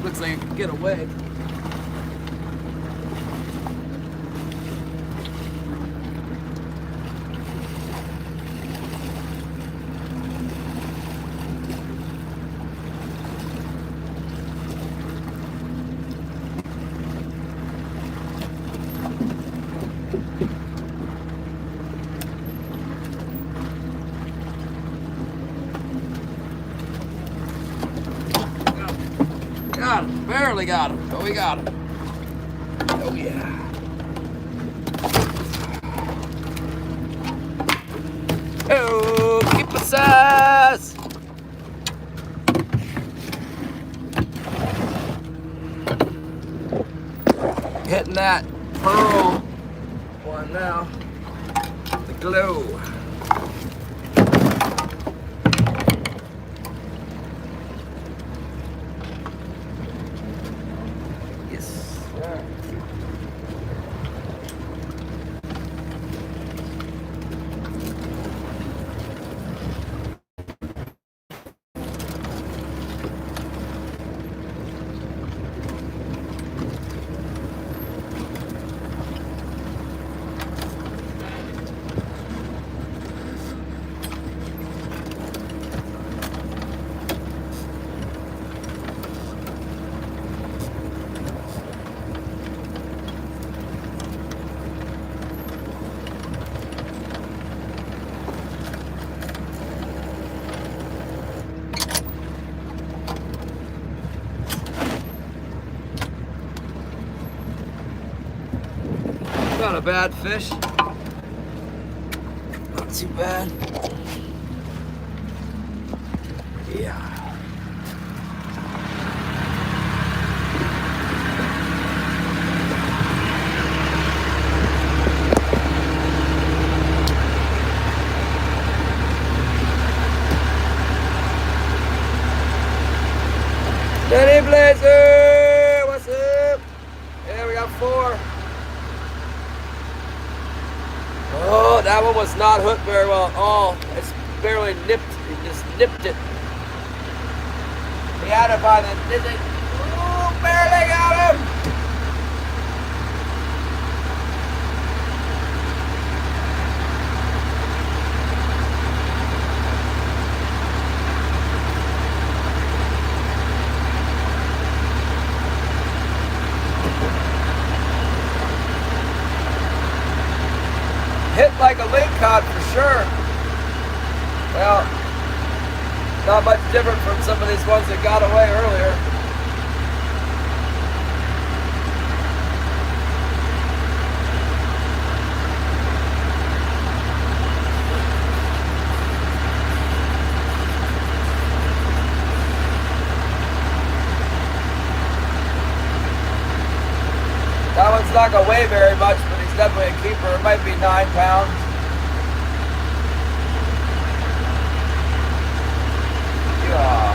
Looks like it can get away. Got him. Barely got him. But we got him. Oh, yeah. Oh, keep the size. Hitting that pearl one now. The glow. not a bad fish. Not too bad. Yeah. Steady Blazer! What's up? Yeah, we got 4. Oh, that one was not hooked very well at all. It's barely nipped. It just nipped it. He had it by the... Oh, barely got him! Hit like a lingcod for sure. Well, not much different from some of these ones that got away earlier. That one's not going to weigh very much, but he's definitely a keeper. It might be 9 pounds. Yeah.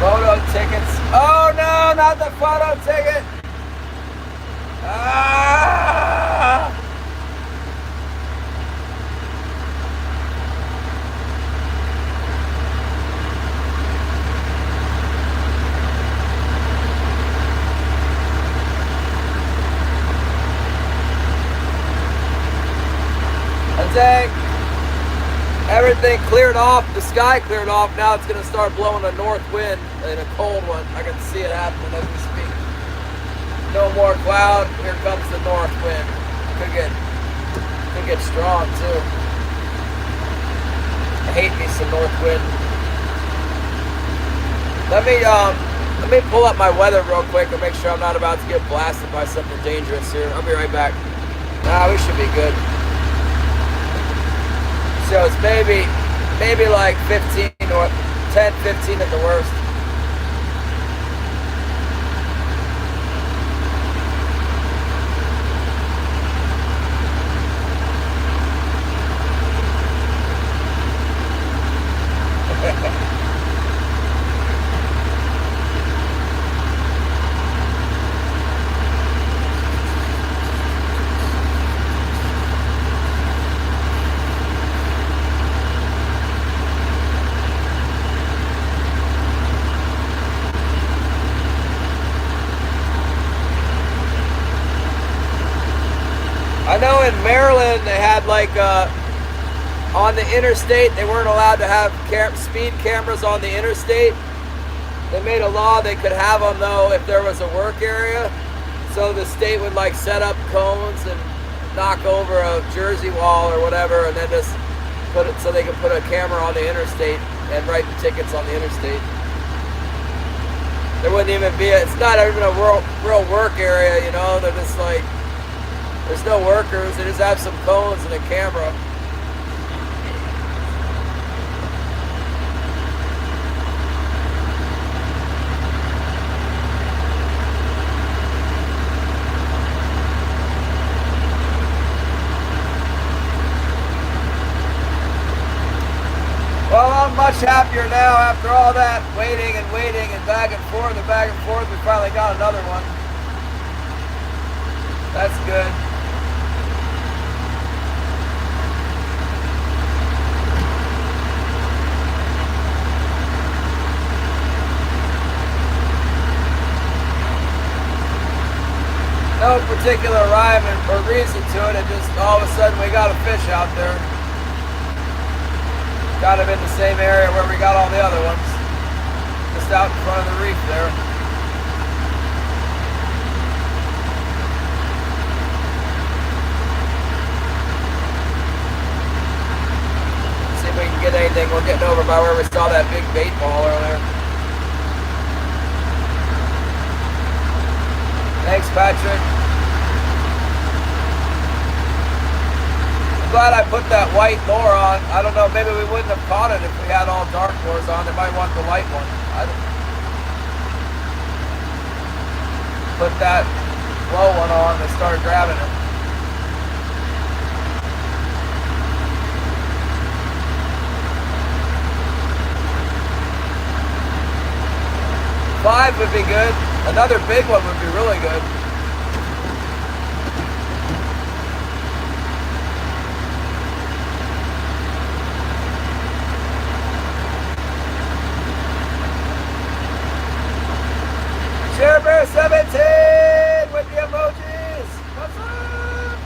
Photo tickets. Oh no, not the photo ticket. Ah! I think everything cleared off, the sky cleared off. Now it's going to start blowing a north wind and a cold one. I can see it happening as we speak. No more cloud. Here comes the north wind. Could get strong too. I hate me some north wind. Let me pull up my weather real quick and make sure I'm not about to get blasted by something dangerous here. I'll be right back. Nah, we should be good. So it's maybe like 15 or 10, 15 at the worst. I know in Maryland they had like on the interstate they weren't allowed to have speed cameras on the interstate. They made a law they could have them though if there was a work area. So the state would like set up cones and knock over a Jersey wall or whatever, and then just put it so they could put a camera on the interstate and write the tickets on the interstate. There wouldn't even be it's not even a real work area, you know. They're just like. There's no workers, they just have some cones and a camera. Well, I'm much happier now after all that waiting and back and forth and back and forth. We finally got another one. That's good. no particular rhyme or reason to it. It just all of a sudden we got a fish out there. Kind of in the same area where we got all the other ones. Just out in front of the reef there. See if we can get anything. We're getting over by where we saw that big bait ball earlier. Thanks, Patrick. I'm glad I put that white lure on. I don't know, maybe we wouldn't have caught it if we had all dark lures on. They might want the light one. I don't... Put that low one on, they started grabbing it. Five would be good. Another big one would be really good. ShareBear 17 with the emojis. What's up?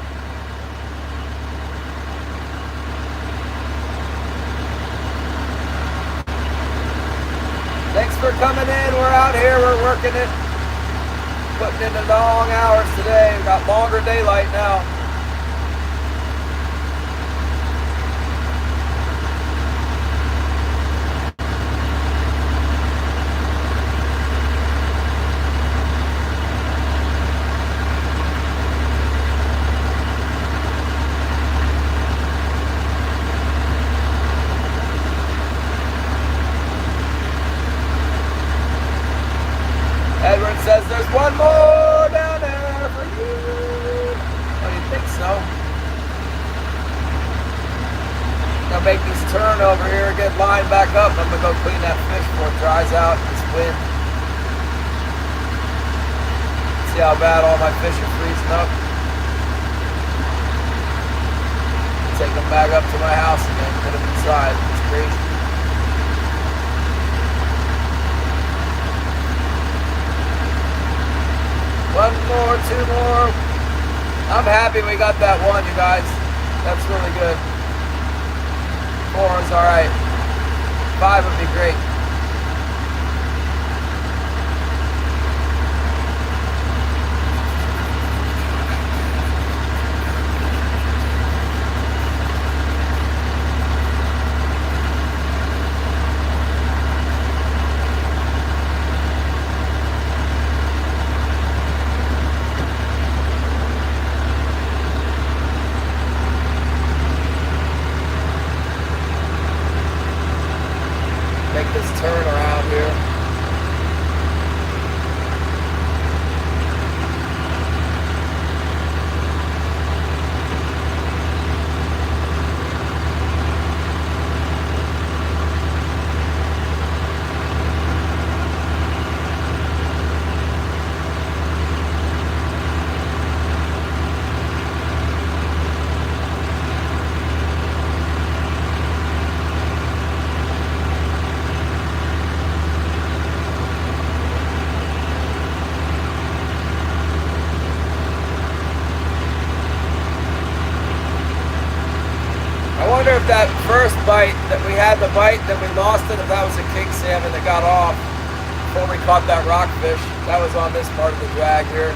Thanks for coming in. We're out here. We're working it. Putting in the long hours today. We've got longer daylight now. Edward says there's one more down there for you. Oh, you think so? Now make this turn over here, get lined back up. I'm gonna go clean that fish before it dries out in this wind. See how bad all my fish are freezing up. Take them back up to my house again, put them inside. It's crazy. One more, two more. I'm happy we got that one, you guys. That's really good. 4 is alright. 5 would be great. Make this turn around here. I wonder if that first bite that we had the bite, then we lost it, if that was a king salmon that got off before we caught that rockfish. That was on this part of the drag here.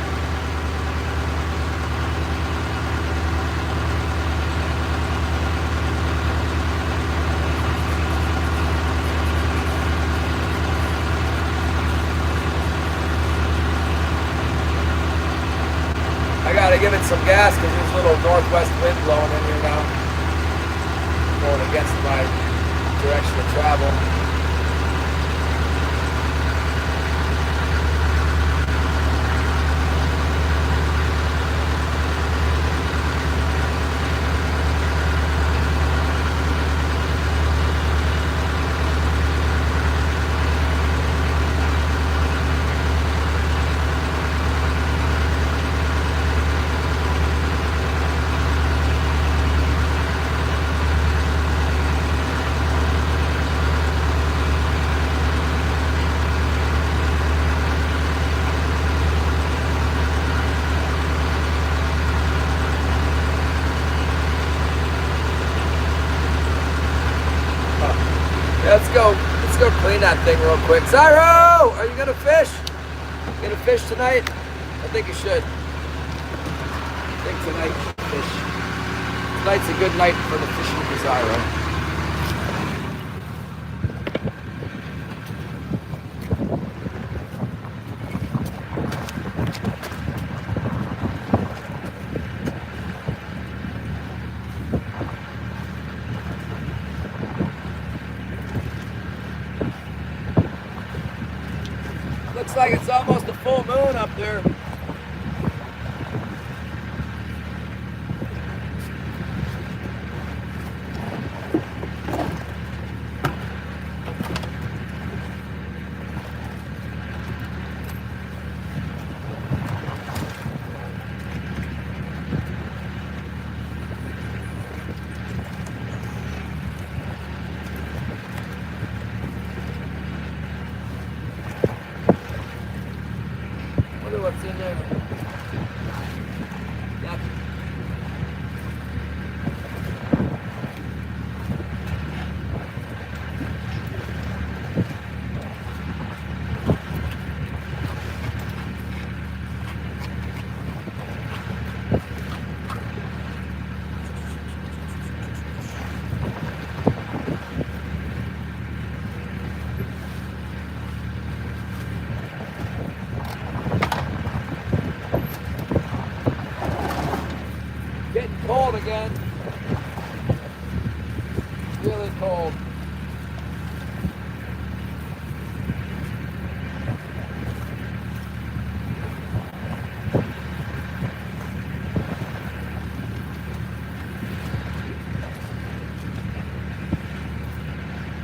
I gotta give it some gas because there's a little northwest wind blowing in here now. Going against my direction of travel. Let's go clean that thing real quick. Zyro, are you gonna fish? You gonna fish tonight? I think you should. I think tonight you should fish. Tonight's a good night for the fishing for Zyro. Looks like it's almost a full moon up there. What's in there? Yep. Getting cold again. Really cold.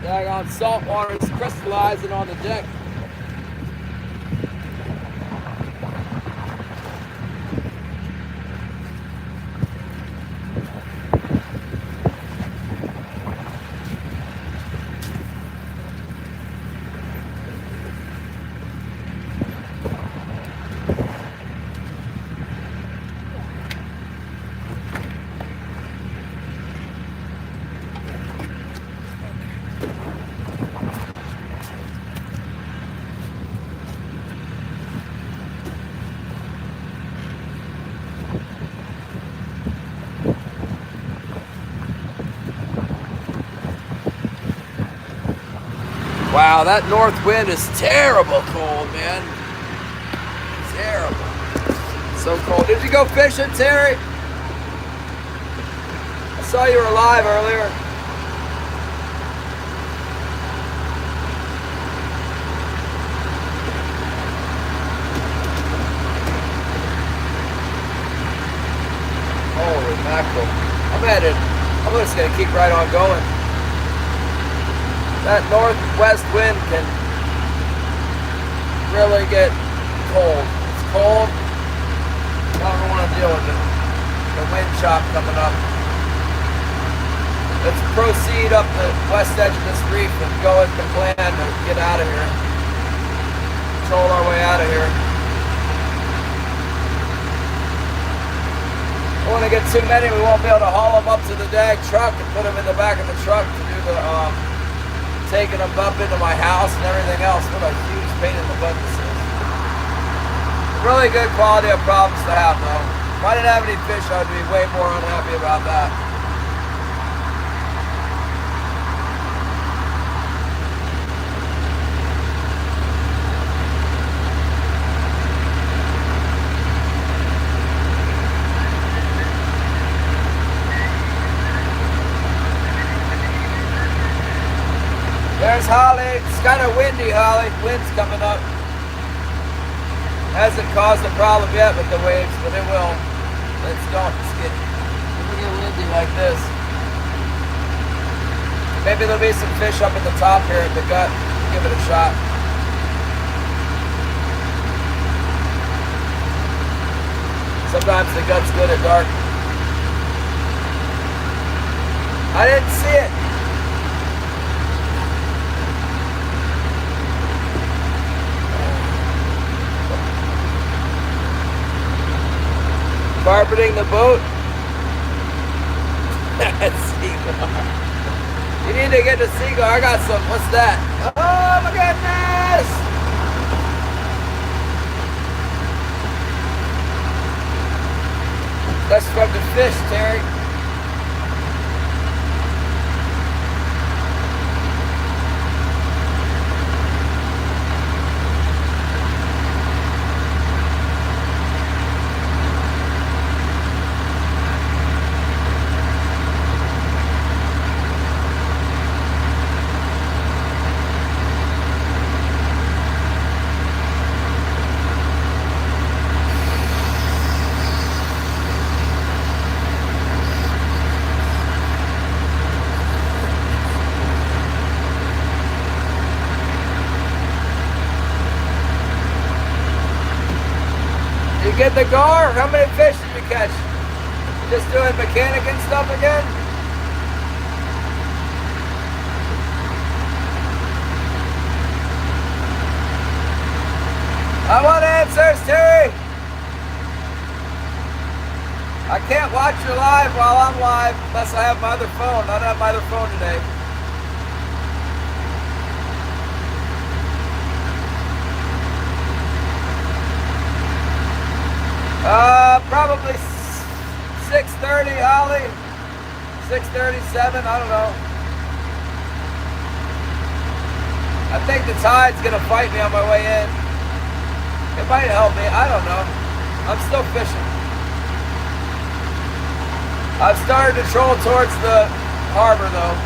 Daggone salt water is crystallizing on the deck. Wow, that north wind is terrible cold, man. Terrible. So cold. Did you go fishing, Terry? I saw you were alive earlier. Holy mackerel. I'm just gonna keep right on going. That northwest wind can really get cold. It's cold. I don't want to deal with it. The wind chop coming up. Let's proceed up the west edge of this reef and go with the plan to get out of here. Control our way out of here. Don't want to get too many. We won't be able to haul them up to the dag truck and put them in the back of the truck to do the taking them up into my house and everything else. What a huge pain in the butt this is. Really good quality of problems to have though. If I didn't have any fish, I'd be way more unhappy about that. There's Holly. It's kind of windy, Holly. Wind's coming up. Hasn't caused a problem yet with the waves, but it will. It's going to get windy like this. Maybe there'll be some fish up at the top here at the gut. Give it a shot. Sometimes the gut's good at dark. I didn't see it. Carpeting the boat. You need to get the seagull. I got some. What's that? Oh my goodness! That's from the fish, Terry. Get the gar? How many fish did you catch? Just doing mechanic and stuff again? I want answers, Terry! I can't watch you live while I'm live unless I have my other phone. I don't have my other phone today. Probably 6:30, Holly. 6:37, I don't know. I think the tide's gonna fight me on my way in. It might help me, I don't know. I'm still fishing. I've started to troll towards the harbor though.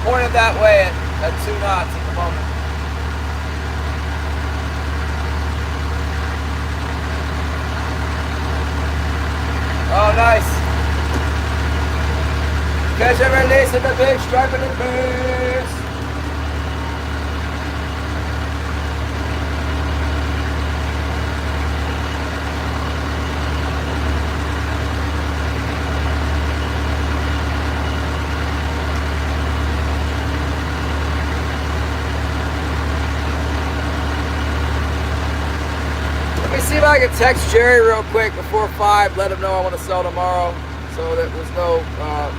Pointed that way at 2 knots at the moment. Oh, nice. Catch and release in the big striping and bass. Let me see if I can text Jerry real quick before 5, let him know I want to sell tomorrow so that there's no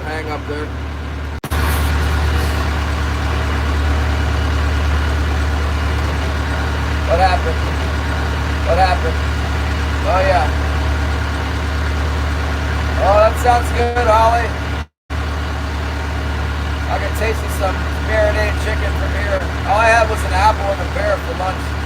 hang up there. What happened? What happened? Oh yeah. Oh, that sounds good, Holly. I can taste some marinated chicken from here. All I had was an apple and a pear for lunch.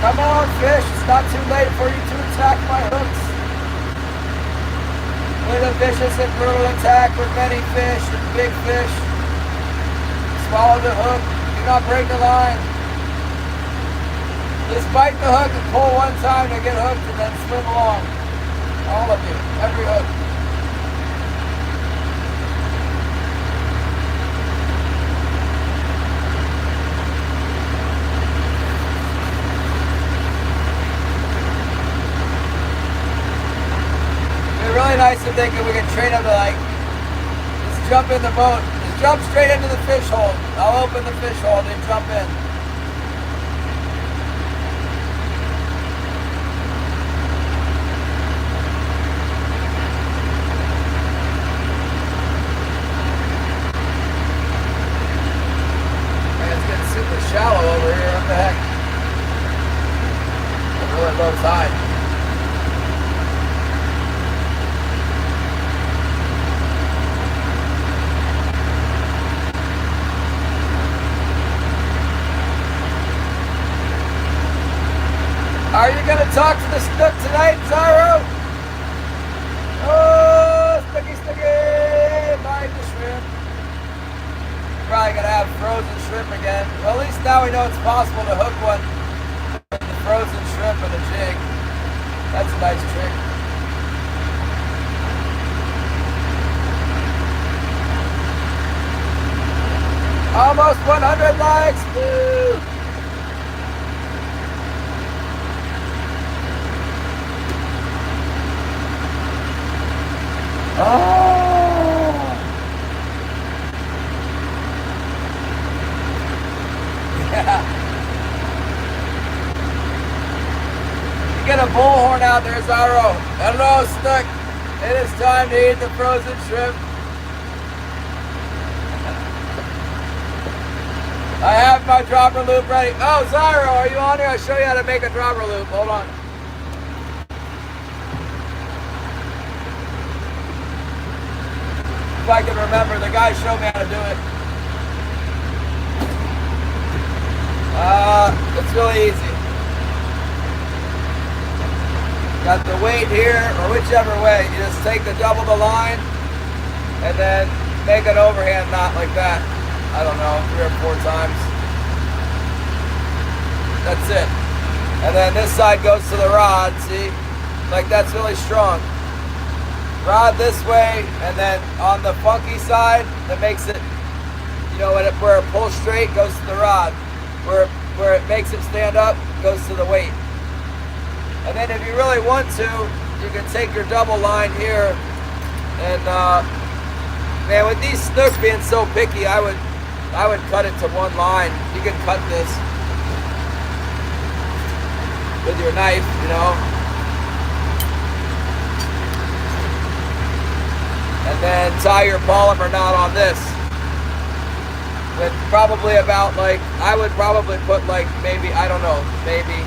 Come on, fish. It's not too late for you to attack my hooks. With a vicious and brutal attack with many fish and big fish. Swallow the hook. Do not break the line. Just bite the hook and pull one time to get hooked and then swim along. All of you. Every hook. Really nice to think that we can train them to like just jump in the boat, just jump straight into the fish hole. I'll open the fish hole and then jump in. Man, it's getting super shallow over here. What the heck? It's really low tide. Are you gonna talk to the snook tonight, Zaro? Oh, sticky, bite the shrimp. Probably gonna have frozen shrimp again. Well, at least now we know it's possible to hook one with the frozen shrimp and a jig. That's a nice trick. Almost 100 likes. Woo! Oh! Yeah. You get a bullhorn out there, Zyro. Hello, Snook. It is time to eat the frozen shrimp. I have my dropper loop ready. Oh, Zyro, are you on here? I'll show you how to make a dropper loop. Hold on. If I can remember, the guy showed me how to do it. It's really easy. Got the weight here, or whichever way. You just take double the line, and then make an overhand knot like that. I don't know, 3 or 4 times. That's it. And then this side goes to the rod, see? Like that's really strong. Rod this way, and then on the funky side, that makes it, you know, where it pulls straight goes to the rod. Where it makes it stand up goes to the weight. And then if you really want to, you can take your double line here, and man, with these snooks being so picky, I would cut it to one line. You can cut this with your knife, you know. And then tie your polymer knot on this. With probably about like, I would probably put like maybe, I don't know, maybe,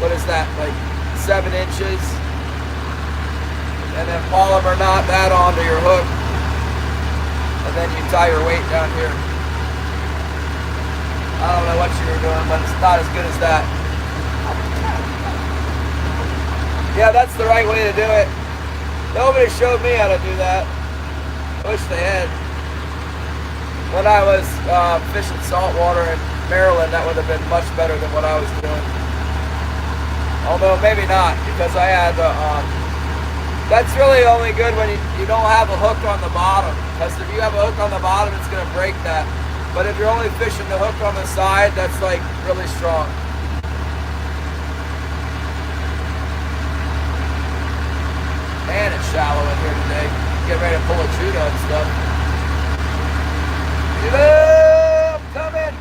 what is that, like 7 inches. And then polymer knot that onto your hook. And then you tie your weight down here. I don't know what you were doing, but it's not as good as that. Yeah, that's the right way to do it. Nobody showed me how to do that. I wish they had. When I was fishing saltwater in Maryland, that would have been much better than what I was doing. Although maybe not, because I had that's really only good when you don't have a hook on the bottom. Because if you have a hook on the bottom, it's going to break that. But if you're only fishing the hook on the side, that's like really strong. Man, it's shallow in here today. Get ready to pull a Judah and stuff. Judah, come in.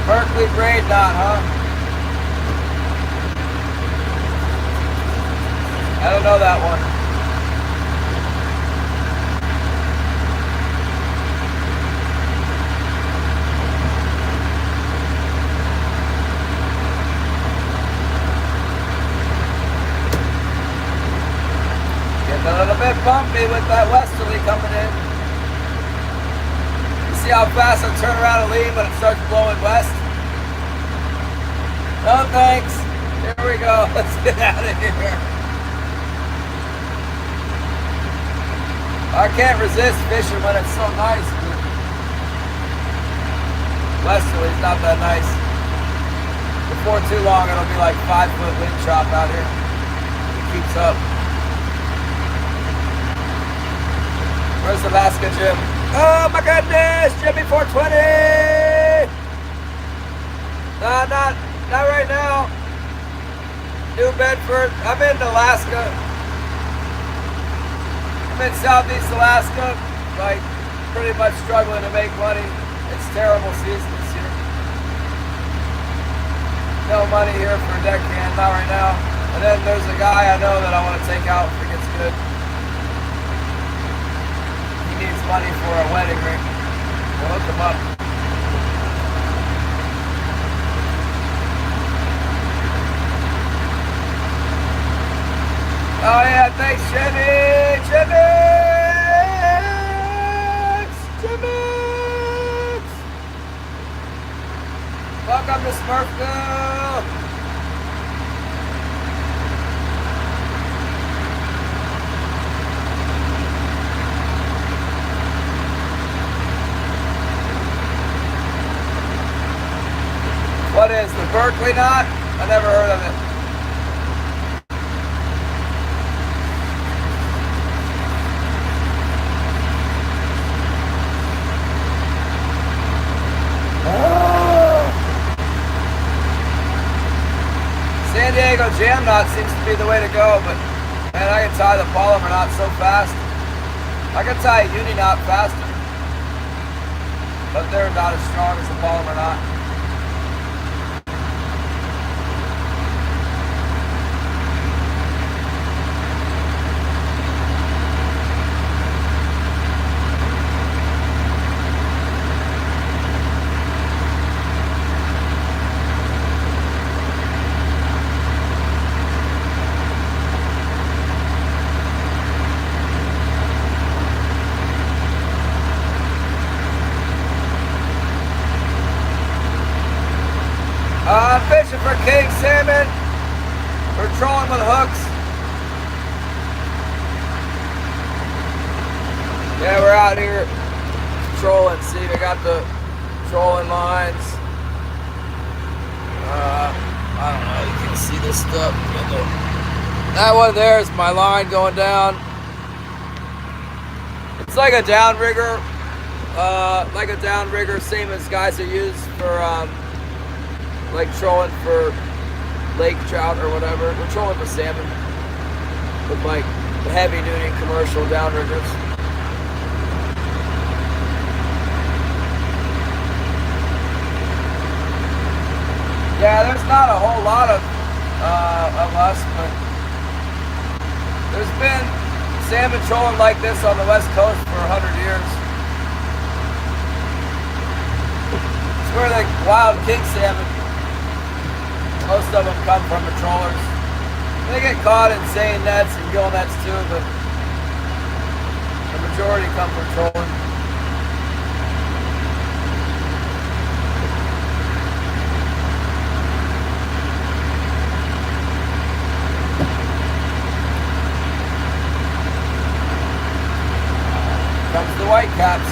Berkeley braid knot, huh? I don't know that one. Getting a little bit bumpy with that westerly coming in. You see how fast I turn around and leave when it starts blowing west? No thanks. Here we go. Let's get out of here. I can't resist fishing when it's so nice, but westerly's not that nice. Before too long, it'll be like 5-foot wind chop out here. It keeps up. Where's Alaska Jim? Oh my goodness, Jimmy 420! Nah, not right now. New Bedford. I'm in Alaska. I'm in Southeast Alaska, like pretty much struggling to make money. It's terrible season this year. No money here for a deckhand, not right now. And then there's a guy I know that I want to take out if it gets good. He needs money for a wedding ring. We'll hook him up. Oh yeah, thanks Jimmy! Jimmy! Welcome to Smurfville! What is the Berkeley knot? I never heard of it. jam knot seems to be the way to go, but man, I can tie the polymer knot so fast. I can tie a uni knot faster, but they're not as strong as the polymer knot. Fishing for king salmon. We're trolling with hooks. Yeah, we're out here trolling. See, we got the trolling lines. I don't know, you can see this stuff. That one there is my line going down. It's like a downrigger. Same as guys are used for like trolling for lake trout or whatever. We're trolling for salmon with like heavy duty commercial downriggers. Yeah, there's not a whole lot of us, but there's been salmon trolling like this on the west coast for 100 years. It's where the wild king salmon, most of them come from the trollers. They get caught in seine nets and gill nets too, but the majority come from trolling. Comes the white caps.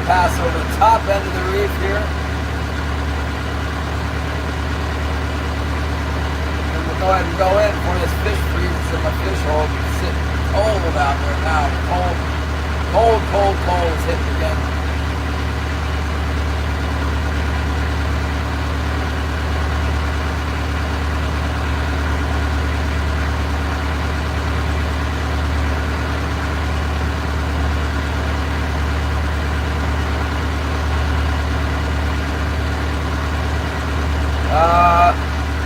Pass over the top end of the reef here. And we'll go ahead and go in before this fish freezes in my fish hole. It's sitting cold out there now. Cold is hitting again.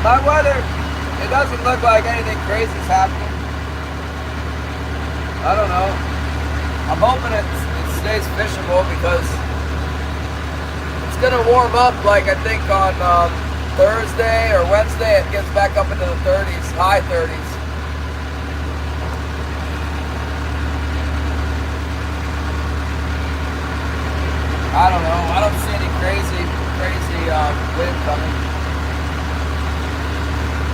My weather, it doesn't look like anything crazy is happening. I don't know. I'm hoping it stays fishable because it's going to warm up like I think on Thursday or Wednesday. It gets back up into the 30s, high 30s. I don't know. I don't see any crazy wind coming.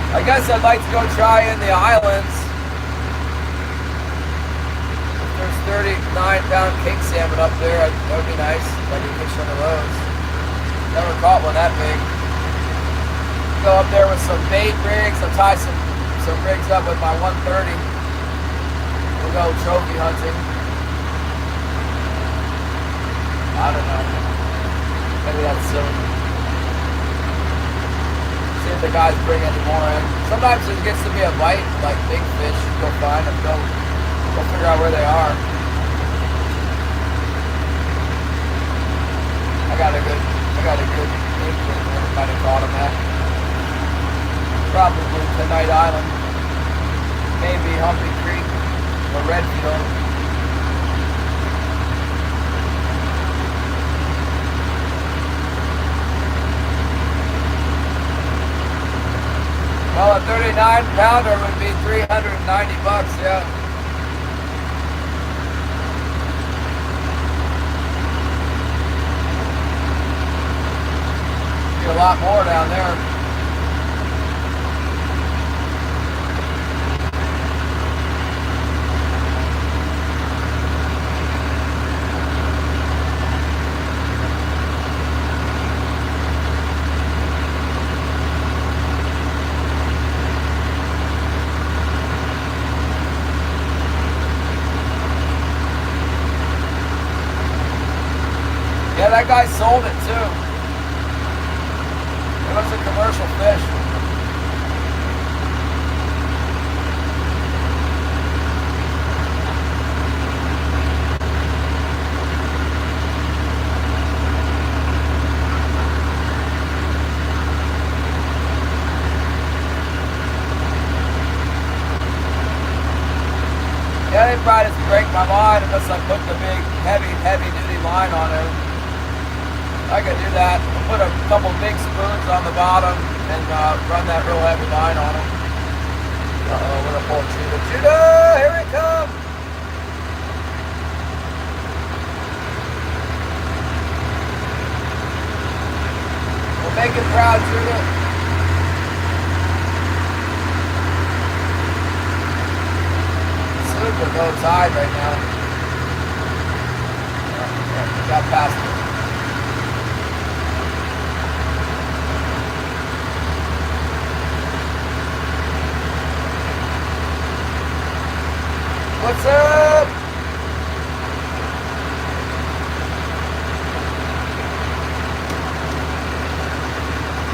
I guess I'd like to go try in the islands. If there's 39-pound king salmon up there, that would be nice. If I could fish one of those. Never caught one that big. Go up there with some bait rigs. I'll tie some rigs up with my 130. We'll go trophy hunting. I don't know. Maybe that's soon. See if the guys bring any more in. Sometimes it gets to be a bite, like big fish. Go find them, go figure out where they are. I got a good inkling where we might have caught them at. Probably Tonight Island. Maybe Humpy Creek or Redfield. Well, a 39-pounder would be $390, yeah. Be a lot more down there. Yeah, that guy sold it too. It was a commercial fish. Yeah, they probably just break my line unless I put the big, heavy duty line on there. I could do that. I'll put a couple big spoons on the bottom and run that real heavy line on them. Uh-oh, we're gonna pull Judah. Judah, here it comes! We'll make it proud, Judah. Super low tide right now. Yeah, got past it. What's up?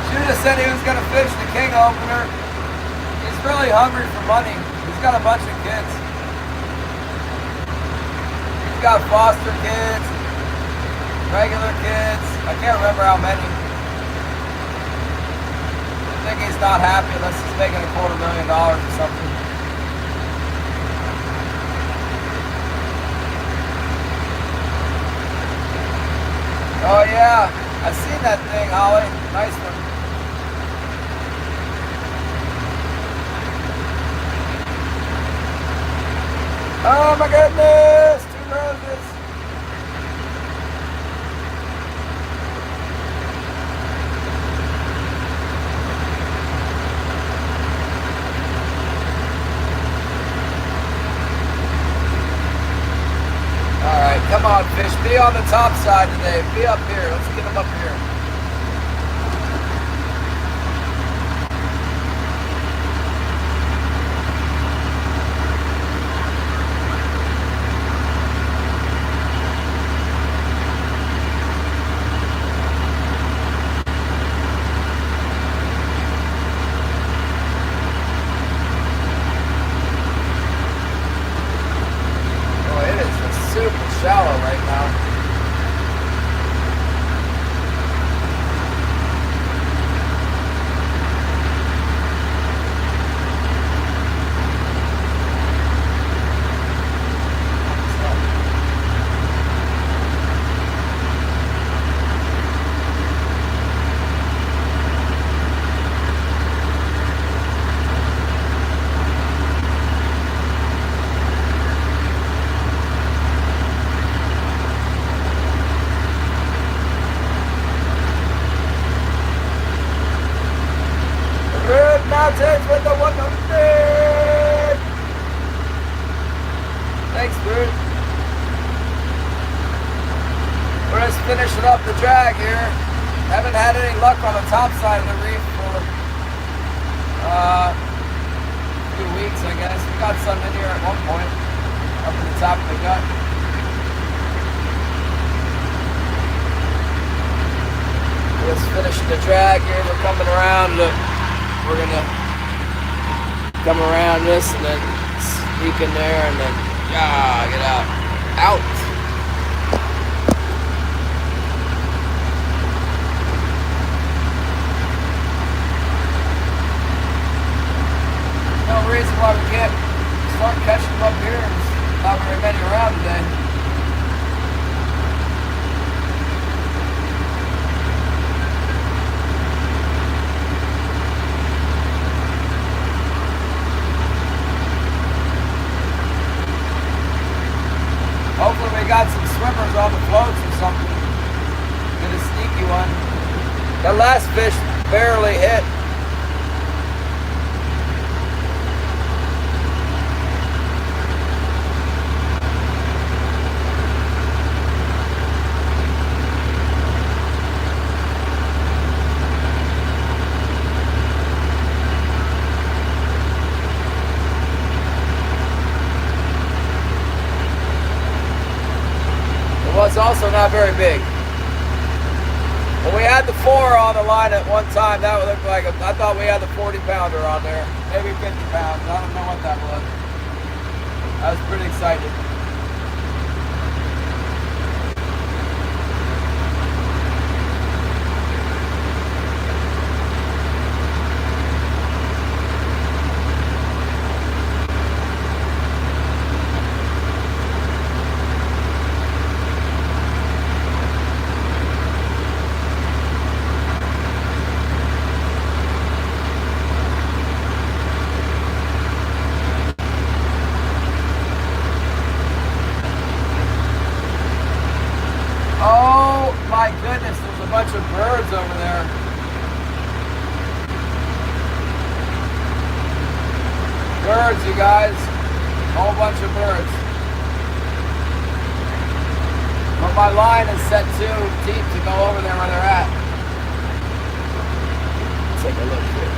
Judah said he was going to fish the king opener. He's really hungry for money. He's got a bunch of kids. He's got foster kids, regular kids. I can't remember how many. I think he's not happy unless he's making $250,000 or something. Oh yeah, I've seen that thing, Holly. Nice one. Oh my goodness, 2 roses. All right, come on, fish. Be on the top side today. Be up here. Let's get them up here. Shallow right now. Mountains with the 100. Thanks, dude. We're just finishing up the drag here. Haven't had any luck on the top side of the reef for a few weeks, I guess. We got some in here at one point, up at the top of the gut. We're just finishing the drag here. We're coming around. Look. We're gonna come around this and then sneak in there and then, get out. Out! No reason why we can't start catching them up here. There's not very many around today. Hopefully we got some swimmers on the floats or something. Get a sneaky one. That last fish barely hit. It's also not very big. Well, we had the 4 on the line at one time. That would look like I thought we had the 40-pounder on there. Maybe 50 pounds. I don't know what that was. I was pretty excited. Oh my goodness, there's a bunch of birds over there. Birds, you guys. A whole bunch of birds. But my line is set too deep to go over there where they're at. Let's take a look here.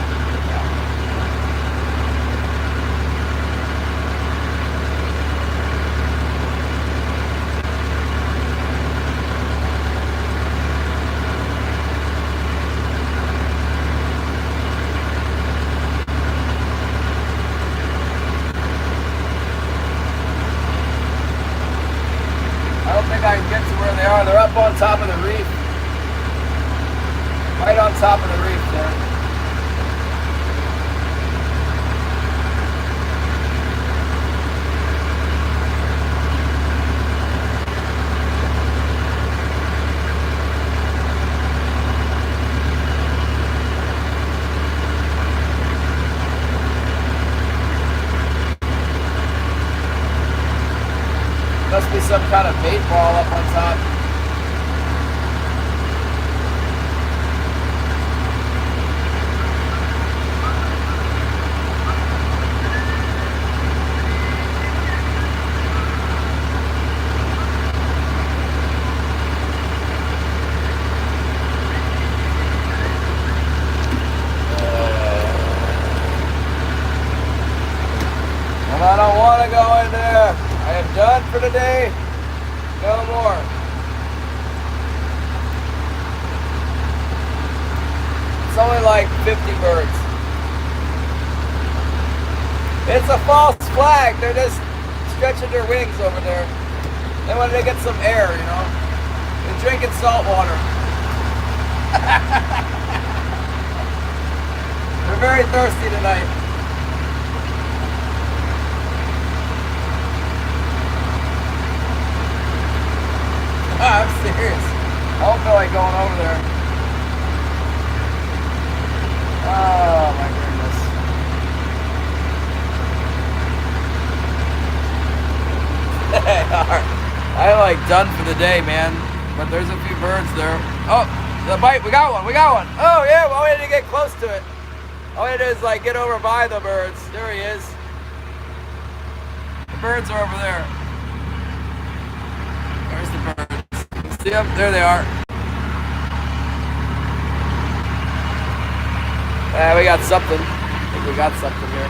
I don't think I can get to where they are. They're up on top of the reef. Right on top of the reef there. Must be some kind of bait ball up on top. And I don't want to go in there. I am done for today. No more. It's only like 50 birds. It's a false flag. They're just stretching their wings over there. They wanted to get some air, you know. They're drinking salt water. They're very thirsty tonight. I'm serious. I don't feel like going over there. Oh my goodness. I'm like done for the day, man. But there's a few birds there. Oh, the bite. We got one. We got one. Oh yeah, well, we need to get close to it. All we need to do is like get over by the birds. There he is. The birds are over there. There's the birds. See them? There they are. We got something. I think we got something here.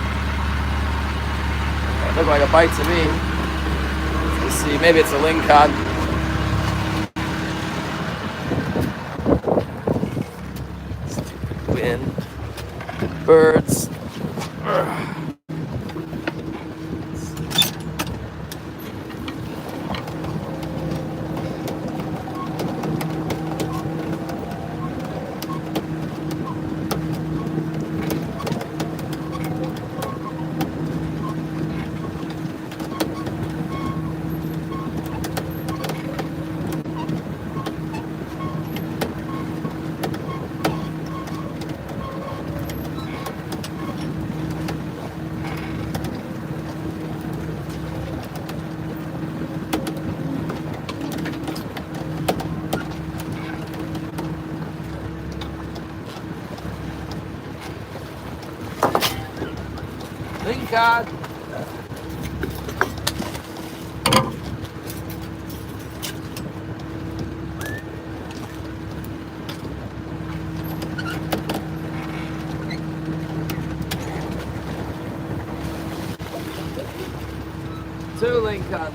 It looked like a bite to me. Let's see. Maybe it's a lingcod. Wind. Birds. Lingcod. Two lingcod.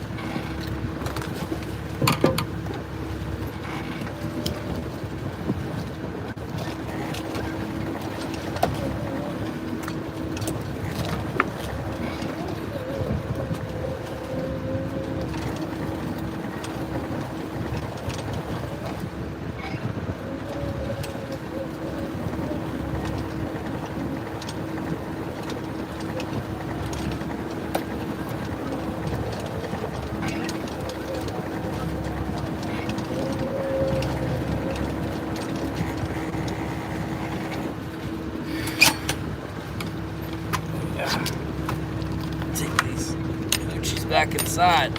side.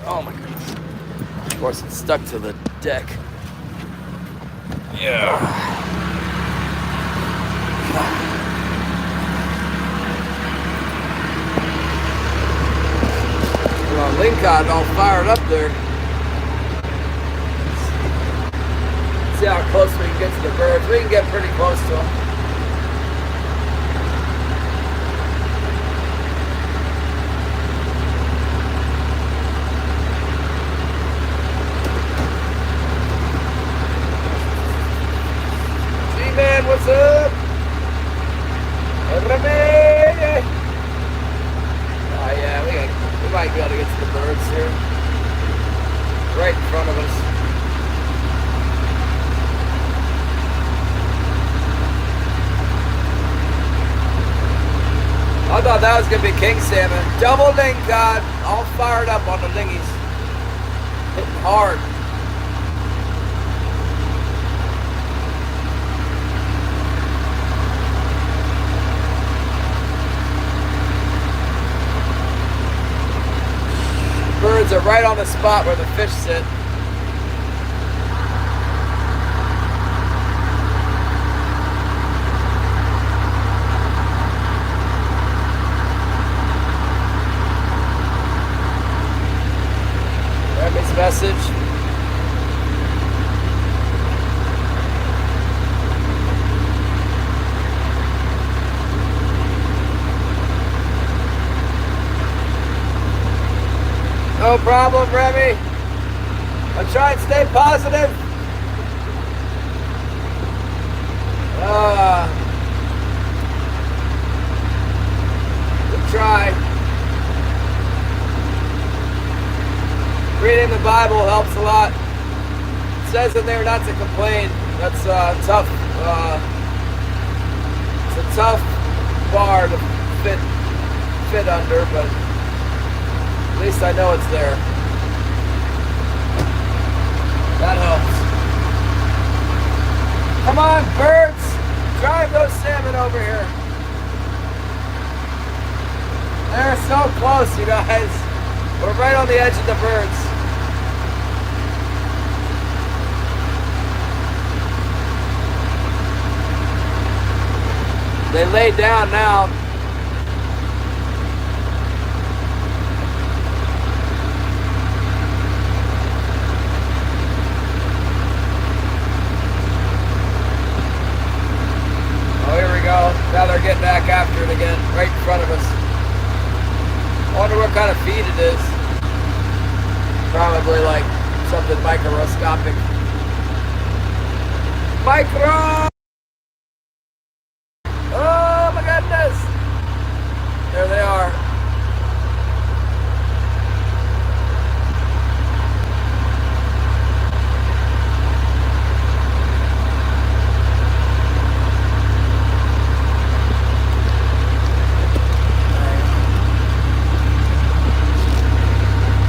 Oh my goodness. Of course, it's stuck to the deck. Yeah. Well, lingcod all fired up there. See how close we can get to the birds. We can get pretty close to them. G-Man, what's up? Oh yeah, we might be able to get to the birds here. Right in front of us. I thought that was going to be king salmon. Double lingcod, all fired up on the lingies. Hitting hard. Birds are right on the spot where the fish sit. Message. No problem, Remy. I'll try and stay positive. Good try. Reading the Bible helps a lot. It says in there not to complain. That's tough. It's a tough bar to fit under, but at least I know it's there. That helps. Come on, birds! Drive those salmon over here. They're so close, you guys. We're right on the edge of the birds. They lay down now. Oh, here we go. Now they're getting back after it again, right in front of us. I wonder what kind of feed it is. Probably like something microscopic. Micro! Oh my goodness! There they are.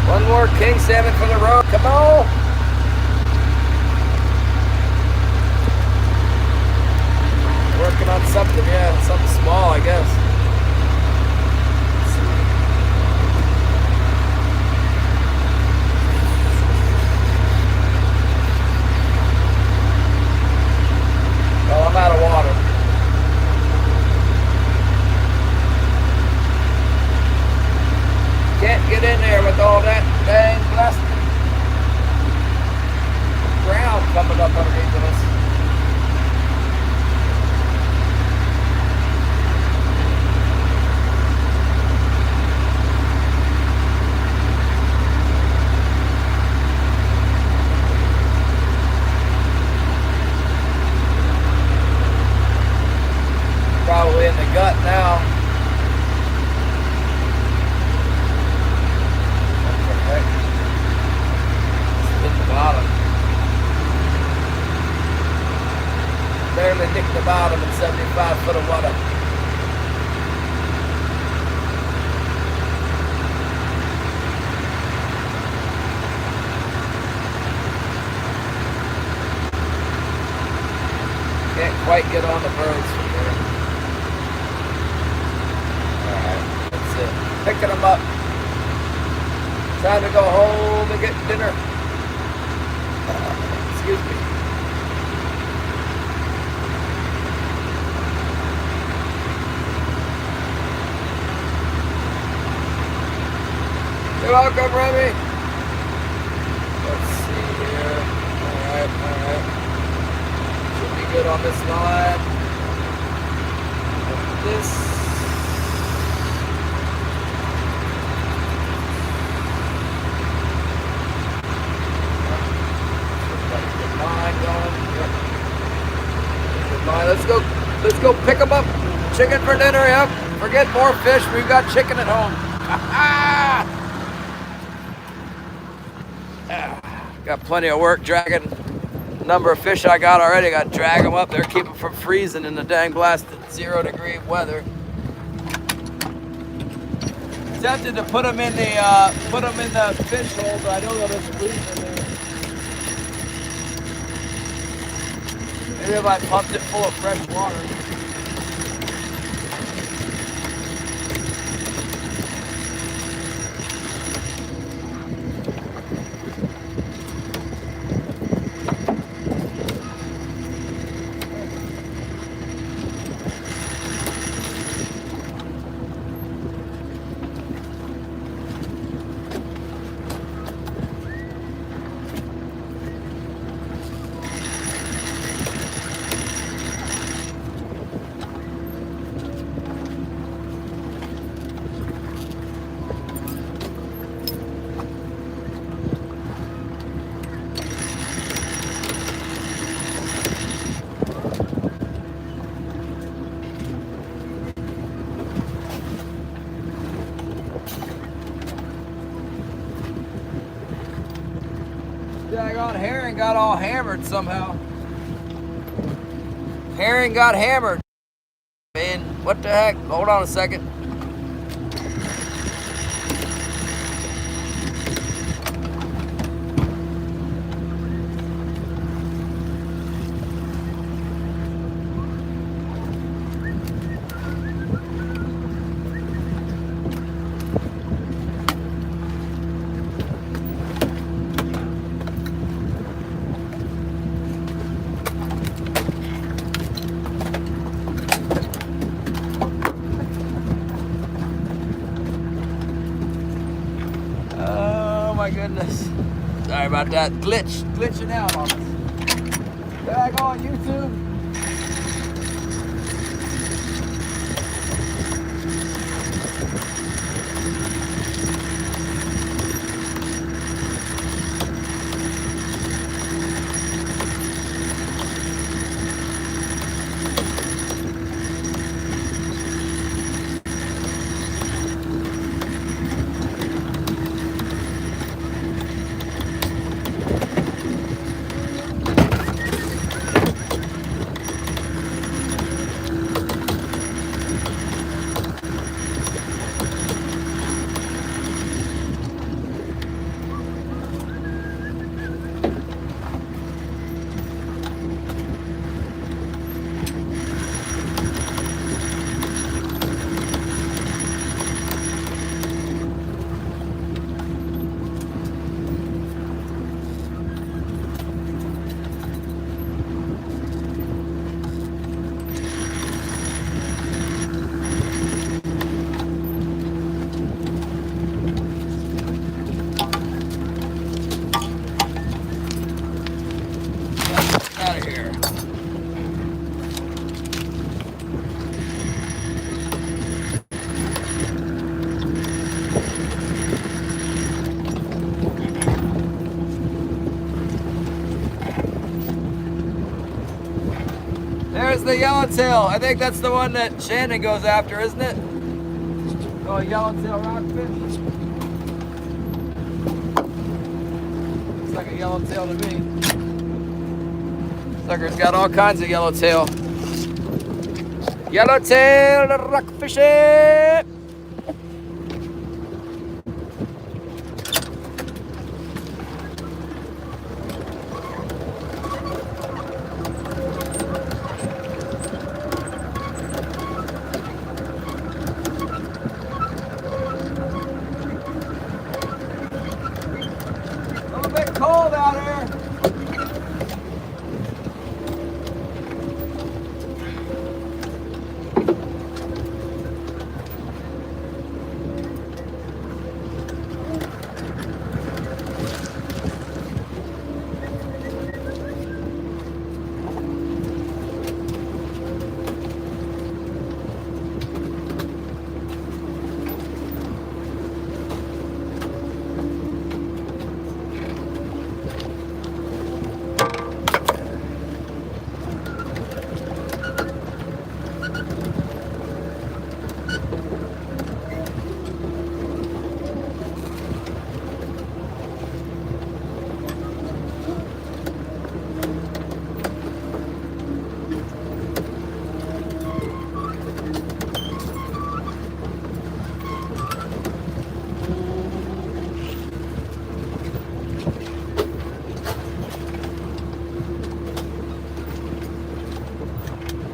One more king salmon for the road. Come on! Working on something, yeah, something small, I guess. Well, I'm out of water. Can't get in there with all that dang plastic ground coming up underneath of us. Probably in the gut now. What the heck? Just hit the bottom. Barely nicked the bottom in 75 foot of water. Can't quite get on the birds from here. Alright, that's it. picking them up. Time to go home and get dinner. Excuse me. You're welcome, Remy. Let's see here. Alright. Should be good on this line. This. Let's go pick them up. Chicken for dinner, yep. Forget more fish, we've got chicken at home. Got plenty of work dragging the number of fish I got already. Got to drag them up there, keep them from freezing in the dang blasted 0-degree weather. Tempted to put them in the fish hole, but I know that it's freezing there. Maybe if I pumped it full of fresh water. Daggone herring got all hammered somehow. Herring got hammered. Man, what the heck? Hold on a second. My goodness. Sorry about that. Glitching out on us. Back on YouTube. There's the yellowtail. I think that's the one that Shannon goes after, isn't it? Oh, yellowtail rockfish. Looks like a yellowtail to me. Sucker's got all kinds of yellowtail. Yellowtail rockfish. cold out here.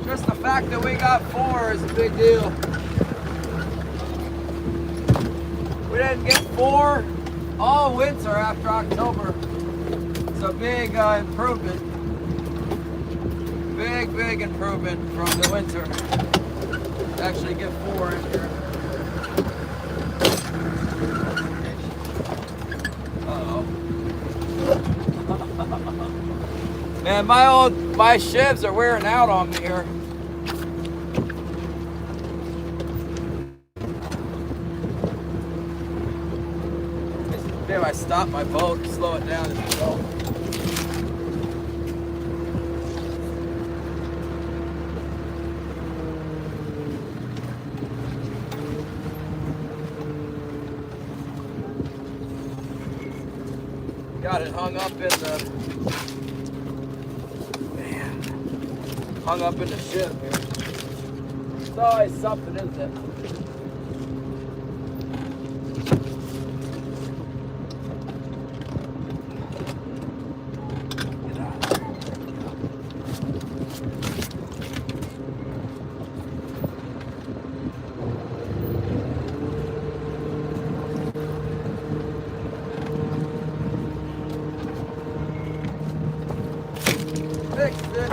Just the fact that we got 4 is a big deal. We didn't get 4 all winter after October. It's a big improvement. Big improvement from the winter. To actually get 4 in here. Uh-oh. Man, my shivs are wearing out on me here. If I stop my boat, slow it down as we go. Got it hung up in the ship here. It's always something, isn't it? Fixed it.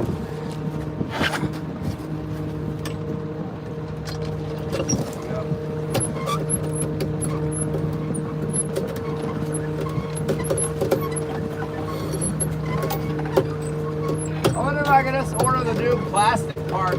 I wonder if I can just order the new plastic part.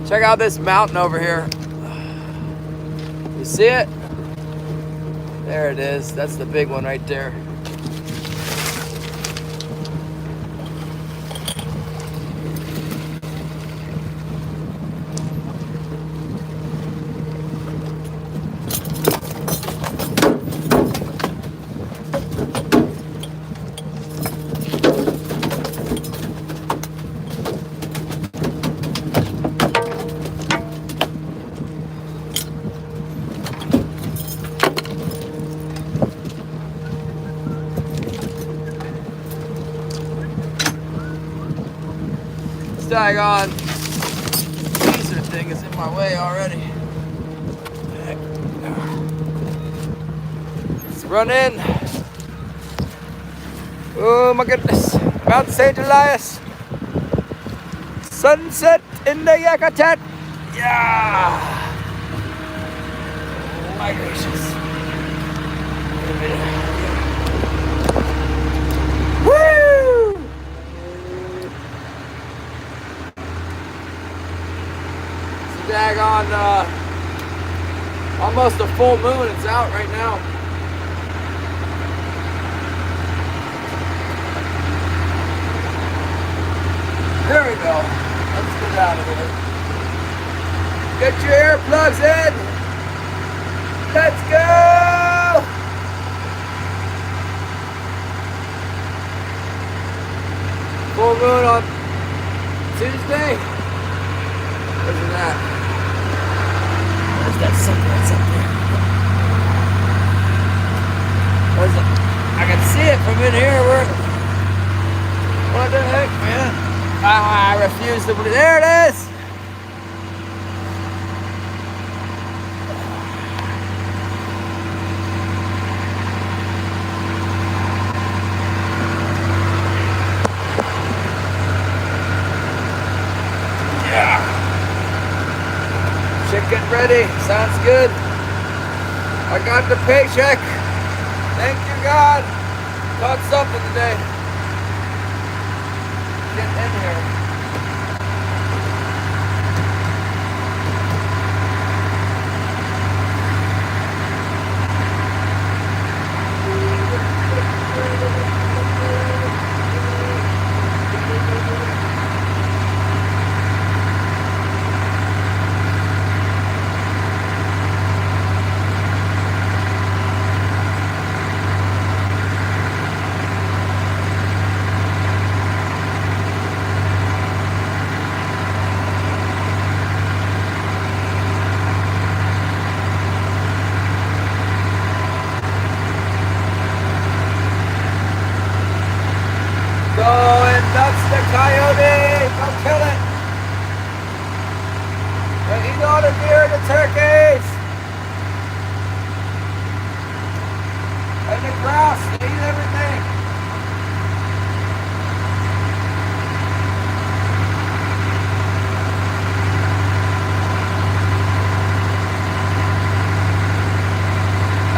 Check out this mountain over here. You see it? There it is. That's the big one right there. daggone laser thing is in my way already. Let's run in. Oh my goodness. Mount St. Elias. Sunset in the Yakutat. Yeah. Oh my gracious. Woo! It's a daggone, almost a full moon. It's out right now. There we go. Let's get out of here. Get your earplugs in. Let's go. Full moon on Tuesday. Where's it at? Where's that something that's up there? Where's it? I can see it from in here. What the heck, man? I refuse to believe. There it is! Yeah. Chicken ready. Sounds good. I got the paycheck. Thank you, God. Caught something today. Get in here. Going nuts, the coyote! Go kill it! They're eating all the deer and the turkeys! And the grouse, they eat everything!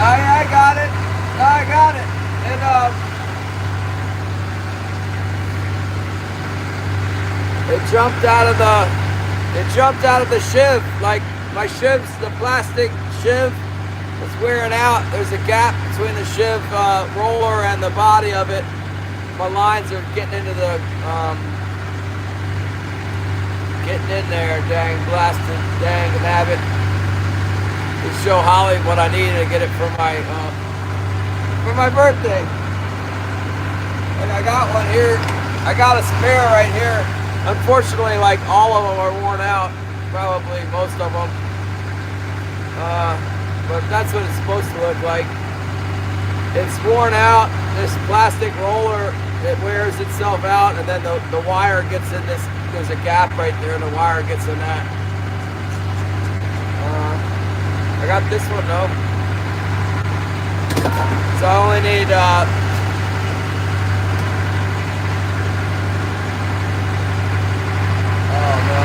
I got it! I got it! And It jumped out of the shiv. Like my shiv's, the plastic shiv is wearing out. There's a gap between the shiv roller and the body of it. My lines are getting into the, getting in there. Dang blasted, dang nabbit. To show Holly what I needed to get it for my birthday. And I got one here. I got a spare right here. Unfortunately, like all of them are worn out, probably most of them. But that's what it's supposed to look like. It's worn out. This plastic roller, it wears itself out, and then the wire gets in this. There's a gap right there, and the wire gets in that. I got this one though, so I only need. Oh no.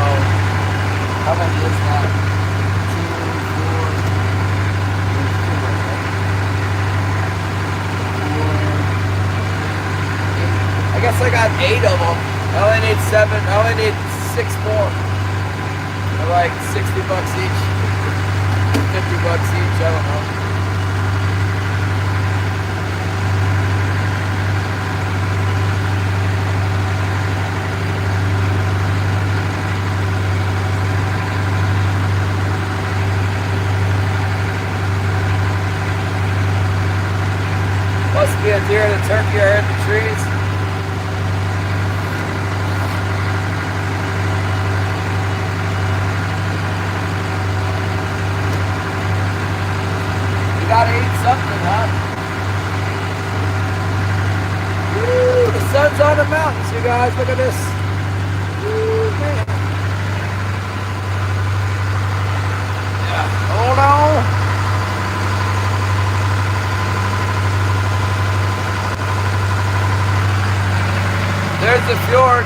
How many is that? 2, 4, 8. I guess I got 8 of them. I only need 7. I only need 6 more. They're like $60 each. $50 each, I don't know. Must be a deer and a turkey are in the trees. You gotta eat something, huh? Woo, the sun's on the mountains, you guys. Look at this. Woo, the fjord.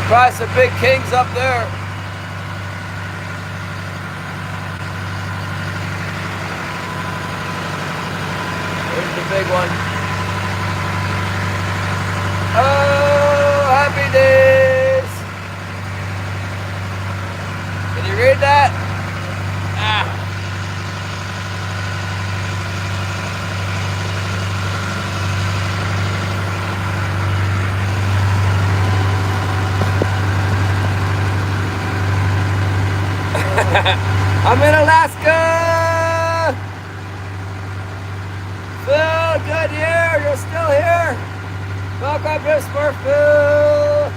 Probably some big kings up there. There's the big one. Oh, happy days. Can you read that? Ah. I'm in Alaska! Phil, good year, you're still here. Welcome to Smurfville.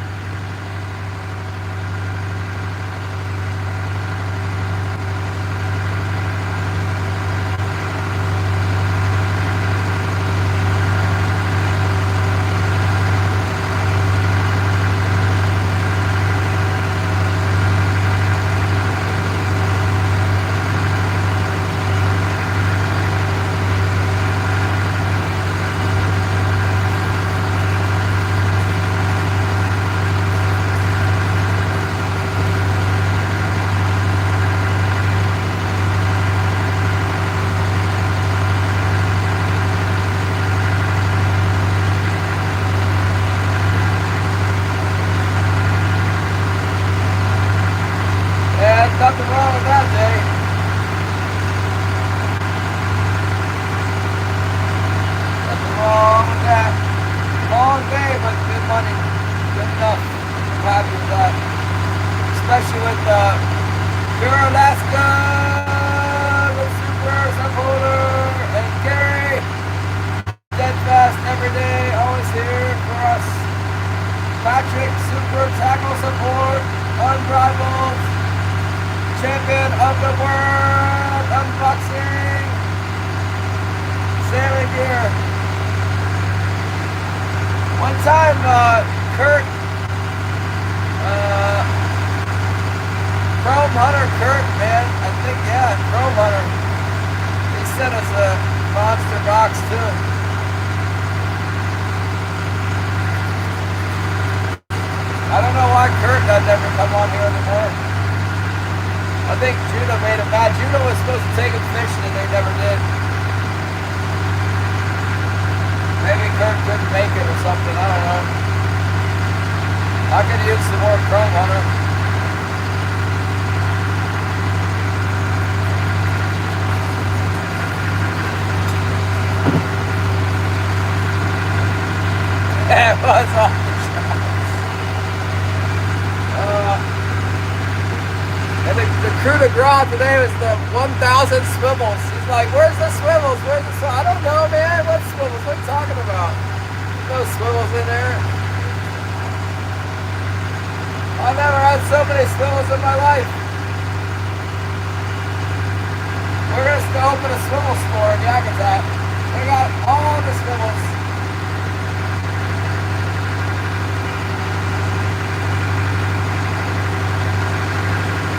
Nothing wrong with that day. Nothing wrong with that. Long day, but good money. Good enough. I'm happy with that. Especially with Pure Alaska, the Super Subholder, and Gary. Steadfast every day, always here for us. Patrick, Super Tackle Support, Unrivaled. Champion of the world, unboxing, sailing gear. One time, Kurt, Chrome Hunter Kurt, man, I think, yeah, Chrome Hunter, he sent us a monster box too. I don't know why Kurt doesn't ever come on here anymore. I think Judah made him mad. Judah was supposed to take him fishing and they never did. Maybe Kurt couldn't make it or something, I don't know. I could use some more Chrome Hunter. Yeah, it was off the shots. And the coup de grace today was the 1,000 swivels. He's like, where's the swivels? Where's the swivels? I don't know, man. What swivels? What are you talking about? There's no swivels in there. I've never had so many swivels in my life. We're going to open a swivel store in Yakutat. They got all the swivels.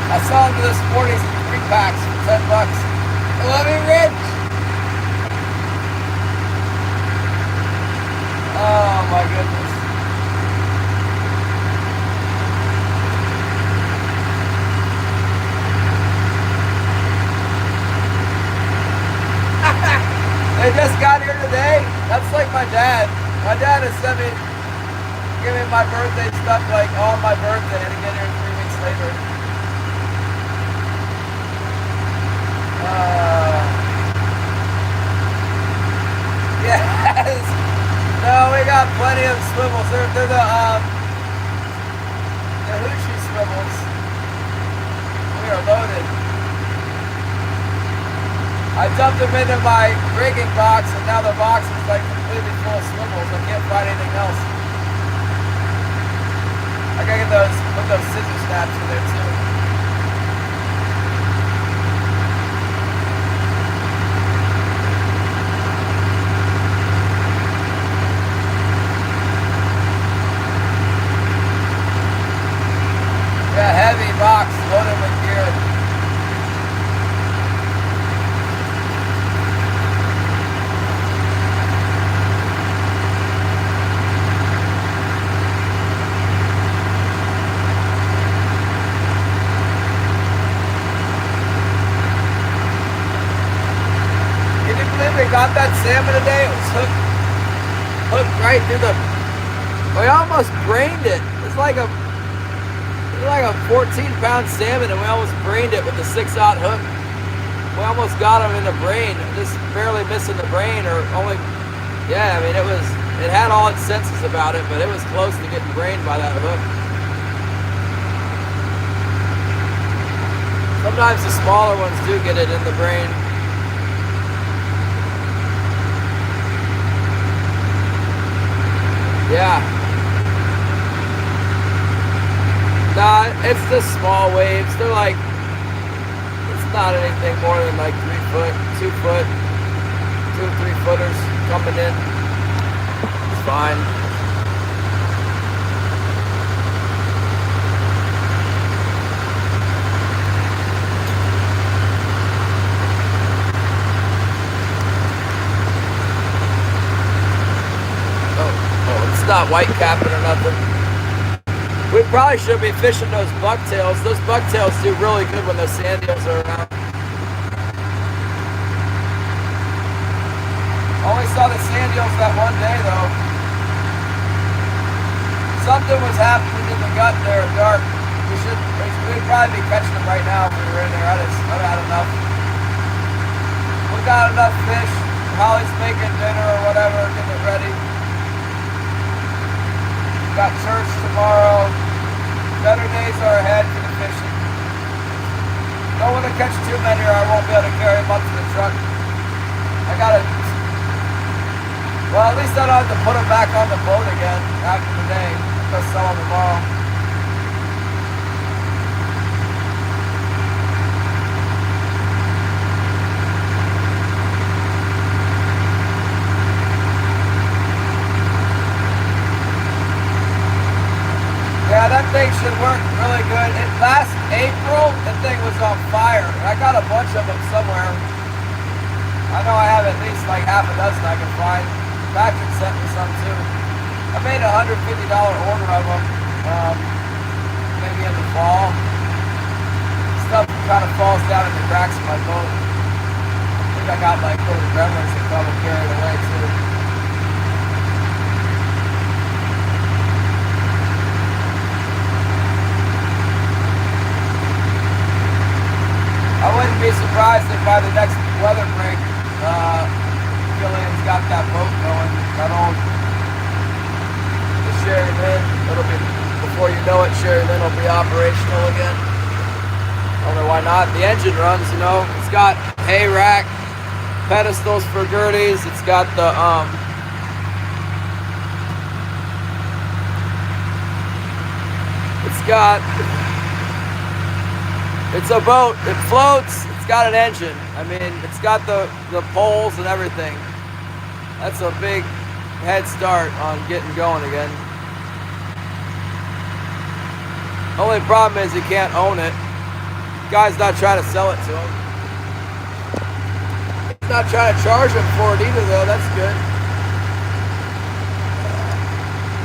I saw them to the Sporties in 3-packs for $10. I love you, Rich. Oh my goodness. They just got here today. That's like my dad. My dad has sent me, give me my birthday stuff like on my birthday and get here 3 weeks later. Yes. No, we got plenty of swivels. They're the Hoochie swivels. We are loaded. I dumped them into my rigging box, and now the box is like completely full of swivels. I can't find anything else. I gotta get those, put those scissor snaps in there too. Yeah, heavy box loaded with gear. we got that salmon today, it was hooked right through the. We almost brained it. It's like a 14-pound salmon, and we almost brained it with the 6/0 hook. We almost got him in the brain, just barely missing the brain, or only. Yeah, I mean it had all its senses about it, but it was close to getting brained by that hook. Sometimes the smaller ones do get it in the brain. Yeah. Nah, it's just small waves. They're like, it's not anything more than like 3 foot, 2 foot, 2 or 3 footers coming in. It's fine. Oh, it's not white capping or nothing. We probably should be fishing those bucktails. Those bucktails do really good when those sand eels are around. Only saw the sand eels that one day though. Something was happening in the gut there, dark. We'd probably be catching them right now if we were in there. I'd had enough. We got enough fish. Holly's making dinner or whatever, getting it ready. Got church tomorrow. Better days are ahead for the fishing. Don't want to catch too many or I won't be able to carry them up to the truck. Well, at least I don't have to put them back on the boat again after the day. I'm going to sell them tomorrow. Yeah, that thing should work really good. Last April, that thing was on fire. I got a bunch of them somewhere. I know I have at least like half a dozen I can find. Patrick sent me some too. I made a $150 order of them, maybe in the fall. Stuff kind of falls down in the cracks of my boat. I think I got like little gremlins that come and carry it away too. I wouldn't be surprised if by the next weather break, Gillian's got that boat going, that old Sherry Lynn. It'll be, before you know it, Sherry Lynn will be operational again. I don't know why not. The engine runs, you know. It's got hay rack, pedestals for girdies. It's got the, it's a boat. It floats. It's got an engine. I mean, it's got the poles and everything. That's a big head start on getting going again. Only problem is he can't own it. The guy's not trying to sell it to him. He's not trying to charge him for it either, though. That's good.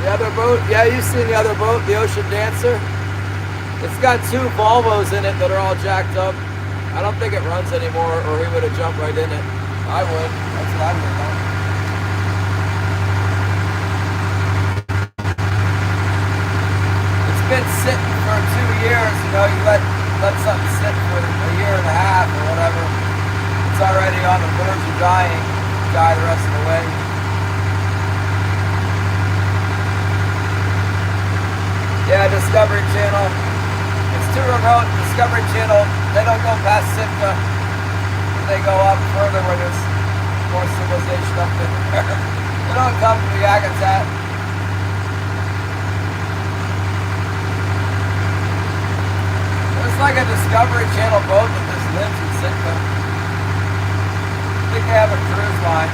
The other boat, yeah, you've seen the other boat, the Ocean Dancer. It's got 2 Volvos in it that are all jacked up. I don't think it runs anymore, or he would have jumped right in it. I would. That's what I would have done. It's been sitting for 2 years. You know, you let something sit for a year and a half or whatever. It's already on the verge of dying. Die the rest of the way. Yeah, Discovery Channel. It's too remote. Discovery Channel, they don't go past Sitka. They go up further where there's more civilization up there. They don't come to the Yakutat. It's like a Discovery Channel boat that just lives in Sitka. I think they have a cruise line.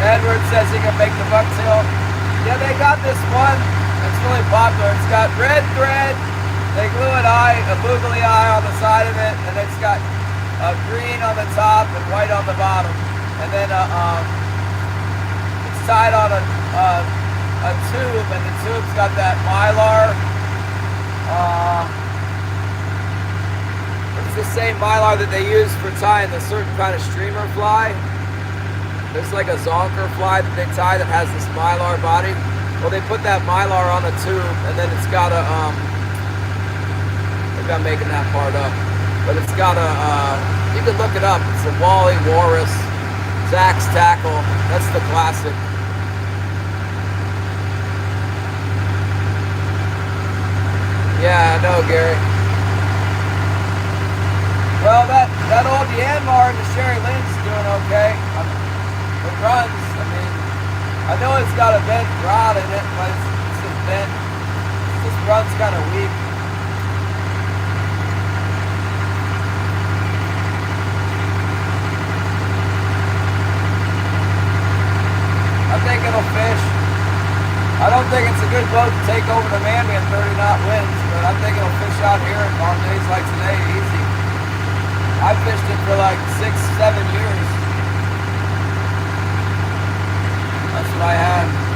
Edward says he can make the bucktail. Yeah, they got this one that's really popular. It's got red thread, they glue an eye, a boogly eye on the side of it, and it's got green on the top and white on the bottom. and then it's tied on a tube, and the tube's got that mylar. It's the same mylar that they use for tying a certain kind of streamer fly. There's like a zonker fly that they tie that has this mylar body. Well, they put that mylar on a tube, and then it's got a, maybe I'm making that part up, but it's got a, you can look it up. It's a Wally Walrus Zax tackle. That's the classic. Yeah, I know, Gary. Well, that old Yanmar and the Sherry Lynn's doing okay. It runs. I mean, I know it's got a bent rod in it, but it's just bent. It just runs kind of weak. I think it'll fish. I don't think it's a good boat to take over the Miami at 30-knot winds, but I think it'll fish out here on days like today easy. I fished it for like 6, 7 years. That's what I had.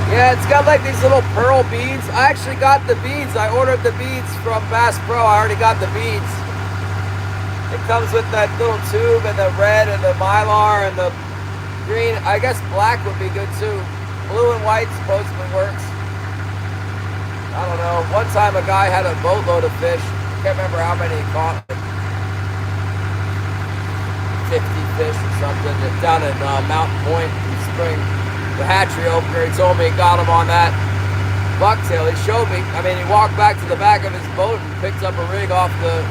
Yeah, it's got like these little pearl beads. I actually got the beads. I ordered the beads from Bass Pro. I already got the beads. It comes with that little tube and the red and the mylar and the green. I guess black would be good too. Blue and white supposedly works. I don't know. One time a guy had a boatload of fish. I can't remember how many he caught. 50 fish or something down in Mountain Point in spring. The hatchery opener, he told me he got him on that bucktail. He showed me, I mean, he walked back to the back of his boat and picked up a rig off the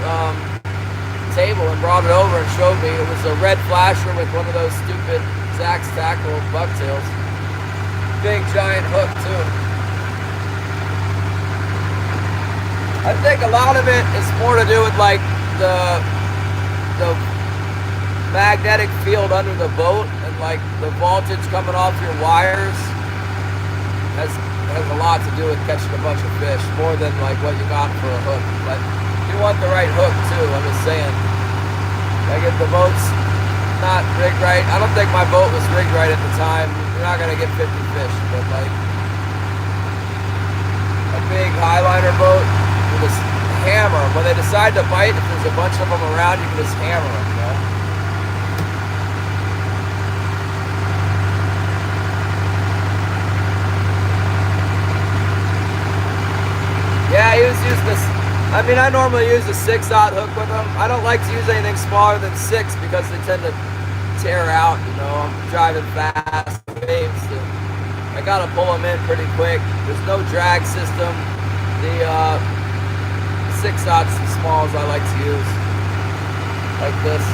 table and brought it over and showed me. It was a red flasher with one of those stupid Zax tackle bucktails. Big giant hook too. I think a lot of it is more to do with like the magnetic field under the boat, and like the voltage coming off your wires has a lot to do with catching a bunch of fish, more than like what you got for a hook. But you want the right hook too, I'm just saying. Like if the boat's not rigged right, I don't think my boat was rigged right at the time, you're not gonna get 50 fish. But like a big highliner boat, you just hammer them. When they decide to bite, if there's a bunch of them around, you can just hammer them, you know? Yeah, he was using this. I mean, I normally use a 6-aught hook with them. I don't like to use anything smaller than 6 because they tend to tear out, you know. I'm driving fast, waves. I gotta pull them in pretty quick. There's no drag system. The 6-aughts as small as I like to use. Like this.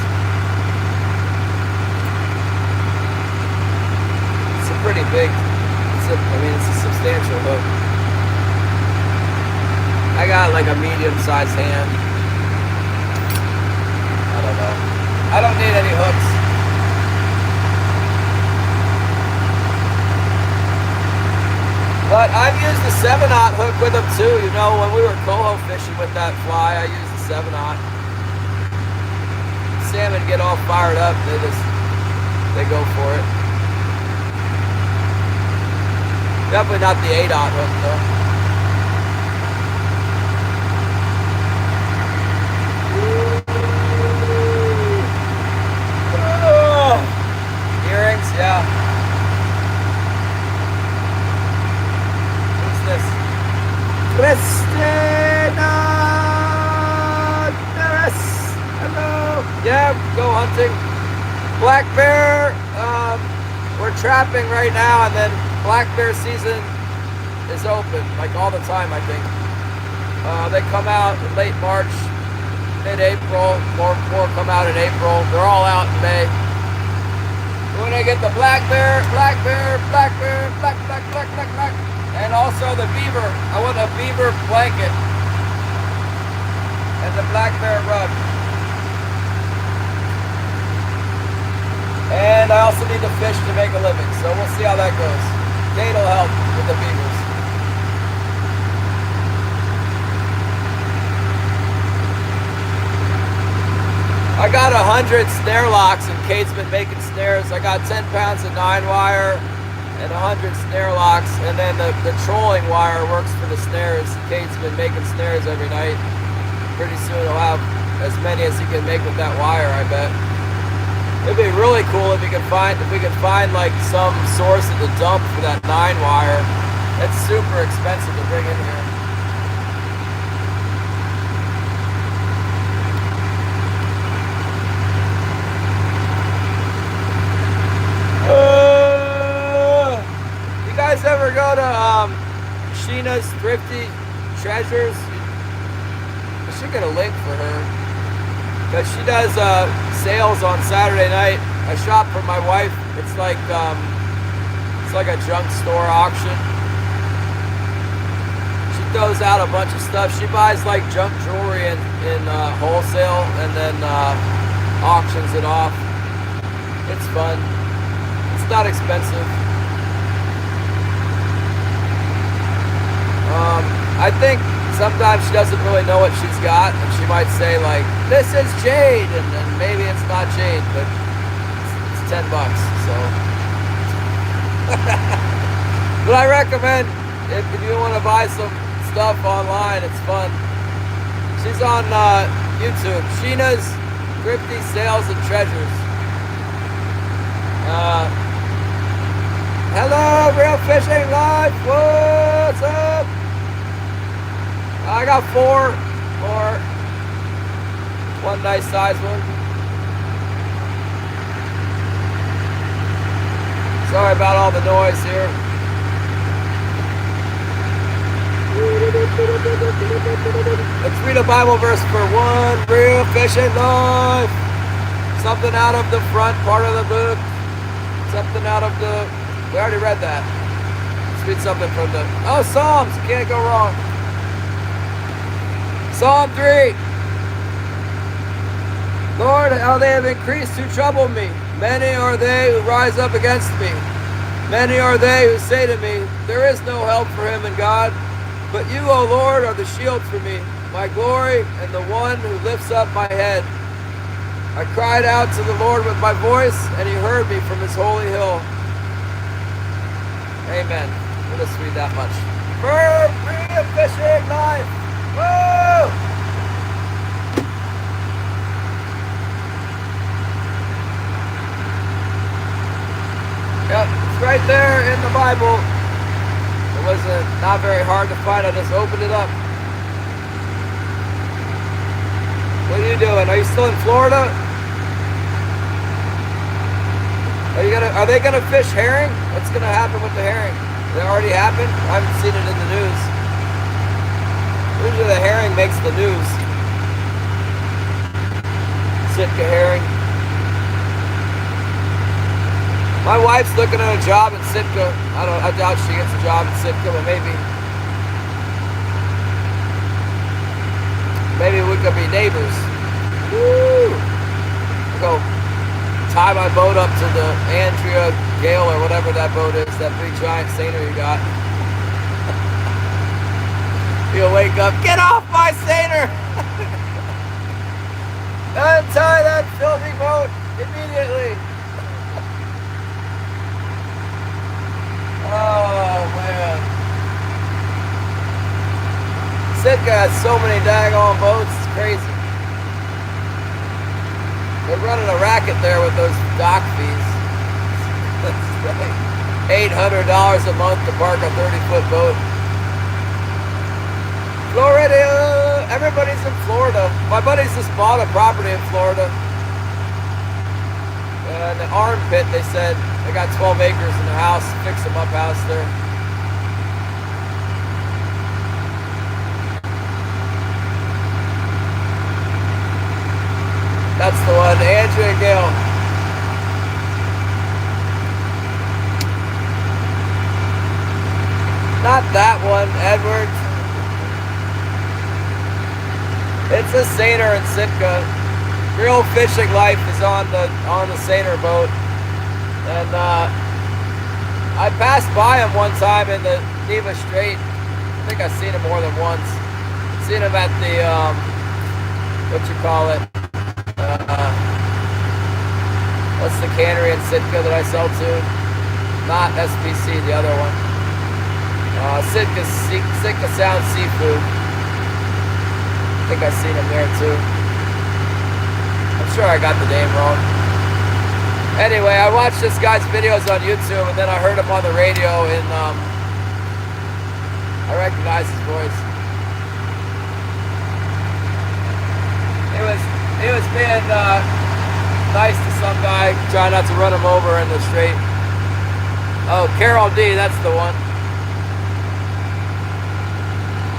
It's a pretty big, it's a substantial hook. I got like a medium-sized hand. I don't know. I don't need any hooks. But I've used the 7-aught hook with them too. You know, when we were coho fishing with that fly, I used the 7-aught. Salmon get all fired up. They go for it. Definitely not the 8-aught hook though. Earrings, yeah. Who's this? Christina Harris. Hello. Yeah, go hunting. Black bear. We're trapping right now, and then black bear season is open, like all the time, I think. They come out in late March, mid-April. More come out in April. They're all out in May. We're gonna get the black bear, black bear, black bear, black, black, black, black, black, and also the beaver. I want a beaver blanket and the black bear rug. And I also need to fish to make a living, so we'll see how that goes. Kate will help with the beavers. I got 100 snare locks and Kate's been making snares. I got 10 pounds of 9-wire and 100 snare locks, and then the trolling wire works for the snares. Kate's been making snares every night. Pretty soon he'll have as many as he can make with that wire, I bet. It'd be really cool if we could find like some source of the dump for that 9-wire. That's super expensive to bring in here. You guys ever go to Sheena's Thrifty Treasures? I should get a link for her, because she does sales on Saturday night. I shop for my wife. It's like a junk store auction. She throws out a bunch of stuff. She buys like junk jewelry in wholesale and then auctions it off. It's fun. It's not expensive. I think sometimes she doesn't really know what she's got, and she might say like, "This is jade," and maybe it's not jade, but it's $10, so. But I recommend if you want to buy some stuff online, it's fun. She's on YouTube, Sheena's Thrifty Sales and Treasures. Hello, Real Fishing Life. What's up? I got four. One nice size one. Sorry about all the noise here. Let's read a Bible verse for one Real Fishing Life. Something out of the front part of the book. Something out of the... We already read that. Let's read something from the... Oh, Psalms. Can't go wrong. Psalm 3. Lord, how they have increased who trouble me. Many are they who rise up against me. Many are they who say to me, there is no help for him in God. But you, O Lord, are the shield for me, my glory, and the one who lifts up my head. I cried out to the Lord with my voice, and he heard me from his holy hill. Amen. We'll just read that much. For Real Fishing Life. Woo! Yep, it's right there in the Bible. It wasn't not very hard to find. I just opened it up. What are you doing? Are you still in Florida? Are they gonna fish herring? What's gonna happen with the herring? Did it already happen? I haven't seen it in the news. Usually the herring makes the news. Sitka herring. My wife's looking at a job in Sitka. I doubt she gets a job in Sitka, but maybe. Maybe we could be neighbors. Woo! I'll go tie my boat up to the Andrea Gale or whatever that boat is, that big giant seiner you got. You'll wake up, get off my seiner! Untie that filthy boat immediately! Oh man. Sitka has so many daggone boats, it's crazy. They're running a racket there with those dock fees. That's like $800 a month to park a 30-foot boat. Florida, everybody's in Florida. My buddies just bought a property in Florida. And the armpit, they said, they got 12 acres in the house, fix them up house there. That's the one, Andrea Gale. one, Edwards. It's a seiner in Sitka. Real fishing life is on the seiner boat, and I passed by him one time in the Neva Strait. I think I've seen him more than once. Seen him at the what you call it? What's the cannery in Sitka that I sell to? Not SPC, the other one. Sitka Sound Seafood. I think I've seen him there too. I'm sure I got the name wrong. Anyway, I watched this guy's videos on YouTube, and then I heard him on the radio, and I recognized his voice. He was being nice to some guy, trying not to run him over in the street. Oh, Carol D, that's the one.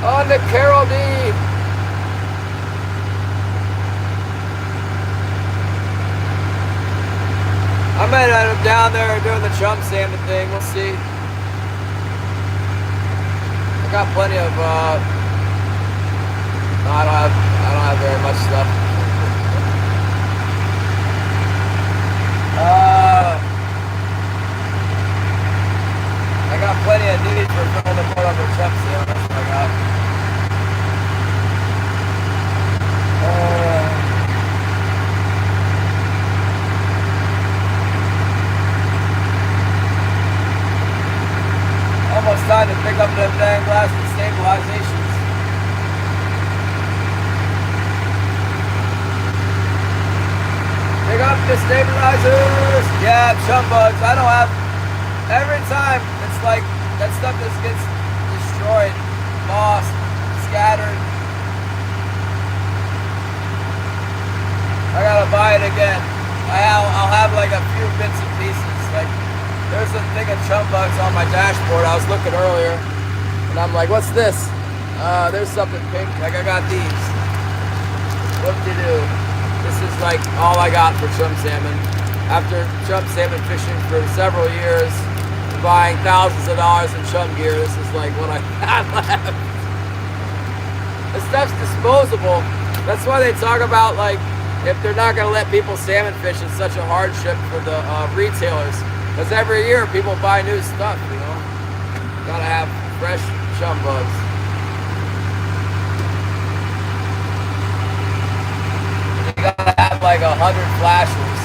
On the Carol D. I might end up down there doing the chum salmon thing. We'll see. I got plenty of. No, I don't have very much stuff. I got plenty of need for filling the boat up with chum salmon. That's what I got. Almost time to pick up them dang glass and stabilizations. Pick up the stabilizers! Yeah, chum bugs. I don't have... Every time, it's like that stuff just gets destroyed, lost, scattered. I gotta buy it again. I'll have like a few bits and pieces. Like, there's a thing of chum bugs on my dashboard. I was looking earlier, and I'm like, what's this? There's something pink. Like, I got these. What-de-do. This is like all I got for chum salmon. After chum salmon fishing for several years, buying thousands of dollars in chum gear, this is like what I had left. This stuff's disposable. That's why they talk about, like, if they're not going to let people salmon fish, it's such a hardship for the retailers. Because every year people buy new stuff, you know. Gotta have fresh chum bugs. You gotta have like 100 flashers.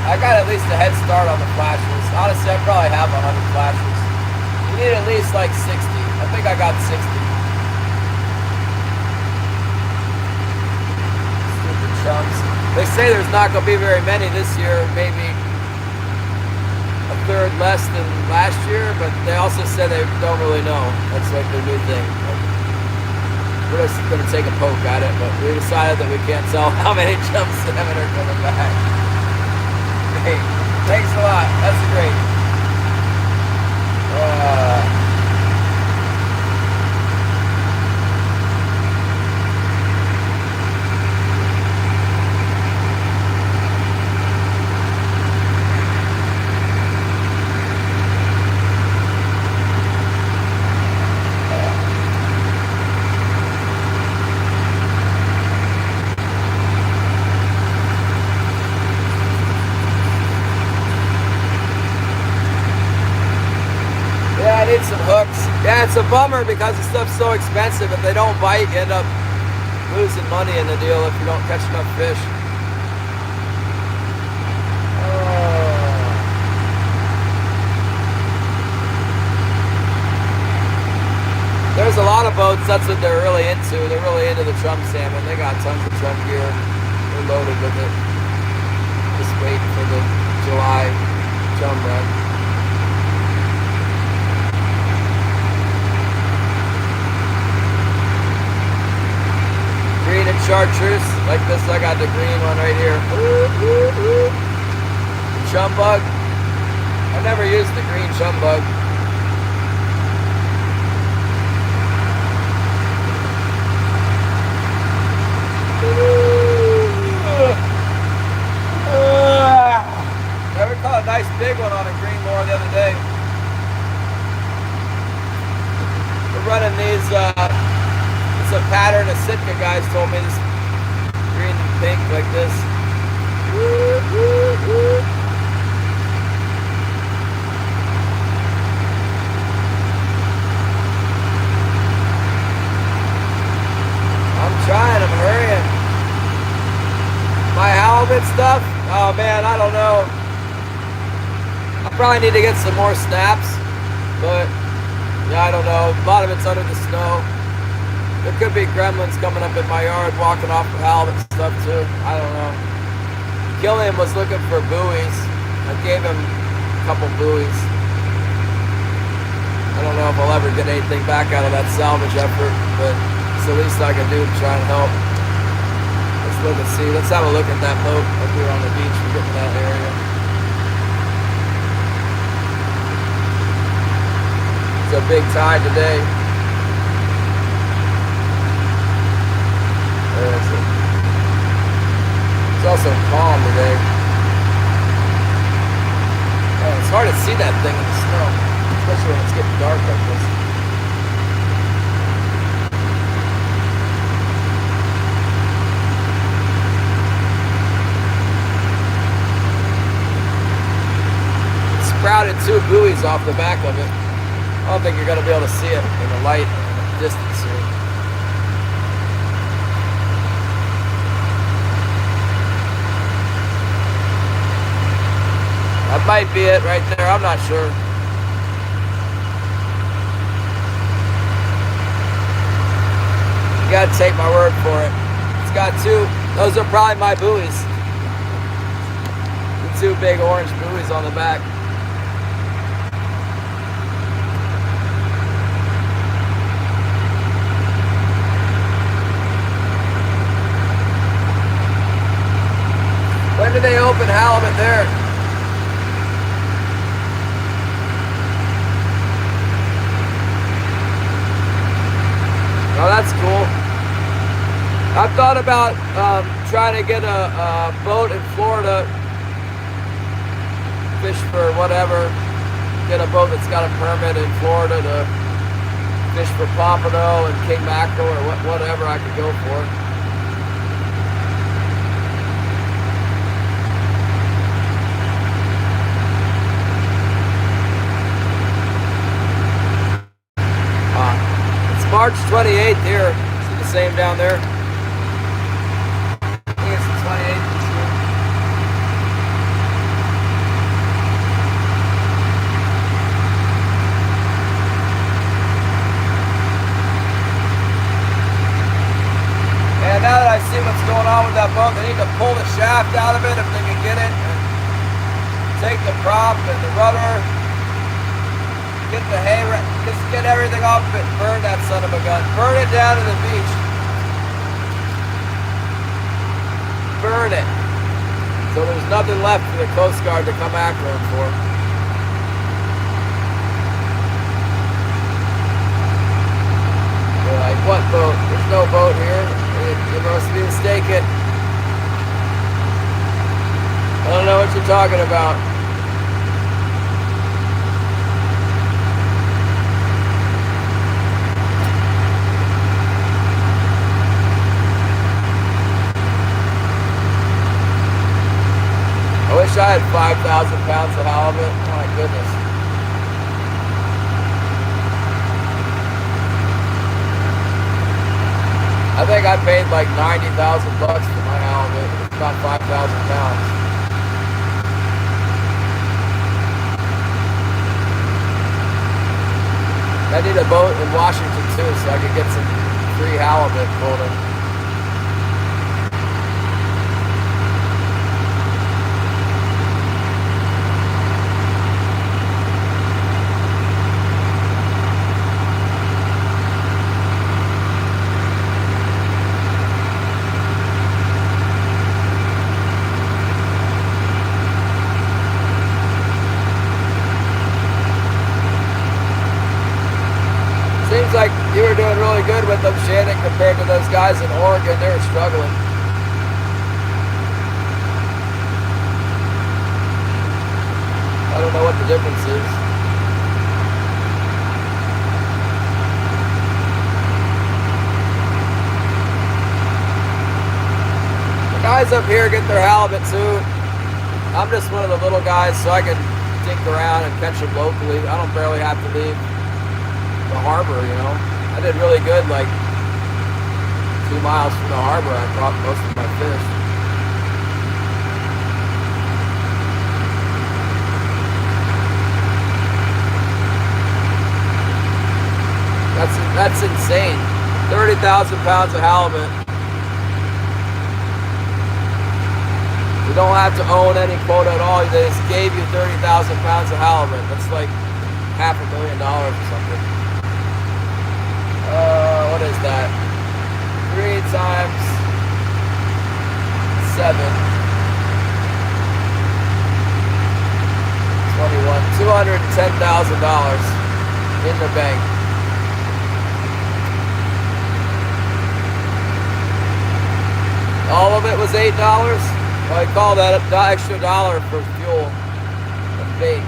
I got at least a head start on the flashers. Honestly, I probably have 100 flashers. You need at least like 60. I think I got 60. Stupid chums. They say there's not gonna be very many this year, maybe a third less than last year, but they also said they don't really know. That's like their new thing. We're just going to take a poke at it, but we decided that we can't tell how many chum salmon are coming back. Hey, thanks a lot. That's great. Need some hooks. Yeah, it's a bummer because the stuff's so expensive. If they don't bite, you end up losing money in the deal if you don't catch enough fish. There's a lot of boats, that's what they're really into. They're really into the chum salmon. They got tons of chum gear. They're loaded with it. Just waiting for the July chum run. Green and chartreuse, like this. I got the green one right here. The chum bug. I never used the green chum bug. Never caught a nice big one on a green lure the other day. We're running these, it's a pattern of Sitka guys told me, this green and pink like this. I'm trying, I'm hurrying. My halibut stuff, oh man, I don't know. I probably need to get some more snaps, but yeah, I don't know. A lot of it's under the snow. There could be gremlins coming up in my yard, walking off the halibut stuff too. I don't know. Killian was looking for buoys. I gave him a couple buoys. I don't know if I'll ever get anything back out of that salvage effort, but it's the least I can do to try and help. Let's look and see. Let's have a look at that boat up here on the beach. We get to that area. It's a big tide today. Where is it? It's also calm today. Oh, it's hard to see that thing in the snow, especially when it's getting dark like this. It sprouted 2 buoys off the back of it. I don't think you're going to be able to see it in the light and the distance here. That might be it right there. I'm not sure. You got to take my word for it. It's got 2. Those are probably my buoys. The 2 big orange buoys on the back. When do they open halibut there? Oh, that's cool. I've thought about trying to get a boat in Florida, fish for whatever, get a boat that's got a permit in Florida to fish for pompano and king mackerel or whatever I could go for. March 28th here. See the same down there? I think it's the 28th this year. And now that I see what's going on with that boat, they need to pull the shaft out of it if they can get it. And take the prop and the rudder. Get the hay, just get everything off of it, burn that son of a gun. Burn it down to the beach. Burn it. So there's nothing left for the Coast Guard to come after them for. They're like, what boat? There's no boat here. You must be mistaken. I don't know what you're talking about. I wish I had 5,000 pounds of halibut. Oh my goodness. I think I paid like 90,000 bucks for my halibut. It's about 5,000 pounds. I need a boat in Washington too, so I could get some free halibut quota. Seems like you were doing really good with them, Shannon, compared to those guys in Oregon. They were struggling. I don't know what the difference is. guys up here get their halibut too. I'm just one of the little guys, so I can dink around and catch them locally. I don't barely have to leave the harbor, you know. I did really good, like 2 miles from the harbor. I caught most of my fish. That's insane. 30,000 pounds of halibut. You don't have to own any quota at all. They just gave you 30,000 pounds of halibut. That's like $500,000 or something. What is that? 3 times 7. 21. $210,000 in the bank. All of it was $8. Well, I call that an extra $1 for fuel and bait.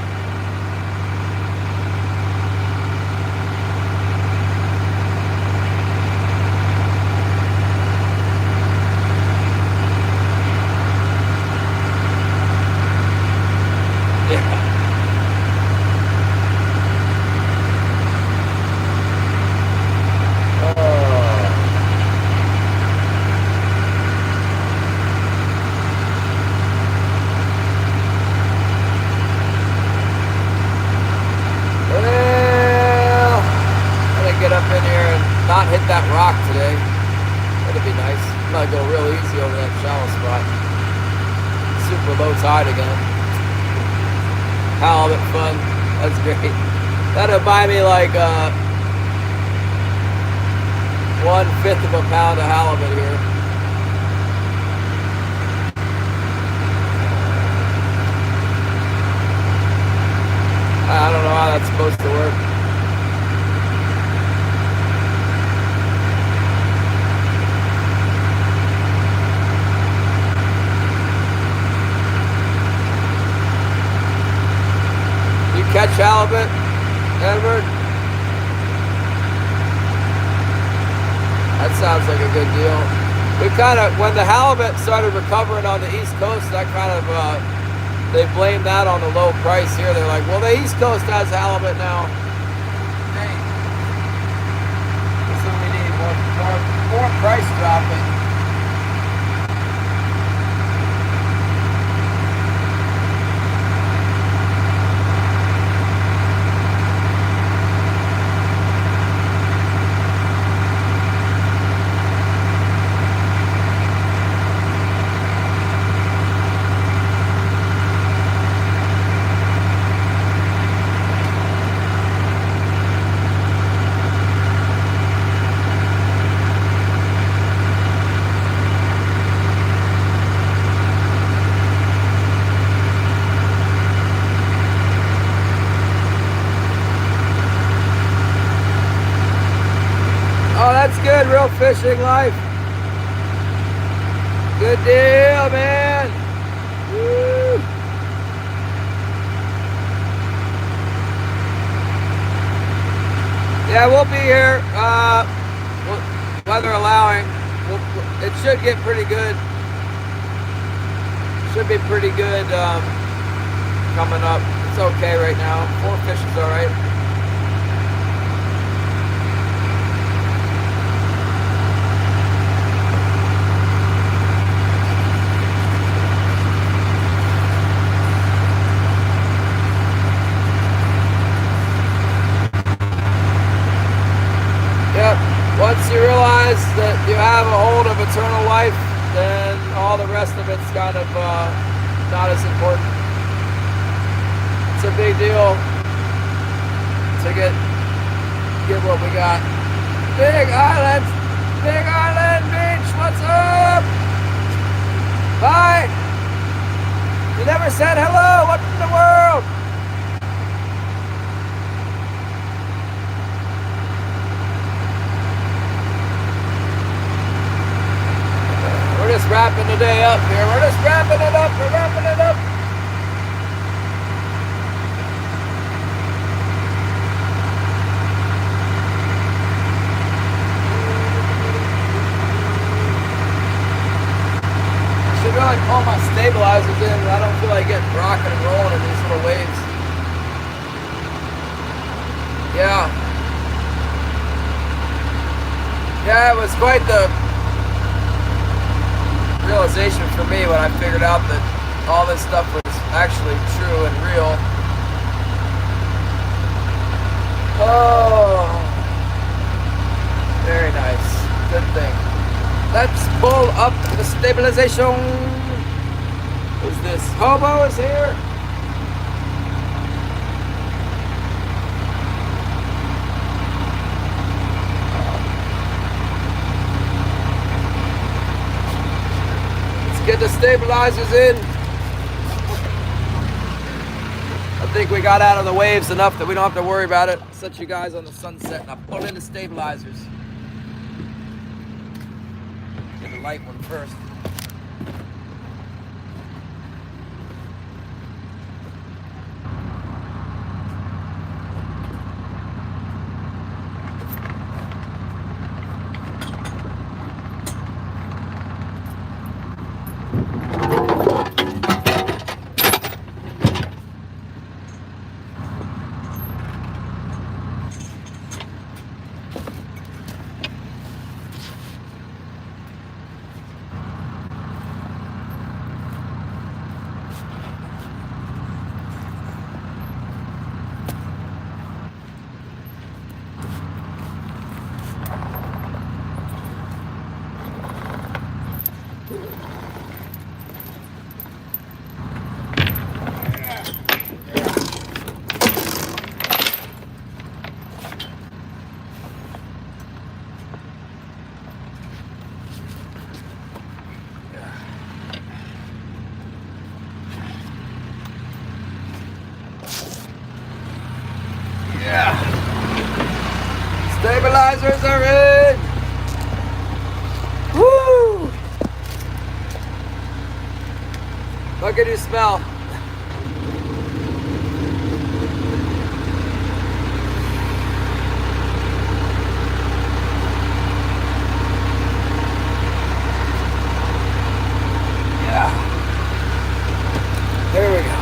Not hit that rock today. That'd be nice. I'm gonna go real easy over that shallow spot. Super low tide again. Halibut fun. That's great. That'll buy me like 1/5 of a pound of halibut here. I don't know how that's supposed to work. Catch halibut, Edward? That sounds like a good deal. We kind of, when the halibut started recovering on the East Coast, that kind of, they blamed that on the low price here. They're like, well, the East Coast has halibut now. Hey, that's what we need, more price dropping. That's good, real fishing life. Good deal, man. Woo. Yeah, we'll be here, weather allowing. It should get pretty good. Should be pretty good coming up. It's okay right now. 4 fish is all right. Once you realize that you have a hold of eternal life, then all the rest of it's kind of not as important. It's a big deal to get what we got. Big Island Beach, what's up? Bye. You never said hello, what in the world? We're just wrapping the day up here. We're just wrapping it up. We're wrapping it up. little waves. Yeah. Yeah, it was quite the realization for me when I figured out that all this stuff was actually true and real. Oh, very nice. Good thing. Let's pull up the stabilization. Who's this? Hobo is here. Let's get the stabilizers in. I think we got out of the waves enough that we don't have to worry about it. I'll set you guys on the sunset and I'll pull in the stabilizers. Get the light one first. Yeah. Stabilizers are in. Woo! What can you smell? Yeah. There we go.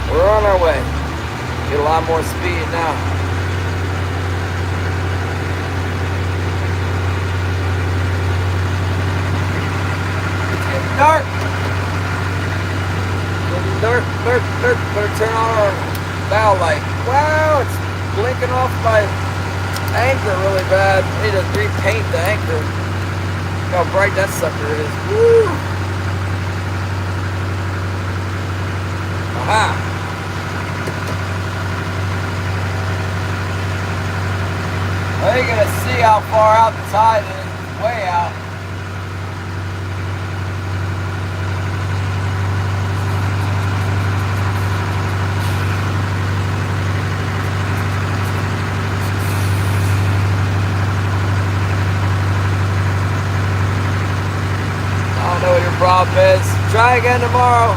We're on our way. Get a lot more speed now. It's getting dark. Getting dark, dark, dark. Better turn on our bow light. Wow, it's blinking off my anchor really bad. I need to repaint the anchor. Look how bright that sucker is. Woo! Aha! Well, you're going to see how far out the tide is. Way out. I don't know what your problem is. Try again tomorrow.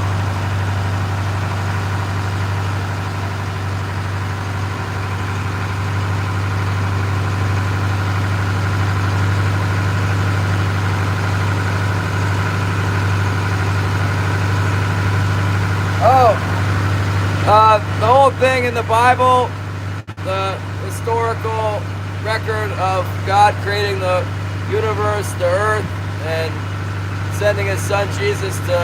The whole thing in the Bible, the historical record of God creating the universe, the earth, and sending his son Jesus to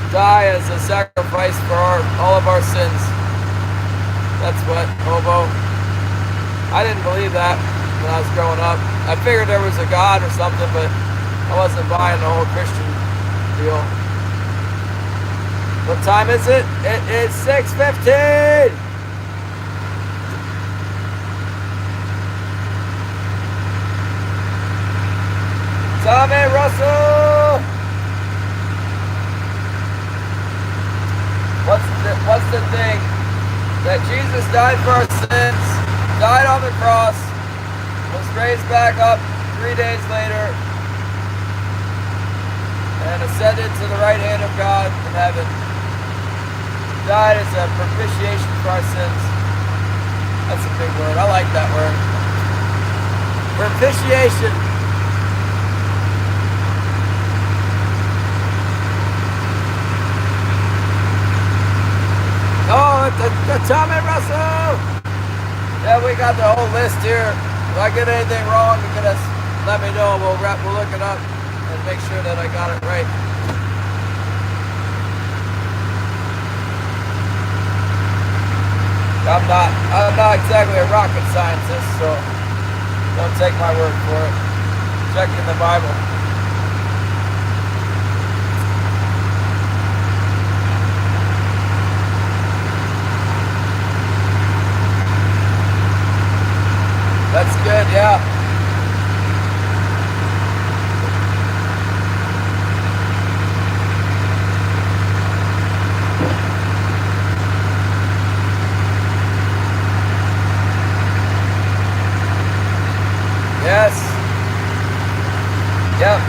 die as a sacrifice for all of our sins. That's what, hobo. I didn't believe that when I was growing up. I figured there was a God or something, but I wasn't buying the whole Christian deal. What time is it? It is 6:15! Tommy Russell! What's the thing? That Jesus died for our sins, died on the cross, was raised back up 3 days later, and ascended to the right hand of God in heaven. Died as a propitiation for our sins. That's a big word. I like that word. Propitiation. Oh, it's Tommy Russell. Yeah, we got the whole list here. If I get anything wrong, you can just let me know. We'll look it up and make sure that I got it right. I'm not exactly a rocket scientist, so don't take my word for it. Check in the Bible. That's good, yeah. Yes. Yep.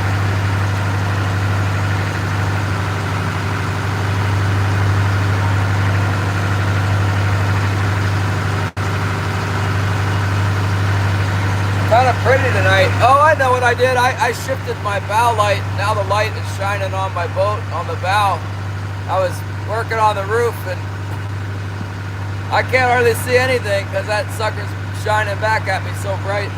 Kind of pretty tonight. Oh, I know what I did. I shifted my bow light. Now the light is shining on my boat, on the bow. I was working on the roof and I can't hardly see anything because that sucker's shining back at me so bright.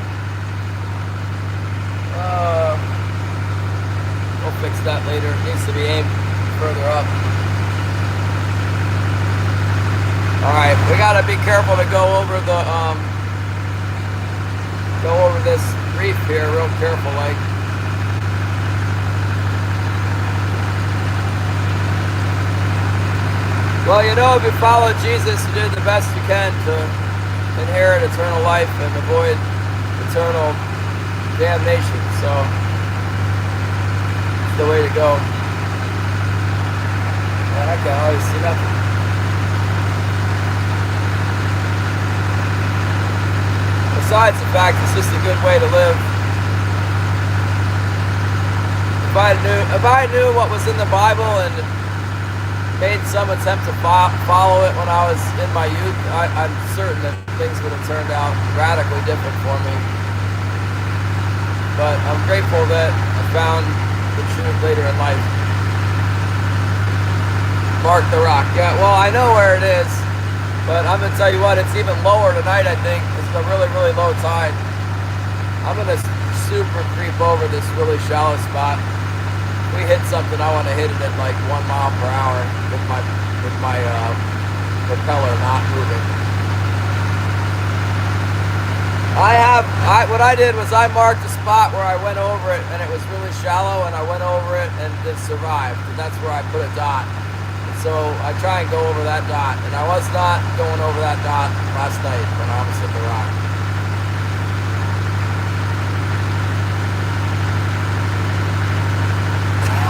We'll fix that later. It needs to be aimed further up. Alright, we gotta be careful to go over this reef here real careful like. Well, you know, if you follow Jesus, you do the best you can to inherit eternal life and avoid eternal damnation, so it's the way to go. Man, I can't always see nothing. Besides the fact it's just a good way to live. If I knew what was in the Bible and made some attempt to follow it when I was in my youth, I'm certain that things would have turned out radically different for me. But I'm grateful that I found the truth later in life. Mark the Rock. Yeah, well, I know where it is, but I'm going to tell you what, it's even lower tonight, I think. It's a really, really low tide. I'm going to super creep over this really shallow spot. If we hit something, I want to hit it at like 1 mile per hour with my propeller not moving. What I did was I marked a spot where I went over it and it was really shallow and I went over it and it survived. And that's where I put a dot. And so I try and go over that dot. And I was not going over that dot last night when I almost hit the rock.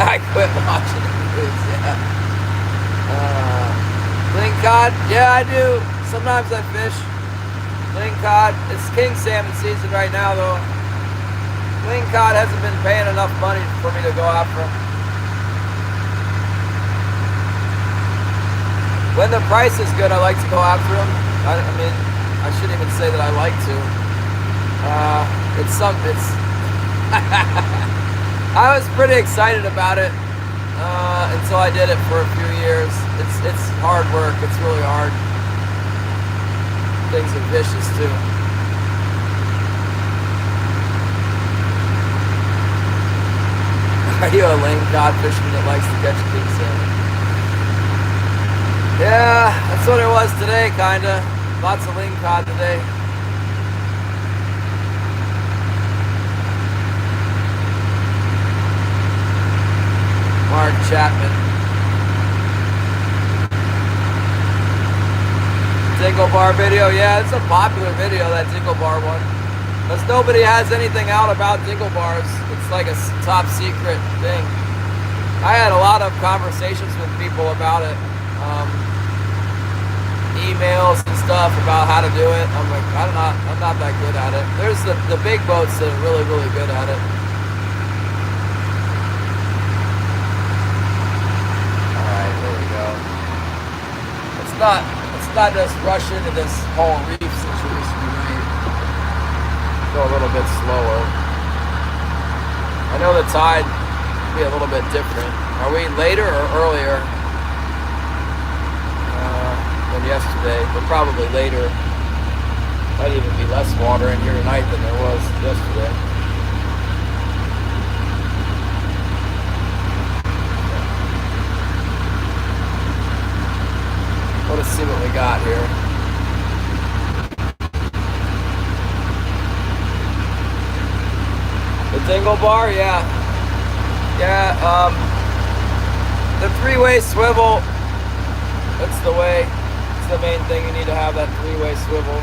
I quit watching the news, yeah. Lingcod, yeah, I do. Sometimes I fish. Lingcod, it's king salmon season right now though. Lingcod hasn't been paying enough money for me to go after them. When the price is good, I like to go after them. I mean, I shouldn't even say that I like to. I was pretty excited about it until I did it for a few years. It's hard work. It's really hard. Things are vicious too. Are you a lingcod fisherman that likes to catch king salmon? Yeah, that's what it was today, kinda. Lots of lingcod today. Mark Chapman. Dingle bar video, yeah, it's a popular video, that dingle bar one. Because nobody has anything out about dingle bars. It's like a top secret thing. I had a lot of conversations with people about it. Emails and stuff about how to do it. I'm like, I'm not that good at it. There's the big boats that are really, really good at it. Alright, there we go. It's not just rush into this whole reef situation, right? go a little bit slower. I know the tide will be a little bit different. Are we later or earlier than yesterday? But probably later. Might even be less water in here tonight than there was yesterday. Let's see what we got here. The dingle bar, yeah. Yeah, the three-way swivel, that's the way. It's the main thing. You need to have that three-way swivel.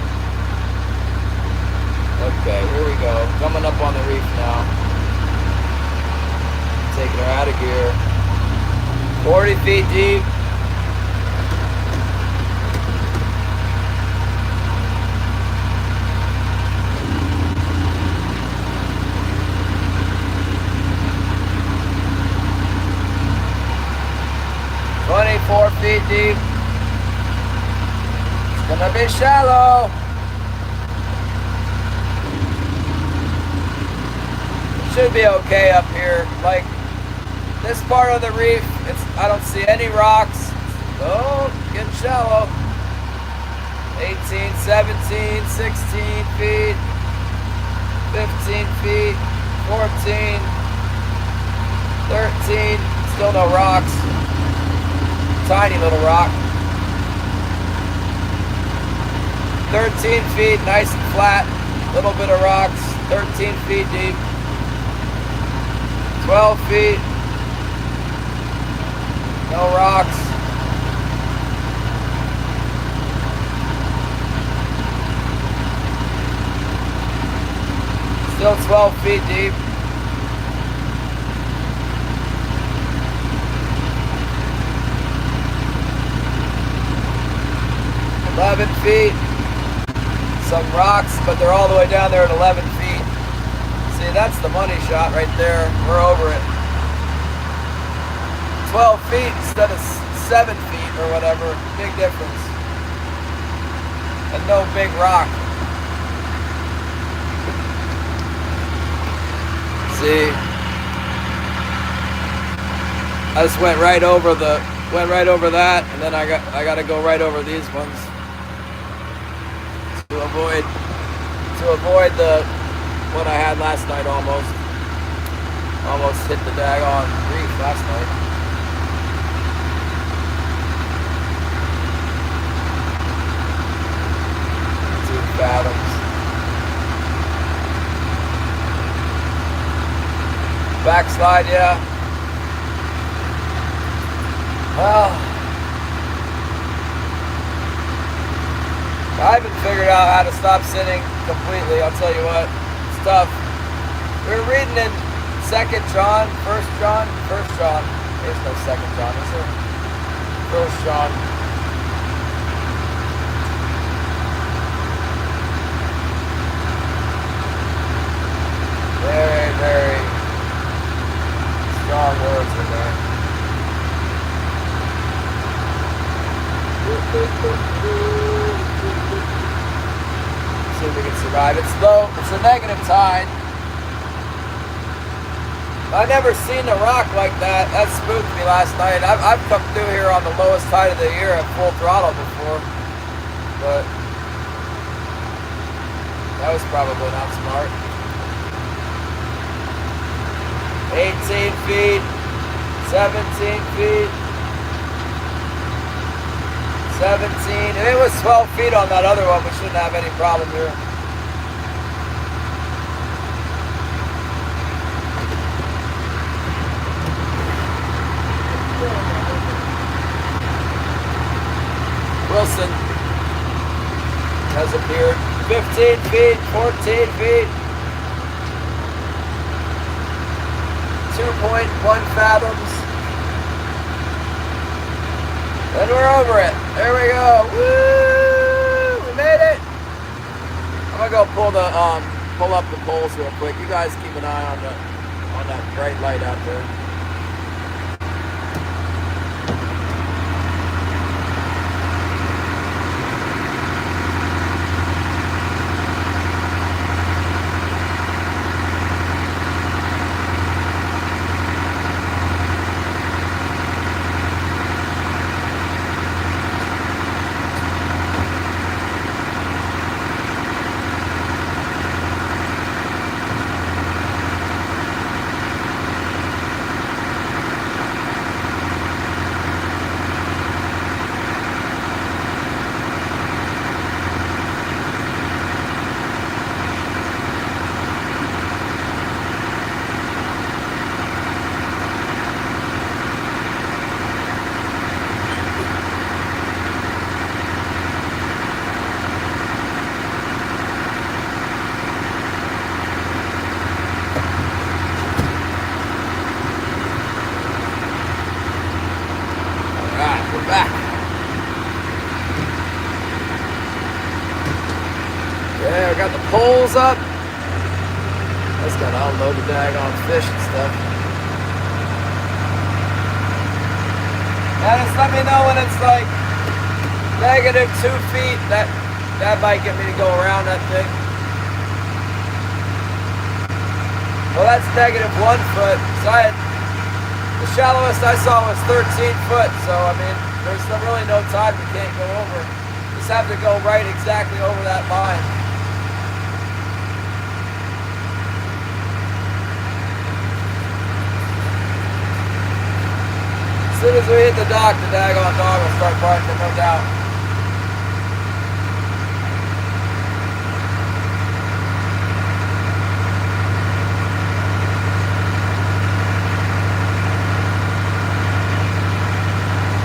Okay, here we go. Coming up on the reef now. Taking her out of gear. 40 feet deep. Four feet deep. It's gonna be shallow. Should be okay up here. Like this part of the reef, I don't see any rocks. Oh, getting shallow. 18, 17, 16 feet, 15 feet, 14, 13. Still no rocks. Tiny little rock. 13 feet, nice and flat. Little bit of rocks. 13 feet deep. 12 feet. No rocks. Still 12 feet deep. 11 feet. Some rocks, but they're all the way down there at 11 feet. See, that's the money shot right there. We're over it. 12 feet instead of 7 feet or whatever. Big difference. And no big rock. See, I just went right over that, and then I got to go right over these ones to avoid the one I had last night. Almost hit the daggone reef last night. Fathoms. Backslide, yeah. Well, I haven't figured out how to stop sitting completely. I'll tell you what, it's tough. We were reading in 2nd John, 1st John. There's no 2nd John, is there? 1st John. Very, very strong words in there. See if we can survive. It's low. It's a negative tide. I've never seen a rock like that. That spooked me last night. I've come through here on the lowest tide of the year at full throttle before, but that was probably not smart. 18 feet, 17 feet, 17. If it was 12 feet on that other one, we shouldn't have any problem here. Wilson has appeared. 15 feet, 14 feet. 2.1 fathoms. And we're over it. There we go. Woo! We made it. I'm gonna go pull up the poles real quick. You guys keep an eye on that bright light out there. unload the daggone fish and stuff. And just let me know when it's like negative 2 feet. That might get me to go around that thing. Well, that's negative 1 foot. So the shallowest I saw was 13 foot. So I mean, there's really no time you can't go over. Just have to go right exactly over that line. As soon as we hit the dock, the daggone dog will start barking, no doubt.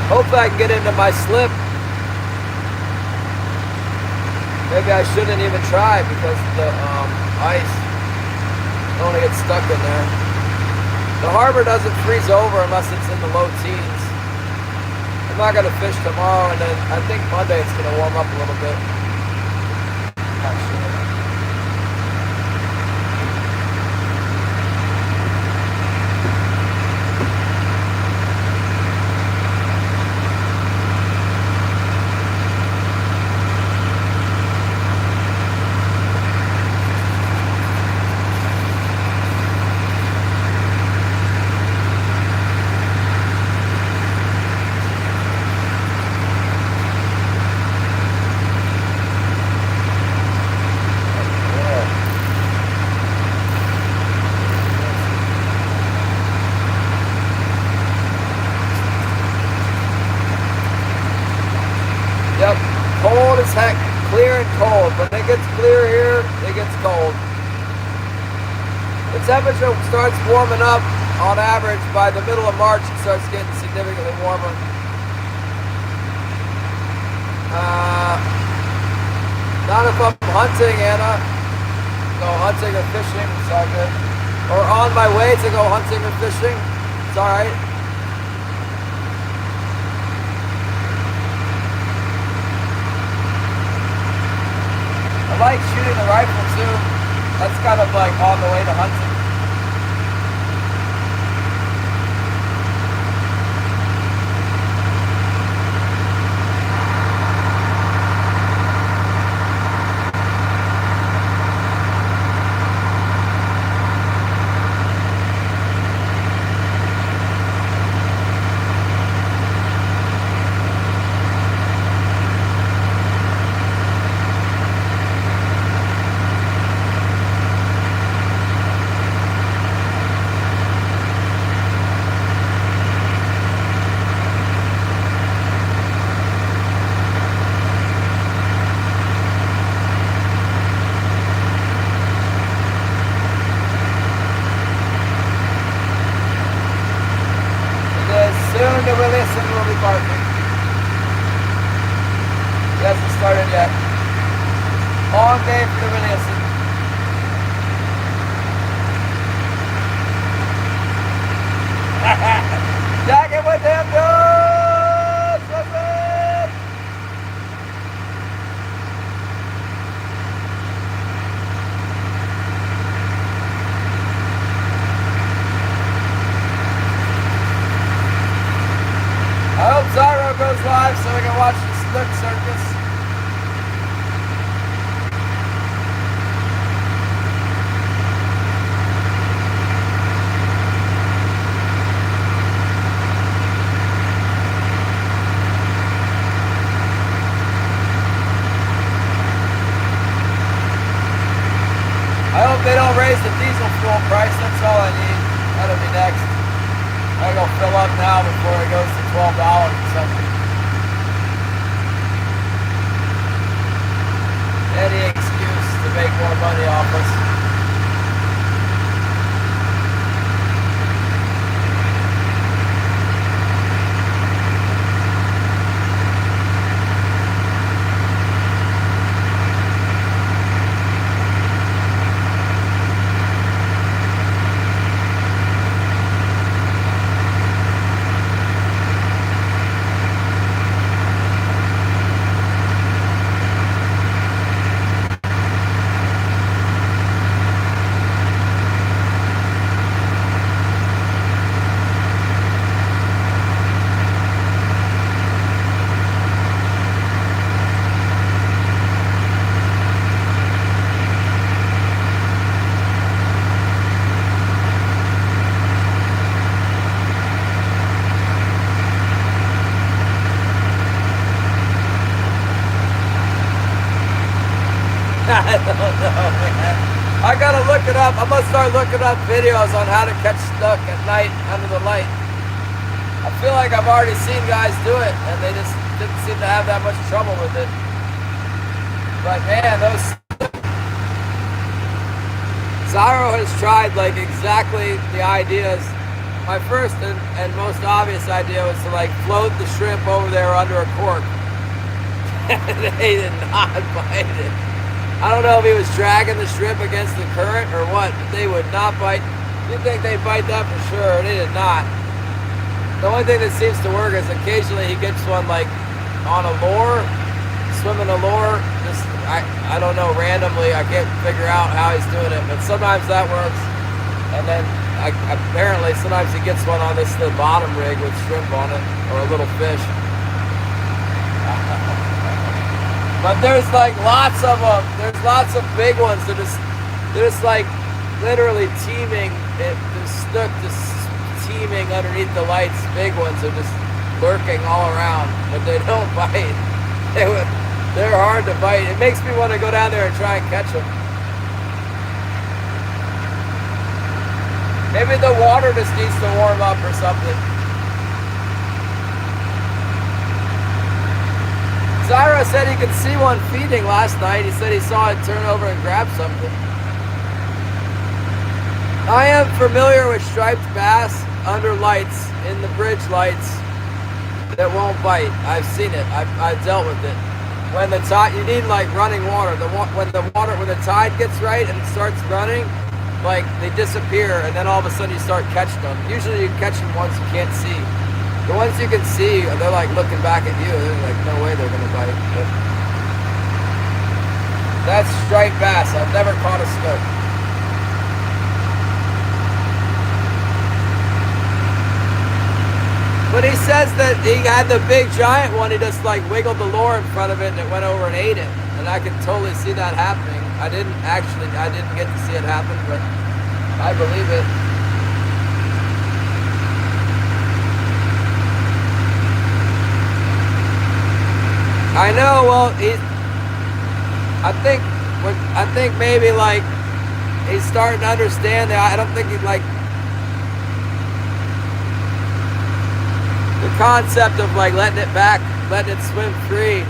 Hopefully I can get into my slip. Maybe I shouldn't even try because the ice only gets stuck in there. The harbor doesn't freeze over unless it's in the low teens. I'm not going to fish tomorrow, and then I think Monday it's going to warm up a little bit. Not sure. Cold as heck, clear and cold. When it gets clear here, it gets cold. The temperature starts warming up on average by the middle of March. It starts getting significantly warmer. Not if I'm hunting, Anna. Go hunting or fishing, it's all good. Or on my way to go hunting or fishing, it's all right. I like shooting the rifle too. That's kind of like on the way to hunting. Soon the Williston will be barking. He hasn't started yet. Long day for the Williston. Jacket with them dudes! What's up? I hope Zyro goes live so we can watch the snook circus. I hope they don't raise the diesel fuel price, that's all I need. That'll be next. I gotta go fill up now before it goes to $12 or something. Any excuse to make more money off us. looking up. I'm gonna start looking up videos on how to catch snook at night under the light. I feel like I've already seen guys do it, and they just didn't seem to have that much trouble with it. But man, those Zyro has tried like exactly the ideas. My first and most obvious idea was to like float the shrimp over there under a cork. They did not bite it. I don't know if he was dragging the shrimp against the current or what, but they would not bite. You'd think they'd bite that for sure. They did not. The only thing that seems to work is occasionally he gets one like on a lure, swimming a lure. Just I don't know, randomly. I can't figure out how he's doing it, but sometimes that works. And then apparently sometimes he gets one on this little bottom rig with shrimp on it or a little fish. But there's like lots of them. There's lots of big ones. They're just like literally teeming. The snook just teeming underneath the lights. Big ones are just lurking all around, but they don't bite. They're hard to bite. It makes me want to go down there and try and catch them. Maybe the water just needs to warm up or something. Zyra said he could see one feeding last night. He said he saw it turn over and grab something. I am familiar with striped bass under lights, in the bridge lights, that won't bite. I've seen it. I've dealt with it. When the tide, you need like running water. When the tide gets right and it starts running, like they disappear, and then all of a sudden you start catching them. Usually you catch them ones you can't see. The ones you can see, they're like looking back at you. They're like, no way they're gonna bite. But that's striped bass. I've never caught a snook. But he says that he had the big giant one. He just like wiggled the lure in front of it, and it went over and ate it. And I could totally see that happening. I didn't get to see it happen, but I believe it. I know. Well, I think maybe like he's starting to understand that. I don't think he'd like the concept of like letting it back, letting it swim free.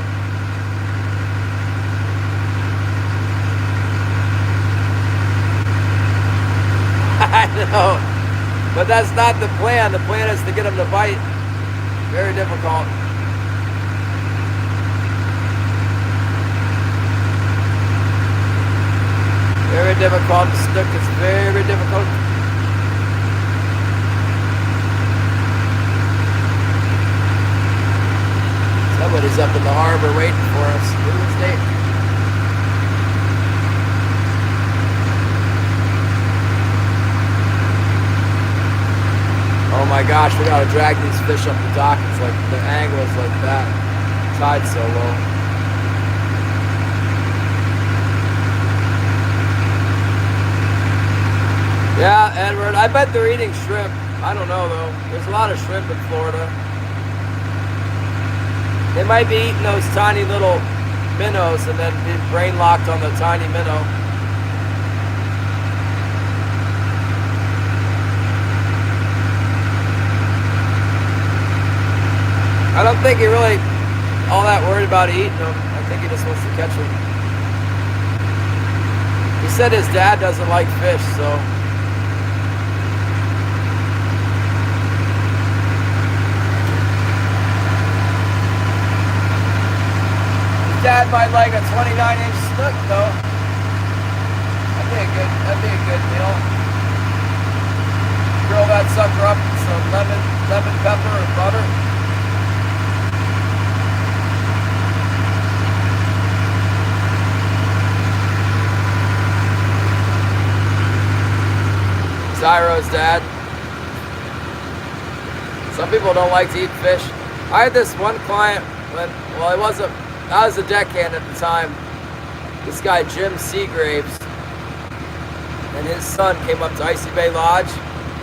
I know, but that's not the plan. The plan is to get him to bite. Very difficult. Very difficult. The snook is very difficult. Somebody's up in the harbor waiting for us. Who is they? Oh my gosh, we gotta drag these fish up the dock. It's like the angle is like that. Tide's so low. Yeah, Edward, I bet they're eating shrimp. I don't know though. There's a lot of shrimp in Florida. They might be eating those tiny little minnows and then being brain locked on the tiny minnow. I don't think he really all that worried about eating them. I think he just wants to catch them. He said his dad doesn't like fish, so. Dad might like a 29-inch snook though. That'd be a good meal. Grill that sucker up with some lemon pepper and butter. Zyro's dad. Some people don't like to eat fish. I had this one client I was a deckhand at the time. This guy, Jim Seagraves, and his son came up to Icy Bay Lodge,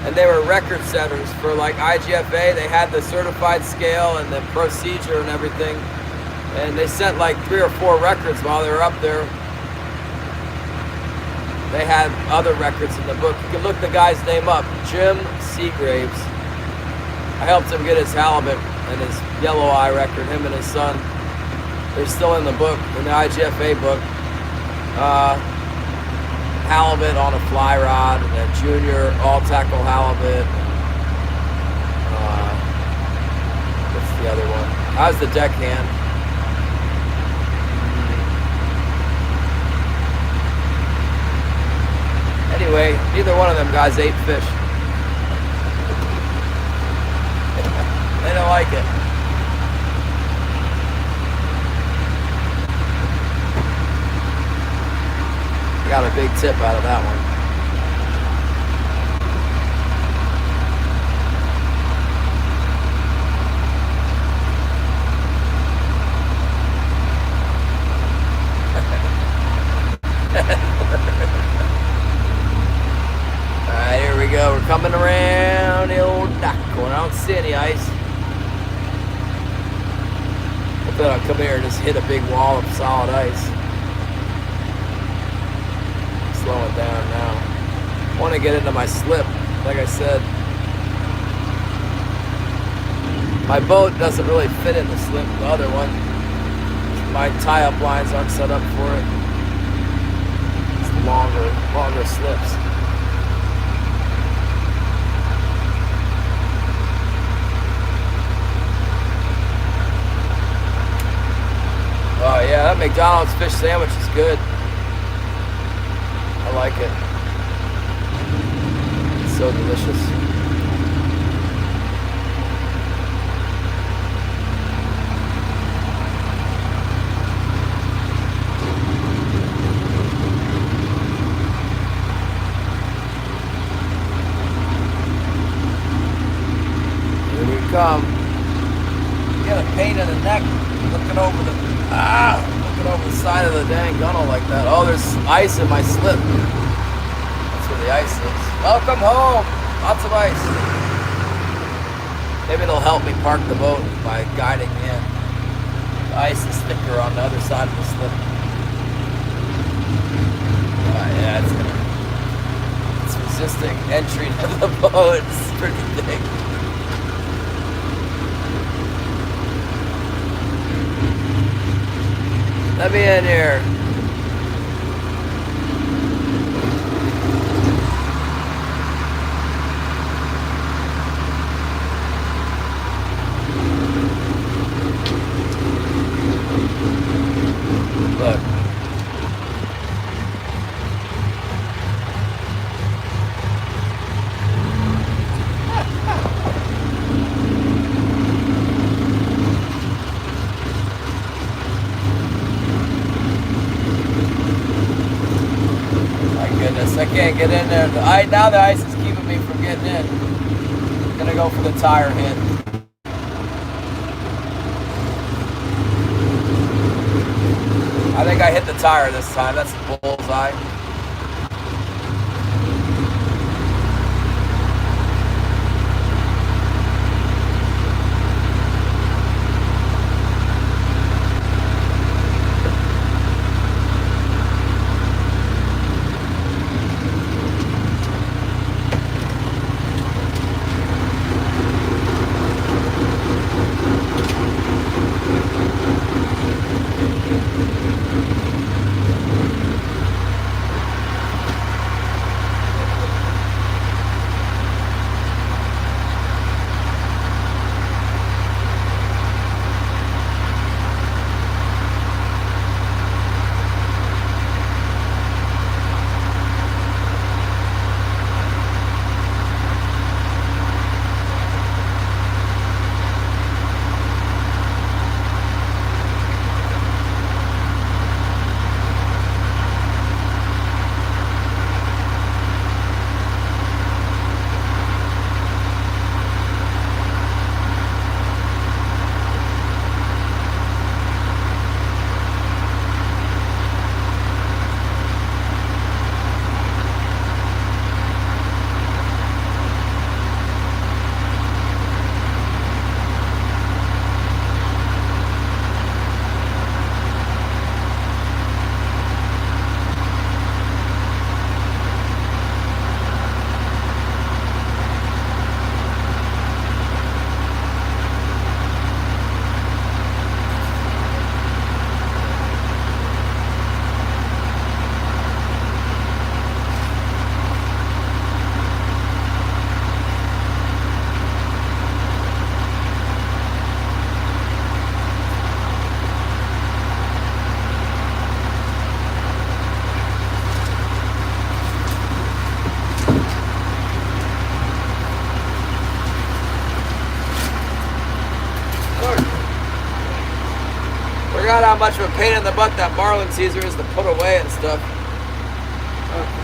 and they were record setters for like IGFA. They had the certified scale and the procedure and everything, and they set like 3 or 4 records while they were up there. they had other records in the book. You can look the guy's name up, Jim Seagraves. I helped him get his halibut and his yellow eye record, him and his son. They're still in the book, in the IGFA book. Halibut on a fly rod, and a junior all-tackle halibut. What's the other one? How's the deckhand? Anyway, neither one of them guys ate fish. They don't like it. Got a big tip out of that one. Alright, here we go. We're coming around the old dock corner. I don't see any ice. I thought I'd come here and just hit a big wall of solid ice. Slowing down now. I want to get into my slip, like I said. My boat doesn't really fit in the slip, the other one. My tie-up lines aren't set up for it. It's longer slips. Oh yeah, that McDonald's fish sandwich is good. I like it. It's so delicious. Here we come. You got a pain in the neck looking over the side of the dang gunnel like that. Oh, there's ice in my slip. That's where the ice is. Welcome home. Lots of ice. Maybe they'll help me park the boat by guiding me in. The ice is thicker on the other side of the slip. Yeah, it's resisting entry to the boat. It's pretty big. Let me in here. Look. I can't get in there. Now the ice is keeping me from getting in. I'm gonna go for the tire hit. I think I hit the tire this time. That's the bullseye. forgot how much of a pain in the butt that marlin teaser is to put away and stuff. Okay.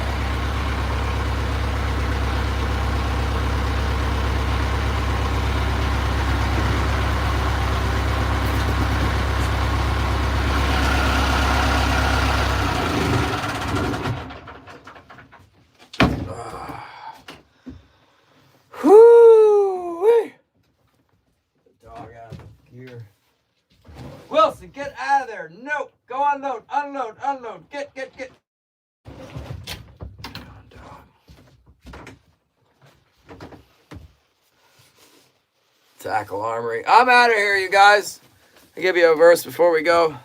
Whoo-wee. The dog out of gear. Wilson, get out of there. No. Go unload, unload, unload. Get. Tackle Armory. I'm out of here, you guys. I'll give you a verse before we go.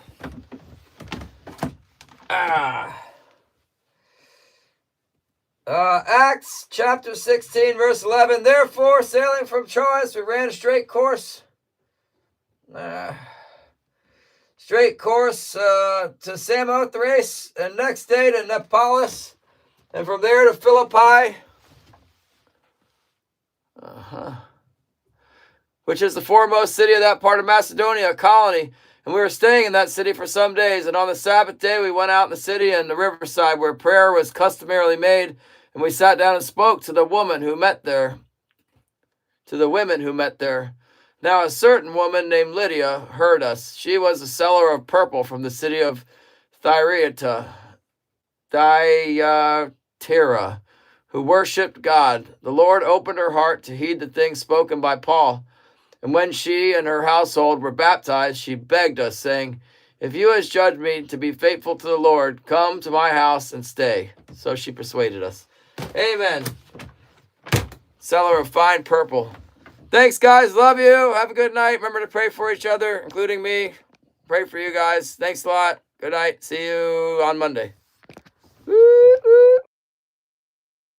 Acts chapter 16, verse 11. Therefore, sailing from Troas, we ran a straight course. Straight course to Samothrace, and next day to Neapolis, and from there to Philippi. Which is the foremost city of that part of Macedonia, a colony. And we were staying in that city for some days. And on the Sabbath day, we went out in the city and the riverside where prayer was customarily made. And we sat down and spoke to the women who met there. Now a certain woman named Lydia heard us. She was a seller of purple from the city of Thyatira, who worshipped God. The Lord opened her heart to heed the things spoken by Paul. And when she and her household were baptized, she begged us, saying, if you has judged me to be faithful to the Lord, come to my house and stay. So she persuaded us. Amen. Seller of fine purple. Thanks, guys. Love you. Have a good night. Remember to pray for each other, including me. Pray for you guys. Thanks a lot. Good night. See you on Monday.